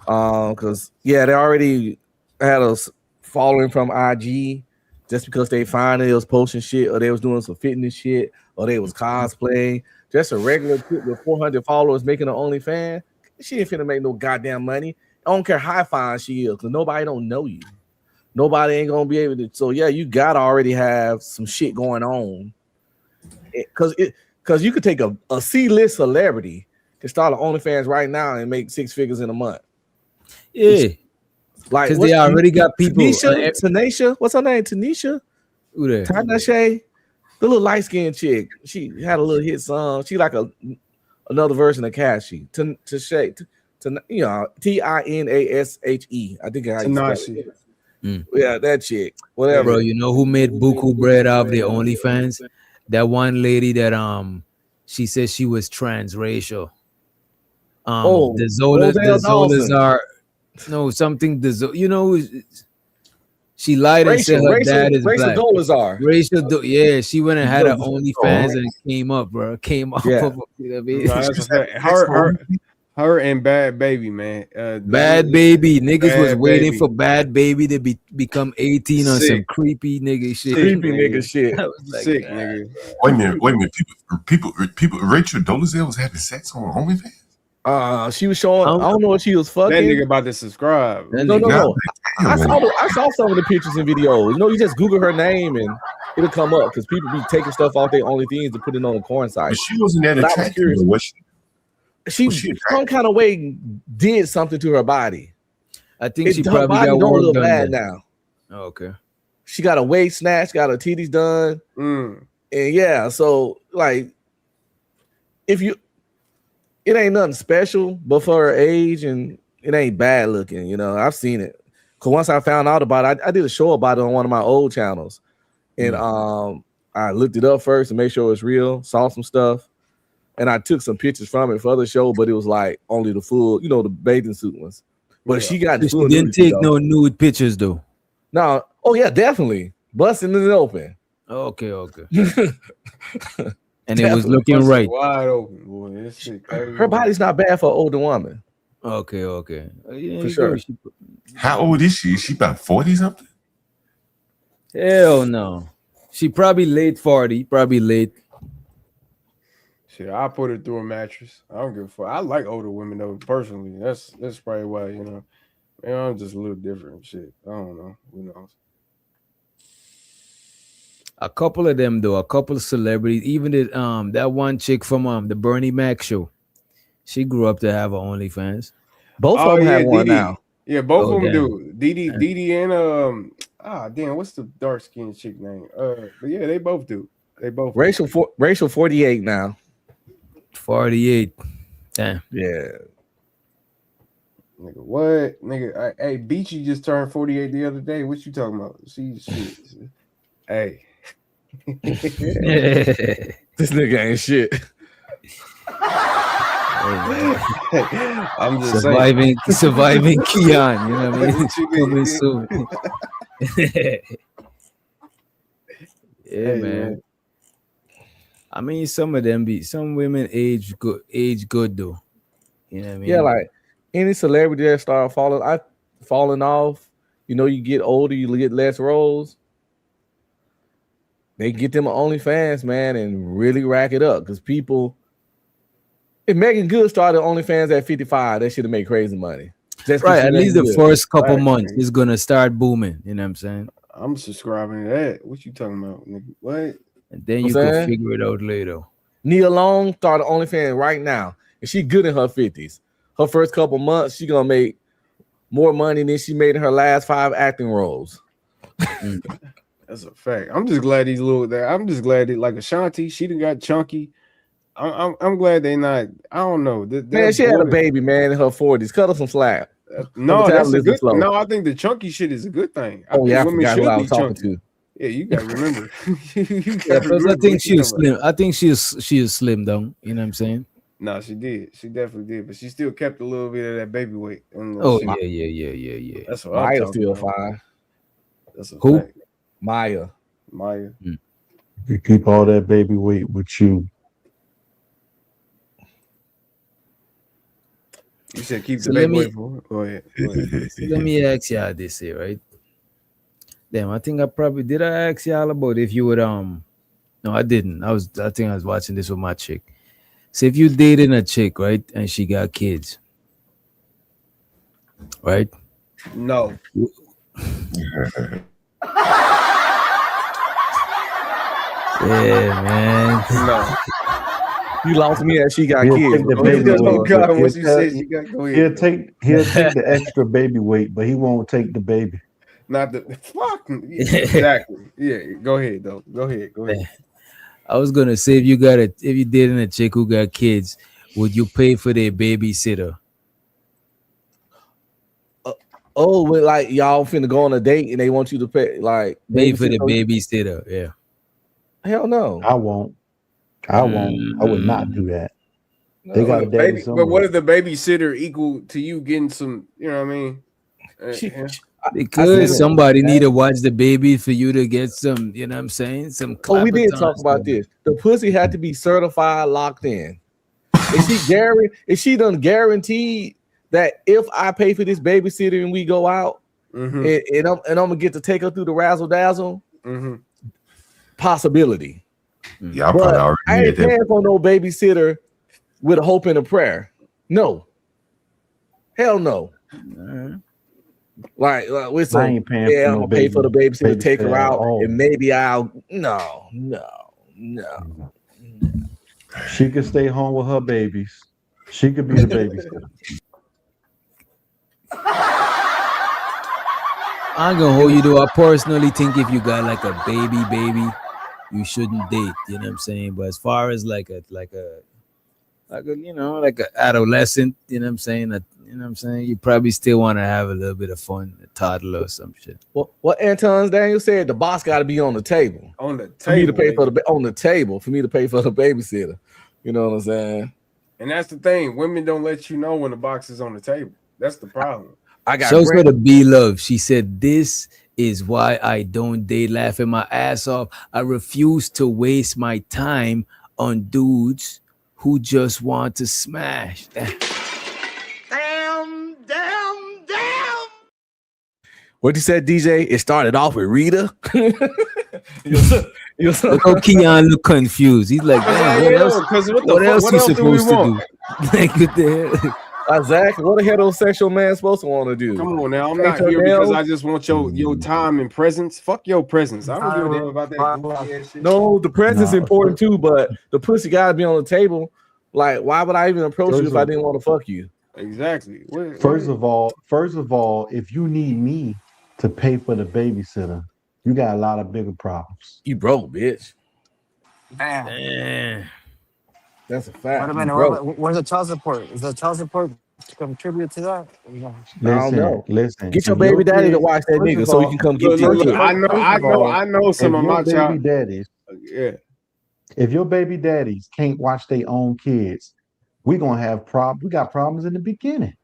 Because they already had us following from IG. Just because they find they was posting shit or they was doing some fitness shit or they was cosplaying, just a regular chick with 400 followers making an OnlyFans, she ain't finna make no goddamn money. I don't care how fine she is, because nobody don't know you. Nobody ain't gonna be able to. So you gotta already have some shit going on. Because you could take a C-list celebrity to start an OnlyFans right now and make 6 figures in a month. Yeah. Like, because they already got people. Tanisha, what's her name? Tanisha? Who there? Tinashe, the little light skinned chick. She had a little hit song. She like another version of Cashy. Tinashe, you know, Tinashe. I think how you spell it. Yeah, that chick. Whatever. Bro, you know who made buku bread off the OnlyFans? That one lady that she said she was transracial. The Zolas are something. You know, she lied and said her dad is black. Yeah, she went and had her OnlyFans and it came up, bro. Came up. Yeah. You know what I mean? No, that's a fact. Her and Bad Baby, man. Bad Baby. Niggas was waiting Baby. for Bad Baby to become 18 on some creepy nigga shit. Creepy nigga shit. I was like, Sick, nigga. Wait a minute. People. Rachel Dolezal was having sex on OnlyFans. She was showing. I don't know what she was fucking. That nigga about to subscribe. No. I saw some of the pictures and videos. You know, you just Google her name and it'll come up because people be taking stuff off their OnlyFans to put it on the porn site. But she wasn't that attractive. She some kind of way did something to her body. I think she her probably body got don't work look done bad then. now. Oh, okay. She got a waist snatch, got her titties done, and yeah. So like, it ain't nothing special, but for her age and it ain't bad looking. You know, I've seen it. Cause once I found out about it, I did a show about it on one of my old channels, and I looked it up first to make sure it's real. Saw some stuff. And I took some pictures from it for the show, but it was like only the full, you know, the bathing suit ones. But she got She didn't take no nude pictures though. No, oh yeah, definitely busting it open. Okay. And it was looking right. Wide open, boy. This shit crazy. Her body's not bad for an older woman. Okay. Yeah, For sure. How old is she? Is she about 40 something? Hell no. She probably late 40, probably late. Shit, I put her through a mattress. I don't give a fuck. I like older women though, personally. That's probably why, you know. Man, I'm just a little different. Shit. I don't know. Who knows? A couple of them though, a couple of celebrities, even that one chick from the Bernie Mac show. She grew up to have her OnlyFans. Both of them have one Didi. now. Yeah, both of them damn. do. Didi and damn, what's the dark skinned chick name? But yeah, they both do. They both Racial 48 now. 48. Damn. Yeah. Nigga, what? Nigga, hey, Beachy just turned 48 the other day. What you talking about? Shit. Hey. This nigga ain't shit. I'm just surviving Keon, you know what I mean? Coming soon. Yeah, man. I mean, some women age good though. You know what I mean? Yeah, like any celebrity that start falling off, you know, you get older, you get less roles. They get them OnlyFans, man, and really rack it up because people. If Megan Good started OnlyFans at 55, that should have made crazy money. Right, at least the first couple months is gonna start booming. You know what I'm saying? I'm subscribing to that. What you talking about, nigga? What? And then you can figure it out later. Nia Long started OnlyFans right now, and she good in her 50s. Her first couple months, she gonna make more money than she made in her last 5 acting roles. That's a fact. I'm just glad I'm just glad that like Ashanti, she done got chunky. I'm glad they not. I don't know. Man, she had a baby, man, in her 40s. Cut her some slack. No, that's a good. No, I think the chunky shit is a good thing. I forgot who I was talking to. Yeah, you gotta remember. I think she was slim. I think she is slim down. You know what I'm saying? No, she did. She definitely did, but she still kept a little bit of that baby weight. Oh yeah. That's what Maya's I'm still about. fine. That's a Who? fact. Maya. You keep all that baby weight with you. You said keep So the let baby me- weight for. Go ahead. So let me ask y'all this here, right? Damn, I think did I ask y'all about if you would no, I didn't. I think I was watching this with my chick. So if you dating a chick, right, and she got kids, right? No. Yeah, man. No. You lost me as she got He'll kids. take the Go baby ahead. weight. God, But once you said she got, go ahead. he'll take the extra baby weight, but he won't take the baby. Not the fuck. Exactly. Yeah. Go ahead, though. Go ahead. I was gonna say if you dating a chick who got kids, would you pay for their babysitter? Oh, when like y'all finna go on a date and they want you to pay like Pay for the babysitter, yeah. Hell no. I won't. I would not do that. They got a daddy somewhere. But what if the babysitter equal to you getting some? You know what I mean? Because somebody need to watch the baby for you to get some. You know what I'm saying? Some. Oh, we did talk about this. The pussy had to be certified, locked in. Is she done guaranteed that if I pay for this babysitter and we go out, and I'm gonna get to take her through the razzle dazzle? Possibility. Yeah, I probably already I ain't paying for no babysitter with a hope and a prayer. No. Hell no. Like with some, I ain't paying yeah, for I'm no gonna pay for the babysitter to take her out, at all. and maybe I'll no. She could stay home with her babies. She could be the babysitter. I'm gonna hold you though. I personally think if you got like a baby, you shouldn't date. You know what I'm saying? But as far as like a like an adolescent, you know what I'm saying? You probably still want to have a little bit of fun, a toddler or some shit. What Anton Daniel said, the boss got to be on the table. On the table. For me to pay for on the table for me to pay for the babysitter. You know what I'm saying? And that's the thing. Women don't let you know when the box is on the table. That's the problem. I got Shows her to be loved. She said, "This is why I don't date. Laughing my ass off. I refuse to waste my time on dudes who just want to smash." What you said, DJ? It started off with Rita. Look how Keon look confused. He's like, damn, what else you supposed to do? Like, what the hell? Exactly. What a heterosexual man supposed to want to do? Come on now. I'm not here because I just want your time and presence. Fuck your presence. I don't give a damn about that shit. No, the presence is important too, but the pussy gotta be on the table. Like, why would I even approach you if I didn't want to fuck you? Exactly. First of all, if you need me to pay for the babysitter, you got a lot of bigger problems. You broke, bitch. Damn. That's a fact. Wait a minute. Where's the child support? Is the child support to contribute to that? Listen. Get your baby daddy to watch that nigga so you can come get your kid. I know some of my baby daddies. Yeah. If your baby daddies can't watch their own kids, we gonna have problems. We got problems in the beginning.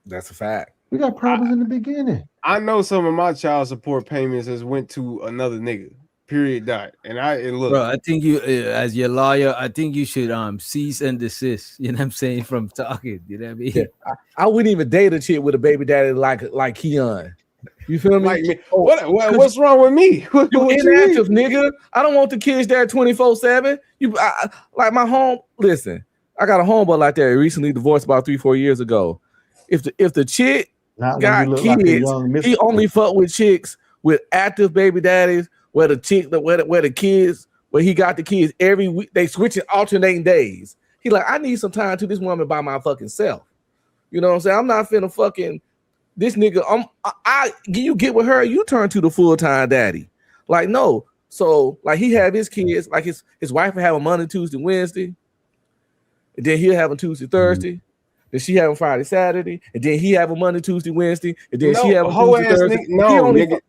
That's a fact. We got problems in the beginning. I know some of my child support payments has went to another nigga. Period. Dot. And look, bro, I think you, as your lawyer, I think you should cease and desist. You know what I'm saying, from talking. You know what I mean? Yeah. I wouldn't even date a chick with a baby daddy like Keon. You feel me? Like me. What's wrong with me? You inactive, nigga. I don't want the kids there 24/7. Like my home. Listen, I got a homeboy like that. Recently divorced about 3-4 years ago. If the chick got kids, he only fuck with chicks with active baby daddies. Where the kids, where he got the kids every week, they switching alternating days. He like, I need some time to this woman by my fucking self. You know what I'm saying? I'm not finna fucking this nigga. You get with her, you turn to the full-time daddy. Like, no. So like he have his kids, like his wife will have a Monday, Tuesday, Wednesday, and then he'll have a Tuesday, Thursday. Then she have a Friday, Saturday, and then he have a Monday, Tuesday, Wednesday, and then she have a Tuesday, Thursday. Nigga.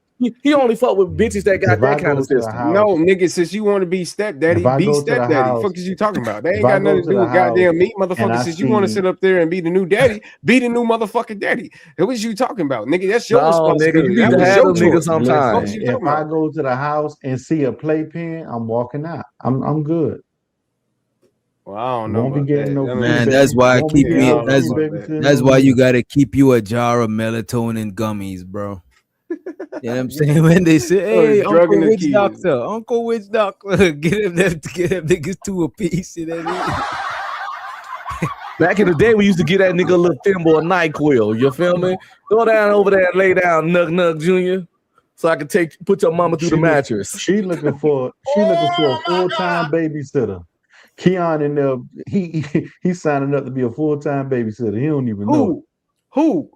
He only fuck with bitches that got that kind of system. No, nigga, since you want to be stepdaddy, be stepdaddy. Fuck is you talking about? That ain't got nothing to do with goddamn me, motherfucker. Since you want to sit up there and be the new daddy, be the new motherfucking daddy. What was you talking about, nigga? That's your responsibility. Nigga, that was your choice. Sometimes. If I go to the house and see a playpen, I'm walking out. I'm good. Well, I don't know. Won't be getting no man. That's why I keep you. That's why you gotta keep you a jar of melatonin gummies, bro. You know what I'm saying? When they say, hey, Uncle Witch Doctor, get them niggas 2 apiece. You know what I mean? Back in the day, we used to get that nigga a little thimble of NyQuil. You feel me? Go down over there and lay down, Nug Jr., so I can put your mama through the mattress. She looking for a full-time babysitter. Keon in there, he's signing up to be a full-time babysitter. He don't even know. Who?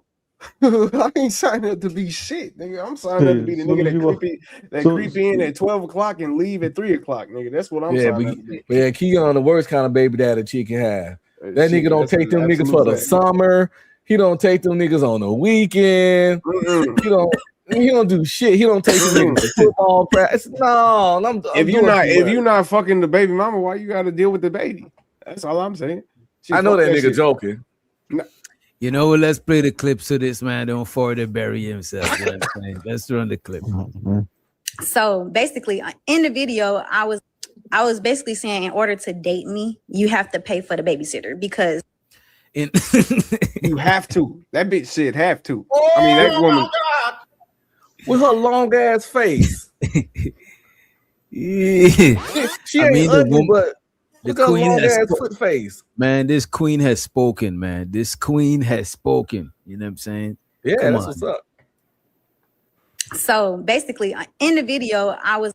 I ain't signing up to be shit, nigga. I'm signing up to be the nigga that creep in at 12 o'clock and leave at 3 o'clock, nigga. That's what I'm signing up to be. But yeah, Keon, the worst kind of baby daddy chick can have. That nigga don't take them niggas for the summer. He don't take them niggas on the weekend. He don't do shit. He don't take them niggas to football practice. No, if you're not fucking the baby mama, why you got to deal with the baby? That's all I'm saying. I know that nigga joking. You know what? Let's play the clips of this man. Don't forward to bury himself. You know what I'm saying? Let's run the clip. So basically, in the video, I was basically saying, in order to date me, you have to pay for the babysitter because you have to. That bitch said have to. I mean, that woman with her long ass face. Yeah. She ain't ugly, but look at her long ass foot face. Man, this queen has spoken, man. This queen has spoken. You know what I'm saying? Yeah, Come that's on. what's up. So basically, in the video, I was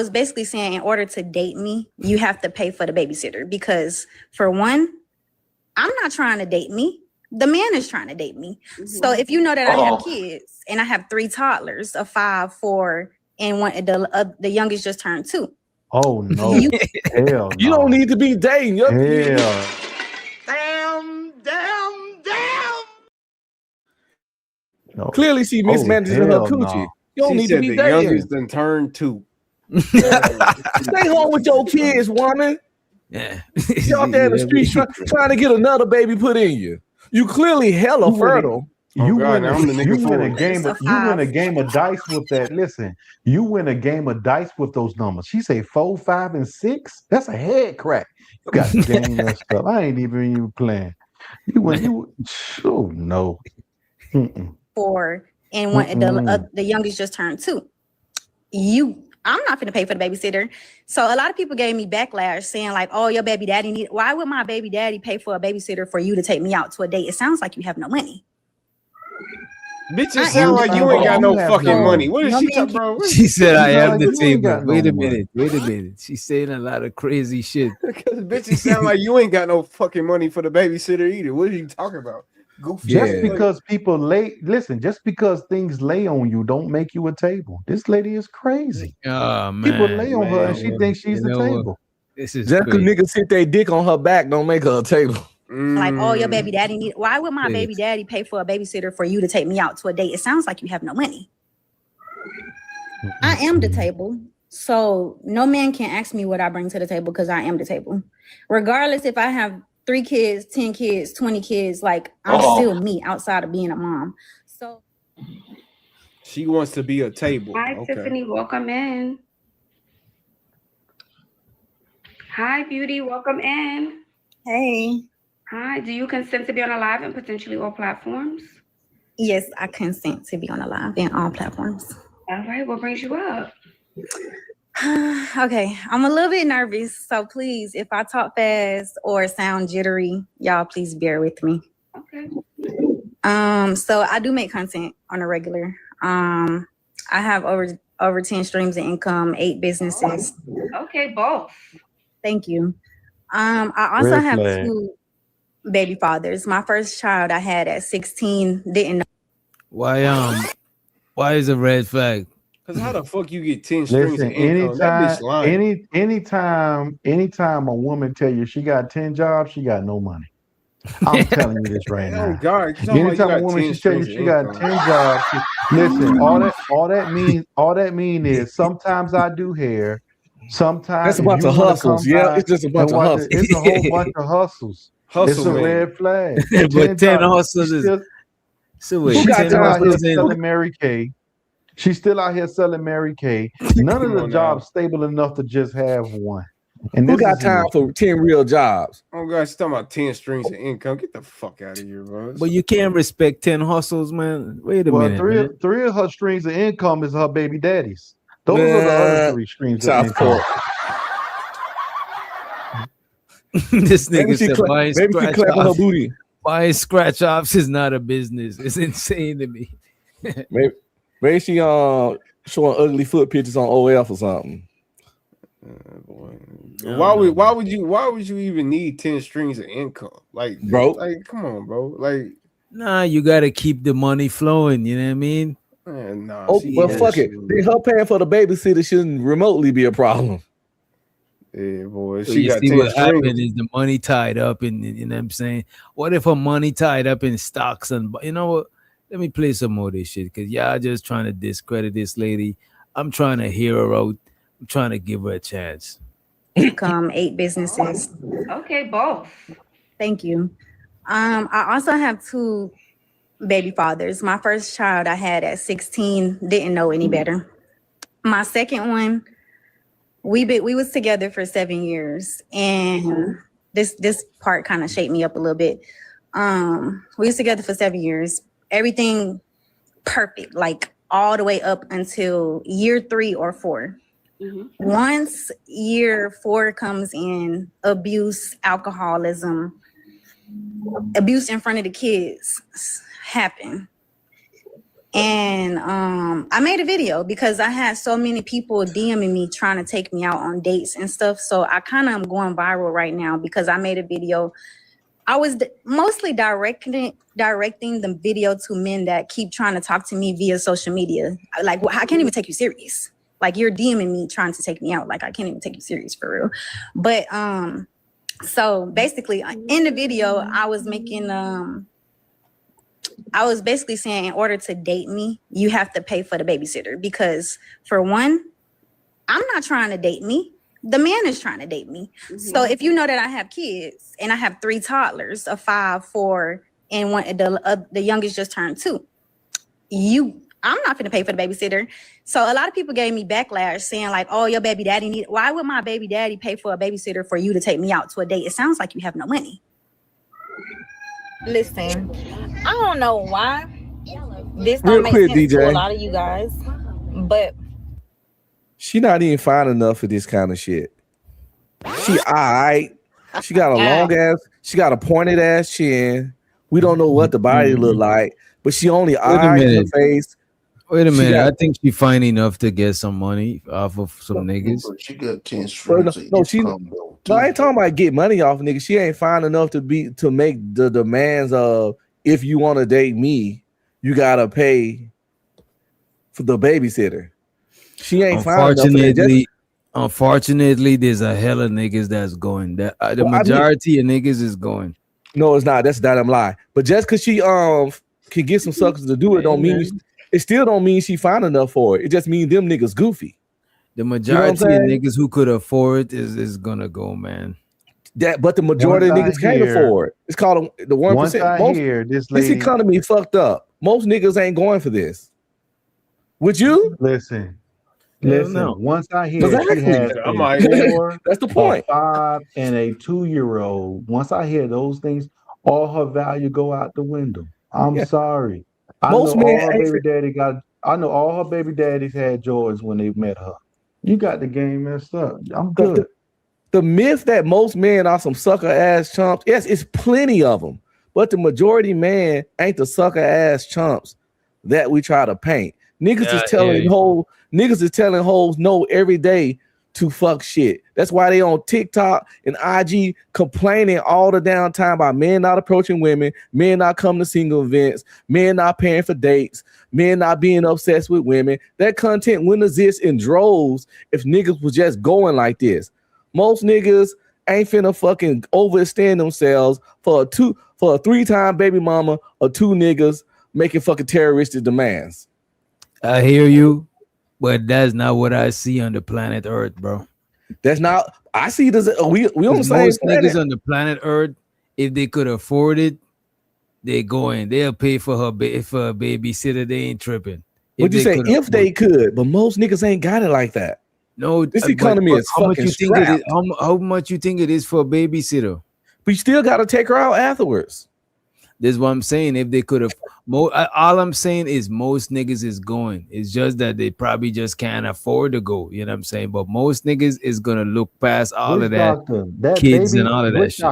basically saying, in order to date me, you have to pay for the babysitter because, for one, I'm not trying to date me. The man is trying to date me. So if you know that I have kids and I have 3 toddlers, a 5, 4, and one, the youngest just turned 2. Oh no! Hell no. You don't need to be dating. Hell. No. Clearly, she mismanaging her coochie. no. You don't she need said to be the dating. youngest done turned 2. Stay home with your kids, woman. Yeah. You out there in the street trying to get another baby put in you. You clearly hella fertile. You God, win, now I'm the nigga you for win a it. game of you win a game of dice with that. Listen, you win a game of dice with those numbers. She say 4, 5, and 6. That's a head crack. You got the game messed up. I ain't even playing. You win. Oh no. 4 and one, the youngest just turned 2. I'm not gonna pay for the babysitter. So a lot of people gave me backlash saying like, oh, your baby daddy why would my baby daddy pay for a babysitter for you to take me out to a date? It sounds like you have no money. Bitches sound like you ain't got no fucking money. What is she talking about? She said, I am like the you ain't table. got no Wait a money. minute. She's saying a lot of crazy shit. Because bitches sound like you ain't got no fucking money for the babysitter either. What are you talking about? Goofy. Just because people just because things lay on you don't make you a table. This lady is crazy. Oh man. People lay on her and she thinks she's the table. This is just because niggas sit their dick on her back don't make her a table. Like, oh, your baby daddy why would my baby daddy pay for a babysitter for you to take me out to a date? It sounds like you have no money. I am the table. So no man can ask me what I bring to the table because I am the table. Regardless if I have 3 kids, 10 kids, 20 kids, like I'm still me outside of being a mom. So she wants to be a table. Hi, Tiffany, welcome in. Hi, Beauty, welcome in. Hey. Hi, do you consent to be on a live and potentially all platforms? Yes, I consent to be on a live and all platforms. All right, what brings you up? Okay, I'm a little bit nervous, so please, if I talk fast or sound jittery, y'all please bear with me. Okay. So I do make content on a regular. I have over 10 streams of income, 8 businesses. Okay, both. Thank you. I also Red have flag. 2 baby fathers. My first child I had at 16, didn't know. Why is a red flag? Because how the fuck you get 10 strings Listen, of income? That bitch lying. anytime a woman tell you she got 10 jobs, she got no money. I'm telling you this right Oh now. God! Anytime a woman she tell you she got 10 jobs, listen, all that mean is sometimes I do hair. Sometimes That's a bunch of hustles. Yeah, it's just a bunch of hustles. It's a whole bunch of hustles. It's a red flag. But 10 hustles is so wait. Who got 10 out here hustles in selling Mary Kay? She's still out here selling Mary Kay. None of the jobs stable enough to just have one. And who this got is time for 10 real jobs? Oh God, she's talking about 10 strings of income. Get the fuck out of here, bro. But you can't respect 10 hustles, man. Wait a minute. Three of her streams of income is her baby daddies. Those are the other 3 streams of income. This nigga said buying scratch offs is not a business. It's insane to me. Maybe she showing ugly foot pictures on OF or something. Boy. Why would you even need 10 streams of income? Like, bro, like come on, bro. Like, nah, you gotta keep the money flowing, you know what I mean? man, nah. Oh, well, fuck it. Then her paying for the babysitter shouldn't remotely be a problem. Yeah, boy. So She you got see 10 what happened streams. is the money tied up in, you know what I'm saying? What if her money tied up in stocks and, you know what? Let me play some more of this shit because y'all just trying to discredit this lady. I'm trying to hear her out. I'm trying to give her a chance. 8 businesses. Okay, both. Thank you. I also have 2 baby fathers. My first child I had at 16, didn't know any better. My second one, we was together for 7 years, and this part kind of shaped me up a little bit. We was together for 7 years. Everything perfect, like all the way up until year 3 or 4. Mm-hmm. Once year 4 comes in, abuse, alcoholism, abuse in front of the kids happen. And I made a video because I had so many people DMing me trying to take me out on dates and stuff. So I kind of am going viral right now because I made a video. I was mostly directing the video to men that keep trying to talk to me via social media. Like, I can't even take you serious. Like, you're DMing me trying to take me out. Like, I can't even take you serious for real. But so basically in the video, I was basically saying in order to date me, you have to pay for the babysitter because for one, I'm not trying to date me. The man is trying to date me. Mm-hmm. So if you know that I have kids and I have 3 toddlers, a 5, 4, and one, the youngest just turned 2. I'm not going to pay for the babysitter. So a lot of people gave me backlash saying like, oh, your baby daddy why would my baby daddy pay for a babysitter for you to take me out to a date? It sounds like you have no money. Listen, I don't know why this don't make sense DJ. to a lot of you guys, but she not even fine enough for this kind of shit. She alright. She got a long ass, she got a pointed ass chin. We don't know what the body look like, but she only alright in the face. Wait a minute. I think she fine enough to get some money off of some niggas. She got 10 streams of income, though. No, I ain't talking about get money off niggas. She ain't fine enough to make the demands of if you want to date me, you gotta pay for the babysitter. She ain't fine enough. Unfortunately, there's a hell of niggas that's going. That the majority of niggas is going. No, it's not. That's a damn lie. But just because she can get some suckers to do it, don't mean it still don't mean she fine enough for it. It just means them niggas goofy. The majority of niggas who could afford it is gonna go, man. But the majority of niggas can't afford. It's called the 1%. This economy fucked up. Most niggas ain't going for this. Would you? Listen. No. Once I hear she has a 4, that's the point. A 5, and a 2-year-old. Once I hear those things, all her value go out the window. I'm sorry. I know all her baby daddies had Jordans when they met her. You got the game messed up. I'm good. The myth that most men are some sucker ass chumps, yes, it's plenty of them, but the majority man ain't the sucker ass chumps that we try to paint. Niggas is telling hoes no every day to fuck shit. That's why they on TikTok and IG complaining all the damn time about men not approaching women, men not coming to single events, men not paying for dates, men not being obsessed with women. That content wouldn't exist in droves if niggas was just going like this. Most niggas ain't finna fucking overextend themselves for a 3-time baby mama or 2 niggas making fucking terroristic demands. I hear you, but that's not what I see on the planet Earth, bro. That's not. I see this. We on the same most planet. niggas on the planet Earth, if they could afford it, they going. They'll pay for a babysitter. They ain't tripping. Would you say if they could? But most niggas ain't got it like that. No, this economy is fucking strapped. How much you think it is for a babysitter? But you still got to take her out afterwards. This is what I'm saying. If they could have, all I'm saying is most niggas is going. It's just that they probably just can't afford to go. You know what I'm saying? But most niggas is gonna look past all of that, kids and all of that shit.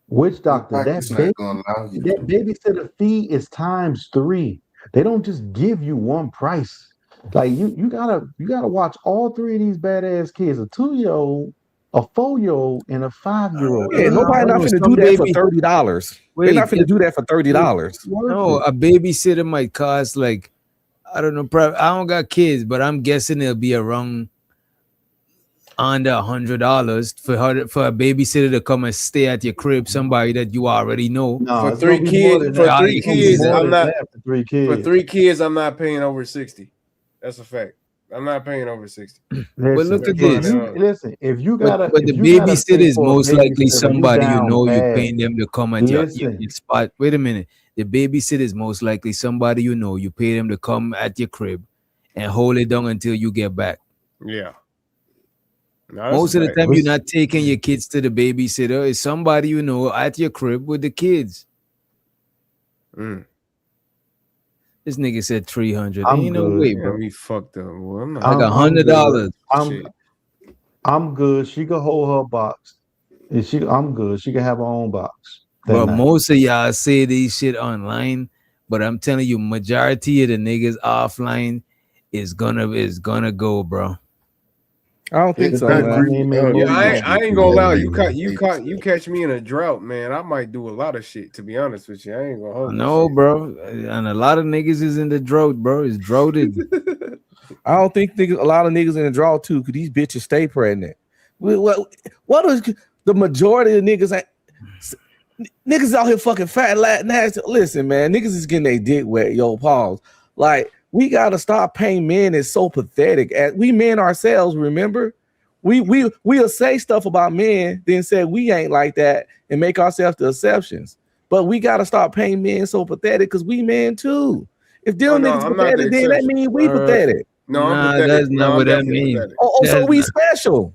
Which doctor? That babysitter fee is times 3. They don't just give you one price. Like you gotta watch all three of these badass kids: a 2-year-old, a 4-year-old, and a 5-year-old. Yeah, nobody not finna do that for $30. They're not finna do that for $30. No, a babysitter might cost like, I don't know. I don't got kids, but I'm guessing it'll be around under $100 for a babysitter to come and stay at your crib. Somebody that you already know. No, For it's gonna three be more kids, than for that. three It's gonna be kids, more I'm than not. that for 3 kids. For 3 kids, I'm not paying over 60. That's a fact. I'm not paying over 60. Listen, look at if this. you gotta, But the if you gotta babysitter pay is for a most likely babysitter, you somebody you down know. You're bad. paying them to come at your Listen, spot. Wait a minute. The babysitter is most likely somebody you know. You pay them to come at your crib and hold it down until you get back. Yeah. Most of the time, you're not taking your kids to the babysitter. It's somebody you know at your crib with the kids. This nigga said 300. I'm Ain't no good. way, Yeah, bro. we fucked up. Well, I'm not. Like I'm good. $100. I'm good. She can hold her box. And I'm good. She can have her own box. that But night. most of y'all say these shit online, but I'm telling you, majority of the niggas offline is gonna go, bro. I don't think so, man. I ain't gonna lie. You catch me in a drought, man. I might do a lot of shit. To be honest with you, I ain't gonna hold. No, bro, and a lot of niggas is in the drought, bro. It's droughted. I don't think a lot of niggas in the draw too, because these bitches stay pregnant. What is the majority of niggas? Niggas out here fucking fat, nasty. Listen, man, niggas is getting their dick wet. Yo, pause. Like, we gotta stop paying men. It's so pathetic. As we men ourselves, remember, we'll say stuff about men, then say we ain't like that and make ourselves the exceptions. But we gotta stop paying men so pathetic because we men too. If them niggas pathetic, then that means we pathetic. No, I'm Nah, pathetic. that's No, not I'm what that definitely means. pathetic. So we special.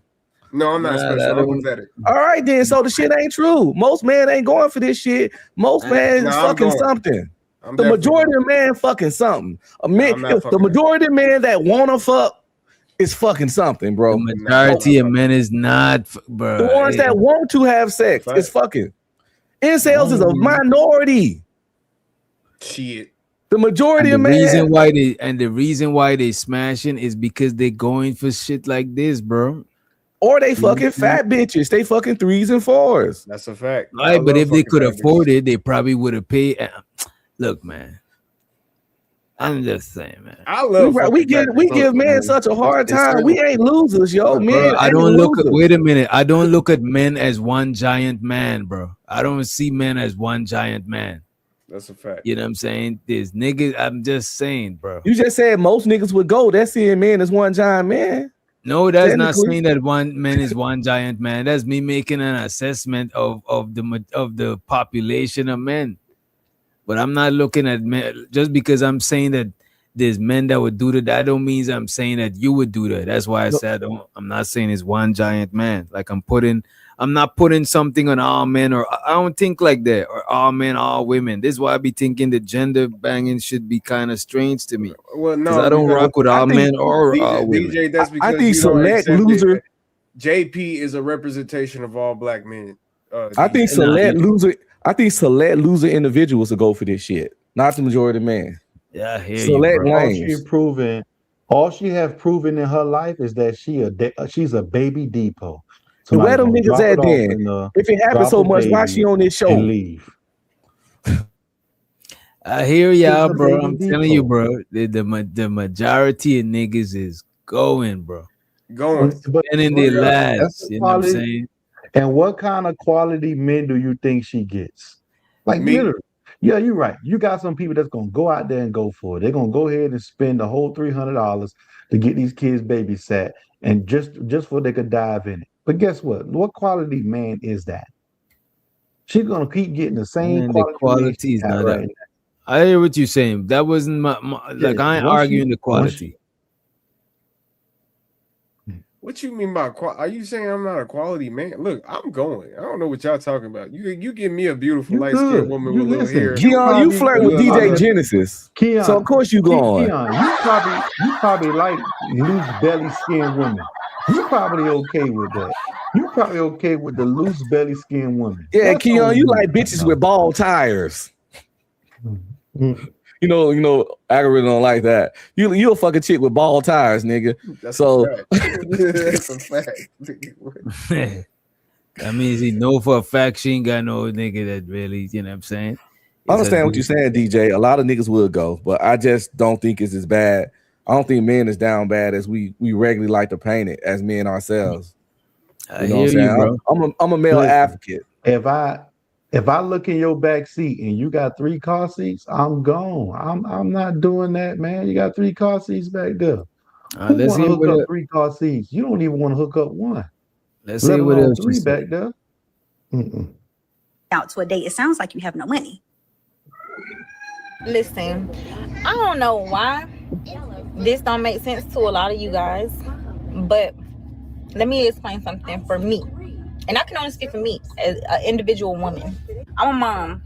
No, I'm not Nah, special. that I'm don't- pathetic. All right, then. So the shit ain't true. Most men ain't going for this shit. Most men Nah, is I'm fucking going. something. I'm The definitely majority of men fucking something. A man, I'm not the fucking majority of men that wanna fuck is fucking something, bro. The majority of men is not, bro. The ones that want to have sex is fucking. Incels is a minority. Shit. The majority of And the men, reason why they smashing is because they going for shit like this, bro. or they fucking fat bitches. They fucking 3s and 4s. That's a fact. Right, but if they could afford it, they probably would have paid. Look, man, I'm just saying, man. I love. We give men such a hard time. We ain't losers, yo. Men, I ain't don't look at. losers. Wait a minute. I don't look at men as one giant man, bro. I don't see men as one giant man. That's a fact. You know what I'm saying? There's niggas. I'm just saying, bro. You just said most niggas would go. That's seeing men as one giant man. No, that's not Technically. saying that one man is one giant man. That's me making an assessment of the population of men. But I'm not looking at men just because I'm saying that there's men that would do that. That don't mean I'm saying that you would do that. That's why I said I'm not saying it's one giant man. Like I'm not putting something on all men, or I don't think like that, or all men, all women. This is why I be thinking the gender banging should be kind of strange to me. Well, no, 'Cause I don't rock with all men or all women. DJ, that's because I think you don't select accept it. loser. JP is a representation of all black men. I think DJ. select loser. I think select loser individuals will go for this shit, not the majority of men. Yeah, I hear Select you, bro. lanes. All she have proven in her life is that she's a baby depot. And where Somebody them gonna niggas drop at it off then? in the- If it happens drop so a much, why baby she on this show? and leave. I hear y'all, She's a bro. baby I'm telling you, depot. bro. The majority of niggas is going, bro. Going. And in their That's lives, the you know what I'm quality. saying? And what kind of quality men do you think she gets? Like Me. literally. Yeah, you're right. You got some people that's gonna go out there and go for it. They're gonna go ahead and spend the whole $300 to get these kids babysat, and just for they could dive in it. But guess what? What quality man is that? She's gonna keep getting the same Man, the quality, man quality she is got not right that. now. I hear what you're saying. That wasn't my like Yeah, I ain't once arguing she- the quality. What you mean by are you saying I'm not a quality man? Look, I'm going. I don't know what y'all talking about. You give me a beautiful You light skinned good. woman You with little listen. hair. Keon, you probably- flirt with you DJ probably- Genesis. Keon, So of course you going. Keon, you probably like loose belly skin women. You probably okay with that. You probably okay with the loose belly skin woman. Yeah, That's Keon, on you like bitches No. with bald tires. algorithm don't like that. You'll fuck a chick with bald tires, nigga. That's So a fact. That's a fact. That means he know for a fact she ain't got no nigga that really, you know what I'm saying? I understand what you're saying, DJ. A lot of niggas would go, but I just don't think it's as bad. I don't think men is down bad as we regularly like to paint it as men ourselves. I hear you, bro. I'm a male advocate. If I look in your back seat and you got 3 car seats, I'm gone. I'm not doing that, man. You got 3 car seats back there. Who let's want to see hook what up 3 car seats? You don't even want to hook up 1. Let's see what else 3 she back said. there. Mm-mm. Out to a date, it sounds like you have no money. Listen, I don't know why this don't make sense to a lot of you guys, but let me explain something for me. And I can only speak for me as an individual woman. I'm a mom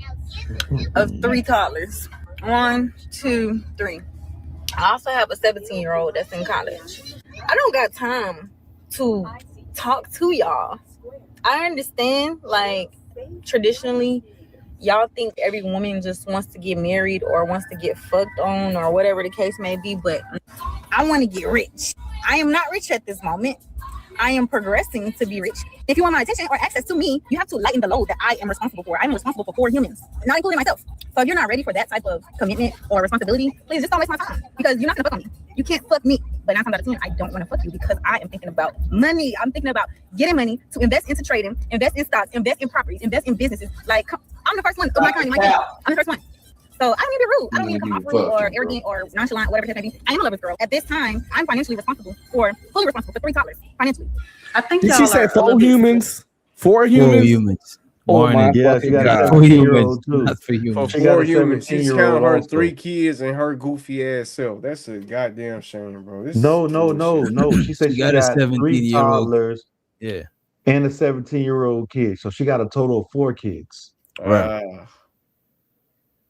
of 3 toddlers. 1, 2, 3. I also have a 17-year-old that's in college. I don't got time to talk to y'all. I understand, like, traditionally, y'all think every woman just wants to get married or wants to get fucked on or whatever the case may be, but I want to get rich. I am not rich at this moment. I am progressing to be rich. If you want my attention or access to me, you have to lighten the load that I am responsible for. I'm responsible for 4 humans, not including myself. So if you're not ready for that type of commitment or responsibility, please just don't waste my time, because you're not gonna fuck on me. You can't fuck me. But 9 times out of 10, I don't want to fuck you because I am thinking about money. I'm thinking about getting money to invest into trading, invest in stocks, invest in properties, invest in businesses. Like, I'm the first one of my kind in my family. I'm the first one. So I don't need to be rude. I don't need to come off rude or arrogant or nonchalant, whatever it may be. I am a lover's girl. At this time, I'm financially fully responsible for 3 toddlers financially. I think Did she say 4 humans? 4 humans? 4 humans. Oh my Yeah, she got a For 17-year-old too. Not for For humans. She got 4 a humans, she's 17-year-old counting her also. 3 kids and her goofy ass self. That's a goddamn shame, bro. This No. bullshit. She said She she got a got 3 17-year-old. toddlers Yeah. and a 17-year-old kid. So she got a total of 4 kids. Right.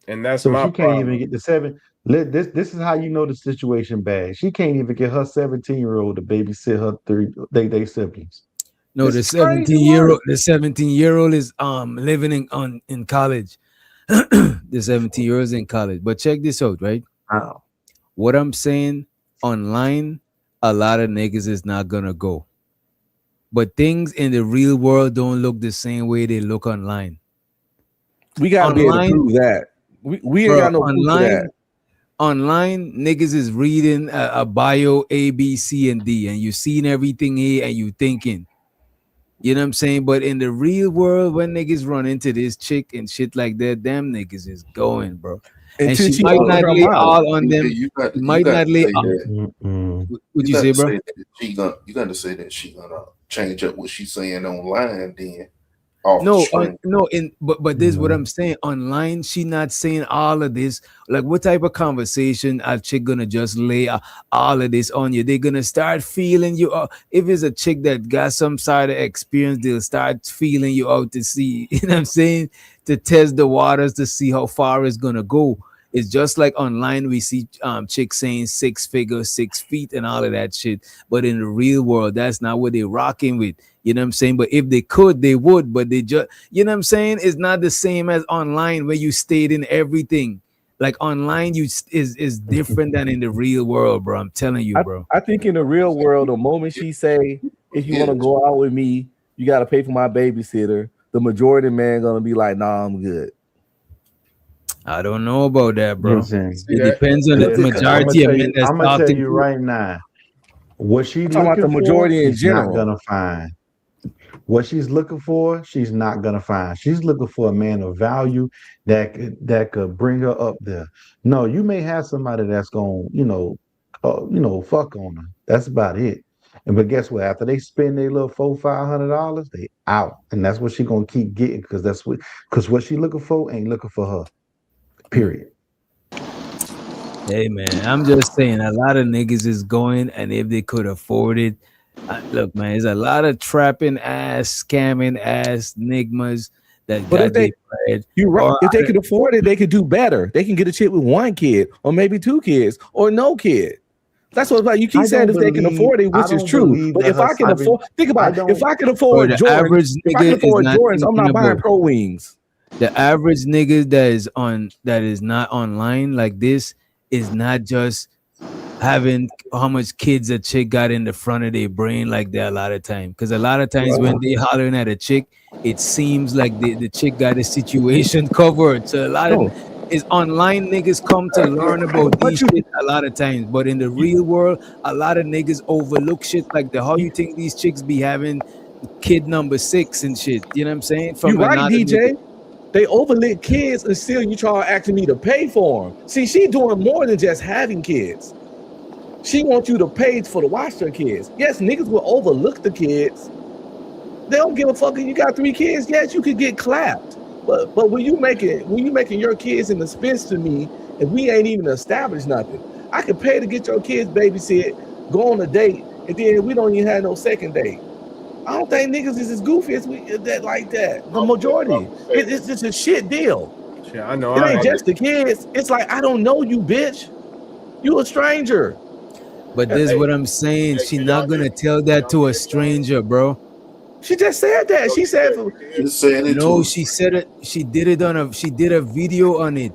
And that's So my she can't problem. even get the 7. This is how you know the situation bad. She can't even get her 17-year-old to babysit her 3 they siblings. No, the It's crazy 17-year-old is living in college. The 17-year-old is in college. But check this out, right? Wow. What I'm saying, online, a lot of niggas is not gonna go. But things in the real world don't look the same way they look online. We gotta be able to prove that. We ain't got no proof of that. Online, niggas is reading a bio A, B, C, and D, and you seeing everything here and you thinking. You know what I'm saying? But in the real world, when niggas run into this chick and shit like that, them niggas is going, bro. And she might not lay all on them. Might not lay all. Would you say, bro? You got to say that she gonna change up what she's saying online then. But this is what I'm saying. Online, she not saying all of this. Like, what type of conversation a chick gonna just lay all of this on you? They're gonna start feeling you. If it's a chick that got some sort of experience, they'll start feeling you out to see. You know what I'm saying? To test the waters to see how far it's gonna go. It's just like online, we see chicks saying 6 figures, 6 feet, and all of that shit. But in the real world, that's not what they're rocking with. You know what I'm saying? But if they could, they would. But they just, you know what I'm saying? It's not the same as online where you stayed in everything. Like online, is different than in the real world, bro. I'm telling you, bro. I think in the real world, the moment she say, if you want to go out with me, you got to pay for my babysitter, the majority of men gonna be like, nah, I'm good. I don't know about that, bro. Listen, it depends on the majority of men that's I'm gonna tell talking you right now. What she's talking about looking the majority for, in she's general. not gonna find. What she's looking for, she's not gonna find. She's looking for a man of value that could bring her up there. No, you may have somebody that's gonna, fuck on her. That's about it. But guess what? After they spend their little $400-500, they out, and that's what she gonna keep getting because what she looking for ain't looking for her. Period. Hey man, I'm just saying a lot of niggas is going, and if they could afford it, look, man, there's a lot of trapping ass, scamming ass nigmas that But got if they, bread. you're right. If they could afford it, they could do better. They can get a chick with 1 kid, or maybe 2 kids, or no kid. That's what like you keep saying if they can afford it, which is true. But if I can afford, think about it. If I can afford Jordans, if I can afford Jordans, I'm not buying Pro Wings. The average nigga that is not online like this is not just having how much kids a chick got in the front of their brain like that a lot of times. Because a lot of times when they hollering at a chick, it seems like the chick got a situation covered. So a lot of is online niggas come to learn about these shit a lot of times. But in the real world, a lot of niggas overlook shit like how you think these chicks be having kid number 6 and shit. You know what I'm saying? You right, DJ. Nigga. They overlook kids and still you try asking me to pay for them. See, she doing more than just having kids. She wants you to pay for to watch her kids. Yes, niggas will overlook the kids. They don't give a fuck if you got 3 kids. Yes, you could get clapped. But when you making your kids an expense to me and we ain't even established nothing, I could pay to get your kids babysit, go on a date, and then we don't even have no second date. I don't think niggas is as goofy as that like that. The majority, it's just a shit deal. Yeah, I know. It ain't just the kids. It's like I don't know you, bitch. You a stranger. But this is what I'm saying. She's not gonna tell that to a stranger, bro. She just said that. She said no. She said it. She did it on a. She did a video on it,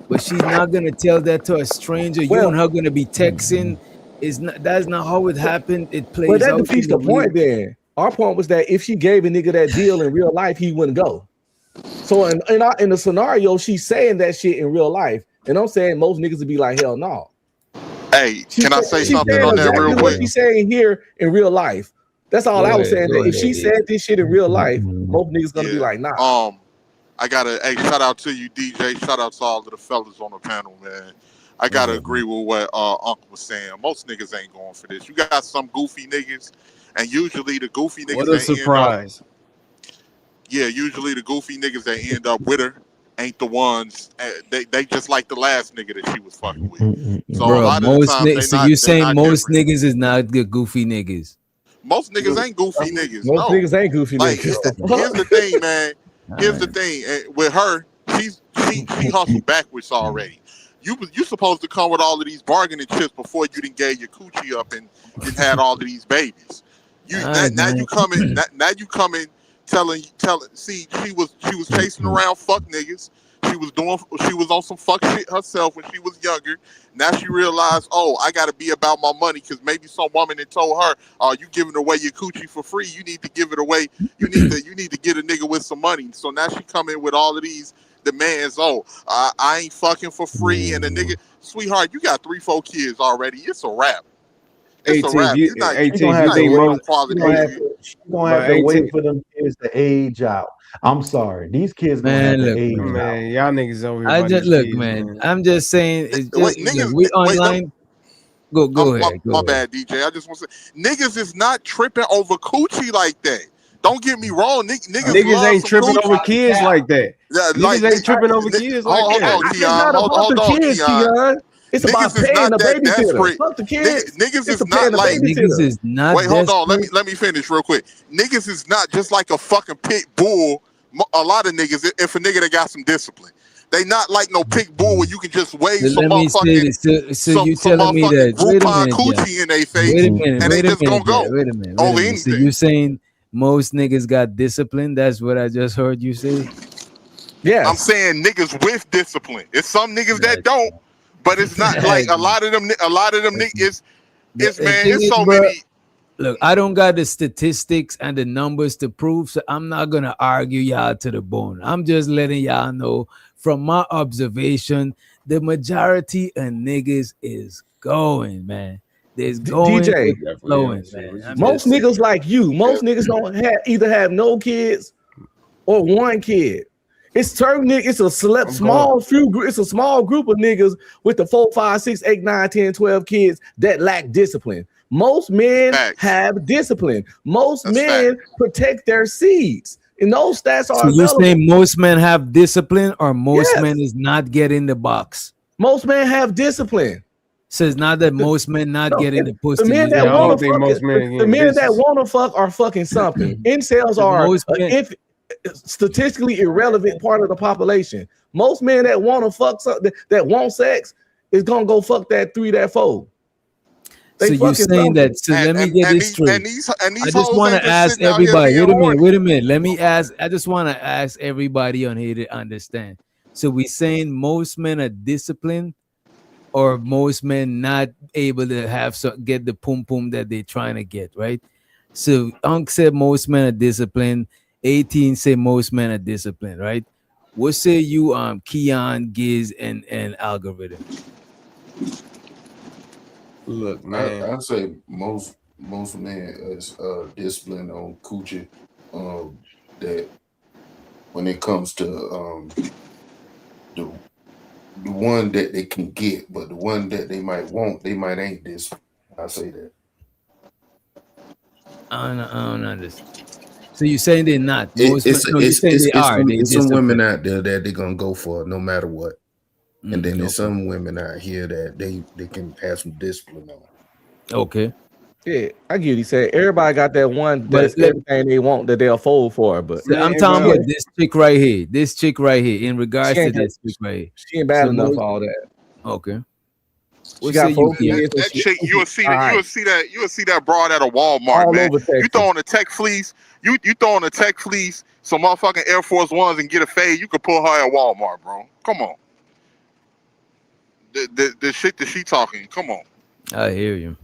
but she's not gonna tell that to a stranger. You and her gonna be texting. Is not. That's not how it happened. It plays But that out. defeats the point. Then our point was that if she gave a nigga that deal in real life, he wouldn't go. So in the scenario, she's saying that shit in real life, and I'm saying most niggas would be like, hell no. Hey, can I say something on that real quick? What she's saying here in real life. That's all I was saying. That if she said this shit in real life, most niggas gonna be like, nah. I gotta shout out to you, DJ. Shout out to all of the fellas on the panel, man. I gotta agree with what Uncle was saying. Most niggas ain't going for this. You got some goofy niggas, and usually the goofy niggas. What a surprise! Usually the goofy niggas that end up with her ain't the ones. They just like the last nigga that she was fucking with. So Bro, a lot of the times, so you saying most niggas is not the goofy niggas? Most niggas ain't goofy niggas. Most niggas ain't goofy niggas. Here's the thing, man. Here's the thing. With her, she hustled backwards already. You supposed to come with all of these bargaining chips before you didn't get your coochie up and had all of these babies. Now you coming telling. See, she was chasing around fuck niggas. She was on some fuck shit herself when she was younger. Now she realized, oh, I gotta be about my money because maybe some woman had told her, "Oh, you giving away your coochie for free? You need to give it away. You need to get a nigga with some money." So now she come in with all of these demands. Oh, I ain't fucking for free, and the nigga, sweetheart, you got 3-4 kids already. It's a wrap. It's a wrap. You're not quality. You're gonna have to wait for them kids to age out. I'm sorry, these kids gonna have to age out. Y'all niggas over here. I just look, man. I'm just saying, it's just we online. Go ahead. My bad, DJ. I just want to say, niggas is not tripping over coochie like that. Don't get me wrong, niggas ain't tripping over kids like that. Niggas ain't tripping over kids like that. Hold on, Keon. It's about paying the babysitter. Fuck the kids. Niggas is not like niggas is not. Wait, hold on. Let me finish real quick. Niggas is not just like a fucking pit bull. A lot of niggas, if a nigga that got some discipline, they not like no pit bull where you can just wave some motherfucking so you telling me that Groupon coochie in their face and they just gonna go over anything. So you saying most niggas got discipline? That's what I just heard you say. Yeah, I'm saying niggas with discipline. It's some niggas that don't. But it's not like a lot of them niggas. It's so many. Look, I don't got the statistics and the numbers to prove, so I'm not gonna argue y'all to the bone. I'm just letting y'all know from my observation, the majority of niggas is going, man. There's going, DJ, flowing, man. Most niggas like you. Most niggas don't either have no kids or one kid. It's certain niggas, it's a small group of niggas with the 4, 5, 6, 8, 9, 10, 12 kids that lack discipline. Most men have discipline. Most men protect their seeds. And those stats are so you're saying most men have discipline or most men is not getting the box? Most men have discipline. So it's not that most men not getting the pussy. The men that want to fuck are fucking something. Incels are statistically irrelevant part of the population. Most men that want to fuck something, that want sex, is gonna go fuck that 3, that 4. They So you're fucking saying something. that? So let me get this straight. And these I just hoes want ain't to just ask sitting out here everybody. being horny. Wait a minute. Let me ask. I just want to ask everybody on here to understand. So we saying most men are disciplined, or most men not able to have get the pum pum that they're trying to get, right? So Unc said most men are disciplined. 18 say most men are disciplined, right? What say you, Keon, Giz, and Algorithm? Look, man. I say most men is disciplined on coochie. That when it comes to the one that they can get, but the one that they might want, they might ain't disciplined. I say that. I don't understand. So you're saying they're not? You're saying they It's are. They some women disciplined. out there that they're gonna go for no matter what, and then there's okay. some women out here that they can have some discipline on. Okay. Yeah, I get what he said. Everybody got that one But that's everything they want that they'll fold for. But So I'm talking about this chick right here. This chick right here. In regards to this chick right here. She ain't bad enough for all that. Okay. She got 4 kids. That chick, you'll see Alright. that broad at a Walmart, All man. over Texas. You throwing a tech fleece, you throwing a tech fleece, some motherfucking Air Force Ones and get a fade. You could pull her at Walmart, bro. Come on. The shit that she talking. Come on. I hear you.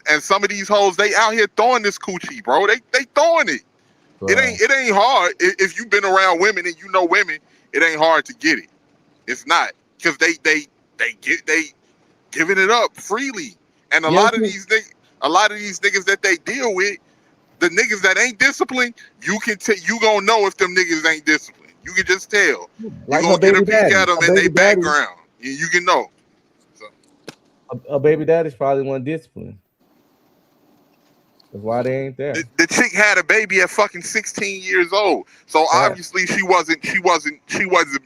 And some of these hoes, they out here throwing this coochie, bro. They throwing it. Bro. It ain't hard. If you've been around women and you know women, it ain't hard to get it. It's not, because they giving it up freely. And a lot of these niggas that they deal with, the niggas that ain't disciplined, you gonna know if them niggas ain't disciplined. You can just tell. Like you gonna get a peek daddy. at them in their background. You can know. A baby daddy's probably one discipline. That's why they ain't there. The chick had a baby at fucking 16 years old. So obviously she wasn't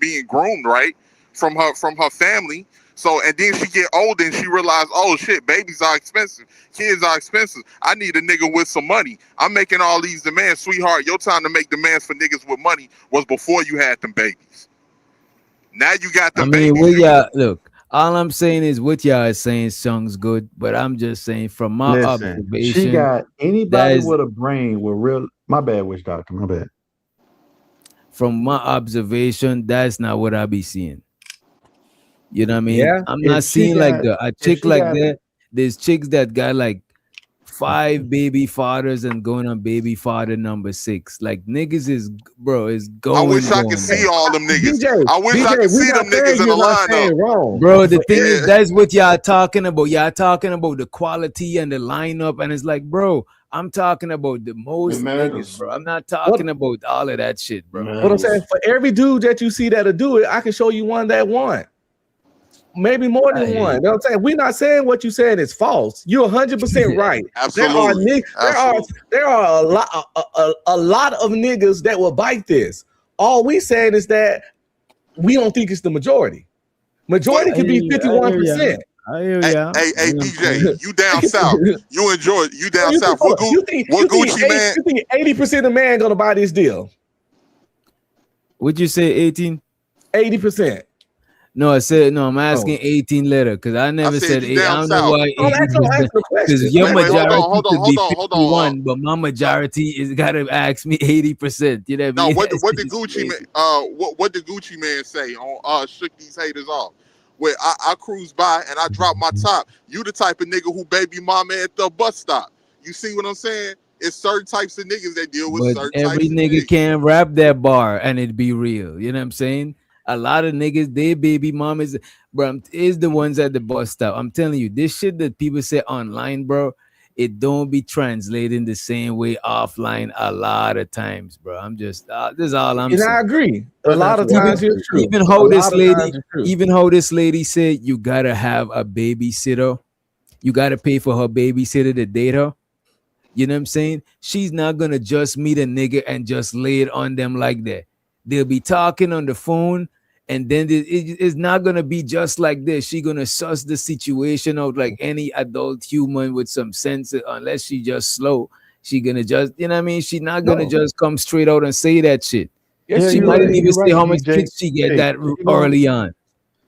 being groomed right from her family. So, and then she get older and she realized, oh shit, babies are expensive, kids are expensive. I need a nigga with some money. I'm making all these demands, sweetheart. Your time to make demands for niggas with money was before you had them babies. Now you got them babies. What y'all look? All I'm saying is what y'all is saying sounds good, but I'm just saying from my observation, she got anybody with a brain with real. My bad, witch doctor. My bad. From my observation, that's not what I be seeing. You know what I mean? Yeah. I'm not seeing like a chick like that. There's chicks that got like 5 baby fathers and going on baby father number 6. Like niggas is going. I wish I could see all them niggas. I wish I could see them niggas in the lineup. Bro, the thing is, that's what y'all talking about. Y'all talking about the quality and the lineup, and it's like, bro, I'm talking about the most niggas, bro. I'm not talking about all of that shit, bro. What I'm saying, for every dude that you see that'll do it, I can show you one that won. Maybe more than one. You know what I'm saying? We're not saying what you saying is false. You're 100% right. Absolutely. There are a lot of niggas that will bite this. All we saying is that we don't think it's the majority. Majority could be 51%. I hear ya. Hey, DJ, you down south. You enjoy it. You down south. What Gucci man? You think 80% of man gonna buy this deal? Would you say 18? 80%. No, I said no. I'm asking 18 letter because I never said 8. I don't know why. Because your majority could be 51, but my majority is gotta ask me 80%. You know what I mean? No, what did Gucci man? What did Gucci man say on shook these haters off? Where I cruise by and I drop my top. You the type of nigga who baby mama at the bus stop. You see what I'm saying? It's certain types of niggas that deal with certain types of every nigga niggas. can't rap that bar and it be real. You know what I'm saying? A lot of niggas, their baby mamas, bro, is the ones at the bus stop. I'm telling you, this shit that people say online, bro, it don't be translating the same way offline a lot of times, bro. I'm just, this is all I'm saying. I agree. A lot of times it's true. Even how this lady said you gotta have a babysitter, you gotta pay for her babysitter to date her. You know what I'm saying? She's not gonna just meet a nigga and just lay it on them like that. They'll be talking on the phone, and then it's not gonna be just like this. She gonna suss the situation out like any adult human with some sense, unless she just slow. She gonna just, you know what I mean? She's not gonna just come straight out and say that shit. Yeah, she might even say how much kicks she get that early on.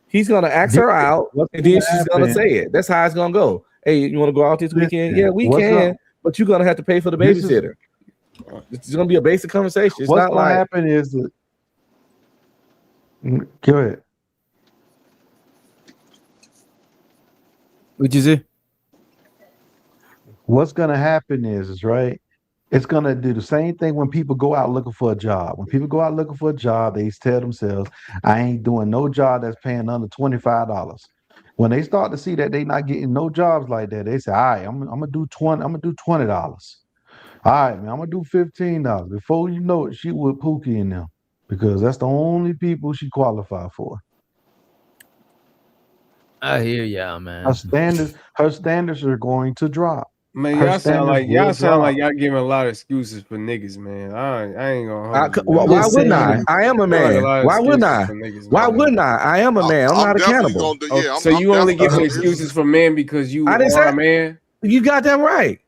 He's gonna ask her out, and then she's gonna say it. That's how it's gonna go. hey, you want to go out this weekend? Yeah, we What's can, up? but you're gonna have to pay for the This is babysitter. It's gonna be a basic conversation. It's what's not gonna like happen is that. Go ahead. What you say? What's gonna happen is right. It's gonna do the same thing when people go out looking for a job. When people go out looking for a job, they tell themselves, "I ain't doing no job that's paying under $25." When they start to see that they not getting no jobs like that, they say, "All right, I'm gonna do 20. I'm gonna do $20. All right, man, I'm gonna do $15." Before you know it, she with Pookie in them because that's the only people she qualify for. I hear y'all, man. Her standards are going to drop. Man, Her y'all sound standards like will drop. y'all giving a lot of excuses for niggas, man. I ain't gonna hold you. why wouldn't I? I am a You feel like a man. lot of Why wouldn't excuses I? for niggas, Why man. wouldn't I? I am a man. I'm not a definitely cannibal. gonna do. Yeah, So you only giving definitely- excuses for men because you I didn't are say a man? You got that right.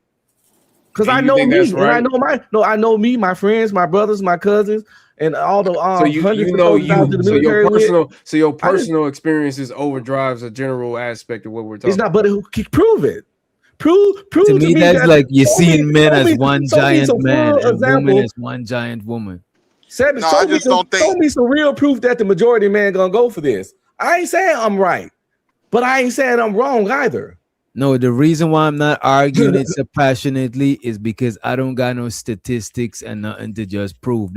Because And I you know think me, that's and I right? know I know me, my friends, my brothers, my cousins, and all the So you hundreds of know soldiers out to the so military your with. personal experiences overdrives a general aspect of what we're talking It's not, but prove it. Prove To me, that's that. like you're show me- seeing men show as me- one show me giant some man full and women example. as one giant woman. Show me some real proof that the majority of men gonna go for this. I ain't saying I'm right, but I ain't saying I'm wrong either. No, the reason why I'm not arguing it so passionately is because I don't got no statistics and nothing to just prove.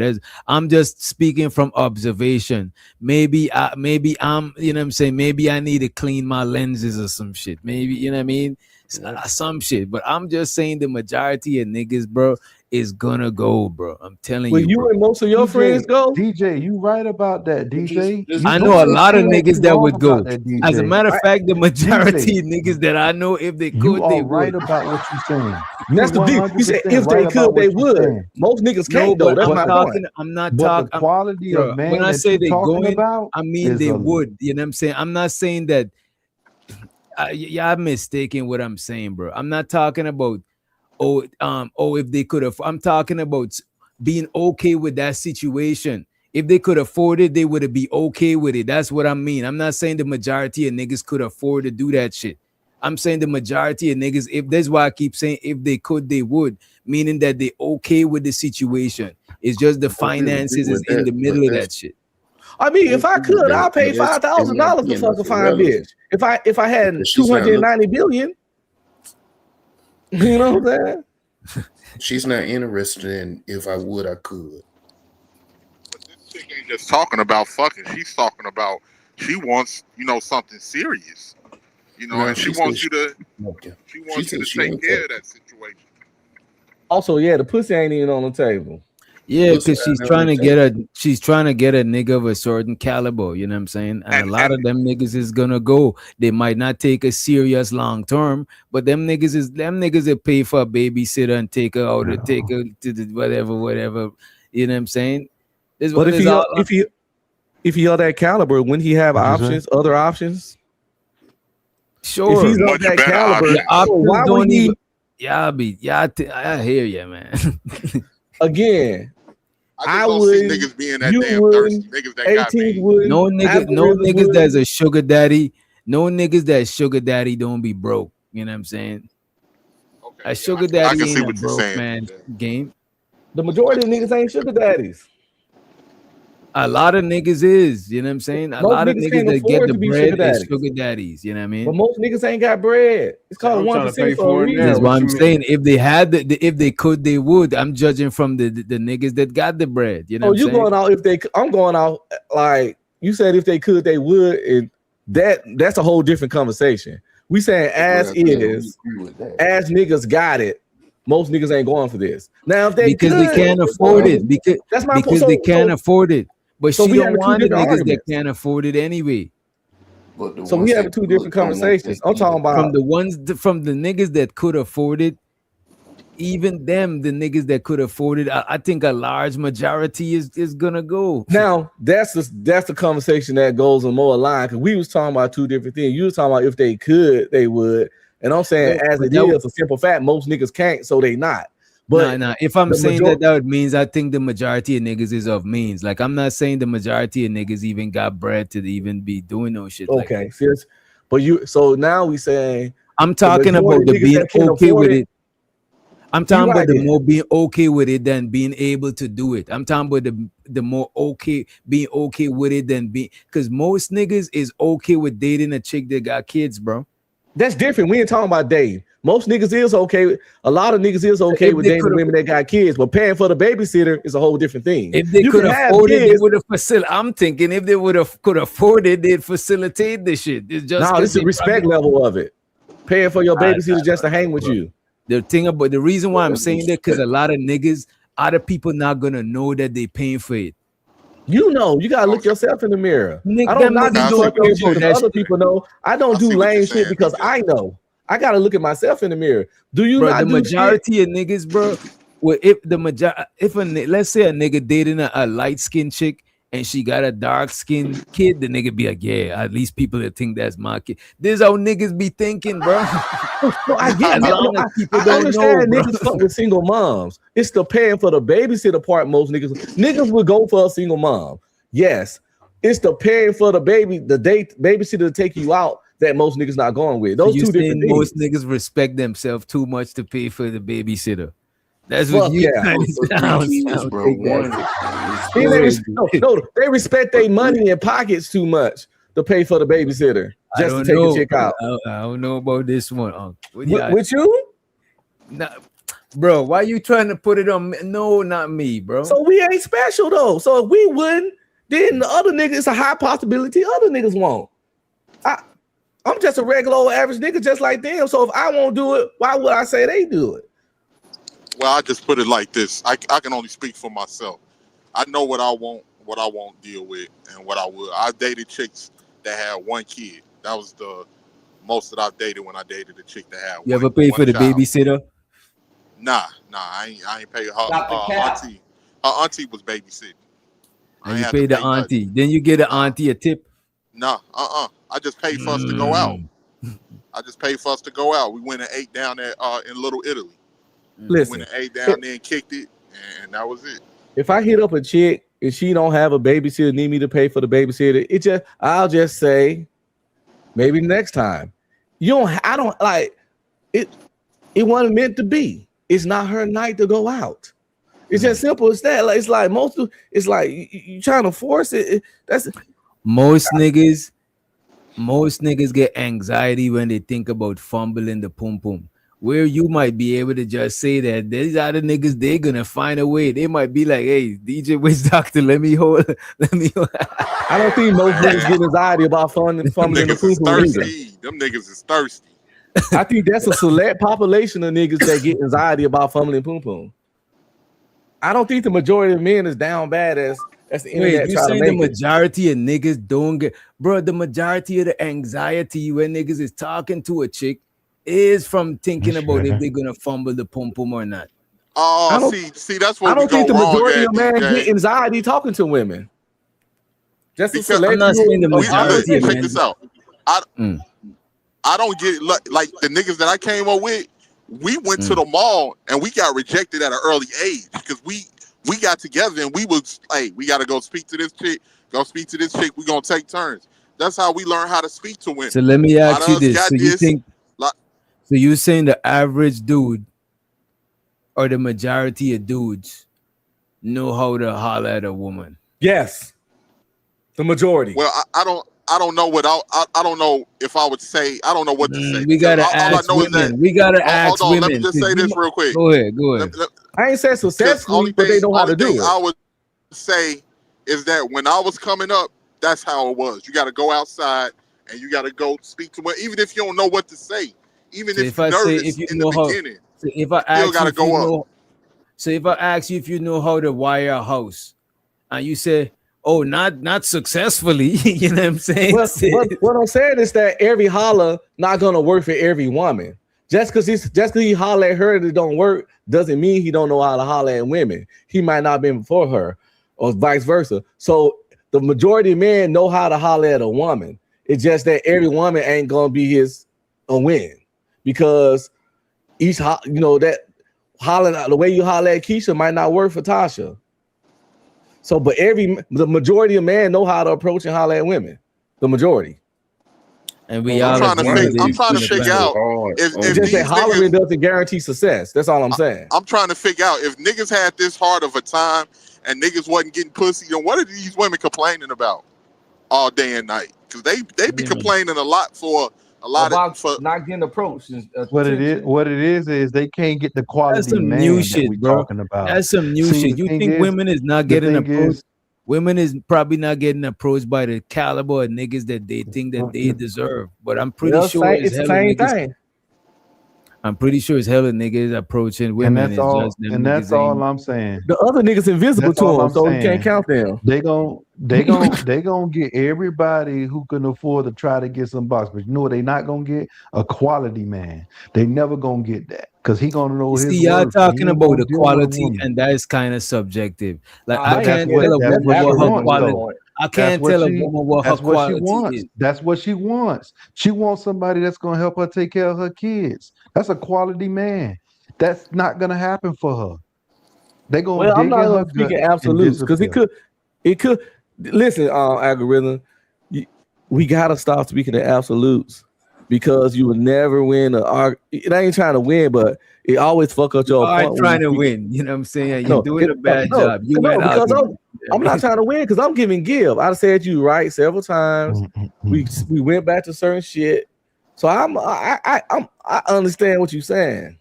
I'm just speaking from observation. Maybe I'm, you know what I'm saying? Maybe I need to clean my lenses or some shit. Maybe, you know what I mean? Some shit. But I'm just saying the majority of niggas, bro, is gonna go, bro. I'm telling Will you, you bro. and most of your friends go? DJ, you right about that, DJ. I know a lot of Nobody niggas that wrong would go. about that, DJ. As a matter of fact, the majority DJ, of niggas that I know, if they you could, they are right would. about what you're saying. You're That's the deal. You said 100% if they right could, about they what you're would. saying. Most niggas No, can't though. but That's I'm my talking. point. I'm not But talking. the quality Bro, of man when I that say you're they talking going, about I mean is they a would. You know what I'm saying? I'm not saying that. Y'all mistaken what I'm saying, bro. I'm not talking about if they could have. I'm talking about being okay with that situation. If they could afford it, they would be okay with it. That's what I mean. I'm not saying the majority of niggas could afford to do that shit. I'm saying the majority of niggas, if that's why I keep saying if they could, they would, meaning that they okay with the situation. It's just the finances is in the middle of that shit. I mean, if I could, I'll pay But it's $5,000 not to being fuck a fine irrelevant. bitch. If I had Because she's not 290 billion, you know what I'm saying? She's not interested in if I would, I could. Chick ain't just talking about fucking. She's talking about she wants something serious. No, And she wants you to. Okay. She wants said you to she take ain't care of that situation. Also, yeah, the pussy ain't even on the table. Yeah, Pussy because she's ain't trying on to the get table. she's trying to get a nigga of a certain caliber, you know what I'm saying? And a lot of them niggas is gonna go. They might not take a serious long term, but them niggas that pay for a babysitter and take her out or take her to the whatever, you know what I'm saying? But if he of that caliber, wouldn't he have options, other options? Sure. If he's of that caliber, your options why don't would he? even I hear you, man. Again, I just don't see niggas being that damn thirsty. Niggas that got me. No niggas that's a sugar daddy. No niggas that sugar daddy don't be broke. You know what I'm saying? A sugar daddy can see ain't a what you're broke saying. man game. The majority of niggas ain't sugar daddies. A lot of niggas is, you know what I'm saying? A Most lot of niggas niggas can't that get afford the to be bread sugar is daddies. sugar daddies. You know what I mean? But most niggas ain't got bread. It's called I'm trying to 1% pay for for a it reason. now. That's What why you I'm mean? saying if they had if they could, they would. I'm judging from the niggas that got the bread. You know Oh, what I'm you saying? going out I'm going out like you said if they could, they would, and that's a whole different conversation. We saying as niggas got it, most niggas ain't going for this. Now if they Because could, they can't afford it. that's my point. Because they can't afford it. But so she we don't having two want the different niggas arguments. that can't afford it anyway. So we having two different conversations. I'm talking about From the niggas that could afford it, even them, the niggas that could afford it, I think a large majority is gonna go. now that's the conversation that goes on more line because we was talking about two different things. You was talking about if they could, they would, and I'm saying No, as but it that is a simple fact, most niggas can't, so they not. But nah. If I'm the saying that means I think the majority of niggas is of means. Like I'm not saying the majority of niggas even got bread to even be doing no shit like that. okay, sis. But so now we saying I'm talking about the being okay with it. I'm talking about the right. more being okay with it than being able to do it. I'm talking about the more okay being okay with it than being, because most niggas is okay with dating a chick that got kids, bro. That's different. We ain't talking about dating. Most niggas is okay. A lot of niggas is okay with dating women that got kids, but paying for the babysitter is a whole different thing. If they could afford it, they would have facilitated. I'm thinking if they could afford it, they'd facilitate this shit. It's just no, it's the respect level of it. Paying for your babysitter just to hang with you. The thing about the reason why I'm saying that, because a lot of niggas, other people not gonna know that they paying for it. You know, you gotta look yourself in the mirror. I don't not do other people know. I don't do lame shit because I know. I gotta look at myself in the mirror. Do you bro, not the do majority shit? of niggas, bro? Well, let's say a nigga dating a light skinned chick and she got a dark skinned kid, the nigga be like, yeah, at least people that think that's my kid. This how niggas be thinking, bro. No, I get it. I understand niggas fuck with single moms. It's the paying for the babysitter part. Most niggas would go for a single mom. Yes, it's the paying for the babysitter to take you out that most niggas not going with. Those So two different things. most niggas respect themselves too much to pay for the babysitter. That's what you kind of bro. They respect their money in pockets too much to pay for the babysitter just to take a chick out. I don't know about this one. With you? Nah, bro, why you trying to put it on me? No, not me, bro. So we ain't special though. So if we wouldn't, then the other niggas, it's a high possibility other niggas won't. I'm just a regular old average nigga just like them. So if I won't do it, why would I say they do it? Well, I just put it like this. I can only speak for myself. I know what I won't deal with, and what I would. I dated chicks that had one kid. That was the most that I've dated when I dated a chick that had You ever pay for the babysitter? Nah, I ain't pay her auntie. Her auntie was babysitting. And you pay the auntie. Then you get the auntie a tip. Nah, I just paid for us to go out. I just paid for us to go out. We went and ate down there in Little Italy. Listen, we went and ate down there and kicked it, and that was it. If I hit up a chick and she don't have a babysitter, need me to pay for the babysitter, I'll just say maybe next time. I don't like it. It wasn't meant to be. It's not her night to go out. It's just simple as that. Like, it's like it's like you trying to force it. Most niggas get anxiety when they think about fumbling the pum pum. Where you might be able to just say that these other niggas, they're gonna find a way. They might be like, hey, DJ Wiz Doctor, let me hold. I don't think most niggas get anxiety about fumbling the pum pum either. Them niggas is thirsty. I think that's a select population of niggas that get anxiety about fumbling pum pum. I don't think the majority of men is down bad as the internet. You saying the majority of niggas don't get, bro? The majority of the anxiety when niggas is talking to a chick is from thinking about if they're gonna fumble the pum pum or not. Oh, see, that's what I don't think the majority of men get anxiety talking to women. Just to select. I'm not saying the majority. Check this out. I don't get like the niggas that I came up with. We went to the mall and we got rejected at an early age because we got together and we was, hey, we got to go speak to this chick. We gonna take turns. That's how we learn how to speak to women. So let me ask you this: so you saying the average dude or the majority of dudes know how to holler at a woman? Yes, the majority. Well, I don't know what I don't know if I would say. I don't know what to say. We gotta ask women. We gotta ask women. Let me just say this real quick. Go ahead. I ain't said successfully, but they know how to do it. I would say is that when I was coming up, that's how it was. You got to go outside and you got to go speak to women, even if you don't know what to say. Even if you're nervous in the beginning. So if I ask you if you know how to wire a house, and you say, "Oh, not successfully," you know what I'm saying? What I'm saying is that every holler not gonna work for every woman. Just because he holler at her and it don't work doesn't mean he don't know how to holler at women. He might not have been before her, or vice versa. So the majority of men know how to holler at a woman. It's just that every woman ain't gonna be a win because that hollering the way you holler at Keisha might not work for Tasha. So, but the majority of men know how to approach and holler at women. The majority. And we I'm all trying to agree figure. that I'm it's trying to gonna figure plan. out if It's just that these hollering niggas. doesn't guarantee success. That's all I'm saying. I'm trying to figure out if niggas had this hard of a time and niggas wasn't getting pussy, then what are these women complaining about all day and night? Because they be complaining a lot for a lot About of for. not getting approached and What it attention. is they can't get the That's quality some new man that we shit, bro. talking about. That's some new See, shit. You think women is not the getting thing approached? is, Women is probably not getting approached by the caliber of niggas that they think that they deserve. But I'm pretty Well, sure it's it's the hella same niggas. thing. I'm pretty sure it's hella niggas approaching women. and that's It's all, just them and that's niggas all ain't. I'm saying. The other niggas invisible That's to all them, I'm so you can't saying. count them. They gon' get everybody who can afford to try to get some box, but you know what they not gonna get? A quality man. They never gonna get that because he gonna know You his see, y'all worth. And he talking ain't about gonna the deal with a quality, woman. and that is kind of subjective. Like I I But ain't that's can't what tell a that's woman she what her wants algorithm quality. though. point. I That's can't what tell a she woman what her that's what she quality wants. is. That's what she wants. She wants somebody that's gonna help her take care of her kids. That's a quality man. That's not gonna happen for her. They gonna Well, I'm dig not in her gonna gut speak in and absolutes because disappear. it could. Listen, algorithm, we gotta stop speaking in absolutes because you will never win. It ain't trying to win, but it always fuck up You your are point when trying you to speak. win. You know what I'm saying? You're doing a No, bad job. You no, and because argument. I'm not trying to win because I'm giving give. I said you right several times. We went back to certain shit, so I understand what you're saying.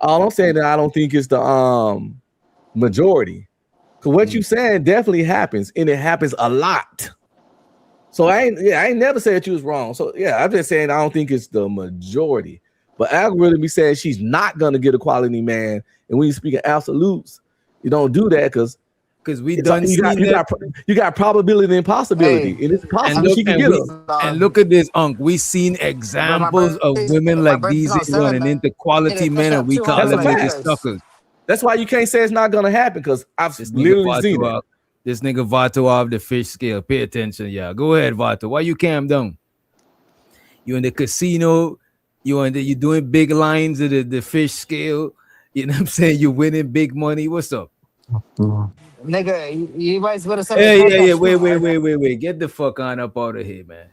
All I'm saying that I don't think it's the majority. Cause what you saying definitely happens, and it happens a lot. So I ain't never said you was wrong. So yeah, I'm just saying I don't think it's the majority. But algorithm be saying she's not gonna get a quality man, and when you speak of absolutes, you don't do that because we done seen that. You got probability and possibility, and it's And possible look, she can and get we them. and look at this, Unc. We seen examples of women like these running into quality men, and we call That's a them niggas fact. suckers. That's why you can't say it's not gonna happen because I've This literally seen it. This nigga Vato off the fish scale. Pay attention, yeah. Go ahead, Vato. Why you calm down? You in the casino, you doing big lines of the fish scale. You know what I'm saying? You winning big money. What's up? Nigga, you guys gonna send Yeah, me yeah, yeah. cash too, Wait. Get the fuck on up out of here, man.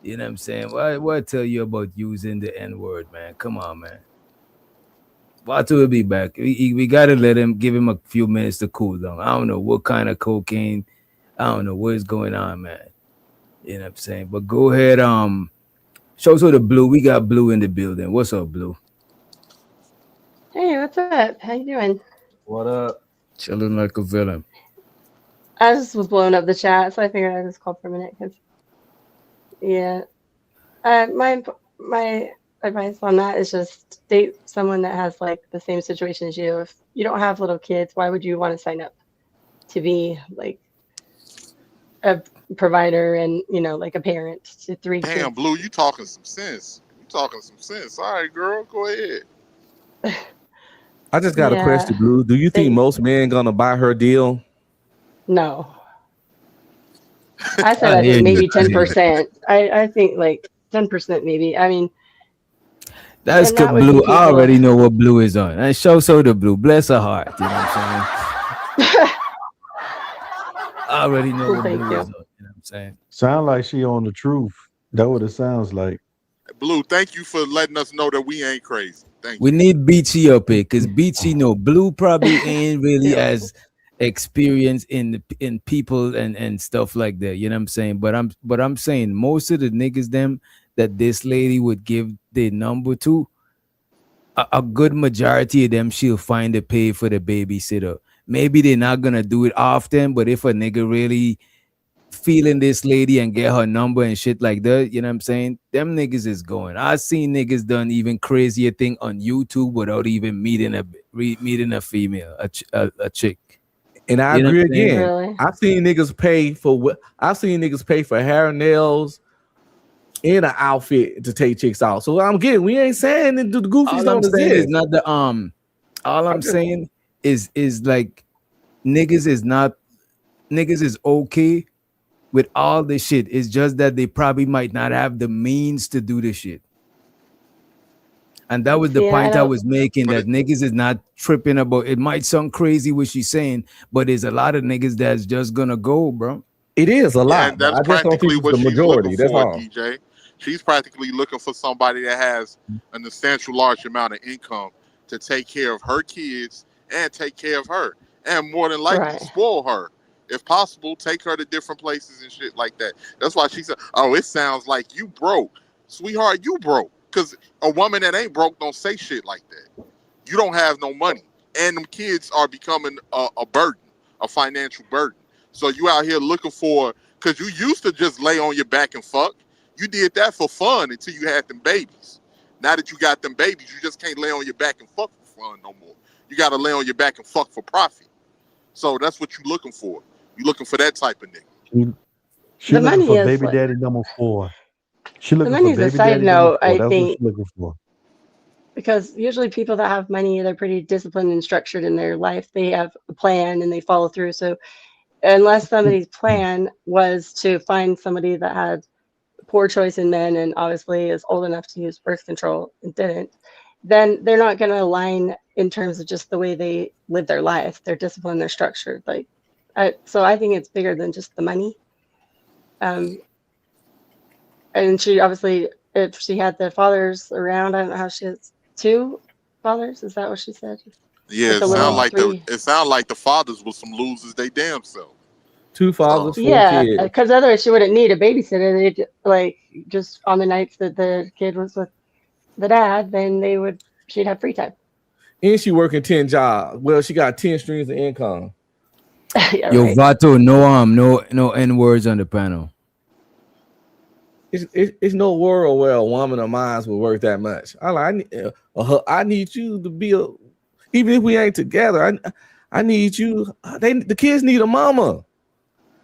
You know what I'm saying? What tell you about using the N-word, man? Come on, man. Vato will be back. We gotta give him a few minutes to cool down. I don't know what kind of cocaine. I don't know what's going on, man. You know what I'm saying? But go ahead, show us the Blue. We got Blue in the building. What's up, Blue? Hey, what's up? How you doing? What up? Chilling like a villain. I just was blowing up the chat, so I figured I'd just call for a minute because, yeah, my advice on that is just date someone that has like the same situation as you. If you don't have little kids, why would you want to sign up to be like a provider and like a parent to 3 kids? Damn, Blue, you talking some sense. You talking some sense. All right, girl, go ahead. I just got a question, Blue. Do you think most men gonna buy her deal? No. I said I think maybe 10%. I think like 10% maybe. I mean, That's and good, that would be Blue. I people- already know what Blue is on. And show the Blue. Bless her heart. You know what I'm saying? I already know what Blue is on. You know what I'm saying? Sound like she on the truth. That what it sounds like. Blue, thank you for letting us know that we ain't crazy. Thank you. We need Beachy up here because Beachy know Blue probably ain't really as experienced in people and stuff like that. You know what I'm saying? But I'm saying most of the niggas them that this lady would give their number to, a good majority of them she'll find a pay for the babysitter. Maybe they're not gonna do it often, but if a nigga really feeling this lady and get her number and shit like that, you know what I'm saying? Them niggas is going. I've seen niggas done even crazier thing on YouTube without even meeting a female, a chick. And I agree again. Really? I've seen niggas pay for hair, nails, and an outfit to take chicks out. So we ain't saying that the goofies don't exist. Is not the all I'm saying is like niggas is okay with all this shit. It's just that they probably might not have the means to do this shit. And that was the point I was making, that niggas is not tripping about. It might sound crazy what she's saying, but there's a lot of niggas that's just gonna go, bro. It is a lot, And but that's I just don't think practically it's what the she's looking majority. That's for, all. DJ. She's practically looking for somebody that has an essential large amount of income to take care of her kids and take care of her, and more than likely Right. spoil her. If possible, take her to different places and shit like that. That's why she said, "Oh, it sounds like you broke, sweetheart. You broke." Because a woman that ain't broke don't say shit like that. You don't have no money, and them kids are becoming a burden, a financial burden. So you out here looking for, because you used to just lay on your back and fuck. You did that for fun until you had them babies. Now that you got them babies, you just can't lay on your back and fuck for fun no more. You got to lay on your back and fuck for profit. So that's what you're looking for. You're looking for that type of nigga. She The looking money for is baby like, daddy number 4. She the looking for money is a baby side daddy number note, 4. I That's what think, she looking for. because usually people that have money, they're pretty disciplined and structured in their life. They have a plan and they follow through. So unless somebody's plan was to find somebody that had poor choice in men and obviously is old enough to use birth control and didn't, then they're not going to align in terms of just the way they live their life. They're disciplined, they're structured. Like, so I think it's bigger than just the money. And she obviously, if she had the fathers around, I don't know how she has 2 fathers. Is that what she said? Yeah, With it the sound little like 3. the fathers were some losers they damn self. 2 fathers, 4 Yeah, kids. because otherwise she wouldn't need a babysitter. They'd like just on the nights that the kid was with the dad, then she'd have free time. And she working 10 jobs. Well, she got 10 streams of income. Yeah, Yo, right. Vato, no N words on the panel. It's no world where a woman of mine will work that much. I need you to be even if we ain't together. I need you. The kids need a mama.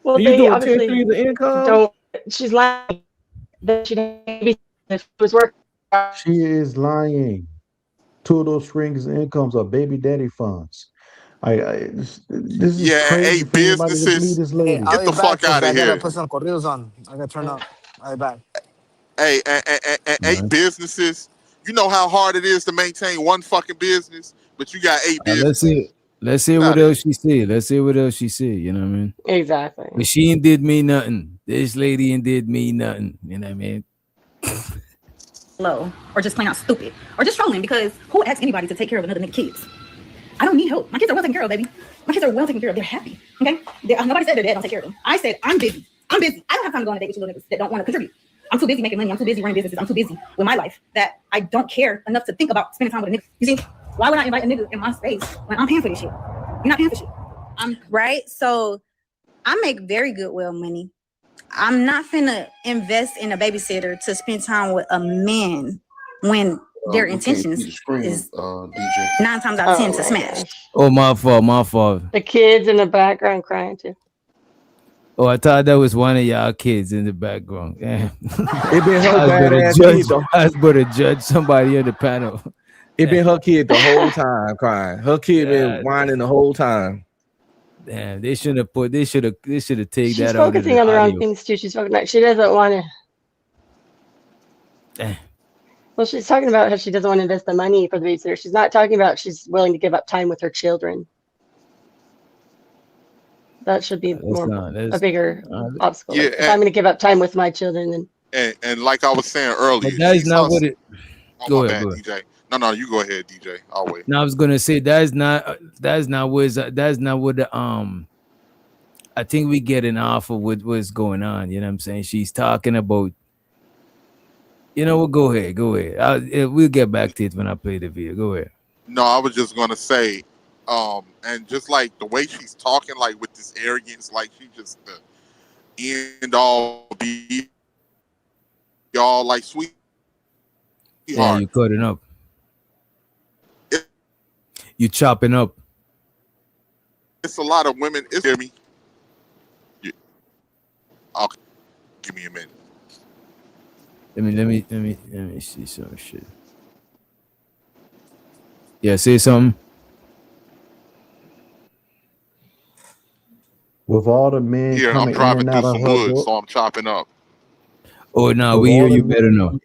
Well, And you they doing 10 obviously streams of income? don't. She's lying that she was working. She is lying. 2 of those strings of incomes are baby daddy funds. This is Yeah, and crazy 8 for anybody to believe businesses. this Hey, lady. I'll Get be the back fuck because out of I gotta here. put some corridos on. I gotta turn up. I'll be back. Hey, and 8 businesses. You know how hard it is to maintain one fucking business, but you got 8 Let's businesses. see. Let's see Get what out of else here. she said. Let's see what else she said. You know what I mean? Exactly. But she ain't did me nothing. This lady ain't did me nothing. You know what I mean? Low or just plain out stupid or just trolling, because who asks anybody to take care of another nigga kids? I don't need help. My kids are well taken care of, baby. My kids are well taken care of. They're happy. Okay? Nobody said their dad don't take care of them. I said I'm busy. I don't have time to go on a date with you little niggas that don't want to contribute. I'm too busy making money. I'm too busy running businesses. I'm too busy with my life that I don't care enough to think about spending time with a nigga. You see, why would I invite a nigga in my space when I'm paying for this shit? You're not paying for shit. I'm right. So I make very good money. I'm not finna invest in a babysitter to spend time with a man when their intentions is DJ. 9 times out of 10 to smash. Oh, my fault. The kids in the background crying too. Oh, I thought that was one of y'all kids in the background. Yeah. It been her badass kid. I was about to judge somebody on the panel. It been her kid the whole time crying. Her kid been whining the whole time. Damn, they should have taken She's that out of focusing the on the wrong audio. things too. She's focusing. She doesn't want to. Well, she's talking about how she doesn't want to invest the money for the babysitter. She's not talking about she's willing to give up time with her children. That should be a bigger obstacle. Yeah, Like, if I'm going to give up time with my children, then and like I was saying earlier, But that is she's not what hustling. it. Oh, Go my ahead, bad, go ahead. DJ. No, you go ahead, DJ. I'll wait. No, I was gonna say that's not what the I think we getting off of what's going on. You know what I'm saying? She's talking about. You know what? Go ahead. We'll get back to it when I play the video. Go ahead. No, I was just gonna say, and just like the way she's talking, like with this arrogance, like she just the end all be y'all, like sweetheart. Yeah, you cutting up. You chopping up. It's a lot of women. Hear me? Yeah. Okay, give me a minute. Let me see some shit. Yeah, say something. With all the men Here, I'm coming in driving and through out of some her woods, door, so I'm chopping up. Oh no, with we hear all the you better men, now.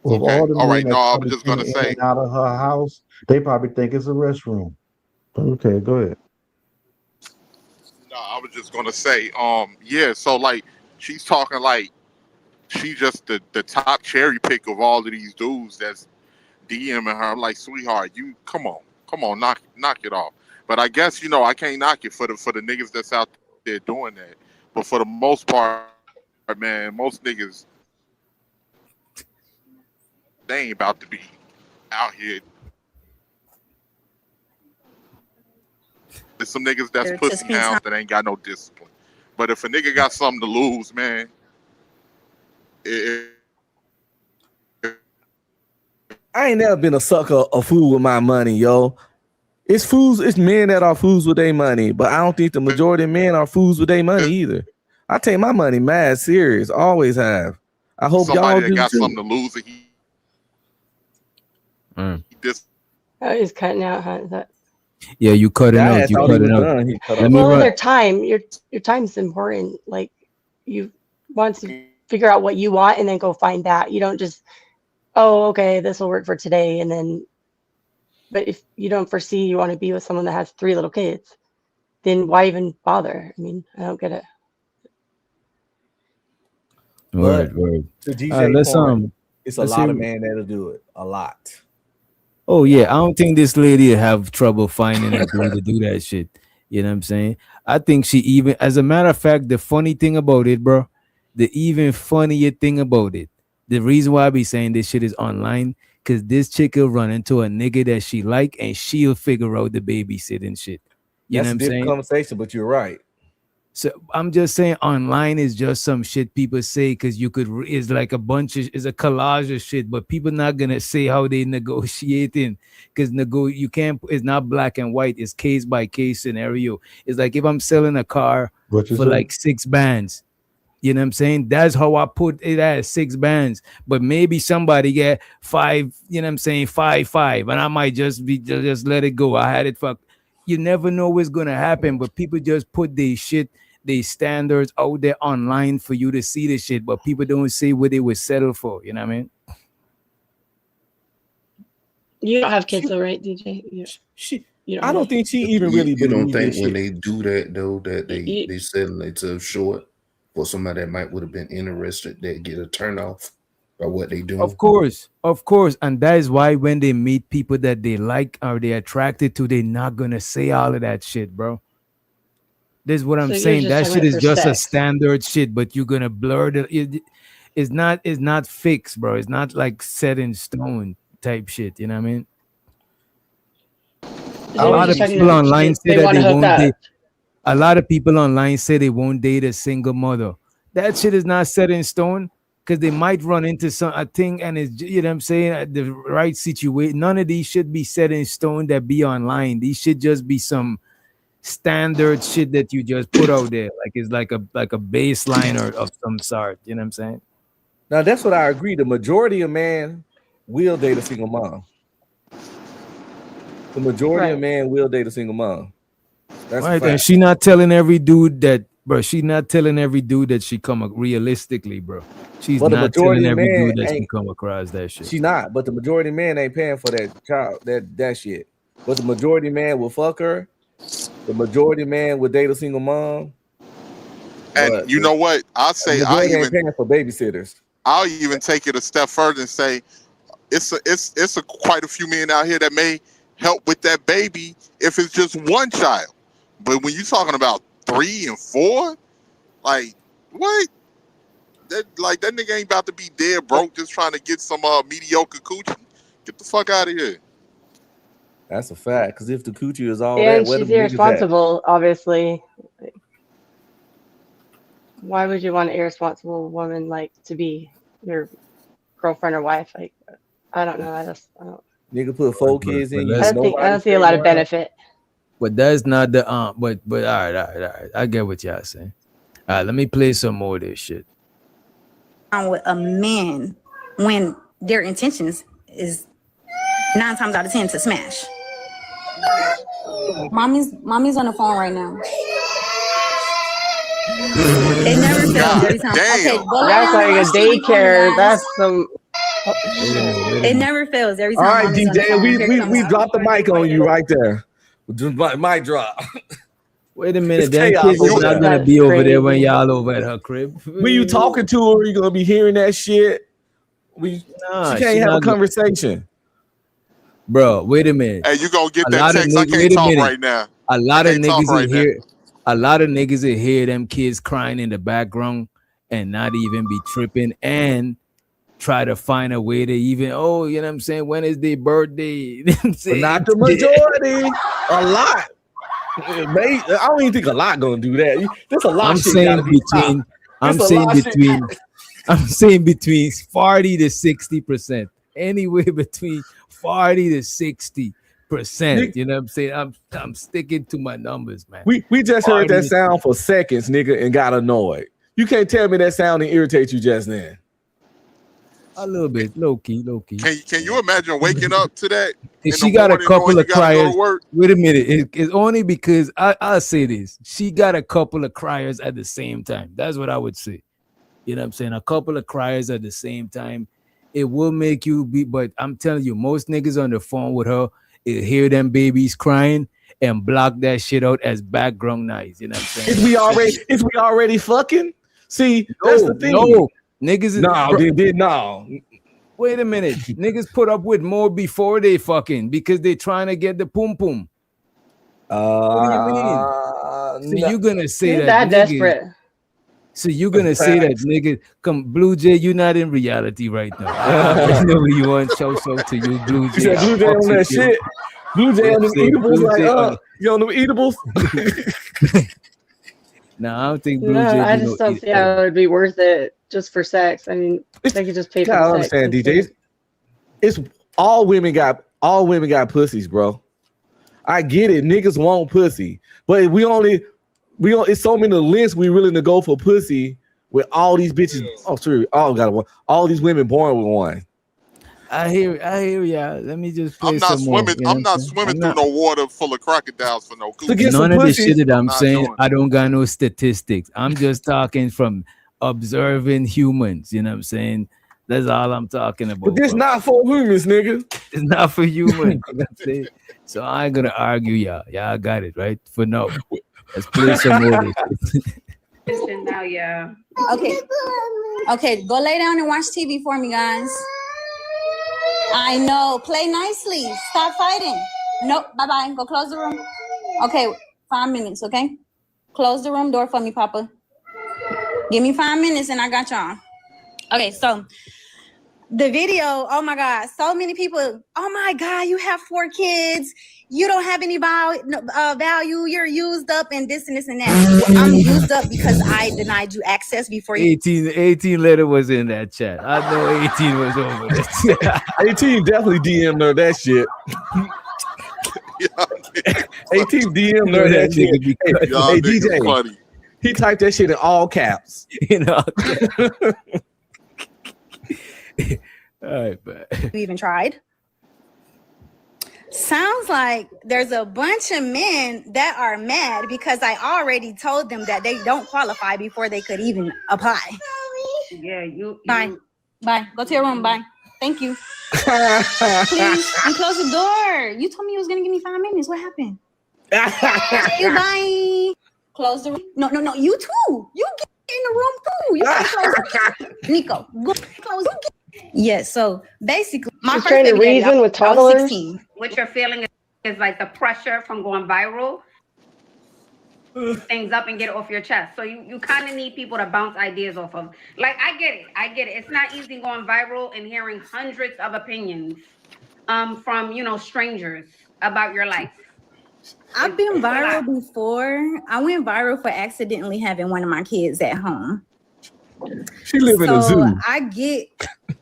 with Okay, all the all men right. No, I that was coming just gonna in say. and out of her house, they probably think it's a restroom. Okay, go ahead. I was just gonna say, yeah. So like, she's talking like she just the top cherry pick of all of these dudes that's DMing her. I'm like, sweetheart, you come on, knock it off. But I guess I can't knock it for the niggas that's out there doing that. But for the most part, man, most niggas they ain't about to be out here. There's some niggas that's They're pussy just being hounds that ain't got no discipline. But if a nigga got something to lose, man, it, I ain't never been a sucker or fool with my money, yo. It's men that are fools with their money, but I don't think the majority of men are fools with their money either. I take my money mad serious, always have. I hope y'all somebody that do got too. something to lose, he Oh, he's cutting out, huh? Is that... Yeah, you cutting Yeah, I out. You thought he cutting was out. done. He cut Let off. me Well, run. their time, your time's important. Like, you want to figure out what you want and then go find that. You don't just, oh, okay, this will work for today, and then. But if you don't foresee you want to be with someone that has 3 little kids, then why even bother? I mean, I don't get it. But Word. to All right, DJ point, it's a let's lot hear. of men that'll do it. A lot. Oh yeah, I don't think this lady have trouble finding a dude to do that shit. You know what I'm saying? I think she even, as a matter of fact, the funny thing about it, bro, the even funnier thing about it, the reason why I be saying this shit is online, because this chick will run into a nigga that she like, and she'll figure out the babysitting shit. You That's know a what I'm different saying? conversation, but you're right. So I'm just saying online is just some shit people say because you could, it's like a bunch of, it's a collage of shit, but people not gonna say how they negotiating because you can't, it's not black and white, it's case by case scenario. It's like if I'm selling a car What you for say? like 6 bands, you know what I'm saying? That's how I put it as 6 bands, but maybe somebody get 5, you know what I'm saying? 5, and I might just let it go. I had it fuck. You never know what's gonna happen, but people just put their shit, they standards out there online for you to see the shit, but people don't say what they would settle for. You know what I mean? You don't have kids though, right, DJ? I don't think she even really You don't believes think this when shit. they do that though that You- they selling themselves short for somebody that might would have been interested that get a turn off by what they doing? Of course, and that is why when they meet people that they like or they attracted to, they're not gonna say all of that shit, bro. This is what I'm So you're saying. just That talking shit about is for just a sex. standard shit, but you're gonna blur it's not fixed, bro. It's not like set in stone type shit. You know what I mean? So A you're lot of just talking people about online say they that want they to hook won't up. date. A lot of people online say they won't date a single mother. That shit is not set in stone because they might run into a thing and it's, you know what I'm saying, at the right situation. None of these should be set in stone that be online. These should just be some standard shit that you just put out there. Like it's like a baseline or of some sort. You know what I'm saying? Now that's what I agree. The majority of men will date a single mom. The majority of men will date a single mom. That's a Right. And fact. she not telling every dude that, bro. She not telling every dude that she come realistically, bro. She's But the not telling majority of every men dude that she ain't. come across that shit. She not. But the majority of men ain't paying for that child. That shit. But the majority of men will fuck her. The majority of men will date a single mom. and you know what? I'll say the majority ain't paying for babysitters. I'll even take it a step further and say it's a quite a few men out here that may help with that baby if it's just one child. But when you're talking about 3 and 4, like what? That nigga ain't about to be dead broke just trying to get some mediocre coochie. Get the fuck out of here. That's a fact. Because if the coochie is all that, And where she's the niggas at? irresponsible, obviously. Why would you want an irresponsible woman like to be your girlfriend or wife? Like, I don't know. I don't. Nigga put 4 kids in you. I don't see a lot of benefit. But that's not the but all right. I get what y'all saying. All right, let me play some more of this shit. With a man when their intentions is 9 times out of 10 to smash. Mommy's on the phone right now. It never fails every time. Okay, go That's like a daycare. That's some. It never fails every All time. right, Mommy's on the DJ, phone. Here it we comes. dropped the mic on you right there. Just mic drop. Wait a minute, It's them chaos kids is over not there. gonna That's be over there when crazy. y'all over at her crib. When you talking to her, you're gonna be hearing that shit. Nah, She can't have a not gonna, conversation. bro. Wait a minute. Hey, you gonna get A that lot of text? I niggas. can't Wait a talk minute. right now. A lot of can't talk niggas right in now. here. A lot of niggas in here. Them kids crying in the background and not even be tripping and try to find a way to even. Oh, you know what I'm saying? When is their birthday? You know what I'm But saying? not the majority. A lot. I don't even think a lot gonna do that. There's a lot I'm of shit saying gotta be between. stopped. I'm There's a saying lot of shit- between. I'm saying between 40 to 60%. Anywhere between 40 to 60%. You know what I'm saying? I'm sticking to my numbers, man. We just heard 40 that to sound for seconds, nigga, and got annoyed. You can't tell me that sound didn't irritate you just then. A little bit, low key. Can you imagine waking up to that in She the got a morning knowing couple you of gotta go criers. to work? Wait a minute. It's only because I'll say this. She got a couple of criers at the same time. That's what I would say. You know what I'm saying? A couple of criers at the same time. It will make you be, but I'm telling you, most niggas on the phone with her, hear them babies crying and block that shit out as background noise. You know what I'm saying? Is we already fucking? See, that's the thing. No, niggas. No. Wait a minute. Niggas put up with more before they fucking because they trying to get the pum pum. What do you mean? So you gonna say You're that that desperate. So you're gonna say that nigga, come Blue Jay, you're not in reality right now. I know you want show to you, Blue Jay. You said Blue Jay on that shit. Blue Jay on them eatables, like you on them eatables. No, I don't think Blue No, Jay. I just don't see how it would be worth it just for sex. I mean, they could just pay for I the sex. understand, instead. DJ. It's all women got pussies, bro. I get it. Niggas want pussy, but we only it's so many lists we willing to go for pussy with all these bitches. Oh, sorry, all these women born with one. I hear y'all. Let me just play I'm not some more. swimming. You know I'm what not saying? swimming through no water full of crocodiles for no coochie. None of the shit that I'm not saying, doing. I don't got no statistics. I'm just talking from observing humans. You know what I'm saying? That's all I'm talking about. But this bro. not for humans, nigga. It's not for humans. You know what I'm saying? So I ain't gonna argue y'all. Y'all got it right for now. Let's play some more of this shit. Now, yeah. Okay, go lay down and watch TV for me, guys. I know. Play nicely. Stop fighting. Nope. Bye-bye. Go close the room. Okay, 5 minutes, okay? Close the room door for me, Papa. Give me 5 minutes and I got y'all. Okay, so the video, oh my God, so many people, oh my God, you have 4 kids. You don't have any value. You're used up and this and this and that. I'm used up because I denied you access before you. 18 letter was in that chat. I know 18 was over there. 18 definitely DM'd her that shit. 18 DM'd her that shit. Hey, DJ, funny. He typed that shit in all caps. You know. All right, but You even tried? Sounds like there's a bunch of men that are mad because I already told them that they don't qualify before they could even apply. Yeah, you. Bye. Bye. Go to your room. Bye. Thank you. Please, and close the door. You told me you was gonna give me 5 minutes. What happened? Bye. Close the room. No. You too. You get in the room too. You gotta close. Nico, go close. Yes. So basically, She's trying to reason with toddlers. What you're feeling is like the pressure from going viral. Things up and get it off your chest. So you kind of need people to bounce ideas off of. Like, I get it. It's not easy going viral and hearing hundreds of opinions from strangers about your life. I've been viral before. I went viral for accidentally having one of my kids at home. She live in a zoo.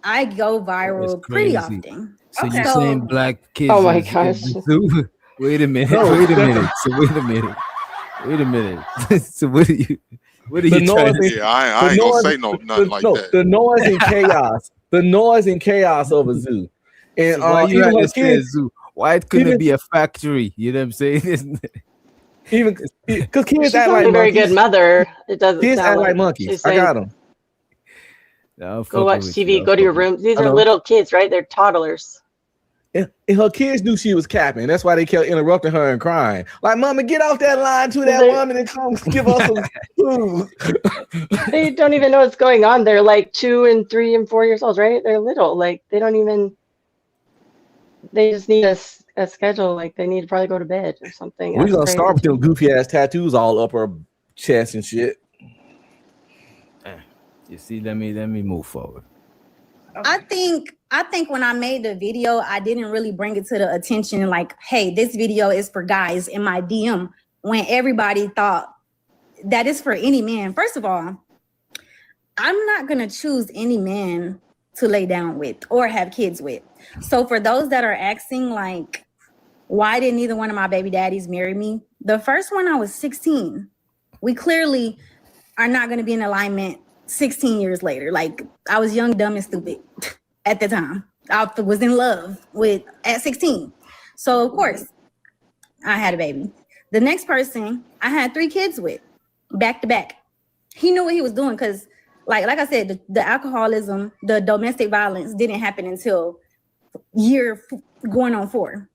I go viral pretty often. So you're saying black kids? Oh my in gosh. the zoo? Wait a minute. So what are you trying to say? Yeah, I ain't gonna say nothing like that. The noise and chaos. The noise and chaos of a zoo. And So why you even had her to say a kids, zoo? Why it couldn't be a factory? You know what I'm saying? even because kids She's act not like a very monkeys. good mother. It doesn't Kids sound act like monkeys. she's I saying, got them. Go watch TV. Go to your room. These are little kids, right? They're toddlers. And her kids knew she was capping. That's why they kept interrupting her and crying. Like, Mama, get off that line to that woman and come give us some food. They don't even know what's going on. They're like 2 and 3 and 4 years old, right? They're little. Like they don't even. They just need a schedule. Like they need to probably go to bed or something. We're gonna start with them goofy ass tattoos all up her chest and shit. You see, let me move forward. I think when I made the video, I didn't really bring it to the attention like, hey, this video is for guys in my DM, when everybody thought that is for any man. First of all, I'm not gonna choose any man to lay down with or have kids with. So for those that are asking like, why didn't either one of my baby daddies marry me? The first one, I was 16. We clearly are not gonna be in alignment 16 years later. Like I was young, dumb, and stupid at the time. I was in love with at 16. So of course I had a baby. The next person I had 3 kids with back to back. He knew what he was doing because like I said, the alcoholism, the domestic violence didn't happen until year going on 4.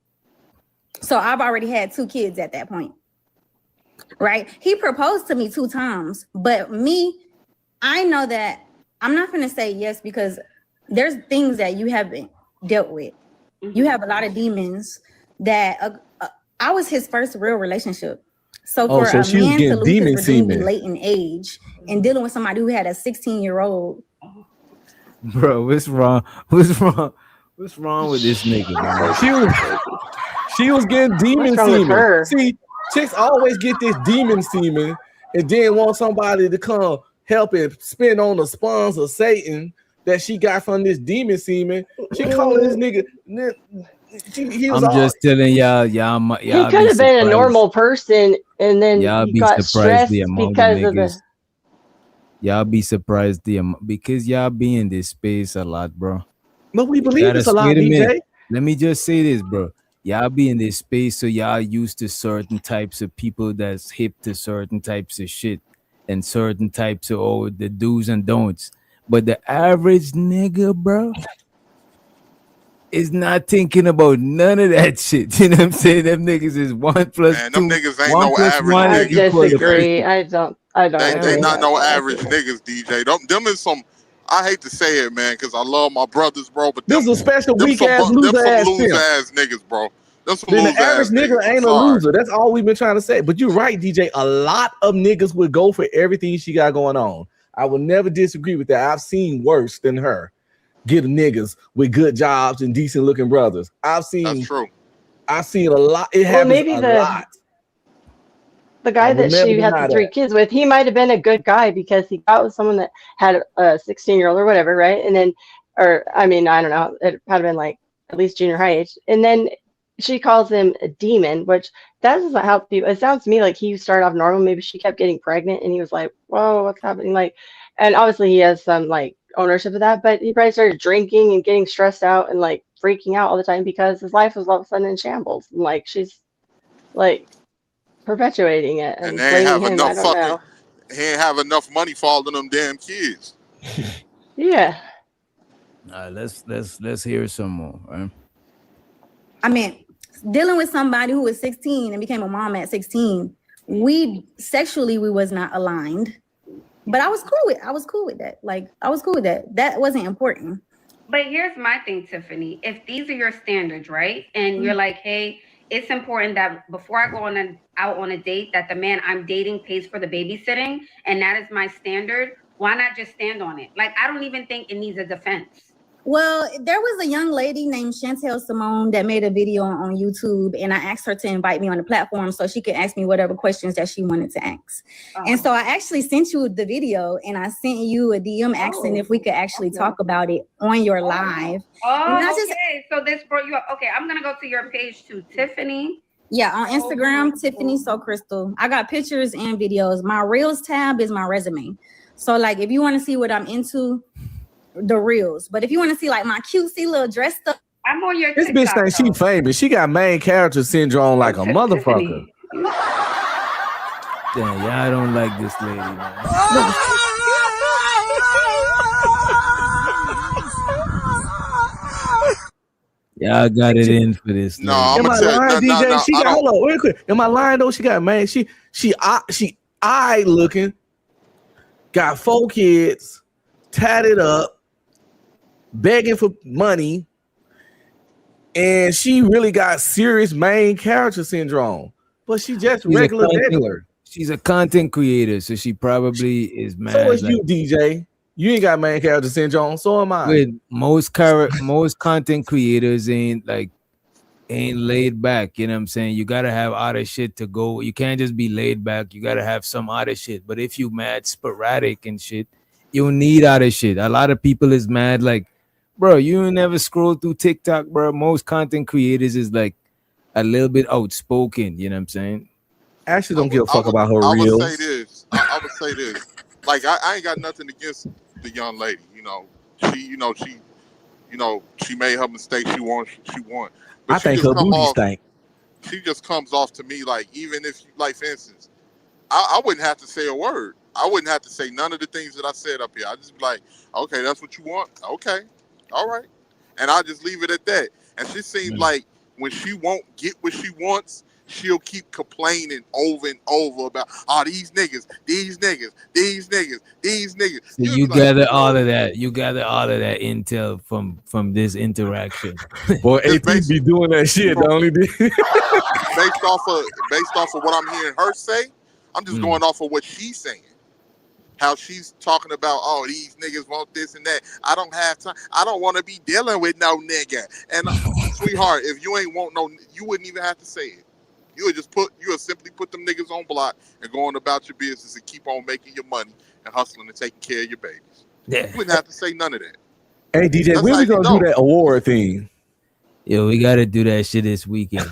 So I've already had 2 kids at that point. Right? He proposed to me 2 times, but me, I know that I'm not going to say yes because there's things that you haven't dealt with. You have a lot of demons that I was his first real relationship. So for a man to lose his virginity late in age and dealing with somebody who had a 16-year-old. Bro, what's wrong? What's wrong with this nigga, man? She was getting demon semen. See, chicks always get this demon semen and then want somebody to come help it spin on the spawns of Satan that she got from this demon semen. She calling this nigga. I'm just telling y'all he could have been a normal person, and then he got stressed because of the. Y'all be surprised because y'all be in this space a lot, bro. No, we believe this a lot, DJ. Let me just say this, bro. Y'all be in this space, so y'all used to certain types of people that's hip to certain types of shit and certain types of the do's and don'ts. But the average nigga, bro, is not thinking about none of that shit. You know what I'm saying? Them niggas is 1 plus 2. Them niggas ain't no average niggas. I disagree. I don't. They not no average niggas, DJ. Them is some. I hate to say it, man, because I love my brothers, bro. But this is a special weak ass loser ass niggas, bro. Then the average nigga ain't a loser. That's all we've been trying to say. But you're right, DJ. A lot of niggas would go for everything she got going on. I would never disagree with that. I've seen worse than her get niggas with good jobs and decent looking brothers. That's true. I've seen a lot. It happens a lot. The guy that she had the 3 kids with, he might have been a good guy because he got with someone that had a 16-year-old or whatever, right? And then, I don't know. It had been like at least junior high age. And then she calls him a demon, which that doesn't help you. It sounds to me like he started off normal. Maybe she kept getting pregnant and he was like, whoa, what's happening? Like, and obviously he has some like ownership of that, but he probably started drinking and getting stressed out and like freaking out all the time because his life was all of a sudden in shambles. And like, she's like perpetuating it. And they ain't have enough fucking, he ain't have enough money for all of them damn kids. Yeah. All right, let's hear some more, right? I mean, dealing with somebody who was 16 and became a mom at 16, we was not aligned. But I was cool with that. Like, I was cool with that. That wasn't important. But here's my thing, Tiffany. If these are your standards, right? And you're like, hey, it's important that before I go out on a date, that the man I'm dating pays for the babysitting, and that is my standard, why not just stand on it? Like, I don't even think it needs a defense. Well, there was a young lady named Chantel Simone that made a video on YouTube, and I asked her to invite me on the platform so she could ask me whatever questions that she wanted to ask. And so I actually sent you the video, and I sent you a DM asking if we could actually talk about it on your live. So this brought you up. Okay, I'm gonna go to your page too, Tiffany. Yeah, on Instagram, Tiffany So Crystal. I got pictures and videos. My Reels tab is my resume. So like, if you want to see what I'm into, the Reels. But if you want to see like my cutesy little dressed up, I'm on your this TikTok, bitch thinks she famous. She got main character syndrome like a motherfucker. Damn, y'all don't like this lady, man. Y'all got it in for this. No, I'm Am gonna I tell you. lying, No, DJ? She I got don't. hold on real quick. Am I lying though? She got man. She eye looking, got 4 kids, tatted up, begging for money, and she really got serious main character syndrome. But she just regular. She's a content creator, so she probably is mad. So is you, DJ. You ain't got main character syndrome. So am I. With most content creators ain't laid back. You know what I'm saying? You gotta have other shit to go. You can't just be laid back. You gotta have some other shit. But if you mad sporadic and shit, you need other shit. A lot of people is mad like, bro, you never scroll through TikTok, bro. Most content creators is like a little bit outspoken. You know what I'm saying? Actually, don't give a fuck about her I would reels. say this. I would say this. Like I ain't got nothing against the young lady. She made her mistake. She won. But I think her booty stank. She just comes off to me like, even if you, like, for instance, I wouldn't have to say a word. I wouldn't have to say none of the things that I said up here. I just be like, okay, that's what you want. Okay, all right, and I just leave it at that. And she seems like when she won't get what she wants, she'll keep complaining over and over about, these niggas. So you gather all of that. You gather all of that intel from this interaction. Boy, AP be doing that shit, don't he? based off of what I'm hearing her say, I'm just going off of what she's saying. How she's talking about, these niggas want this and that. I don't have time. I don't want to be dealing with no nigga. And sweetheart, if you ain't want no, you wouldn't even have to say it. You would simply put them niggas on block and go on about your business and keep on making your money and hustling and taking care of your babies. Yeah. You wouldn't have to say none of that. Hey DJ, when we gonna do that award thing? Yo, we gotta do that shit this weekend.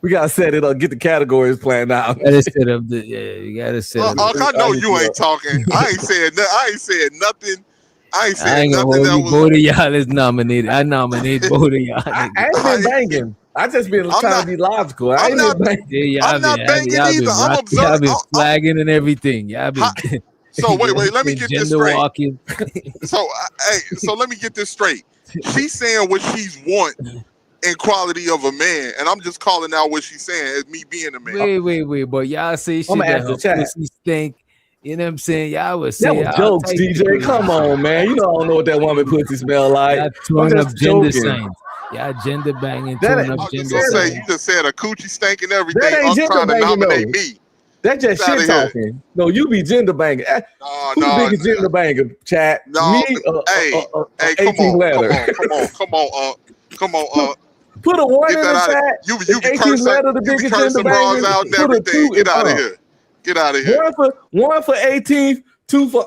We gotta set it up, get the categories planned out. Gotta set up you gotta set up. I know you ain't talking. I ain't said nothing. I ain't gonna nothing hold you. Both of y'all is nominated. I nominate both of y'all. I ain't been banging. I just been trying to be logical. I'm not banging either. I'm observing. Y'all been flagging and everything. Y'all been. So wait. Let me get this straight. Walking. So let me get this straight. She's saying what she's want in quality of a man, and I'm just calling out what she's saying as me being a man. Wait, but y'all say shit that her pussy stink. You know what I'm saying? Y'all was saying that was jokes, DJ. Come on, man. You don't know what that woman pussy smell like. Y'all throwing up gender signs. Y'all gender banging, throwing up gender signs. You just said a coochie stank and everything. That ain't I'm trying to nominate me. That just shit talking. No, you be gender banging. Who the biggest gender banger, chat? No, me hey, come on, Put a 1 in the chat. You be cursing bras out and everything. Get out of here. Get out of here. One for 18th, 2 for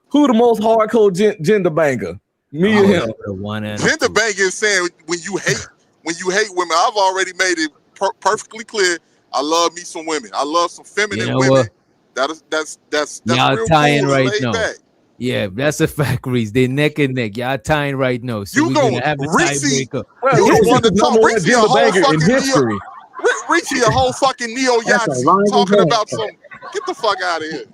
who the most hardcore gender banger? Me and him. Gender banger is saying when you hate women. I've already made it perfectly clear. I love me some women. I love some feminine women. That's y'all real tying cool, right now. back. Yeah, that's a fact, Reese. They neck and neck. Y'all tying right now. So you going Reese? You the one to talk. Reese a whole fucking history. Reese a whole fucking neo-Yahtzee talking about some. Get the fuck out of here.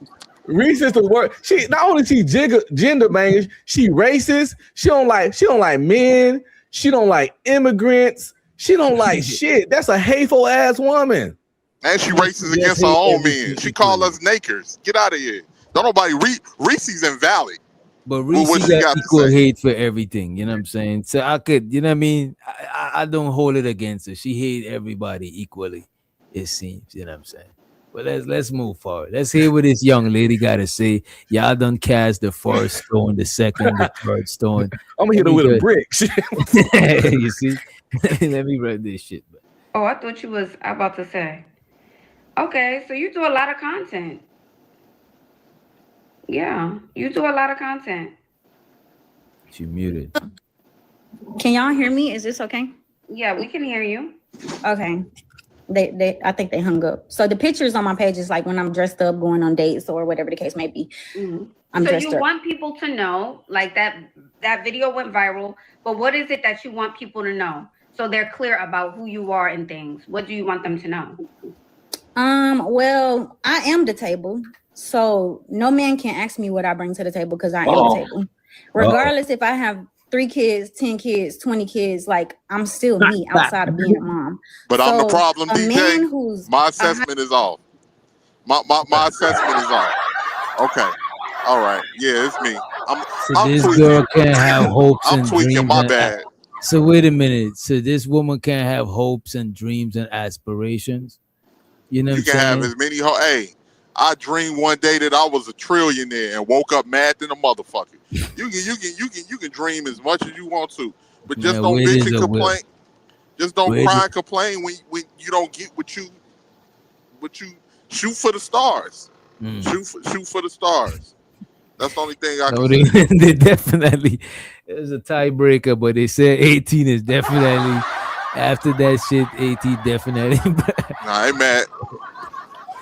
Reese is the word. She not only gender bangers, she racist. She don't like men. She don't like immigrants. She don't like shit. That's a hateful ass woman. And she racist against her own men. She call us nakers. Get out of here. Don't nobody Reese's invalid. But Reese got equal hate for everything. You know what I'm saying? So I could, you know what I mean? I don't hold it against her. She hate everybody equally, it seems. You know what I'm saying? But let's move forward. Let's hear what this young lady got to say. Y'all done cast the first stone, the second, the third stone. I'm gonna hit her with a brick. You see? Let me read this shit. Oh, I thought you was about to say. Okay, so you do a lot of content. Yeah, you do a lot of content. She muted. Can y'all hear me? Is this okay? Yeah, we can hear you. Okay. They I think they hung up. So the pictures on my page is like when I'm dressed up going on dates or whatever the case may be. Mm-hmm. I'm so dressed you up. want people to know, like that video went viral, but what is it that you want people to know so they're clear about who you are and things? What do you want them to know? Well, I am the table. So no man can ask me what I bring to the table because I am the table. Regardless if I have 3 kids, 10 kids, 20 kids, like I'm still me outside of being a mom. But I'm the problem, a DJ. man who's My assessment is off. My assessment is off. Okay. All right. Yeah, it's me. So I'm this tweaking. girl can't have hopes I'm and tweaking. dreams. My and bad. So wait a minute. So this woman can't have hopes and dreams and aspirations. You know what You I'm can have saying? as many. Hey, I dreamed one day that I was a trillionaire and woke up mad than a motherfucker. You can dream as much as you want to, but just Man, don't where bitch is and the will? complain. Just don't Where cry the- and complain when you don't get what you shoot for the stars. Shoot for the stars. That's the only thing I No, can they, say. they definitely. It was a tiebreaker, but they said 18 is definitely after that shit. 18 definitely. Nah, I ain't mad.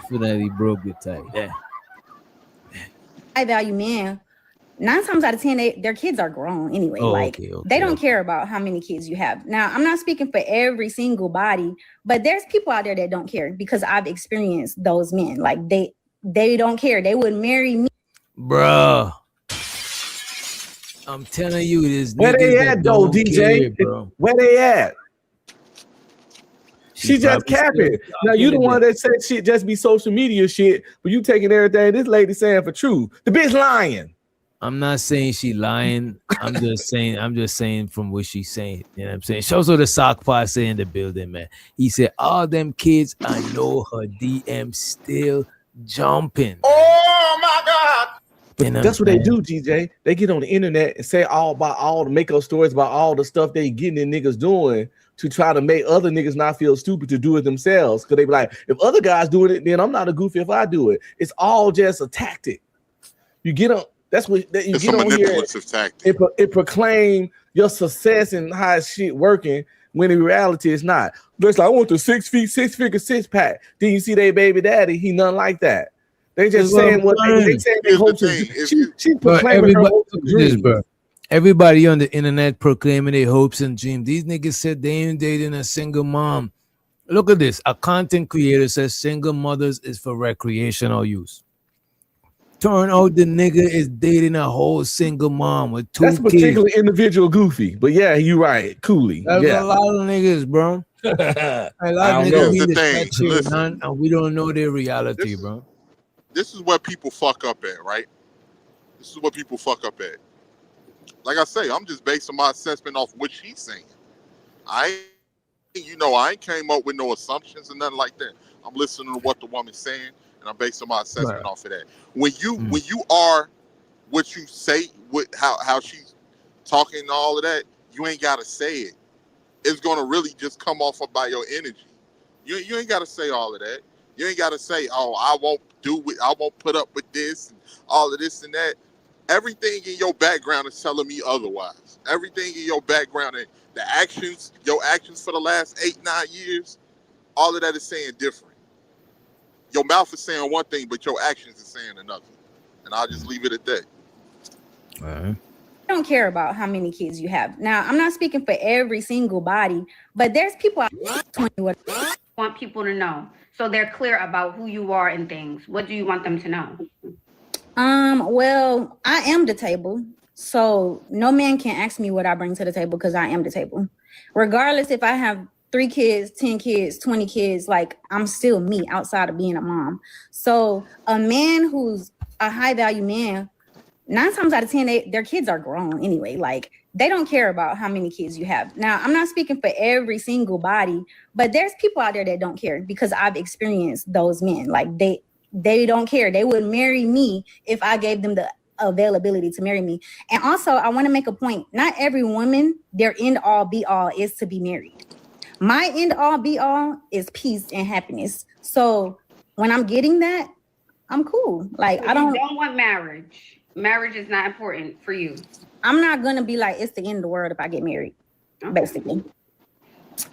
Definitely broke the tie. Yeah. high value men, 9 times out of 10, their kids are grown anyway. Oh, like okay, they don't care about how many kids you have. Now, I'm not speaking for every single body, but there's people out there that don't care because I've experienced those men. Like they don't care. They would marry me. Bruh. I'm telling you, this Where niggas they that at though, don't DJ? care, bro. Where they at? She just probably still capping. Now you the talking one that said shit just be social media shit, but you taking everything this lady saying for true. The bitch lying. I'm not saying she lying. I'm just saying from what she's saying. You know what I'm saying? Shows her the sock posse in the building, man. He said, all them kids, I know her DM still jumping. Oh my God. But You know that's what what they I'm do, GJ. They get on the internet and say all about all the makeup stories about all the stuff they getting in niggas doing to try to make other niggas not feel stupid to do it themselves. Because they be like, if other guys doing it, then I'm not a goofy if I do it. It's all just a tactic. You get on. That's what you It's get a on here. manipulative tactic. It proclaim your success and how shit working when in reality it's not. Just like I want the 6 feet, 6-figure 6-pack. Then you see they baby daddy, he nothing like that. They just saying what they saying they hopes and she But proclaiming her hopes and this, dreams. bro. Everybody on the internet proclaiming their hopes and dreams. These niggas said they ain't dating a single mom. Look at this. A content creator says single mothers is for recreational use. Turn out the nigga is dating a whole single mom with 2 That's kids. particularly individual goofy, but yeah, you right, Cooley. That's Yeah, a lot of niggas, bro. A lot I of don't niggas know. be Here's the the thing. shit, Listen. man, and we don't know their reality, bro. This is where people fuck up at, right? This is what people fuck up at. Like I say, I'm just basing my assessment off what she's saying. I ain't came up with no assumptions and nothing like that. I'm listening to what the woman's saying, and I'm basing my assessment off of that. When you are what you say, how she's talking and all of that, you ain't gotta say it. It's gonna really just come off of by your energy. You ain't gotta say all of that. You ain't gotta say, oh, I won't put up with this and all of this and that. Everything in your background is telling me otherwise. Everything in your background and your actions for the last 8-9 years, all of that is saying different. Your mouth is saying one thing, but your actions is saying another. And I'll just leave it at that. I don't care about how many kids you have. Now, I'm not speaking for every single body, but there's people out there 20 Want people to know so they're clear about who you are and things. What do you want them to know? Well, I am the table. So no man can ask me what I bring to the table because I am the table. Regardless if I have 3 kids, 10 kids, 20 kids, like I'm still me outside of being a mom. So a man who's a high value man, 9 times out of 10, their kids are grown anyway. Like they don't care about how many kids you have. Now, I'm not speaking for every single body, but there's people out there that don't care because I've experienced those men. Like they don't care. They would marry me if I gave them the availability to marry me. And also, I want to make a point. Not every woman, their end all be all is to be married. My end all be all is peace and happiness. So when I'm getting that, I'm cool. Like So I don't want marriage. Marriage is not important for you. I'm not gonna be like it's the end of the world if I get married. Basically.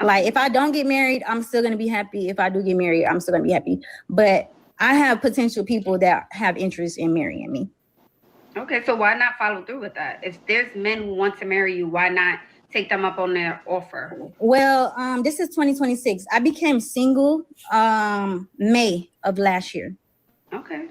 Like if I don't get married, I'm still gonna be happy. If I do get married, I'm still gonna be happy. But I have potential people that have interest in marrying me. Okay, so why not follow through with that? If there's men who want to marry you, why not take them up on their offer? Well, this is 2026. I became single May of last year. Okay.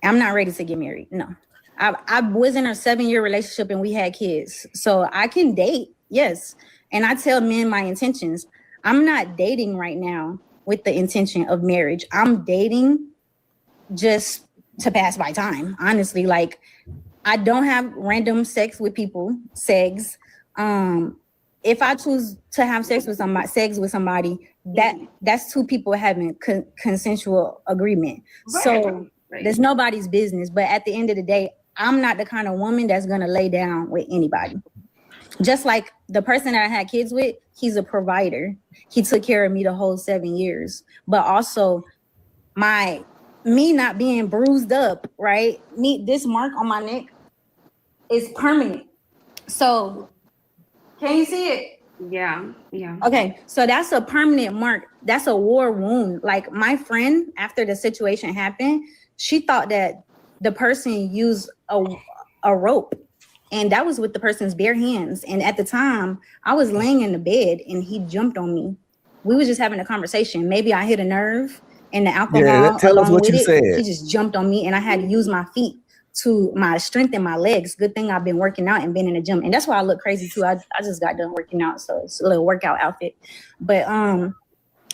I'm not ready to get married. No. I was in a 7-year relationship and we had kids. So I can date, yes. And I tell men my intentions. I'm not dating right now with the intention of marriage. I'm dating just to pass my time, honestly. Like, I don't have random sex with people, sex. If I choose to have sex with somebody, that's two people having consensual agreement. Right. So there's nobody's business. But at the end of the day, I'm not the kind of woman that's gonna lay down with anybody. Just like the person that I had kids with, he's a provider. He took care of me the whole 7 years. But also me not being bruised up, right? This mark on my neck is permanent. So can you see it? Yeah. Okay, so that's a permanent mark. That's a war wound. Like, my friend, after the situation happened, she thought that the person used a rope, and that was with the person's bare hands. And at the time, I was laying in the bed and he jumped on me. We was just having a conversation. Maybe I hit a nerve, and the alcohol tell us along what with you it, said. he just jumped on me, and I had to use my feet to strengthen my legs. Good thing I've been working out and been in the gym, and that's why I look crazy too. I just got done working out, so it's a little workout outfit. But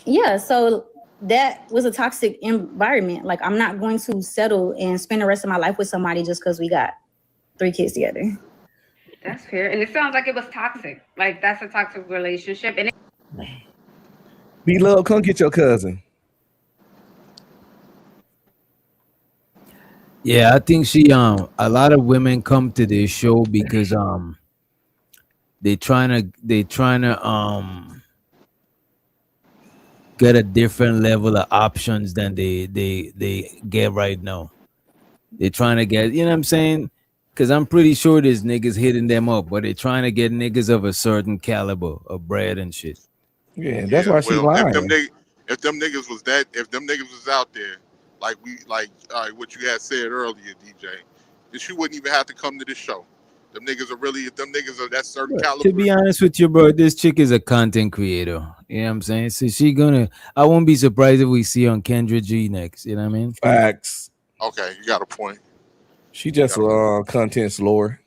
yeah, so that was a toxic environment. Like, I'm not going to settle and spend the rest of my life with somebody just because we got 3 kids together. That's fair. And it sounds like it was toxic. Like, that's a toxic relationship. And B-Love, come get your cousin. Yeah, I think she a lot of women come to this show because they trying to get a different level of options than they get right now. They're trying to get, you know what I'm saying? Because I'm pretty sure there's niggas hitting them up, but they're trying to get niggas of a certain caliber of bread and shit. Yeah, that's why she lying. If them niggas was out there, like what you had said earlier, DJ, then she wouldn't even have to come to this show. Them niggas are really, if them niggas are that certain caliber. To be honest with you, bro, this chick is a content creator. You know what I'm saying? So I won't be surprised if we see her on Kendra G next. You know what I mean? Facts. Okay, you got a point. She just content slower.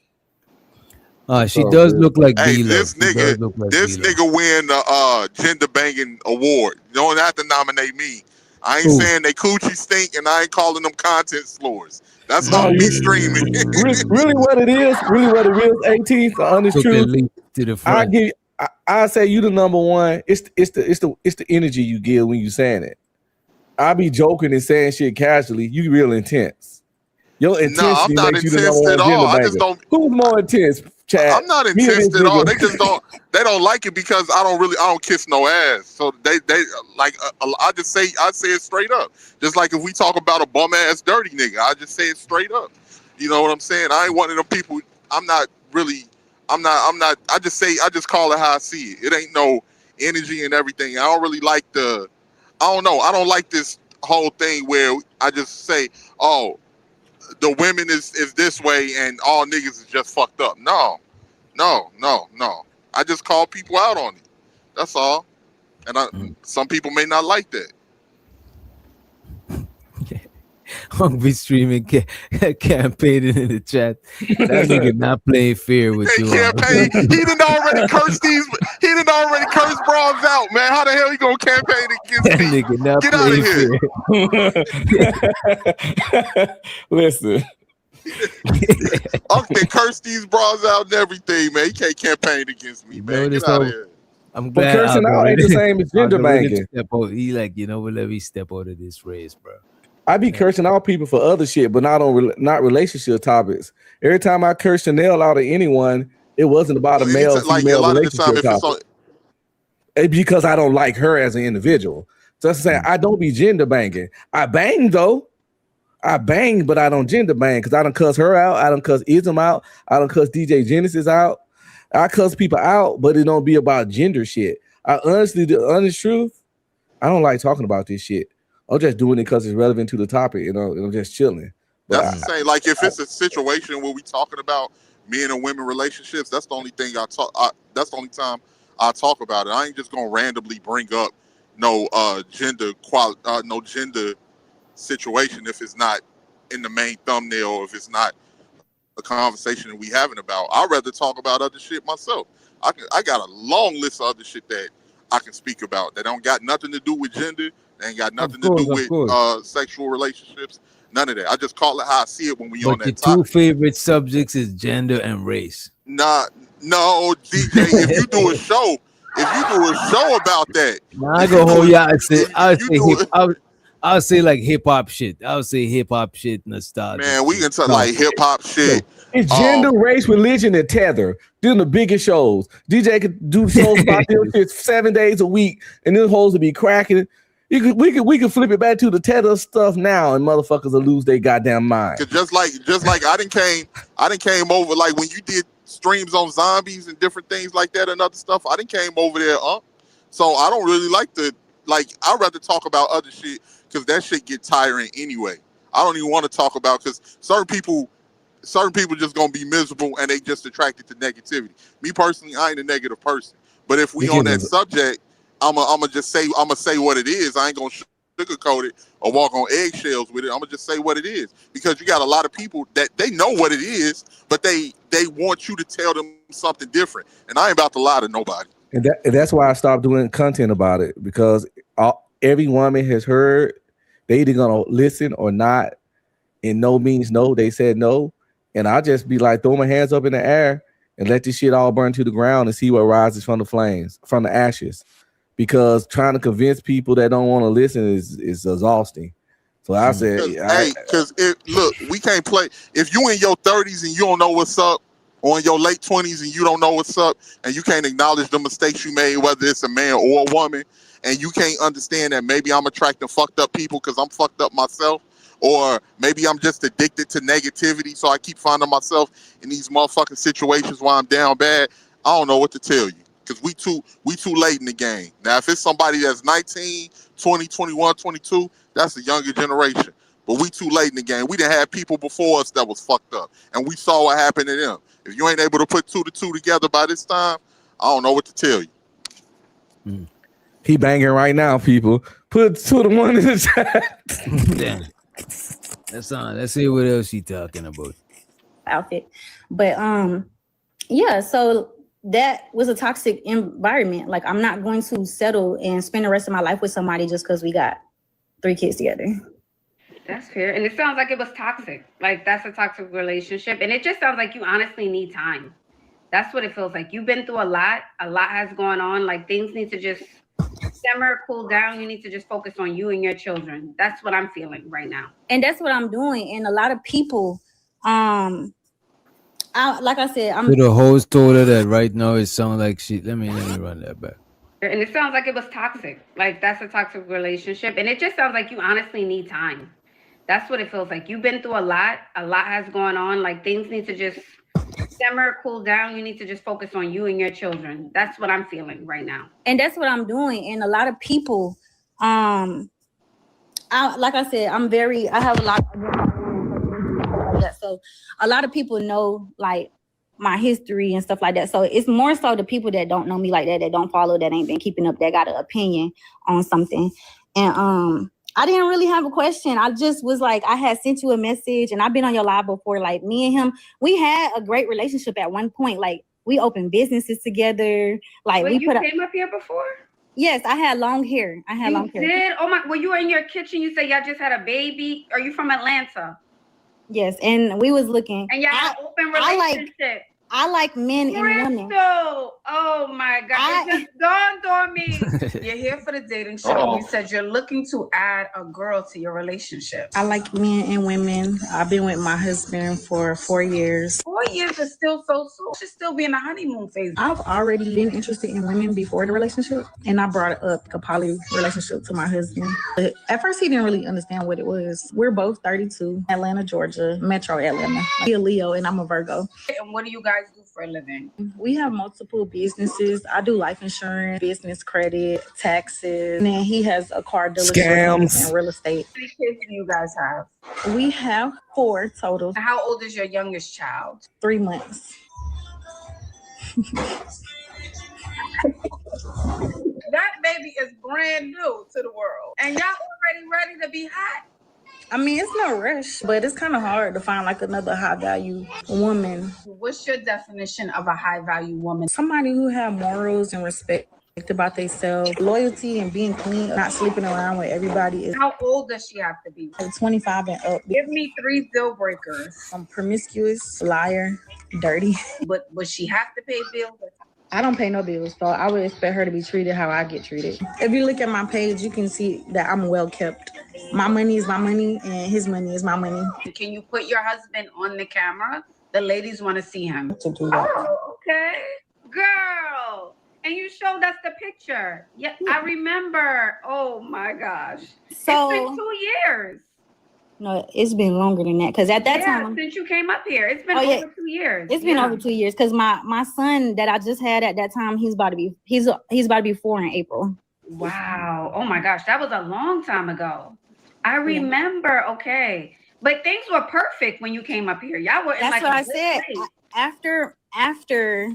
She does look like Hey, B-Love. this nigga win the gender banging award. You don't have to nominate me. I ain't saying they coochie stink, and I ain't calling them content slurs. That's how me streaming. really what it is, 18th, the honest truth. To the I say you the number one. It's the energy you give when you saying it. I be joking and saying shit casually. You real intense. Your intensity makes you the number one gender banger. I just don't. Who's more intense, Chad? I'm not intense at all. They just don't. They don't like it because I don't kiss no ass. So they like. I say it straight up. Just like if we talk about a bum ass dirty nigga, I just say it straight up. You know what I'm saying? I ain't one of them people. I'm not. I just call it how I see it. It ain't no energy and everything. I don't really like I don't know. I don't like this whole thing where I just say, oh, the women is this way and all niggas is just fucked up. No. I just call people out on it. That's all. And some people may not like that. Hungry streaming campaigning in the chat. That nigga not playing fair with you. Campaign. He done already cursed these. He done already cursed bronze out, man. How the hell he gonna campaign against me? Nigga not Get out of here. Listen. Uncle cursed these bras out and everything, man. He can't campaign against me, man. Get out of here. I'm glad. But cursing out ain't the same as gender banging. He like, you know what? Let me step out of this race, bro. I be cursing out people for other shit, but not relationship topics. Every time I curse Chanel out of anyone, it wasn't about a male female relationship topic. It's because I don't like her as an individual. So that's saying I don't be gender banging. I bang though. I bang, but I don't gender bang because I don't cuss her out. I don't cuss Ism out. I don't cuss DJ Genesis out. I cuss people out, but it don't be about gender shit. The honest truth, I don't like talking about this shit. I'm just doing it because it's relevant to the topic, and I'm just chilling. But that's the same. Like if it's a situation where we talking about men and women relationships, that's the only thing that's the only time I talk about it. I ain't just gonna randomly bring up no gender situation if it's not in the main thumbnail, or if it's not a conversation that we having about. I'd rather talk about other shit myself. I got a long list of other shit that I can speak about that don't got nothing to do with gender. They ain't got nothing to do with sexual relationships. None of that. I just call it how I see it when we on But your that topic. two favorite subjects is gender and race. No, DJ. If you do a show about that, I go hold yeah. I'll say like hip hop shit. I'll say hip hop shit, nostalgia. Man, we can talk like hip hop shit. It's gender, race, religion, and tether. Doing the biggest shows. DJ could do shows about this shit 7 days a week, and them hoes would be cracking. We could flip it back to the tether stuff now, and motherfuckers will lose their goddamn mind. Cause just like I done came over like when you did streams on zombies and different things like that and other stuff. I done came over there, so I don't really like I'd rather talk about other shit because that shit get tiring anyway. I don't even want to talk about because certain people just gonna be miserable and they just attracted to negativity. Me personally, I ain't a negative person, but if we on that subject, I'ma say what it is. I ain't gonna sugarcoat it or walk on eggshells with it. I'm gonna just say what it is because you got a lot of people that they know what it is, but they want you to tell them something different. And I ain't about to lie to nobody. And that's why I stopped doing content about it because every woman has heard they either gonna listen or not. And no means no. They said no, and I just be like, throw my hands up in the air and let this shit all burn to the ground and see what rises from the flames, from the ashes. Because trying to convince people that don't want to listen is exhausting. So I said, look, we can't play. If you in your 30s and you don't know what's up, or in your late 20s and you don't know what's up, and you can't acknowledge the mistakes you made, whether it's a man or a woman, and you can't understand that maybe I'm attracting fucked up people because I'm fucked up myself, or maybe I'm just addicted to negativity, so I keep finding myself in these motherfucking situations while I'm down bad. I don't know what to tell you. Because we too late in the game. Now, if it's somebody that's 19, 20, 21, 22, that's a younger generation. But we too late in the game. We done had people before us that was fucked up. And we saw what happened to them. If you ain't able to put 2 to 2 together by this time, I don't know what to tell you. He banging right now, people. Put 2 to 1 in the chat. Damn. That's on. Let's see what else she talking about. Outfit. But yeah, so that was a toxic environment. Like, I'm not going to settle and spend the rest of my life with somebody just because we got 3 kids together. That's fair. And it sounds like it was toxic. Like, that's a toxic relationship. And it just sounds like you honestly need time. That's what it feels like. You've been through a lot. A lot has gone on. Like, things need to just simmer, cool down. You need to just focus on you and your children. That's what I'm feeling right now. And that's what I'm doing. And a lot of people, like I said, So the host told her that right now it sounds like she. Let me run that back. And it sounds like it was toxic. Like, that's a toxic relationship. And it just sounds like you honestly need time. That's what it feels like. You've been through a lot. A lot has gone on. Like, things need to just simmer, cool down. You need to just focus on you and your children. That's what I'm feeling right now. And that's what I'm doing. And a lot of people, like I said, I have a lot of that. So a lot of people know like my history and stuff like that. So it's more so the people that don't know me like that don't follow, that ain't been keeping up, that got an opinion on something. And I didn't really have a question. I just was like, I had sent you a message and I've been on your live before. Like, me and him, we had a great relationship at one point. Like, we opened businesses together. Like, Wait, you came up here before? Yes, I had long hair. You did? Oh my, when you were in your kitchen, you said y'all just had a baby. Are you from Atlanta? Yes, and we was looking. And y'all had open relationship. I like men and women. Oh my God. It just dawned on me. You're here for the dating show. You said you're looking to add a girl to your relationship. I like men and women. I've been with my husband for 4 years. 4 years is still so soon. Should still be in the honeymoon phase. I've already been interested in women before the relationship, and I brought up a poly relationship to my husband. But at first, he didn't really understand what it was. We're both 32, Atlanta, Georgia, Metro Atlanta. He's a Leo, and I'm a Virgo. And what do you guys do for a living? We have multiple businesses. I do life insurance, business credit, taxes, and then he has a car dealership Scams. and real estate. How many kids do you guys have? We have 4 total. How old is your youngest child? 3 months. That baby is brand new to the world. And y'all already ready to be hot? I mean, it's no rush, but it's kind of hard to find like another high value woman. What's your definition of a high value woman? Somebody who have morals and respect about themselves, loyalty and being clean, not sleeping around with everybody. Is How old does she have to be? 25 and up. Give me 3 deal breakers. Promiscuous, liar, dirty. But would she have to pay bills? I don't pay no bills, so I would expect her to be treated how I get treated. If you look at my page, you can see that I'm well kept. My money is my money, and his money is my money. Can you put your husband on the camera? The ladies want to see him. To do that. Oh, okay. Girl. And you showed us the picture. Yeah, I remember. Oh my gosh. So it's been 2 years. no, it's been longer than that. Because at that time, since you came up here, it's been over 2 years. it's been over 2 years. Because my son that I just had at that time, he's about to be 4 in April. Wow. Oh my gosh, that was a long time ago. I remember. Okay, but things were perfect when you came up here. Y'all were in That's like what a I good said. place. After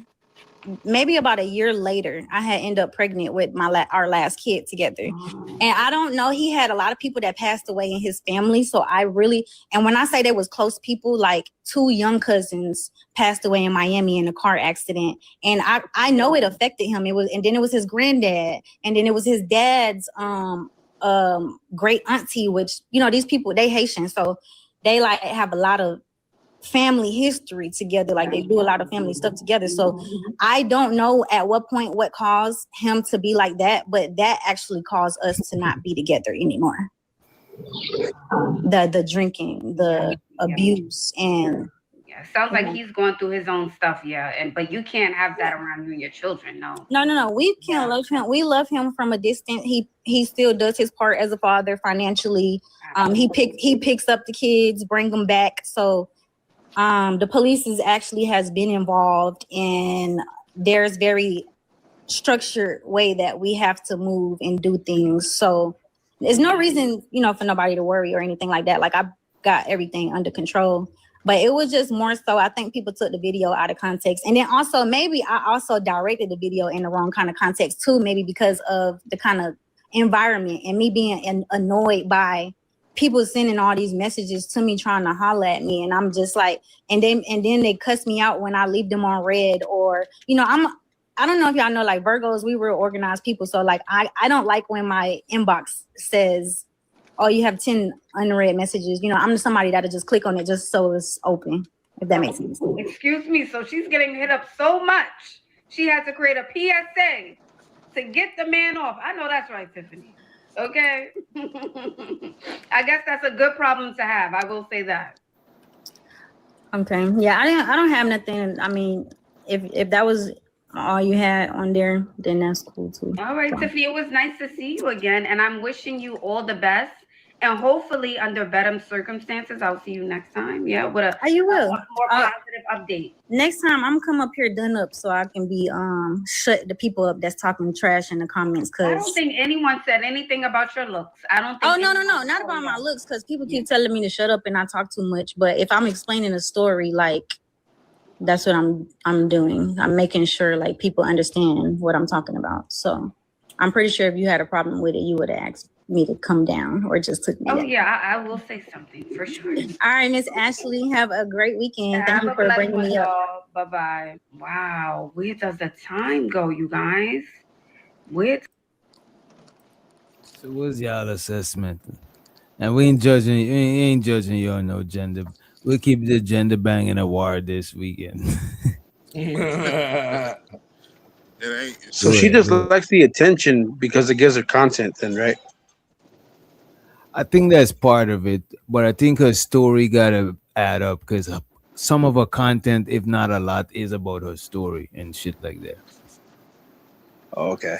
maybe about a year later, I had ended up pregnant with our last kid together. And I don't know, he had a lot of people that passed away in his family. So and when I say they was close people, like 2 young cousins passed away in Miami in a car accident. And I know it affected him. And then it was his granddad, and then it was his dad's great auntie, which, these people, they Haitian. So they like have a lot of family history together, like they do a lot of family stuff together. So I don't know at what point what caused him to be like that, but that actually caused us to not be together anymore. The drinking, the abuse, and Sounds like he's going through his own stuff, but you can't have that around you and your children. No, we can't love him. We love him from a distance. He still does his part as a father financially. He picks up the kids, bring them back. So the police has been involved, and there's very structured way that we have to move and do things. So there's no reason, for nobody to worry or anything like that. Like, I've got everything under control, but it was just more so, I think people took the video out of context. And then also maybe I also directed the video in the wrong kind of context too, maybe because of the kind of environment and me being annoyed by people sending all these messages to me trying to holler at me, and I'm just like, and then they cuss me out when I leave them on red, or I don't know if y'all know, like Virgos, we real organized people, so like I don't like when my inbox says, oh, you have 10 unread messages. I'm just somebody that'll just click on it just so it's open, if that makes sense. Excuse me, so she's getting hit up so much she had to create a PSA to get the man off. I know that's right, Tiffany. Okay. I guess that's a good problem to have. I will say that. Okay. Yeah, I don't have nothing. I mean, if that was all you had on there, then that's cool too. All right, Tiffany, it was nice to see you again, and I'm wishing you all the best. And hopefully, under better circumstances, I'll see you next time. Yeah, with a more positive update. Next time, I'm gonna come up here done up so I can be shut the people up that's talking trash in the comments. I don't think anyone said anything about your looks. I don't think. Oh no, not about my looks, because people keep telling me to shut up and I talk too much. But if I'm explaining a story, like, that's what I'm doing. I'm making sure like people understand what I'm talking about. So I'm pretty sure if you had a problem with it, you would have asked me to come down or just took me down. Yeah, I will say something for sure. All right, Miss Ashley, have a great weekend. Thank you for bringing me up. Bye-bye. Wow, where does the time go, you guys? So what's y'all assessment? And we ain't judging you on no gender. We'll keep the gender banging award this weekend. So she just likes the attention because it gives her content then, right? I think that's part of it, but I think her story gotta add up, because some of her content, if not a lot, is about her story and shit like that. Okay.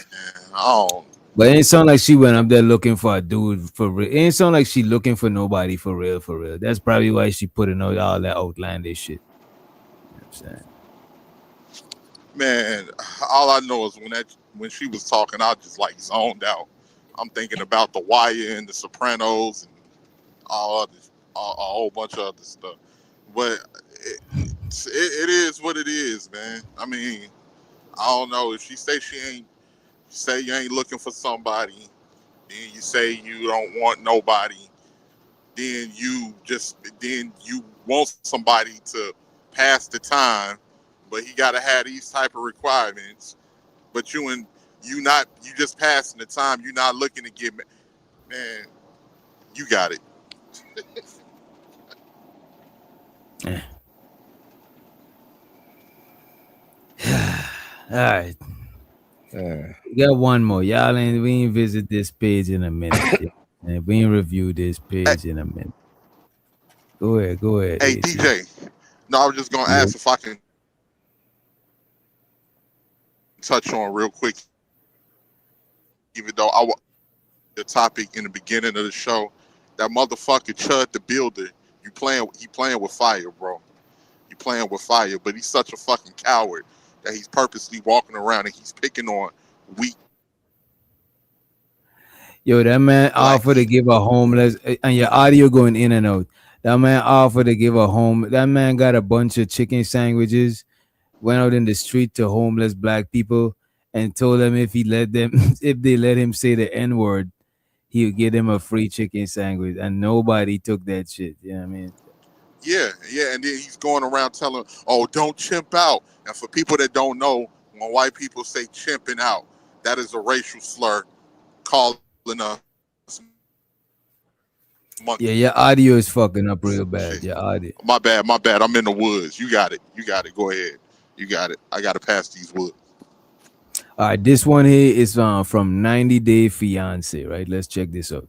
But it ain't sound like she went up there looking for a dude for real. It ain't sound like she looking for nobody for real, for real. That's probably why she putting out all that outlandish shit. You know what I'm saying? Man, all I know is when she was talking, I just like zoned out. I'm thinking about The Wire and The Sopranos and a whole bunch of other stuff. But it is what it is, man. I mean, I don't know. If she say you ain't looking for somebody, and you say you don't want nobody, then you want somebody to pass the time, but he got to have these type of requirements. But you just passing the time. You're not looking to get, man. You got it. All right. We got one more. We ain't visit this page in a minute. And we ain't review this page in a minute. Go ahead. Hey, DJ. No, I was just gonna ask if I can touch on real quick, even though the topic in the beginning of the show, that motherfucker Chud the Builder, he playing with fire, bro. You playing with fire, but he's such a fucking coward that he's purposely walking around and he's picking on weak. Yo, that man offered to give a homeless, and your audio going in and out. That man offered to give a home. That man got a bunch of chicken sandwiches, went out in the street to homeless black people, and told them if they let him say the N-word, he would give them a free chicken sandwich. And nobody took that shit. You know what I mean? Yeah, and then he's going around telling, oh, don't chimp out. And for people that don't know, when white people say chimping out, that is a racial slur calling us monkey. Yeah, your audio is fucking up real bad. Your audio. My bad. I'm in the woods. You got it. Go ahead. You got it. I got to pass these woods. All right, this one here is from 90 Day Fiance, right? Let's check this out.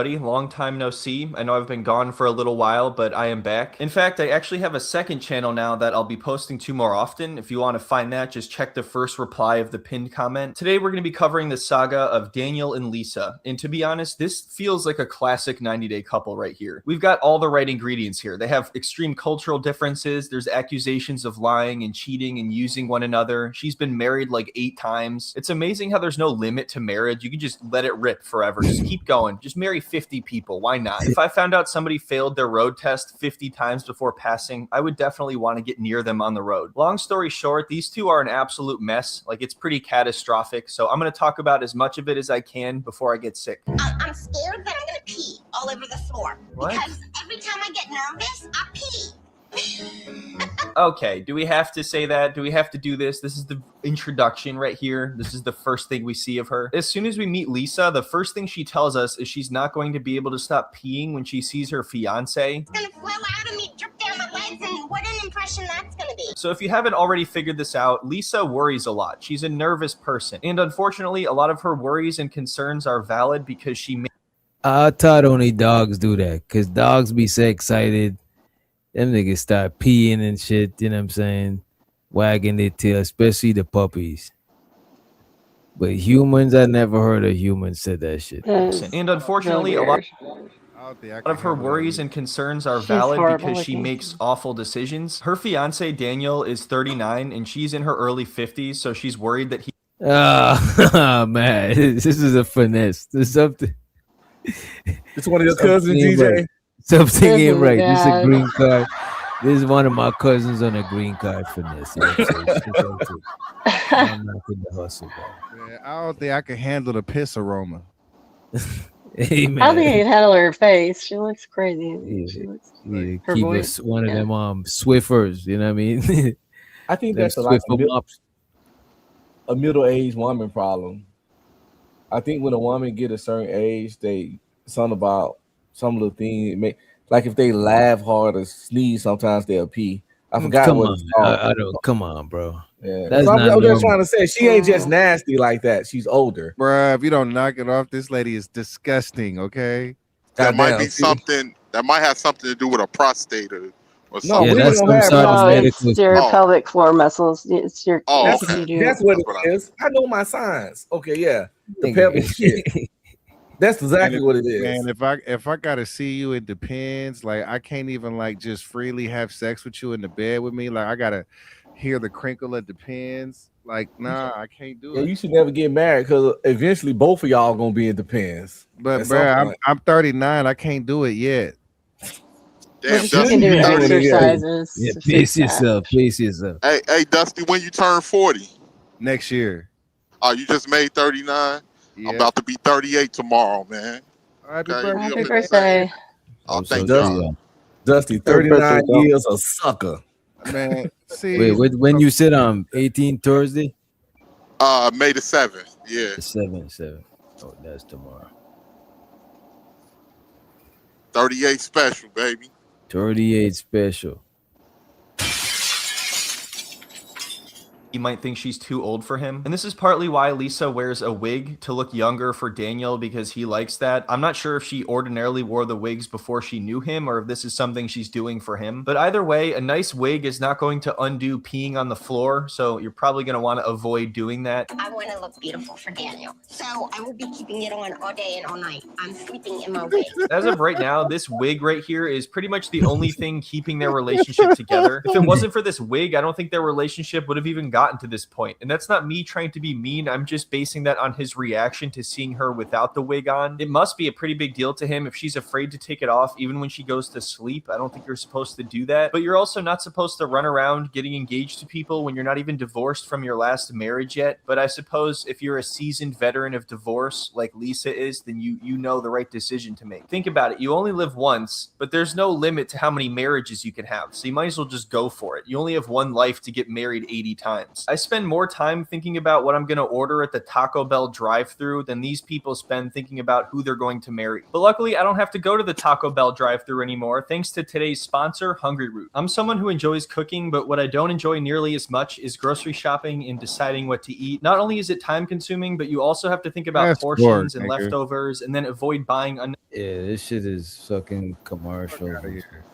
Long time no see. I know I've been gone for a little while, but I am back. In fact, I actually have a second channel now that I'll be posting to more often. If you want to find that, just check the first reply of the pinned comment. Today, we're going to be covering the saga of Daniel and Lisa. And to be honest, this feels like a classic 90-day couple right here. We've got all the right ingredients here. They have extreme cultural differences. There's accusations of lying and cheating and using one another. She's been married like 8 times. It's amazing how there's no limit to marriage. You can just let it rip forever. Just keep going. Just marry 50 people. Why not? If I found out somebody failed their road test 50 times before passing, I would definitely want to get near them on the road. Long story short, these two are an absolute mess. Like, it's pretty catastrophic. So I'm going to talk about as much of it as I can before I get sick. I'm scared that I'm going to pee all over the floor. What? Because every time I get nervous, I pee. Okay, do we have to say that? Do we have to do this? This is the introduction right here. This is the first thing we see of her. As soon as we meet Lisa, the first thing she tells us is she's not going to be able to stop peeing when she sees her fiance. It's going to flow out of me, drip down my legs, and what an impression that's going to be. So if you haven't already figured this out, Lisa worries a lot. She's a nervous person. And unfortunately, a lot of her worries and concerns are valid because she I thought only dogs do that, because dogs be so excited. Them niggas start peeing and shit, you know what I'm saying? Wagging their tail, especially the puppies. But humans, I never heard a human said that shit. And unfortunately, a lot of her worries and concerns are valid because she makes awful decisions. Her fiance, Daniel, is 39 and she's in her early 50s, so she's worried that he... Oh, man. This is a finesse. There's something... It's one of your cousins, DJ? Right. Something ain't right. This is a green card. This is one of my cousins on a green card finesse. You know what I'm saying? I'm not in the hustle, bro. Man, I don't think I can handle the piss aroma. Hey, man. I don't think I can handle her face. She looks crazy. Yeah, She looks yeah, her keep voice. us one of them Swiffers, you know what I mean? I think Them that's like Swiffer a middle-aged woman problem. I think when a woman get a certain age, something about some little thing like if they laugh hard or sneeze, sometimes they'll pee. I forgot Come what on, it's called. I don't. Come on, bro. Yeah, That's so not I'm just normal. trying to say she ain't just nasty like that. She's older. Bruh, if you don't knock it off, this lady is disgusting, okay? That might be something that might have something to do with a prostate or No, something. we don't have It's your pelvic floor muscles. It's your. Oh, that's what you do. That's what it is. I know my signs. Okay, yeah. The pelvic shit. That's exactly what it is. Man, if I gotta see you, it depends. Like, I can't even like just freely have sex with you in the bed with me. Like, I gotta hear the crinkle. It depends. Like, nah, I can't do Yeah, it. you should never get married because eventually both of y'all gonna be in Depends. But At some bruh, point. I'm 39. I can't do it yet. Damn, You can do exercises. Yeah, to pace fix that. yourself. Pace yourself. Hey, Dusty, when you turn 40? Next year. Oh, you just made 39? I'm about to be 38 tomorrow, man. Happy Okay, Happy we- birthday. Oh, thank Dusty, God. Dusty, 39 years a sucker. Man, see. Wait, when you said 18 Thursday? May the 7th. Yeah. The 7th. Oh, that's tomorrow. 38 special, baby. 38 special. You might think she's too old for him. And this is partly why Lisa wears a wig to look younger for Daniel, because he likes that. I'm not sure if she ordinarily wore the wigs before she knew him or if this is something she's doing for him. But either way, a nice wig is not going to undo peeing on the floor, so you're probably going to want to avoid doing that. I want to look beautiful for Daniel. So I will be keeping it on all day and all night. I'm sleeping in my wig. As of right now, this wig right here is pretty much the only thing keeping their relationship together. If it wasn't for this wig, I don't think their relationship would have even gotten to this point. And that's not me trying to be mean. I'm just basing that on his reaction to seeing her without the wig on. It must be a pretty big deal to him if she's afraid to take it off even when she goes to sleep. I don't think you're supposed to do that. But you're also not supposed to run around getting engaged to people when you're not even divorced from your last marriage yet. But I suppose if you're a seasoned veteran of divorce like Lisa is, then you know the right decision to make. Think about it. You only live once, but there's no limit to how many marriages you can have. So you might as well just go for it. You only have one life to get married 80 times. I spend more time thinking about what I'm going to order at the Taco Bell drive-thru than these people spend thinking about who they're going to marry. But luckily, I don't have to go to the Taco Bell drive-thru anymore thanks to today's sponsor, Hungry Root. I'm someone who enjoys cooking, but what I don't enjoy nearly as much is grocery shopping and deciding what to eat. Not only is it time-consuming, but you also have to think about portions and leftovers and then avoid buying Yeah, this shit is fucking commercial. Not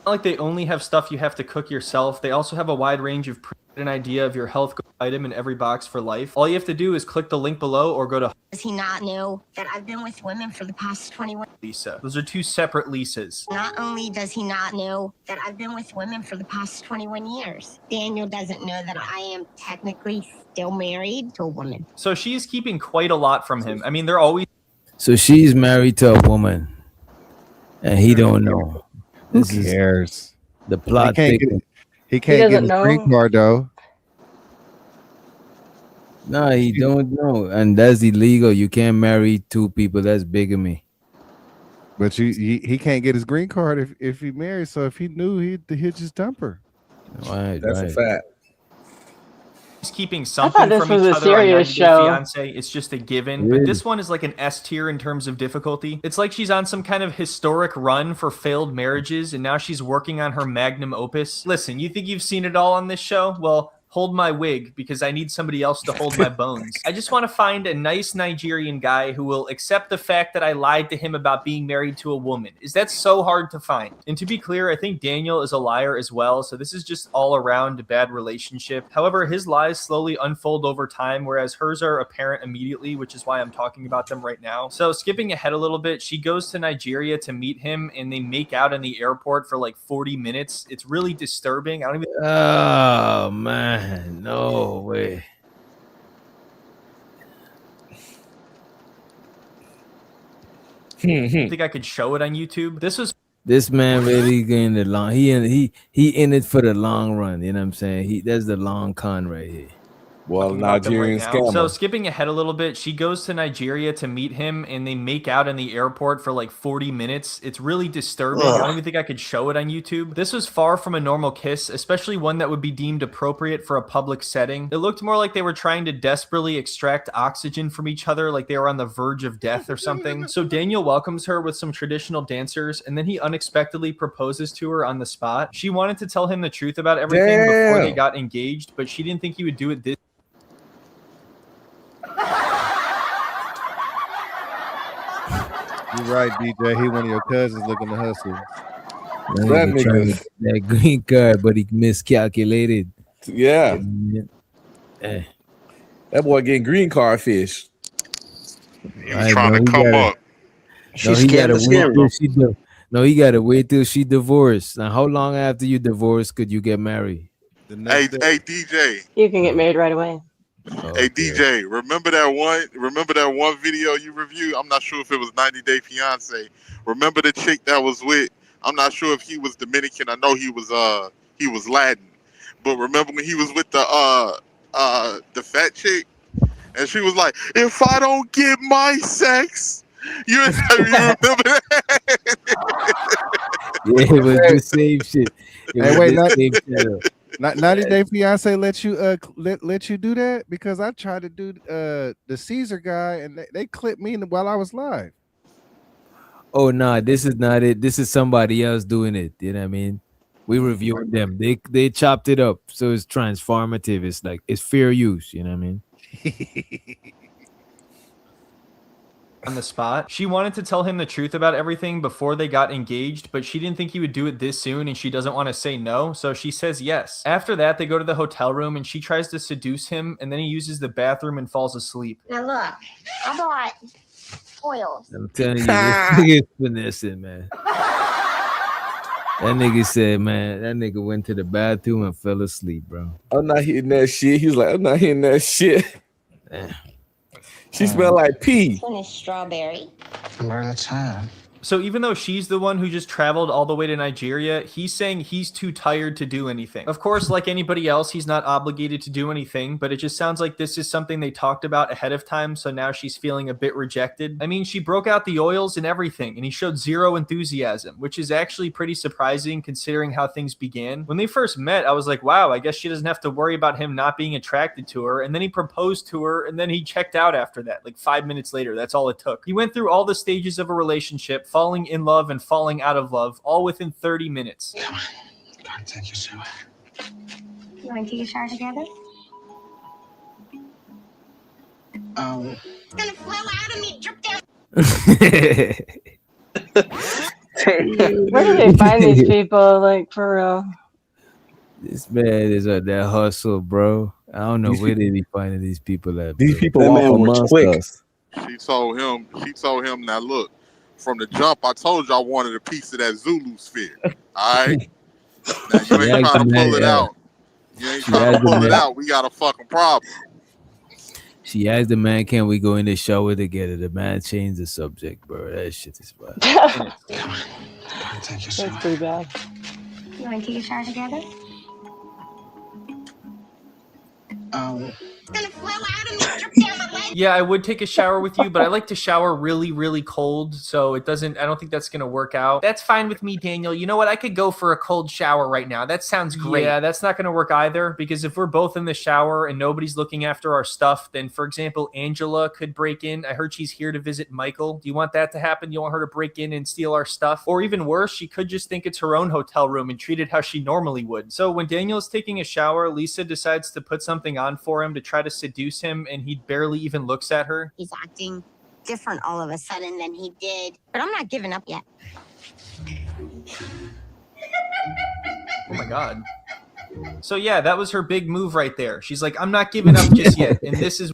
like they only have stuff you have to cook yourself. They also have a wide range of an idea of your health item in every box for life. All you have to do is click the link below or go to Does he not know that I've been with women for the past 21? Lisa. Those are two separate Lisas. Not only does he not know that I've been with women for the past 21 years, Daniel doesn't know that I am technically still married to a woman. So she's keeping quite a lot from him. I mean, they're always... So she's married to a woman, and he don't know. Who cares? The plot thickens. He can't get his green card though. No, he don't know, and that's illegal. You can't marry two people. That's bigamy. But he can't get his green card if he married. So if he knew, he'd just dump her. Right, That's a fact. He's keeping something this from was each a other on serious 90 Day show. Fiance. It's just a given. But this one is like an S tier in terms of difficulty. It's like she's on some kind of historic run for failed marriages, and now she's working on her magnum opus. Listen, you think you've seen it all on this show? Well, hold my wig because I need somebody else to hold my bones. I just want to find a nice Nigerian guy who will accept the fact that I lied to him about being married to a woman. Is that so hard to find? And to be clear, I think Daniel is a liar as well, so this is just all around a bad relationship. However, his lies slowly unfold over time, whereas hers are apparent immediately, which is why I'm talking about them right now. So skipping ahead a little bit, she goes to Nigeria to meet him, and they make out in the airport for like 40 minutes. It's really disturbing. I don't even... Oh man. No way. I think I could show it on YouTube. This man really getting the long. He in it for the long run. You know what I'm saying? That's the long con right here. Well, Nigerian scammer. So skipping ahead a little bit, she goes to Nigeria to meet him, and they make out in the airport for like 40 minutes. It's really disturbing. I don't even think I could show it on YouTube. This was far from a normal kiss, especially one that would be deemed appropriate for a public setting. It looked more like they were trying to desperately extract oxygen from each other, like they were on the verge of death or something. So Daniel welcomes her with some traditional dancers, and then he unexpectedly proposes to her on the spot. She wanted to tell him the truth about everything before they got engaged, but she didn't think he would do it this. You're right, DJ. He one of your cousins looking to hustle. That green card, but he miscalculated. Yeah. That boy getting green card fish. He was trying to come up. He gotta wait till she divorced. Now, how long after you divorce could you get married? Hey, DJ. You can get married right away. Hey DJ, remember that one video you reviewed? I'm not sure if it was 90 Day Fiance. Remember the chick that was with? I'm not sure if he was Dominican. I know he was Latin. But remember when he was with the fat chick, and she was like, "If I don't get my sex," you remember that? Yeah, it was the same shit. It Hey, was wait, the same channel. 90 Day Fiance let you let you do that? Because I tried to do the Caesar guy and they clipped me while I was live. Oh no, this is not it. This is somebody else doing it. You know what I mean? We reviewed them. They chopped it up, so it's transformative. It's like it's fair use. You know what I mean? On the spot. She wanted to tell him the truth about everything before they got engaged, but she didn't think he would do it this soon and she doesn't want to say no, so she says yes. After that, they go to the hotel room and she tries to seduce him and then he uses the bathroom and falls asleep. Now look, I bought oils. I'm telling you, this nigga is finessing, man. That nigga said, man, that nigga went to the bathroom and fell asleep, bro. I'm not hitting that shit. He's like, I'm not hitting that shit. She smelled like pee. This one is strawberry. Murder time. So even though she's the one who just traveled all the way to Nigeria, he's saying he's too tired to do anything. Of course, like anybody else, he's not obligated to do anything, but it just sounds like this is something they talked about ahead of time, so now she's feeling a bit rejected. I mean, she broke out the oils and everything, and he showed zero enthusiasm, which is actually pretty surprising considering how things began. When they first met, I was like, wow, I guess she doesn't have to worry about him not being attracted to her, and then he proposed to her, and then he checked out after that, like 5 minutes later. That's all it took. He went through all the stages of a relationship, falling in love and falling out of love, all within 30 minutes. Come on. Gotta take your shower. You want to take a shower together? It's gonna flow out of me, drip down. Where do they find these people? Like, for real? This man is at that hustle, bro. I don't know where they be finding these people at. These bro. people walk amongst us. She told him, now look, from the jump, I told you I wanted a piece of that Zulu sphere. All right? Now you ain't trying to pull it out. You ain't trying to pull it out. We got a fucking problem. She asked the man, can we go in the shower together? The man changed the subject, bro. That shit is bad. That's pretty bad. You want to take a shower together? It's gonna flow out of me, drip down my leg. Yeah, I would take a shower with you, but I like to shower really, really cold, so I don't think that's gonna work out. That's fine with me, Daniel. You know what? I could go for a cold shower right now. That sounds great. Yeah, that's not gonna work either, because if we're both in the shower and nobody's looking after our stuff, then, for example, Angela could break in. I heard she's here to visit Michael. Do you want that to happen? You want her to break in and steal our stuff? Or even worse, she could just think it's her own hotel room and treat it how she normally would. So when Daniel's taking a shower, Lisa decides to put something on for him to try to seduce him, and he barely even looks at her. He's acting different all of a sudden than he did, but I'm not giving up yet. Oh my God. So yeah, that was her big move right there. She's like, I'm not giving up just yet. And this is...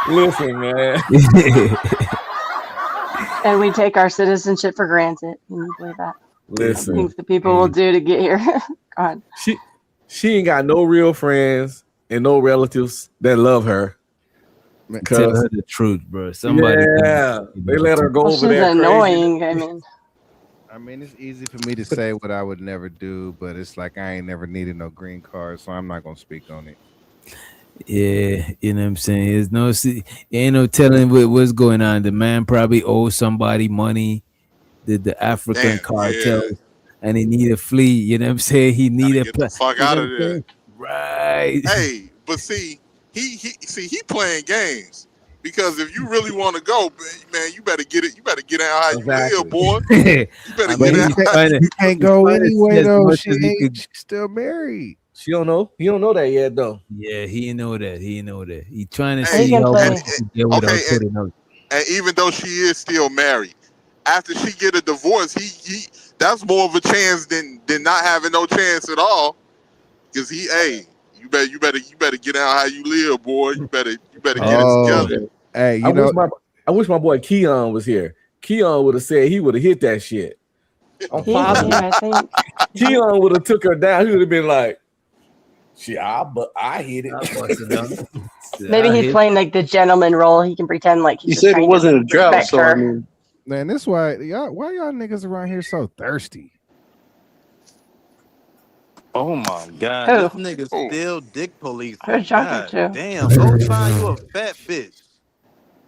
Listen, man. And we take our citizenship for granted. Can you believe that? Listen. Things that people will do to get here. God. She ain't got no real friends and no relatives that love her. Tell her the truth, bro. Somebody, they let her go over She's there. annoying. Crazy. I mean, it's easy for me to say what I would never do, but it's like I ain't never needed no green card, so I'm not gonna speak on it. Yeah, you know what I'm saying? There's ain't no telling what's going on. The man probably owes somebody money, the African cartel, and he need to flee. You know what I'm saying? He need to get the fuck out of there. Right. Hey, but see, he playing games. Because if you really want to go, man, you better get it. You better get out how you live, boy. You better get out. You can't go anyway, though. She's still married. She don't know. He don't know that yet, though. Yeah, he didn't know that. He trying to see how much to get without putting out. And even though she is still married, after she get a divorce, he that's more of a chance than not having no chance at all. Because you better get out how you live, boy. You better get it together. Hey, I wish my boy Keon was here. Keon would have said he would have hit that shit. I'm positive. I think Keon would have took her down. He would have been like, "Shit, I hit it." maybe he's playing like the gentleman role. He can pretend like he said it wasn't a drought. So I mean, man, that's why y'all niggas around here so thirsty. Oh my God, Who? this nigga still dick police. Who's talking to? Damn, go find you a fat bitch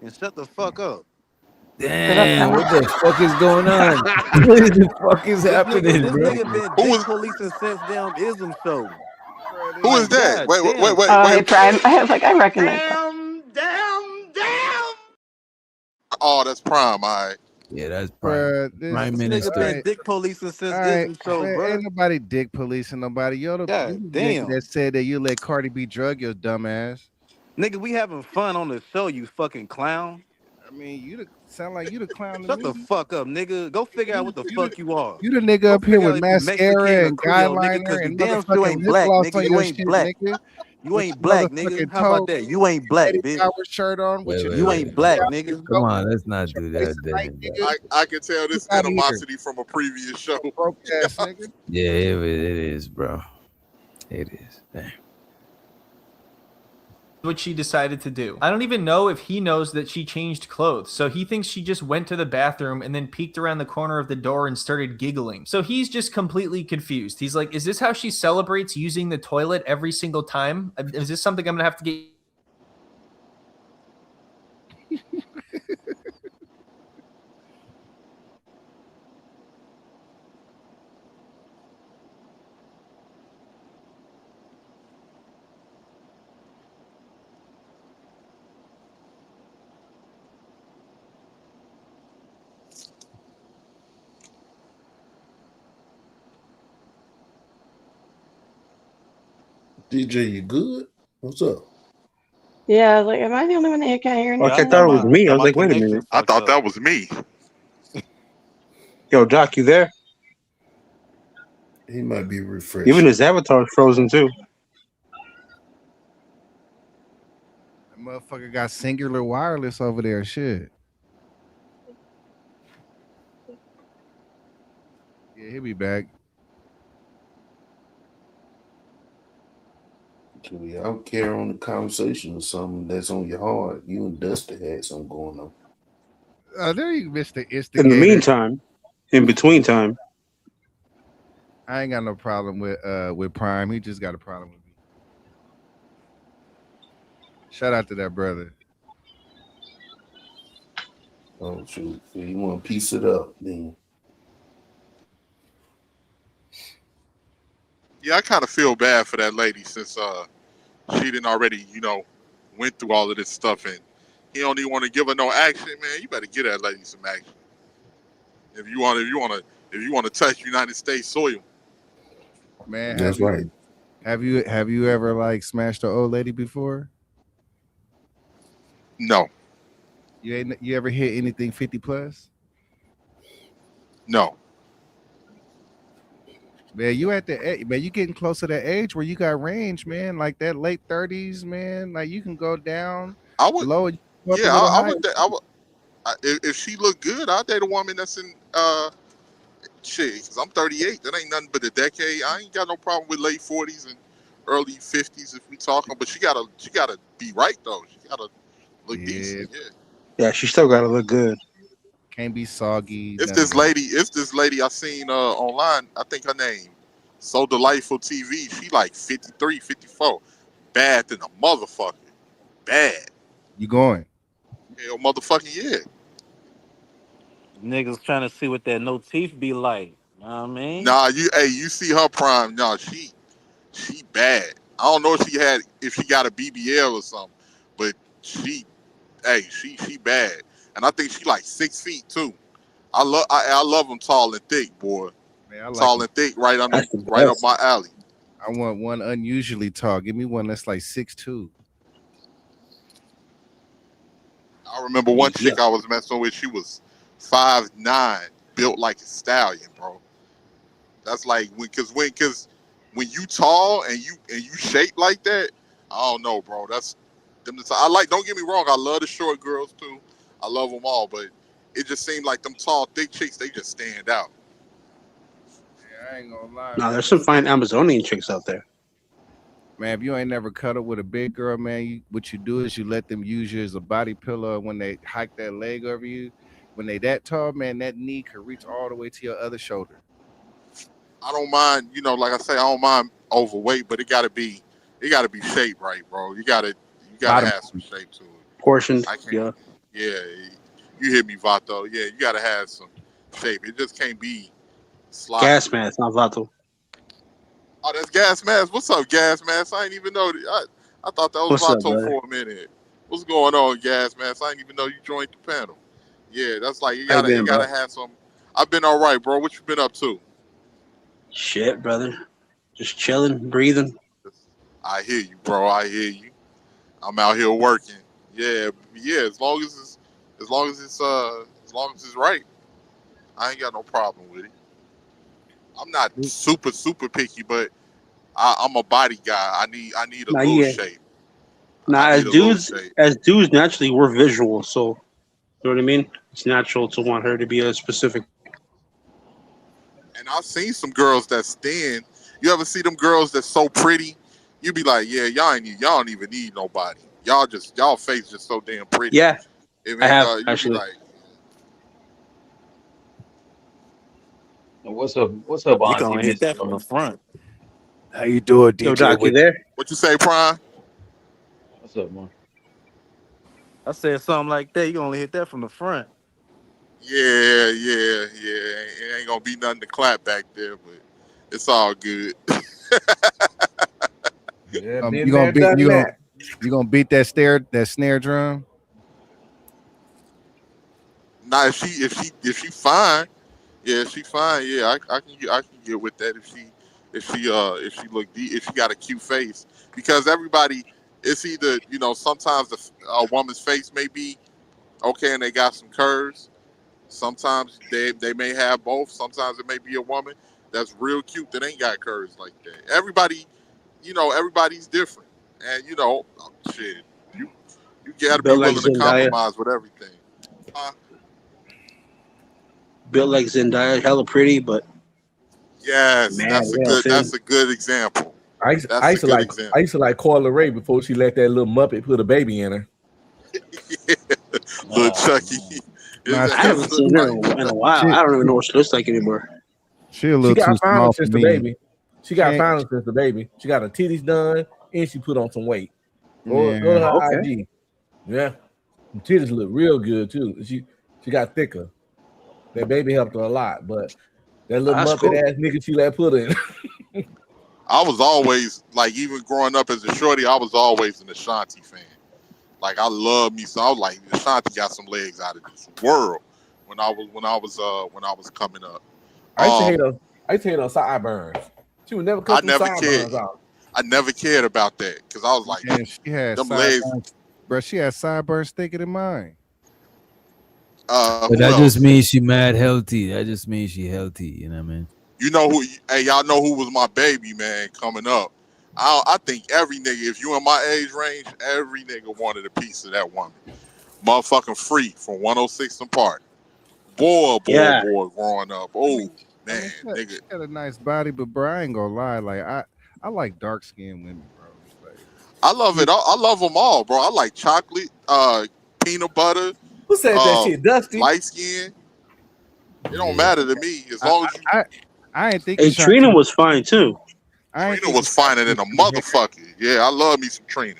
and shut the fuck up. Damn, what the fuck is going on? What the fuck is happening, This bro? nigga been dick policing since damn ism show. Who is that? God Wait. Oh, hey, Prime. I recognize that. Oh, that's Prime. All right. Yeah, that's Bruh, Prime This nigga Minister. been dick policing since All right, ism show, man, bro. ain't nobody dick policing nobody. You the God nigga damn. that said that you let Cardi B drug your dumb ass. Nigga, we having fun on the show, you fucking clown. I mean, sound like you the clown to Shut the me. fuck up, nigga. Go figure out what the fuck you are. You the nigga Go up here figure out with if you Mexican mascara or and Creole, nigga, guyliner because you and damn sure motherfucking ain't lip black, gloss nigga. on You your ain't shit, black. nigga. You With ain't your black, nigga. motherfucking How about toe, that? You ain't black, Eddie bitch. Bauer shirt on with your You ain't black, your nigga. Come coat, on, let's not do your that. Masonite, Then. nigga. I can tell Get this out of here, animosity from a previous show. broke ass nigga. Yeah, it is, bro. It is. Damn. What she decided to do. I don't even know if he knows that she changed clothes. So he thinks she just went to the bathroom and then peeked around the corner of the door and started giggling. So he's just completely confused. He's like, is this how she celebrates using the toilet every single time? Is this something I'm gonna have to get? DJ, you good? What's up? Yeah, I was like, am I the only one that can't hear Okay, I anything? thought it was me. I thought was my like, wait a connection minute. I fucked thought up. that was me. Yo, Doc, you there? He might be Even refreshing. his avatar's frozen too. That motherfucker got singular wireless over there. Shit. Yeah, he'll be back. Do y'all care on the conversation or something that's on your heart? You and Dusty had something going on. There you missed the In the instigator. meantime, in between time, I ain't got no problem with Prime. He just got a problem with me. Shout out to that brother. Oh, shoot. If you want to piece it up, then. Yeah, I kind of feel bad for that lady since she didn't already, went through all of this stuff and he don't even want to give her no action, man. You better give that lady some action. If you want to touch United States soil. Man, That's right. Have you ever like smashed an old lady before? No. You ever hit anything 50 plus? No. Man, you getting close to that age where you got range, man. Like that late 30s, man. Like you can go down low. And up Yeah, a little I higher. would. If she look good, I'll date a woman that's in shit. Because I'm 38. That ain't nothing but a decade. I ain't got no problem with late 40s and early 50s if we talking. But she gotta be right though. She gotta look decent. yeah, she still gotta look good. Can't be soggy. It's this lady I seen online. I think her name So Delightful TV. She like 53, 54. Bad than a motherfucker. Bad. You going? Hell, motherfucking yeah. Niggas trying to see what that no teeth be like. You know what I mean? Nah, you see her Prime. Nah, she bad. I don't know if she got a BBL or something, but she bad. And I think she like 6 feet too. I love them tall and thick, boy. Man, I like tall them. and thick, right up my alley. I want one unusually tall. Give me one that's like 6'2". I remember one chick I was messing with. She was 5'9", built like a stallion, bro. That's like because when you tall and you shape like that, I don't know, bro. That's them. Don't get me wrong. I love the short girls too. I love them all, but it just seemed like them tall, thick chicks. They just stand out. Yeah, I ain't gonna lie. No, there's some fine Amazonian chicks out there. Man, if you ain't never cuddled with a big girl, man, what you do is you let them use you as a body pillow when they hike that leg over you. When they that tall, man, that knee could reach all the way to your other shoulder. I don't mind, like I say, I don't mind overweight, but it gotta be shaped right, bro. You gotta have some shape to it. Portioned, yeah. Yeah. You hear me, Vato? Yeah, you gotta have some shape. It just can't be sloppy. Gas mask, not Vato. Oh, that's Gas Mask. What's up, Gas Mask? I didn't even know. I thought that was What's up, Vato brother? for a minute. What's going on, Gas Mask? I didn't even know you joined the panel. Yeah, that's like you How you gotta been, bro? have some. I've been all right, bro. What you been up to? Shit, brother. Just chilling, breathing. I hear you, bro. I hear you. I'm out here working. Yeah. As long as it's right, I ain't got no problem with it. I'm not super picky, but I'm a body guy. I need a Nah, little yeah. shape. Nah, I as need a little dudes, shape. naturally we're visual, so you know what I mean. It's natural to want her to be a specific. And I've seen some girls that's thin. You ever see them girls that's so pretty? You be like, yeah, y'all don't even need nobody. Y'all face just so damn pretty. Yeah, It I have you actually. be like, What's up, You Auntie gonna hit Miss? that from the front. How you doing, Yo, DJ? Doc, you there? what you say, Prime? What's up, man? I said something like that. You gonna only hit that from the front. Yeah. It ain't gonna be nothing to clap back there, but it's all good. Yeah, You been gonna there, beat done that. you gonna beat that snare drum? Now if she fine, yeah, she fine. Yeah, I can get with that if she look deep, if she got a cute face, because everybody, it's either sometimes a woman's face may be okay and they got some curves. Sometimes they may have both. Sometimes it may be a woman that's real cute that ain't got curves like that. Everybody, everybody's different, and shit, you got to be Built like willing to Zendaya. compromise with everything. Built like Zendaya, hella pretty, but Yes, mad that's a real good. thin. That's a good example. I used That's a to good like example. I used to like Coyle Ray before she let that little Muppet put a baby in her. Little Chucky. Nah, I haven't seen her in a while. I don't even know what she looks like anymore. She a She little too got final small for since the me. baby. She got ain't- final since the baby. She got her titties done and she put on some weight. Go to Yeah. her Okay. IG. Yeah, the titties look real good too. She got thicker. That baby helped her a lot, but that little That's Muppet cool. ass nigga she let put in. I was always like, even growing up as a shorty, I was always an Ashanti fan. Like I love me, so I was like, Ashanti got some legs out of this world. When I was coming up, I used to hate her. I used to hate her sideburns. She would never cut them never sideburns cared. off. I never cared about that because I was like, And she had them legs. sideburns, bro. She had sideburns thicker than mine. But Who that else? just means she mad healthy. That just means she healthy. You know what I mean? You know who? Hey, y'all know who was my baby, man, coming up. I think every nigga, if you in my age range, every nigga wanted a piece of that woman. Motherfucking Free from 106 and Park. Boy, Yeah. growing up. Oh man, She nigga. had a nice body, but bro, I ain't gonna lie. Like I like dark skinned women, bro. Like, I love it. I love them all, bro. I like chocolate, peanut butter, Who said that shit, Dusty? light skin. It don't matter to me as long as you. I ain't think Hey, Trina was fine too. Trina was finer than a motherfucker. Yeah, I love me some Trina.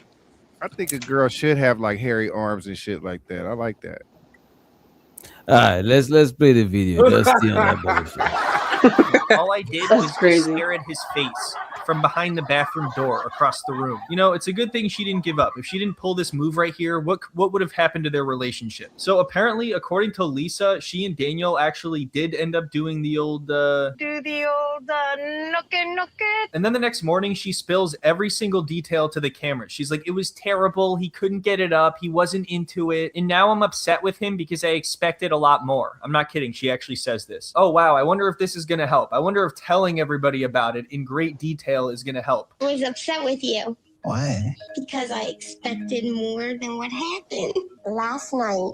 I think a girl should have like hairy arms and shit like that. I like that. All right, let's play the video. Dusty on that bullshit. All I did was just stare at his face from behind the bathroom door across the room. You know, it's a good thing she didn't give up. If she didn't pull this move right here, what would have happened to their relationship? So apparently, according to Lisa, she and Daniel actually did end up doing the old and then the next morning, she spills every single detail to the camera. She's like, it was terrible. He couldn't get it up. He wasn't into it. And now I'm upset with him because I expected a lot more. I'm not kidding. She actually says this. Oh, wow. I wonder if this is going to help. I wonder if telling everybody about it in great detail is going to help. I was upset with you. Why? Because I expected more than what happened. Last night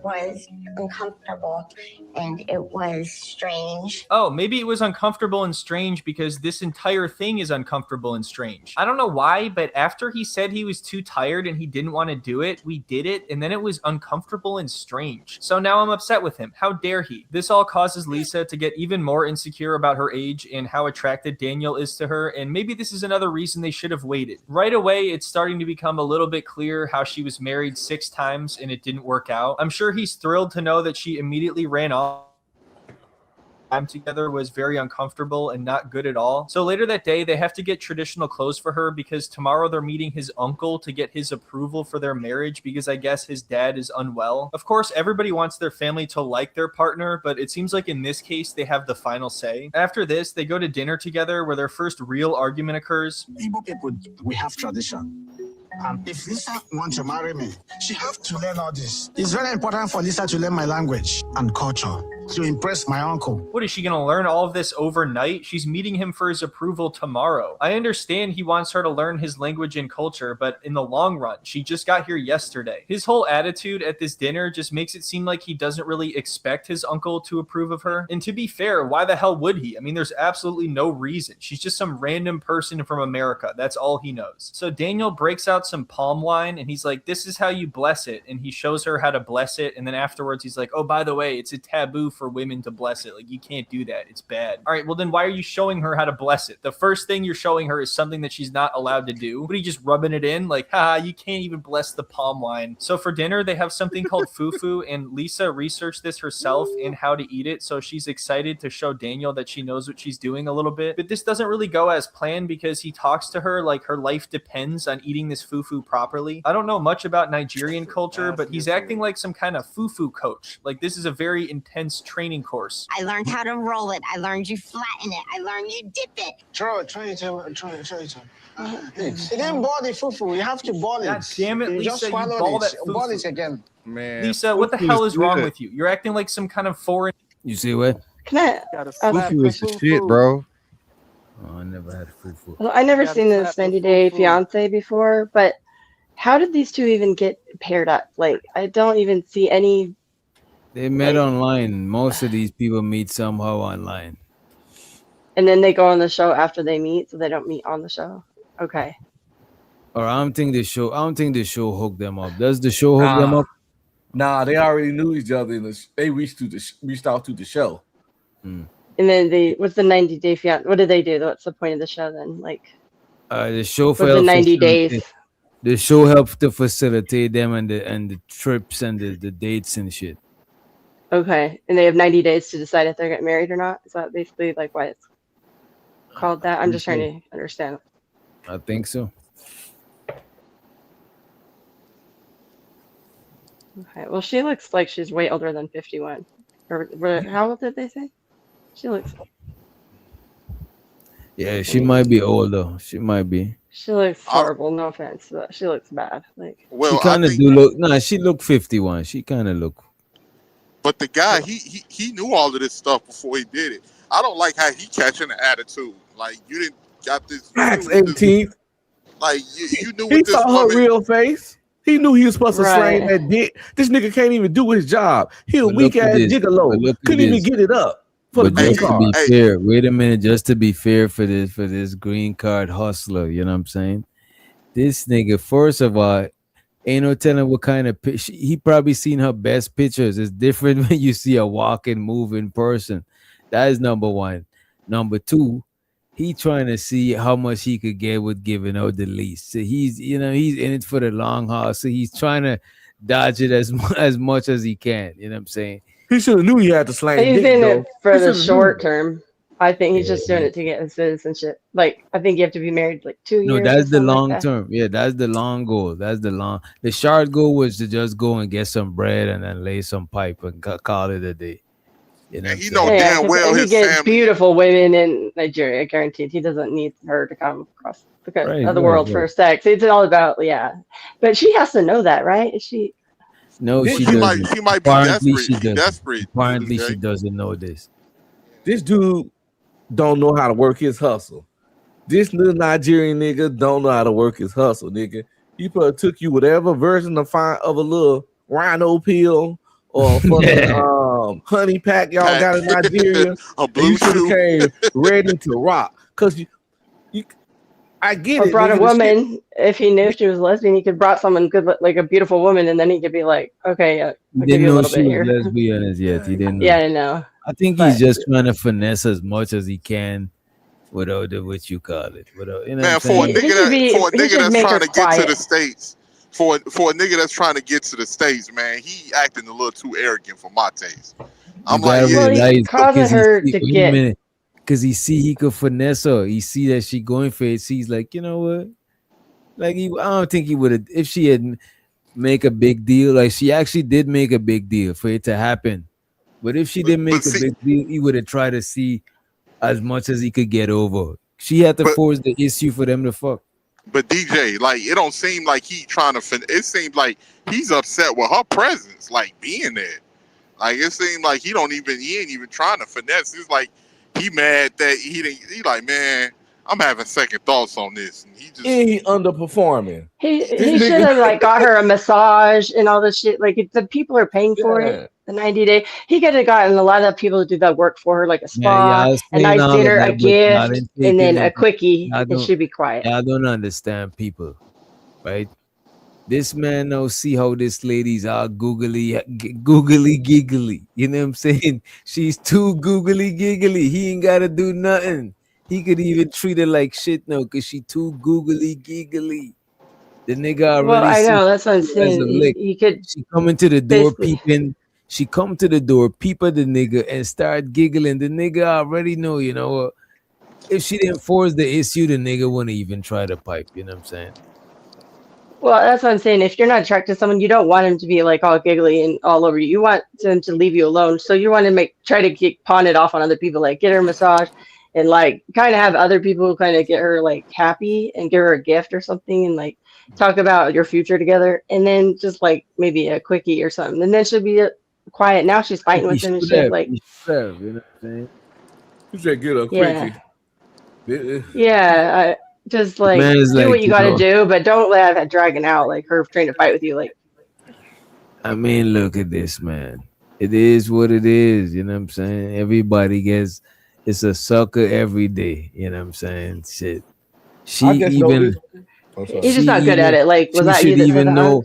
was uncomfortable and it was strange. Oh, maybe it was uncomfortable and strange because this entire thing is uncomfortable and strange. I don't know why, but after he said he was too tired and he didn't want to do it, we did it, and then it was uncomfortable and strange. So now I'm upset with him. How dare he? This all causes Lisa to get even more insecure about her age and how attracted Daniel is to her, and maybe this is another reason they should have waited. Right away, it's starting to become a little bit clear how she was married 6 times and it didn't work out. I'm sure sure he's thrilled to know that she immediately ran off. Time together was very uncomfortable and not good at all. So later that day, they have to get traditional clothes for her because tomorrow they're meeting his uncle to get his approval for their marriage because I guess his dad is unwell. Of course, everybody wants their family to like their partner, but it seems like in this case, they have the final say. After this, they go to dinner together where their first real argument occurs. Igbo people, we have tradition. If Lisa wants to marry me, she has to learn all this. It's very important for Lisa to learn my language and culture to impress my uncle. What is she going to learn all of this overnight? She's meeting him for his approval tomorrow. I understand he wants her to learn his language and culture, but in the long run, she just got here yesterday. His whole attitude at this dinner just makes it seem like he doesn't really expect his uncle to approve of her. And to be fair, why the hell would he? I mean, there's absolutely no reason. She's just some random person from America. That's all he knows. So Daniel breaks out some palm wine and he's like, this is how you bless it. And he shows her how to bless it. And then afterwards, he's like, oh, by the way, it's a taboo for women to bless it. Like, you can't do that. It's bad. All right, well, then why are you showing her how to bless it? The first thing you're showing her is something that she's not allowed to do. What are you just rubbing it in? Like, you can't even bless the palm wine. So for dinner, they have something called fufu, and Lisa researched this herself and how to eat it. So she's excited to show Daniel that she knows what she's doing a little bit. But this doesn't really go as planned because he talks to her like her life depends on eating this fufu properly. I don't know much about Nigerian culture, but he's acting like some kind of fufu coach. Like, this is a very intense training course. I learned how to roll it. I learned you flatten it. I learned you dip it. Try it. It didn't boil the fufu. You have to boil it. God damn it, You Lisa, just you swallow ball it. that fufu. Boil it again. Man, Lisa, what the hell is wrong with you? You're acting like some kind of foreign. You see what? Can I? Fufu is the shit, bro. Oh, I never had fufu. Well, I never seen this 90-Day Fiance before, but how did these two even get paired up? Like, I don't even see any. They met online. Most of these people meet somehow online. And then they go on the show after they meet, so they don't meet on the show. Okay. Or I don't think the show hooked them up. Does the show hook them up? Nah, they already knew each other. They reached out to the show. And then what's the 90-Day Fiance? What do they do? What's the point of the show then? Like, The show what's the 90 days? The show helps to facilitate them and the trips and the dates and shit. Okay, and they have 90 days to decide if they're getting married or not. Is that basically like why it's called that? I'm just trying to understand. I think so. Okay, well, she looks like she's way older than 51. Or how old did they say? She looks. Yeah, she might be older. She might be. She looks horrible. No offense, but she looks bad. Like, Well, she kind of do look. Nah, she look 51. She kind of look. But the guy, he knew all of this stuff before he did it. I don't like how he catching the attitude. Like, you didn't got this. Max 18th. Like, you knew He what this saw her woman. real face. He knew he was supposed to Right. slang that dick. This nigga can't even do his job. He a But weak look at ass this. gigolo. But look at Couldn't even this. get it up for the But green just to card. be fair, wait a minute. Just to be fair for this green card hustler, you know what I'm saying? This nigga, first of all, ain't no telling what kind of he probably seen her best pictures. It's different when you see a walking, moving person. That is number one. Number two, he trying to see how much he could get with giving out the least. So he's in it for the long haul. So he's trying to dodge it as much as he can. You know what I'm saying? He should have knew he had to slang he's dick, in though. it for He the shoulda short knew. term. I think he's just doing it to get his citizenship. Like, I think you have to be married like 2 years. No, or that's the something like long that. term. Yeah, that's the long goal. The short goal was to just go and get some bread and then lay some pipe and call it a day. You know, He know damn 'cause well he his gets family. beautiful women in Nigeria, guaranteed. He doesn't need her to come across the Right, other right, world right. for sex. It's all about, but she has to know that, right? Is she? No, She she might- doesn't. she might be Apparently, desperate. she She doesn't. desperate, Apparently, okay? she doesn't know this. This dude don't know how to work his hustle. This little Nigerian nigga don't know how to work his hustle, nigga. He probably took you whatever version of a little rhino pill or fucking honey pack y'all got in Nigeria. A and blue you should have chew. came ready to rock. Cause you I get Or it. brought a nigga, the shit- woman. If he knew she was lesbian, he could brought someone good, like a beautiful woman, and then he could be like, okay, I'll He give didn't you a know little she bit was here. lesbian as yet. He didn't know. Yeah, I know. I think he's just trying to finesse as much as he can without the what you call it. Without, you know Man, what for a I'm saying? nigga that's trying to get to the States, for a nigga that's trying to get to the States, man, he acting a little too arrogant for my taste. I'm like, he's causing her to get. Because he see he could finesse her. He see that she going for it. So he's like, you know what? Like I don't think he would have if she had make a big deal. Like she actually did make a big deal for it to happen. But if she didn't make a big deal, he would have tried to see as much as he could get over. She had to force the issue for them to fuck. But DJ, like, it don't seem like he trying to. It seems like he's upset with her presence, like being there. Like it seemed like he ain't even trying to finesse. It's like he mad that he didn't. He like, man, I'm having second thoughts on this, and he underperforming. He should have like got her a massage and all this shit. Like the people are paying for it. The 90-day. He could have gotten a lot of people to do that work for her, like a spa, a nice dinner, a gift, and then a quickie, and she'd be quiet. I don't understand people, right? This man now see how this lady's all googly giggly. You know what I'm saying? She's too googly giggly. He ain't gotta do nothing. He could even treat her like shit now because she too googly giggly. The nigga already. Well, I know that's what I'm saying. He could. She come into the door peeping. She come to the door, peep at the nigga, and start giggling. The nigga already know, you know. If she didn't force the issue, the nigga wouldn't even try to pipe. You know what I'm saying? Well, that's what I'm saying. If you're not attracted to someone, you don't want him to be like all giggly and all over you. You want them to leave you alone. So you want to try to pawn it off on other people, like get her a massage and like kind of have other people kind of get her like happy and give her a gift or something and like talk about your future together. And then just like maybe a quickie or something. And then she'll be quiet. Now she's fighting with him and shit. Like, you know what I'm saying? You said get a quickie. Yeah. Just like do what you gotta do, but don't let that dragging out like her trying to fight with you. Like, I mean, look at this, man. It is what it is. You know what I'm saying? Everybody gets it's a sucker every day. You know what I'm saying? Shit. He's just not good at it. Like, was that you that said that?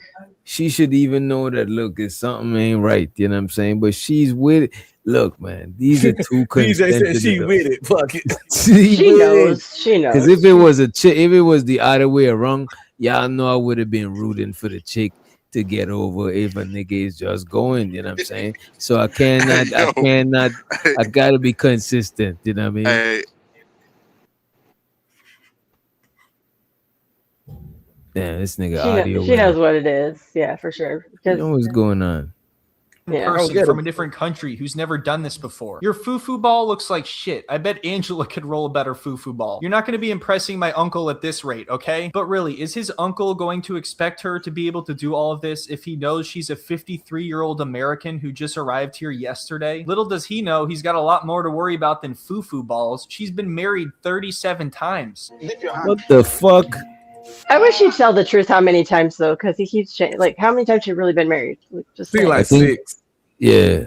She should even know that, look, if something ain't right, you know what I'm saying? But she's with it. Look, man, these are two DJ said she with it. Fuck it. She knows. She knows. Because if it was a chick, if it was the other way around, y'all know I would have been rooting for the chick to get over if a nigga is just going, you know what I'm saying? So I gotta be consistent, you know what I mean? Hey. Damn, this nigga she knows what it is. Yeah, for sure. You know what's going on. Person from a different country who's never done this before. Your foo-foo ball looks like shit. I bet Angela could roll a better foo-foo ball. You're not going to be impressing my uncle at this rate, okay? But really, is his uncle going to expect her to be able to do all of this if he knows she's a 53-year-old American who just arrived here yesterday? Little does he know he's got a lot more to worry about than foo-foo balls. She's been married 37 times. What the fuck? I wish he'd tell the truth how many times though, because he keeps changing. Like, how many times she really been married? Just like 6. Yeah,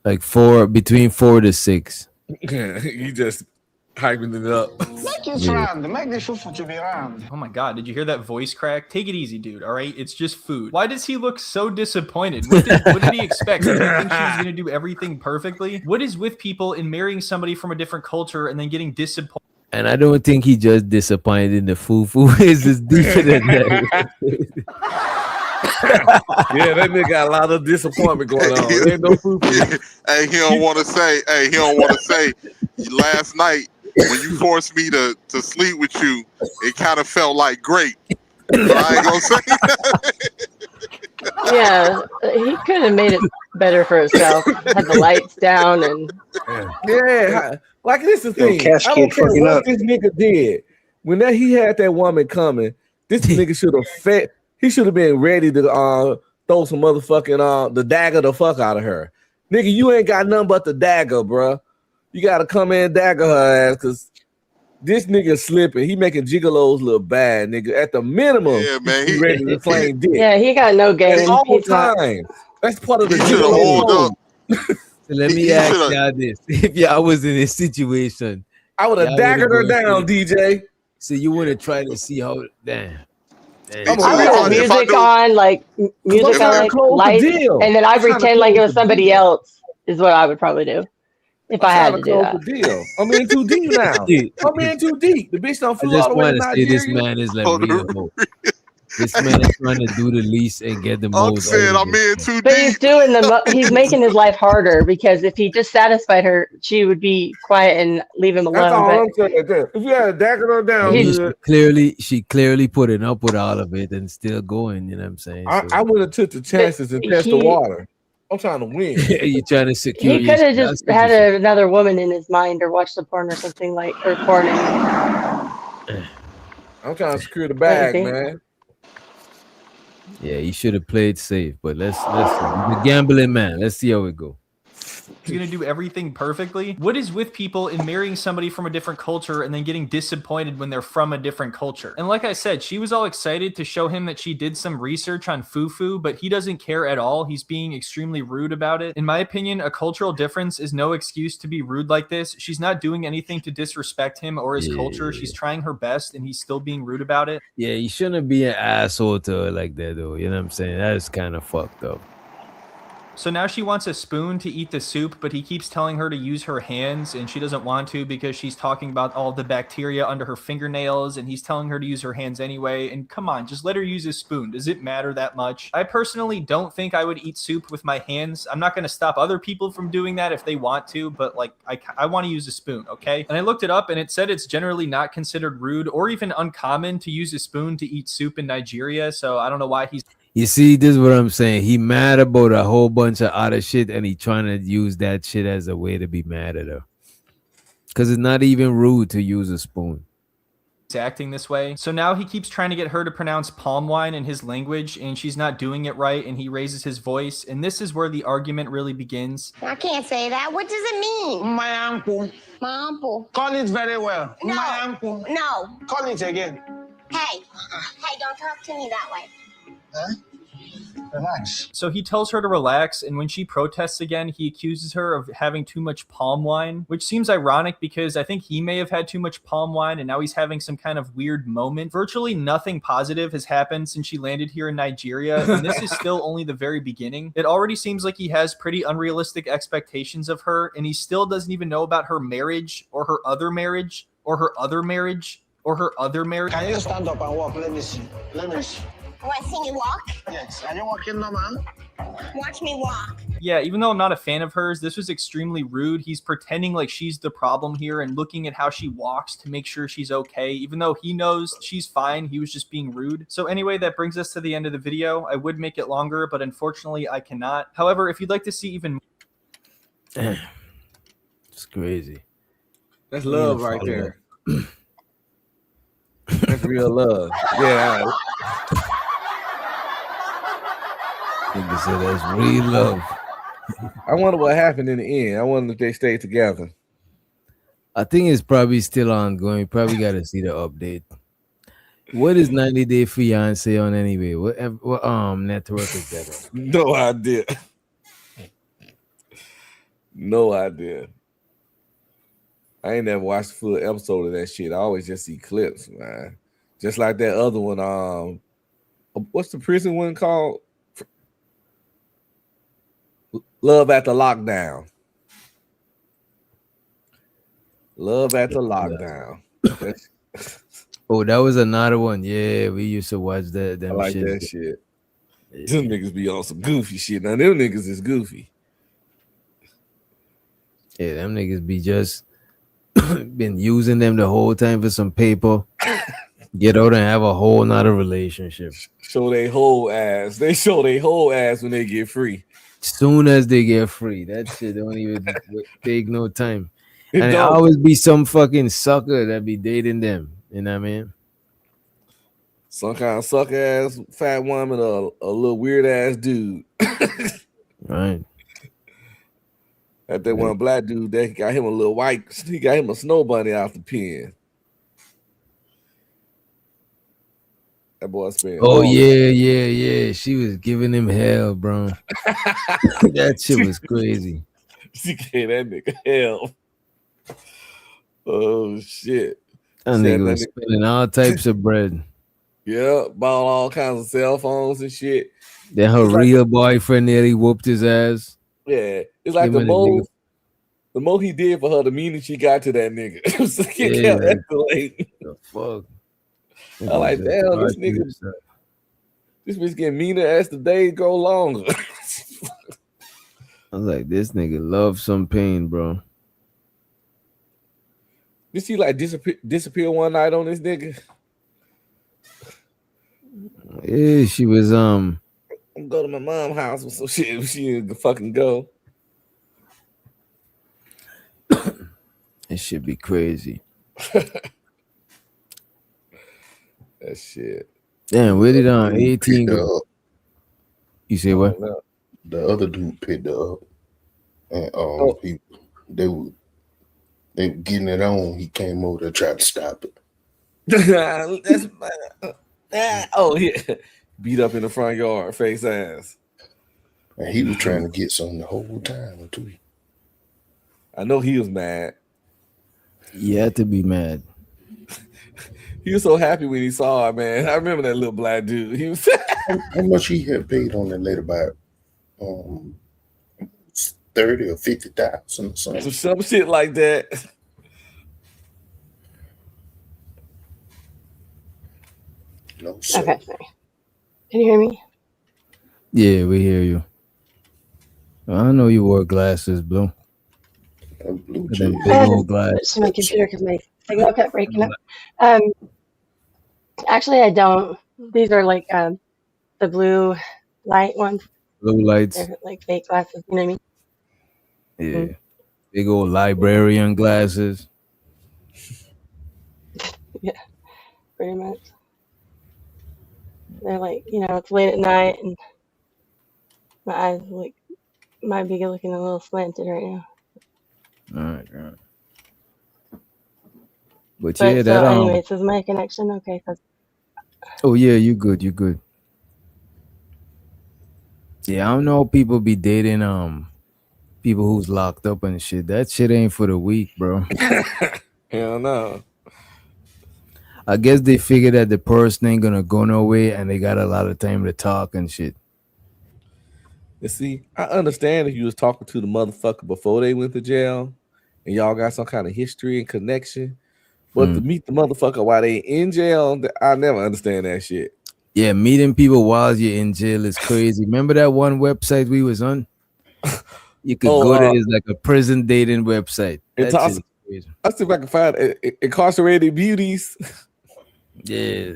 like 4, between 4 to 6. You just hyping it up. Make it round. Make the shoe to be round. Oh my god, did you hear that voice crack? Take it easy, dude, all right? It's just food. Why does he look so disappointed? What did he expect? Did he think she was going to do everything perfectly? What is with people in marrying somebody from a different culture and then getting disappointed? And I don't think he just disappointed in the foo-foo. It's deeper than that. Yeah, that nigga got a lot of disappointment going on. There ain't no foo-foo. He don't want to say. Hey, he don't want to say. Last night when you forced me to sleep with you, it kind of felt like grape. But I ain't gonna say that. Yeah, he could have made it better for himself. Had the lights down and like this is the thing. I don't care what this nigga did. When he had that woman coming, this nigga should have fed. He should have been ready to throw some motherfucking the dagger the fuck out of her. Nigga, you ain't got nothing but the dagger, bruh. You gotta come in and dagger her ass because this nigga slipping. He making gigolos look bad, nigga. At the minimum, yeah, man, he ready to flame dick. Yeah, he got no game. All the time. That's part of the gigolo. So let me ask y'all this: if y'all was in this situation, I would have daggered her down, DJ. So you would have tried to see how damn. I put music on, like music on, like lights, and then I pretend like it was somebody else. Is what I would probably do if I had to do that. I'm in too deep now. I'm in too deep. The bitch don't flew all the way to Nigeria. I just want to say this man is like real. This man is trying to do the least and get the Unc most. said I'm in too But he's deep. doing he's making his life harder because if he just satisfied her, she would be quiet and leave him That's alone. all But I'm saying. If you had dagger her down She clearly putting up with all of it and still going. You know what I'm saying? I would have took the chances and test the water. I'm trying to win. You trying to secure? He could have just had another woman in his mind, or watched the porn or something or porn. I'm trying to secure the bag, man. Yeah, you should have played safe. But let's see. The gambling man. Let's see how it go. He's gonna do everything perfectly. What is with people in marrying somebody from a different culture and then getting disappointed when they're from a different culture? And like I said, she was all excited to show him that she did some research on fufu, but he doesn't care at all. He's being extremely rude about it. In my opinion, a cultural difference is no excuse to be rude like this. She's not doing anything to disrespect him or his culture. She's trying her best and he's still being rude about it. Yeah, you shouldn't be an asshole to her like that, though. You know what I'm saying? That is kind of fucked up. So now she wants a spoon to eat the soup, but he keeps telling her to use her hands, and she doesn't want to because she's talking about all the bacteria under her fingernails, and he's telling her to use her hands anyway. And come on, just let her use a spoon. Does it matter that much? I personally don't think I would eat soup with my hands. I'm not going to stop other people from doing that if they want to, but like I want to use a spoon, okay? And I looked it up, and it said it's generally not considered rude or even uncommon to use a spoon to eat soup in Nigeria, so I don't know why he's... You see, this is what I'm saying. He mad about a whole bunch of other shit, and he trying to use that shit as a way to be mad at her. Because it's not even rude to use a spoon. He's acting this way. So now he keeps trying to get her to pronounce palm wine in his language, and she's not doing it right, and he raises his voice, and this is where the argument really begins. I can't say that. What does it mean? My uncle. My uncle. Call it very well. No. My uncle. No. Call it again. Hey. Hey, don't talk to me that way. Huh? Relax. So he tells her to relax, and when she protests again, he accuses her of having too much palm wine, which seems ironic because I think he may have had too much palm wine and now he's having some kind of weird moment. Virtually nothing positive has happened since she landed here in Nigeria, and this is still only the very beginning. It already seems like he has pretty unrealistic expectations of her, and he still doesn't even know about her marriage or her other marriage or her other marriage or her other marriage. Can you stand up and walk? Let me see. Let me see. Want to see me walk? Yes. Are you walking no, man? Watch me walk. Yeah, even though I'm not a fan of hers, this was extremely rude. He's pretending like she's the problem here and looking at how she walks to make sure she's okay, even though he knows she's fine. He was just being rude. So anyway, that brings us to the end of the video. I would make it longer, but unfortunately I cannot. However, if you'd like to see even more... It's crazy. That's love right there. That's real love. Yeah. Nigga said that's real love. I wonder what happened in the end. I wonder if they stayed together. I think it's probably still ongoing. Probably got to see the update. What is 90 Day Fiance on anyway? What network is that on? No idea. No idea. I ain't never watched a full episode of that shit. I always just see clips, man. Just like that other one. What's the prison one called? Love at the Lockdown. Love at the Lockdown. Oh, that was another one. Yeah, we used to watch that. I like that shit. Yeah. Them niggas be on some goofy shit. Now, them niggas is goofy. Yeah, them niggas be just been using them the whole time for some paper. Get out and have a whole nother relationship. Show they whole ass. They show they whole ass when they get free. Soon as they get free, that shit don't even take no time. And it always be some fucking sucker that be dating them. You know what I mean? Some kind of sucker ass fat woman or a little weird ass dude. Right. That one black dude that got him a little white. He got him a snow bunny out the pen. That boy spent. Oh yeah. She was giving him hell, bro. That shit was crazy. She gave that nigga hell. Oh shit. That nigga was spending all types of bread. Yeah, bought all kinds of cell phones and shit. Then her real boyfriend nearly whooped his ass. Yeah, it's like the more he did for her, the meaning she got to that nigga. So The fuck. I like, damn, this nigga. This bitch getting meaner as the days go longer. I was like, this nigga loves some pain, bro. Did she like disappear one night on this nigga? Yeah, she was I'm go to my mom's house or some shit. She didn't fucking go. It should be crazy. That shit. Damn, where did 18 go? You say what? The other dude picked her up, and they were getting it on. He came over there, tried to stop it. That's oh yeah, beat up in the front yard, face ass. And he was trying to get something the whole time too. I know he was mad. You had to be mad. He was so happy when he saw it, man. I remember that little black dude. He was how much he had paid on that later about 30 or 50,000 or something. Some shit like that. No, sir. Okay, sorry. Can you hear me? Yeah, we hear you. I know you wore glasses, Blue. Blue them big old glasses. To my computer because my signal kept breaking up. Actually, I don't. These are like the blue light ones. Blue lights. They're like fake glasses. You know what I mean? Yeah. Big old librarian glasses. Yeah, pretty much. They're like, it's late at night and my eyes might be looking a little slanted right now. All right. But But yeah, so that anyways, is my connection okay? Oh yeah, you good. Yeah, I don't know people be dating people who's locked up and shit. That shit ain't for the weak, bro. Hell no. I guess they figure that the person ain't gonna go nowhere and they got a lot of time to talk and shit. You see, I understand if you was talking to the motherfucker before they went to jail and y'all got some kind of history and connection. But to meet the motherfucker while they in jail, I never understand that shit. Yeah, meeting people while you're in jail is crazy. Remember that one website we was on? You could go there. It's like a prison dating website. That's crazy. I see if I can find incarcerated beauties. Yeah,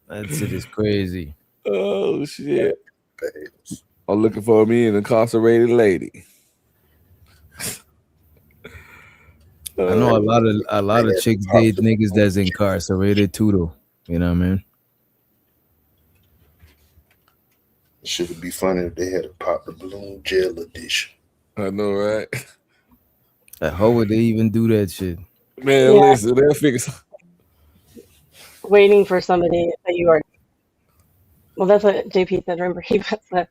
that shit is crazy. Oh shit! I'm looking for me an incarcerated lady. I know a lot of chicks date niggas that's incarcerated too, though. You know what I mean? Should be funny if they had a pop the balloon jail edition. I know, right? How would they even do that shit? Man, listen, they'll figure something. Waiting for somebody that you are. Well, that's what JP said. Remember, he puts that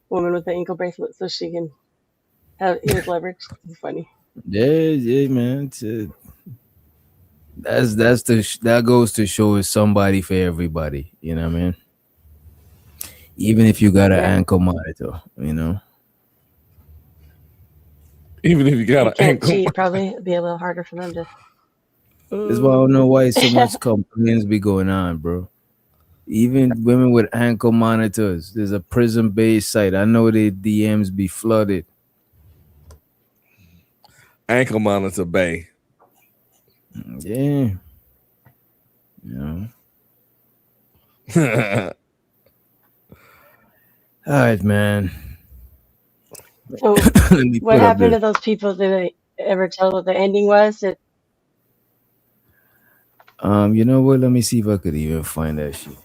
woman with the ankle bracelet so she can have his leverage. It's funny. Yeah, man. That goes to show it's somebody for everybody. You know what I mean? Even if you got an ankle monitor, you know. Even if you got an ankle monitor, probably it'd be a little harder for them to. That's why I don't know why so much complaints be going on, bro. Even women with ankle monitors. There's a prison-based site. I know the DMs be flooded. Ankle monitor bay. Yeah. You know. All right, man. So, what happened to those people? Did they ever tell what the ending was? You know what? Let me see if I could even find that shit.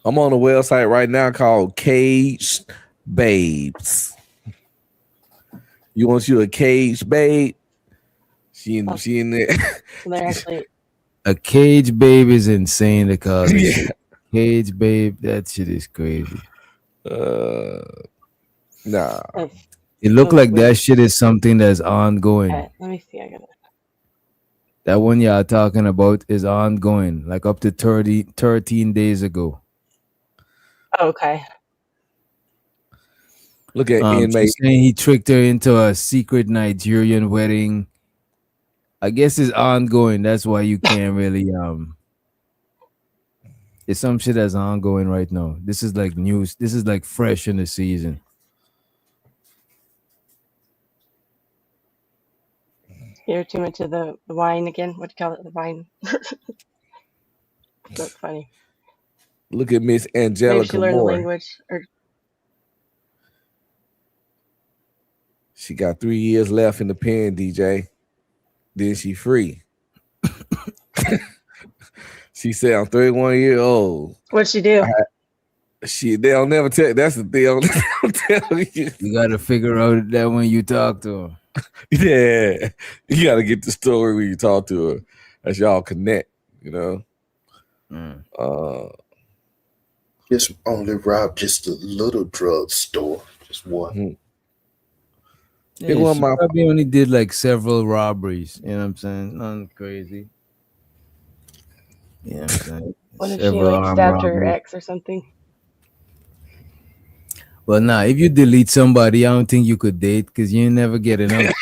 I'm on a website right now called Cage Babes. You want you a cage babe? She in there. So they're actually a cage babe is insane to call it. Yeah. Cage babe, that shit is crazy. Nah. It looked like that shit is something that's ongoing. Let me see. I got it. That one y'all talking about is ongoing, like up to 13 days ago. Okay. Look at inmate. Saying he tricked her into a secret Nigerian wedding. I guess it's ongoing. That's why you can't really It's some shit that's ongoing right now. This is like news. This is like fresh in the season. You're too much of the wine again. What do you call it? The wine. That's funny. Look at Miss Maybe Angelica she learned the Moore. language. Or She got 3 years left in the pen, DJ. Then she free. She said, I'm 31 years old. what'd she do? They'll never tell. That's the thing. They'll tell you. You gotta figure out that when you talk to her. Yeah. You gotta get the story when you talk to her. As y'all connect, you know. Just only robbed just a little drug store. Just one. Yeah, she probably only did like several robberies. You know what I'm saying? Nothing crazy. Yeah, I'm saying. What if she Several like armed stabbed her robberies. ex or something? Well, nah, if you delete somebody, I don't think you could date because you never get enough.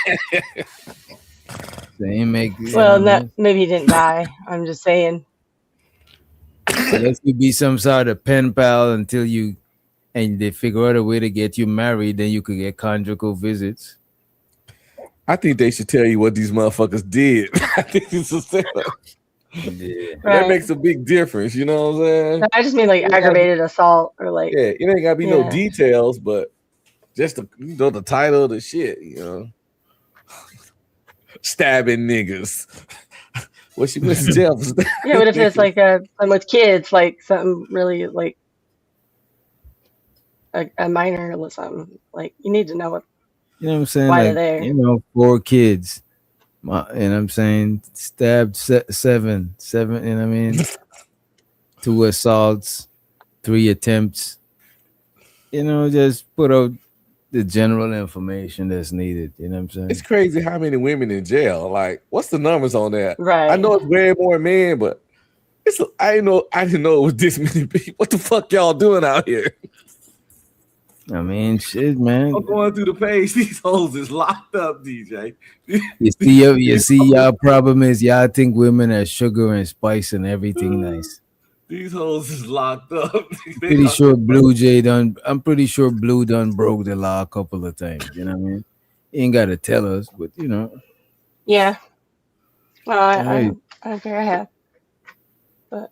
They make. Well, maybe he didn't die. I'm just saying. Unless you be some sort of pen pal until you, and they figure out a way to get you married, then you could get conjugal visits. I think they should tell you what these motherfuckers did. I think it's a setup. Yeah. That makes a big difference. You know what I'm saying? I just mean like aggravated assault or like. Yeah, it ain't gotta be no Yeah. details, but just the title of the shit, you know. Stabbing niggas. Well, she went to jail for stabbing. Yeah, but if it's niggas. like something with kids, like something really like a minor or something, like you need to know what. You know what I'm saying? Why Like, they're there. you know, 4 kids. You know what I'm saying? Stabbed 7, you know what I mean? 2 assaults, 3 attempts. You know, just put out the general information that's needed. You know what I'm saying? It's crazy how many women in jail. Like, what's the numbers on that? Right. I know it's way more men, but I didn't know it was this many people. What the fuck y'all doing out here? I mean, shit, man. I'm going through the page. These hoes is locked up, DJ. You see, y'all problem is y'all think women are sugar and spice and everything nice. These hoes is locked up. I'm pretty sure Blue done broke the law a couple of times. You know what I mean? He ain't got to tell us, but you know. Yeah. Well, Hey. I don't care. I have. But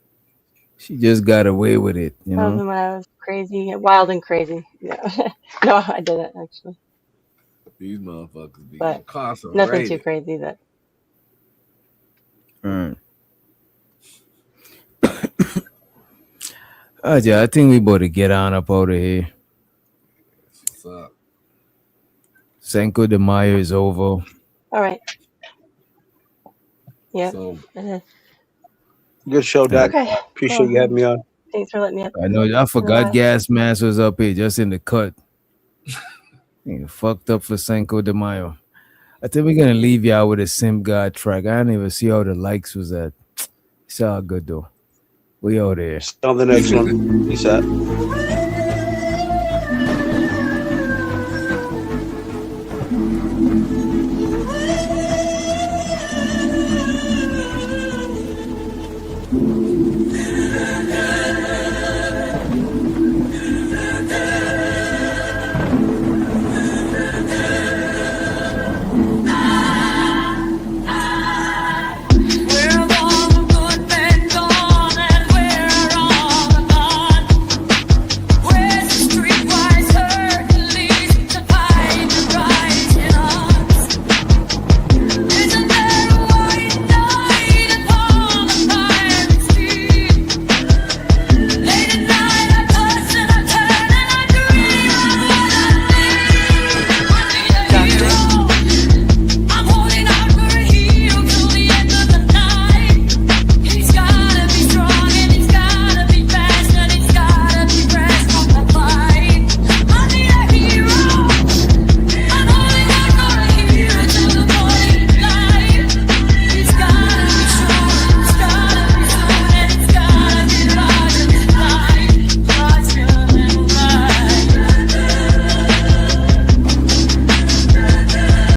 She just got away with it, you that was know. when I was crazy, wild and crazy. Yeah. No, I didn't actually. These motherfuckers be But incarcerated. nothing too crazy that. Right. Yeah, I think we better get on up out of here. What's up? Cinco de Mayo is over. All right. Yeah. So, it is. Good show, Doc. Okay. Appreciate you having me on. Thanks for letting me up. I know I forgot Bye. Gas Mask was up here just in the cut. Nigga, fucked up for Cinco de Mayo. I think we're gonna leave y'all with a Simp God track. I didn't even see how the likes was at. It's all good though. We out there. On the next one. Peace out.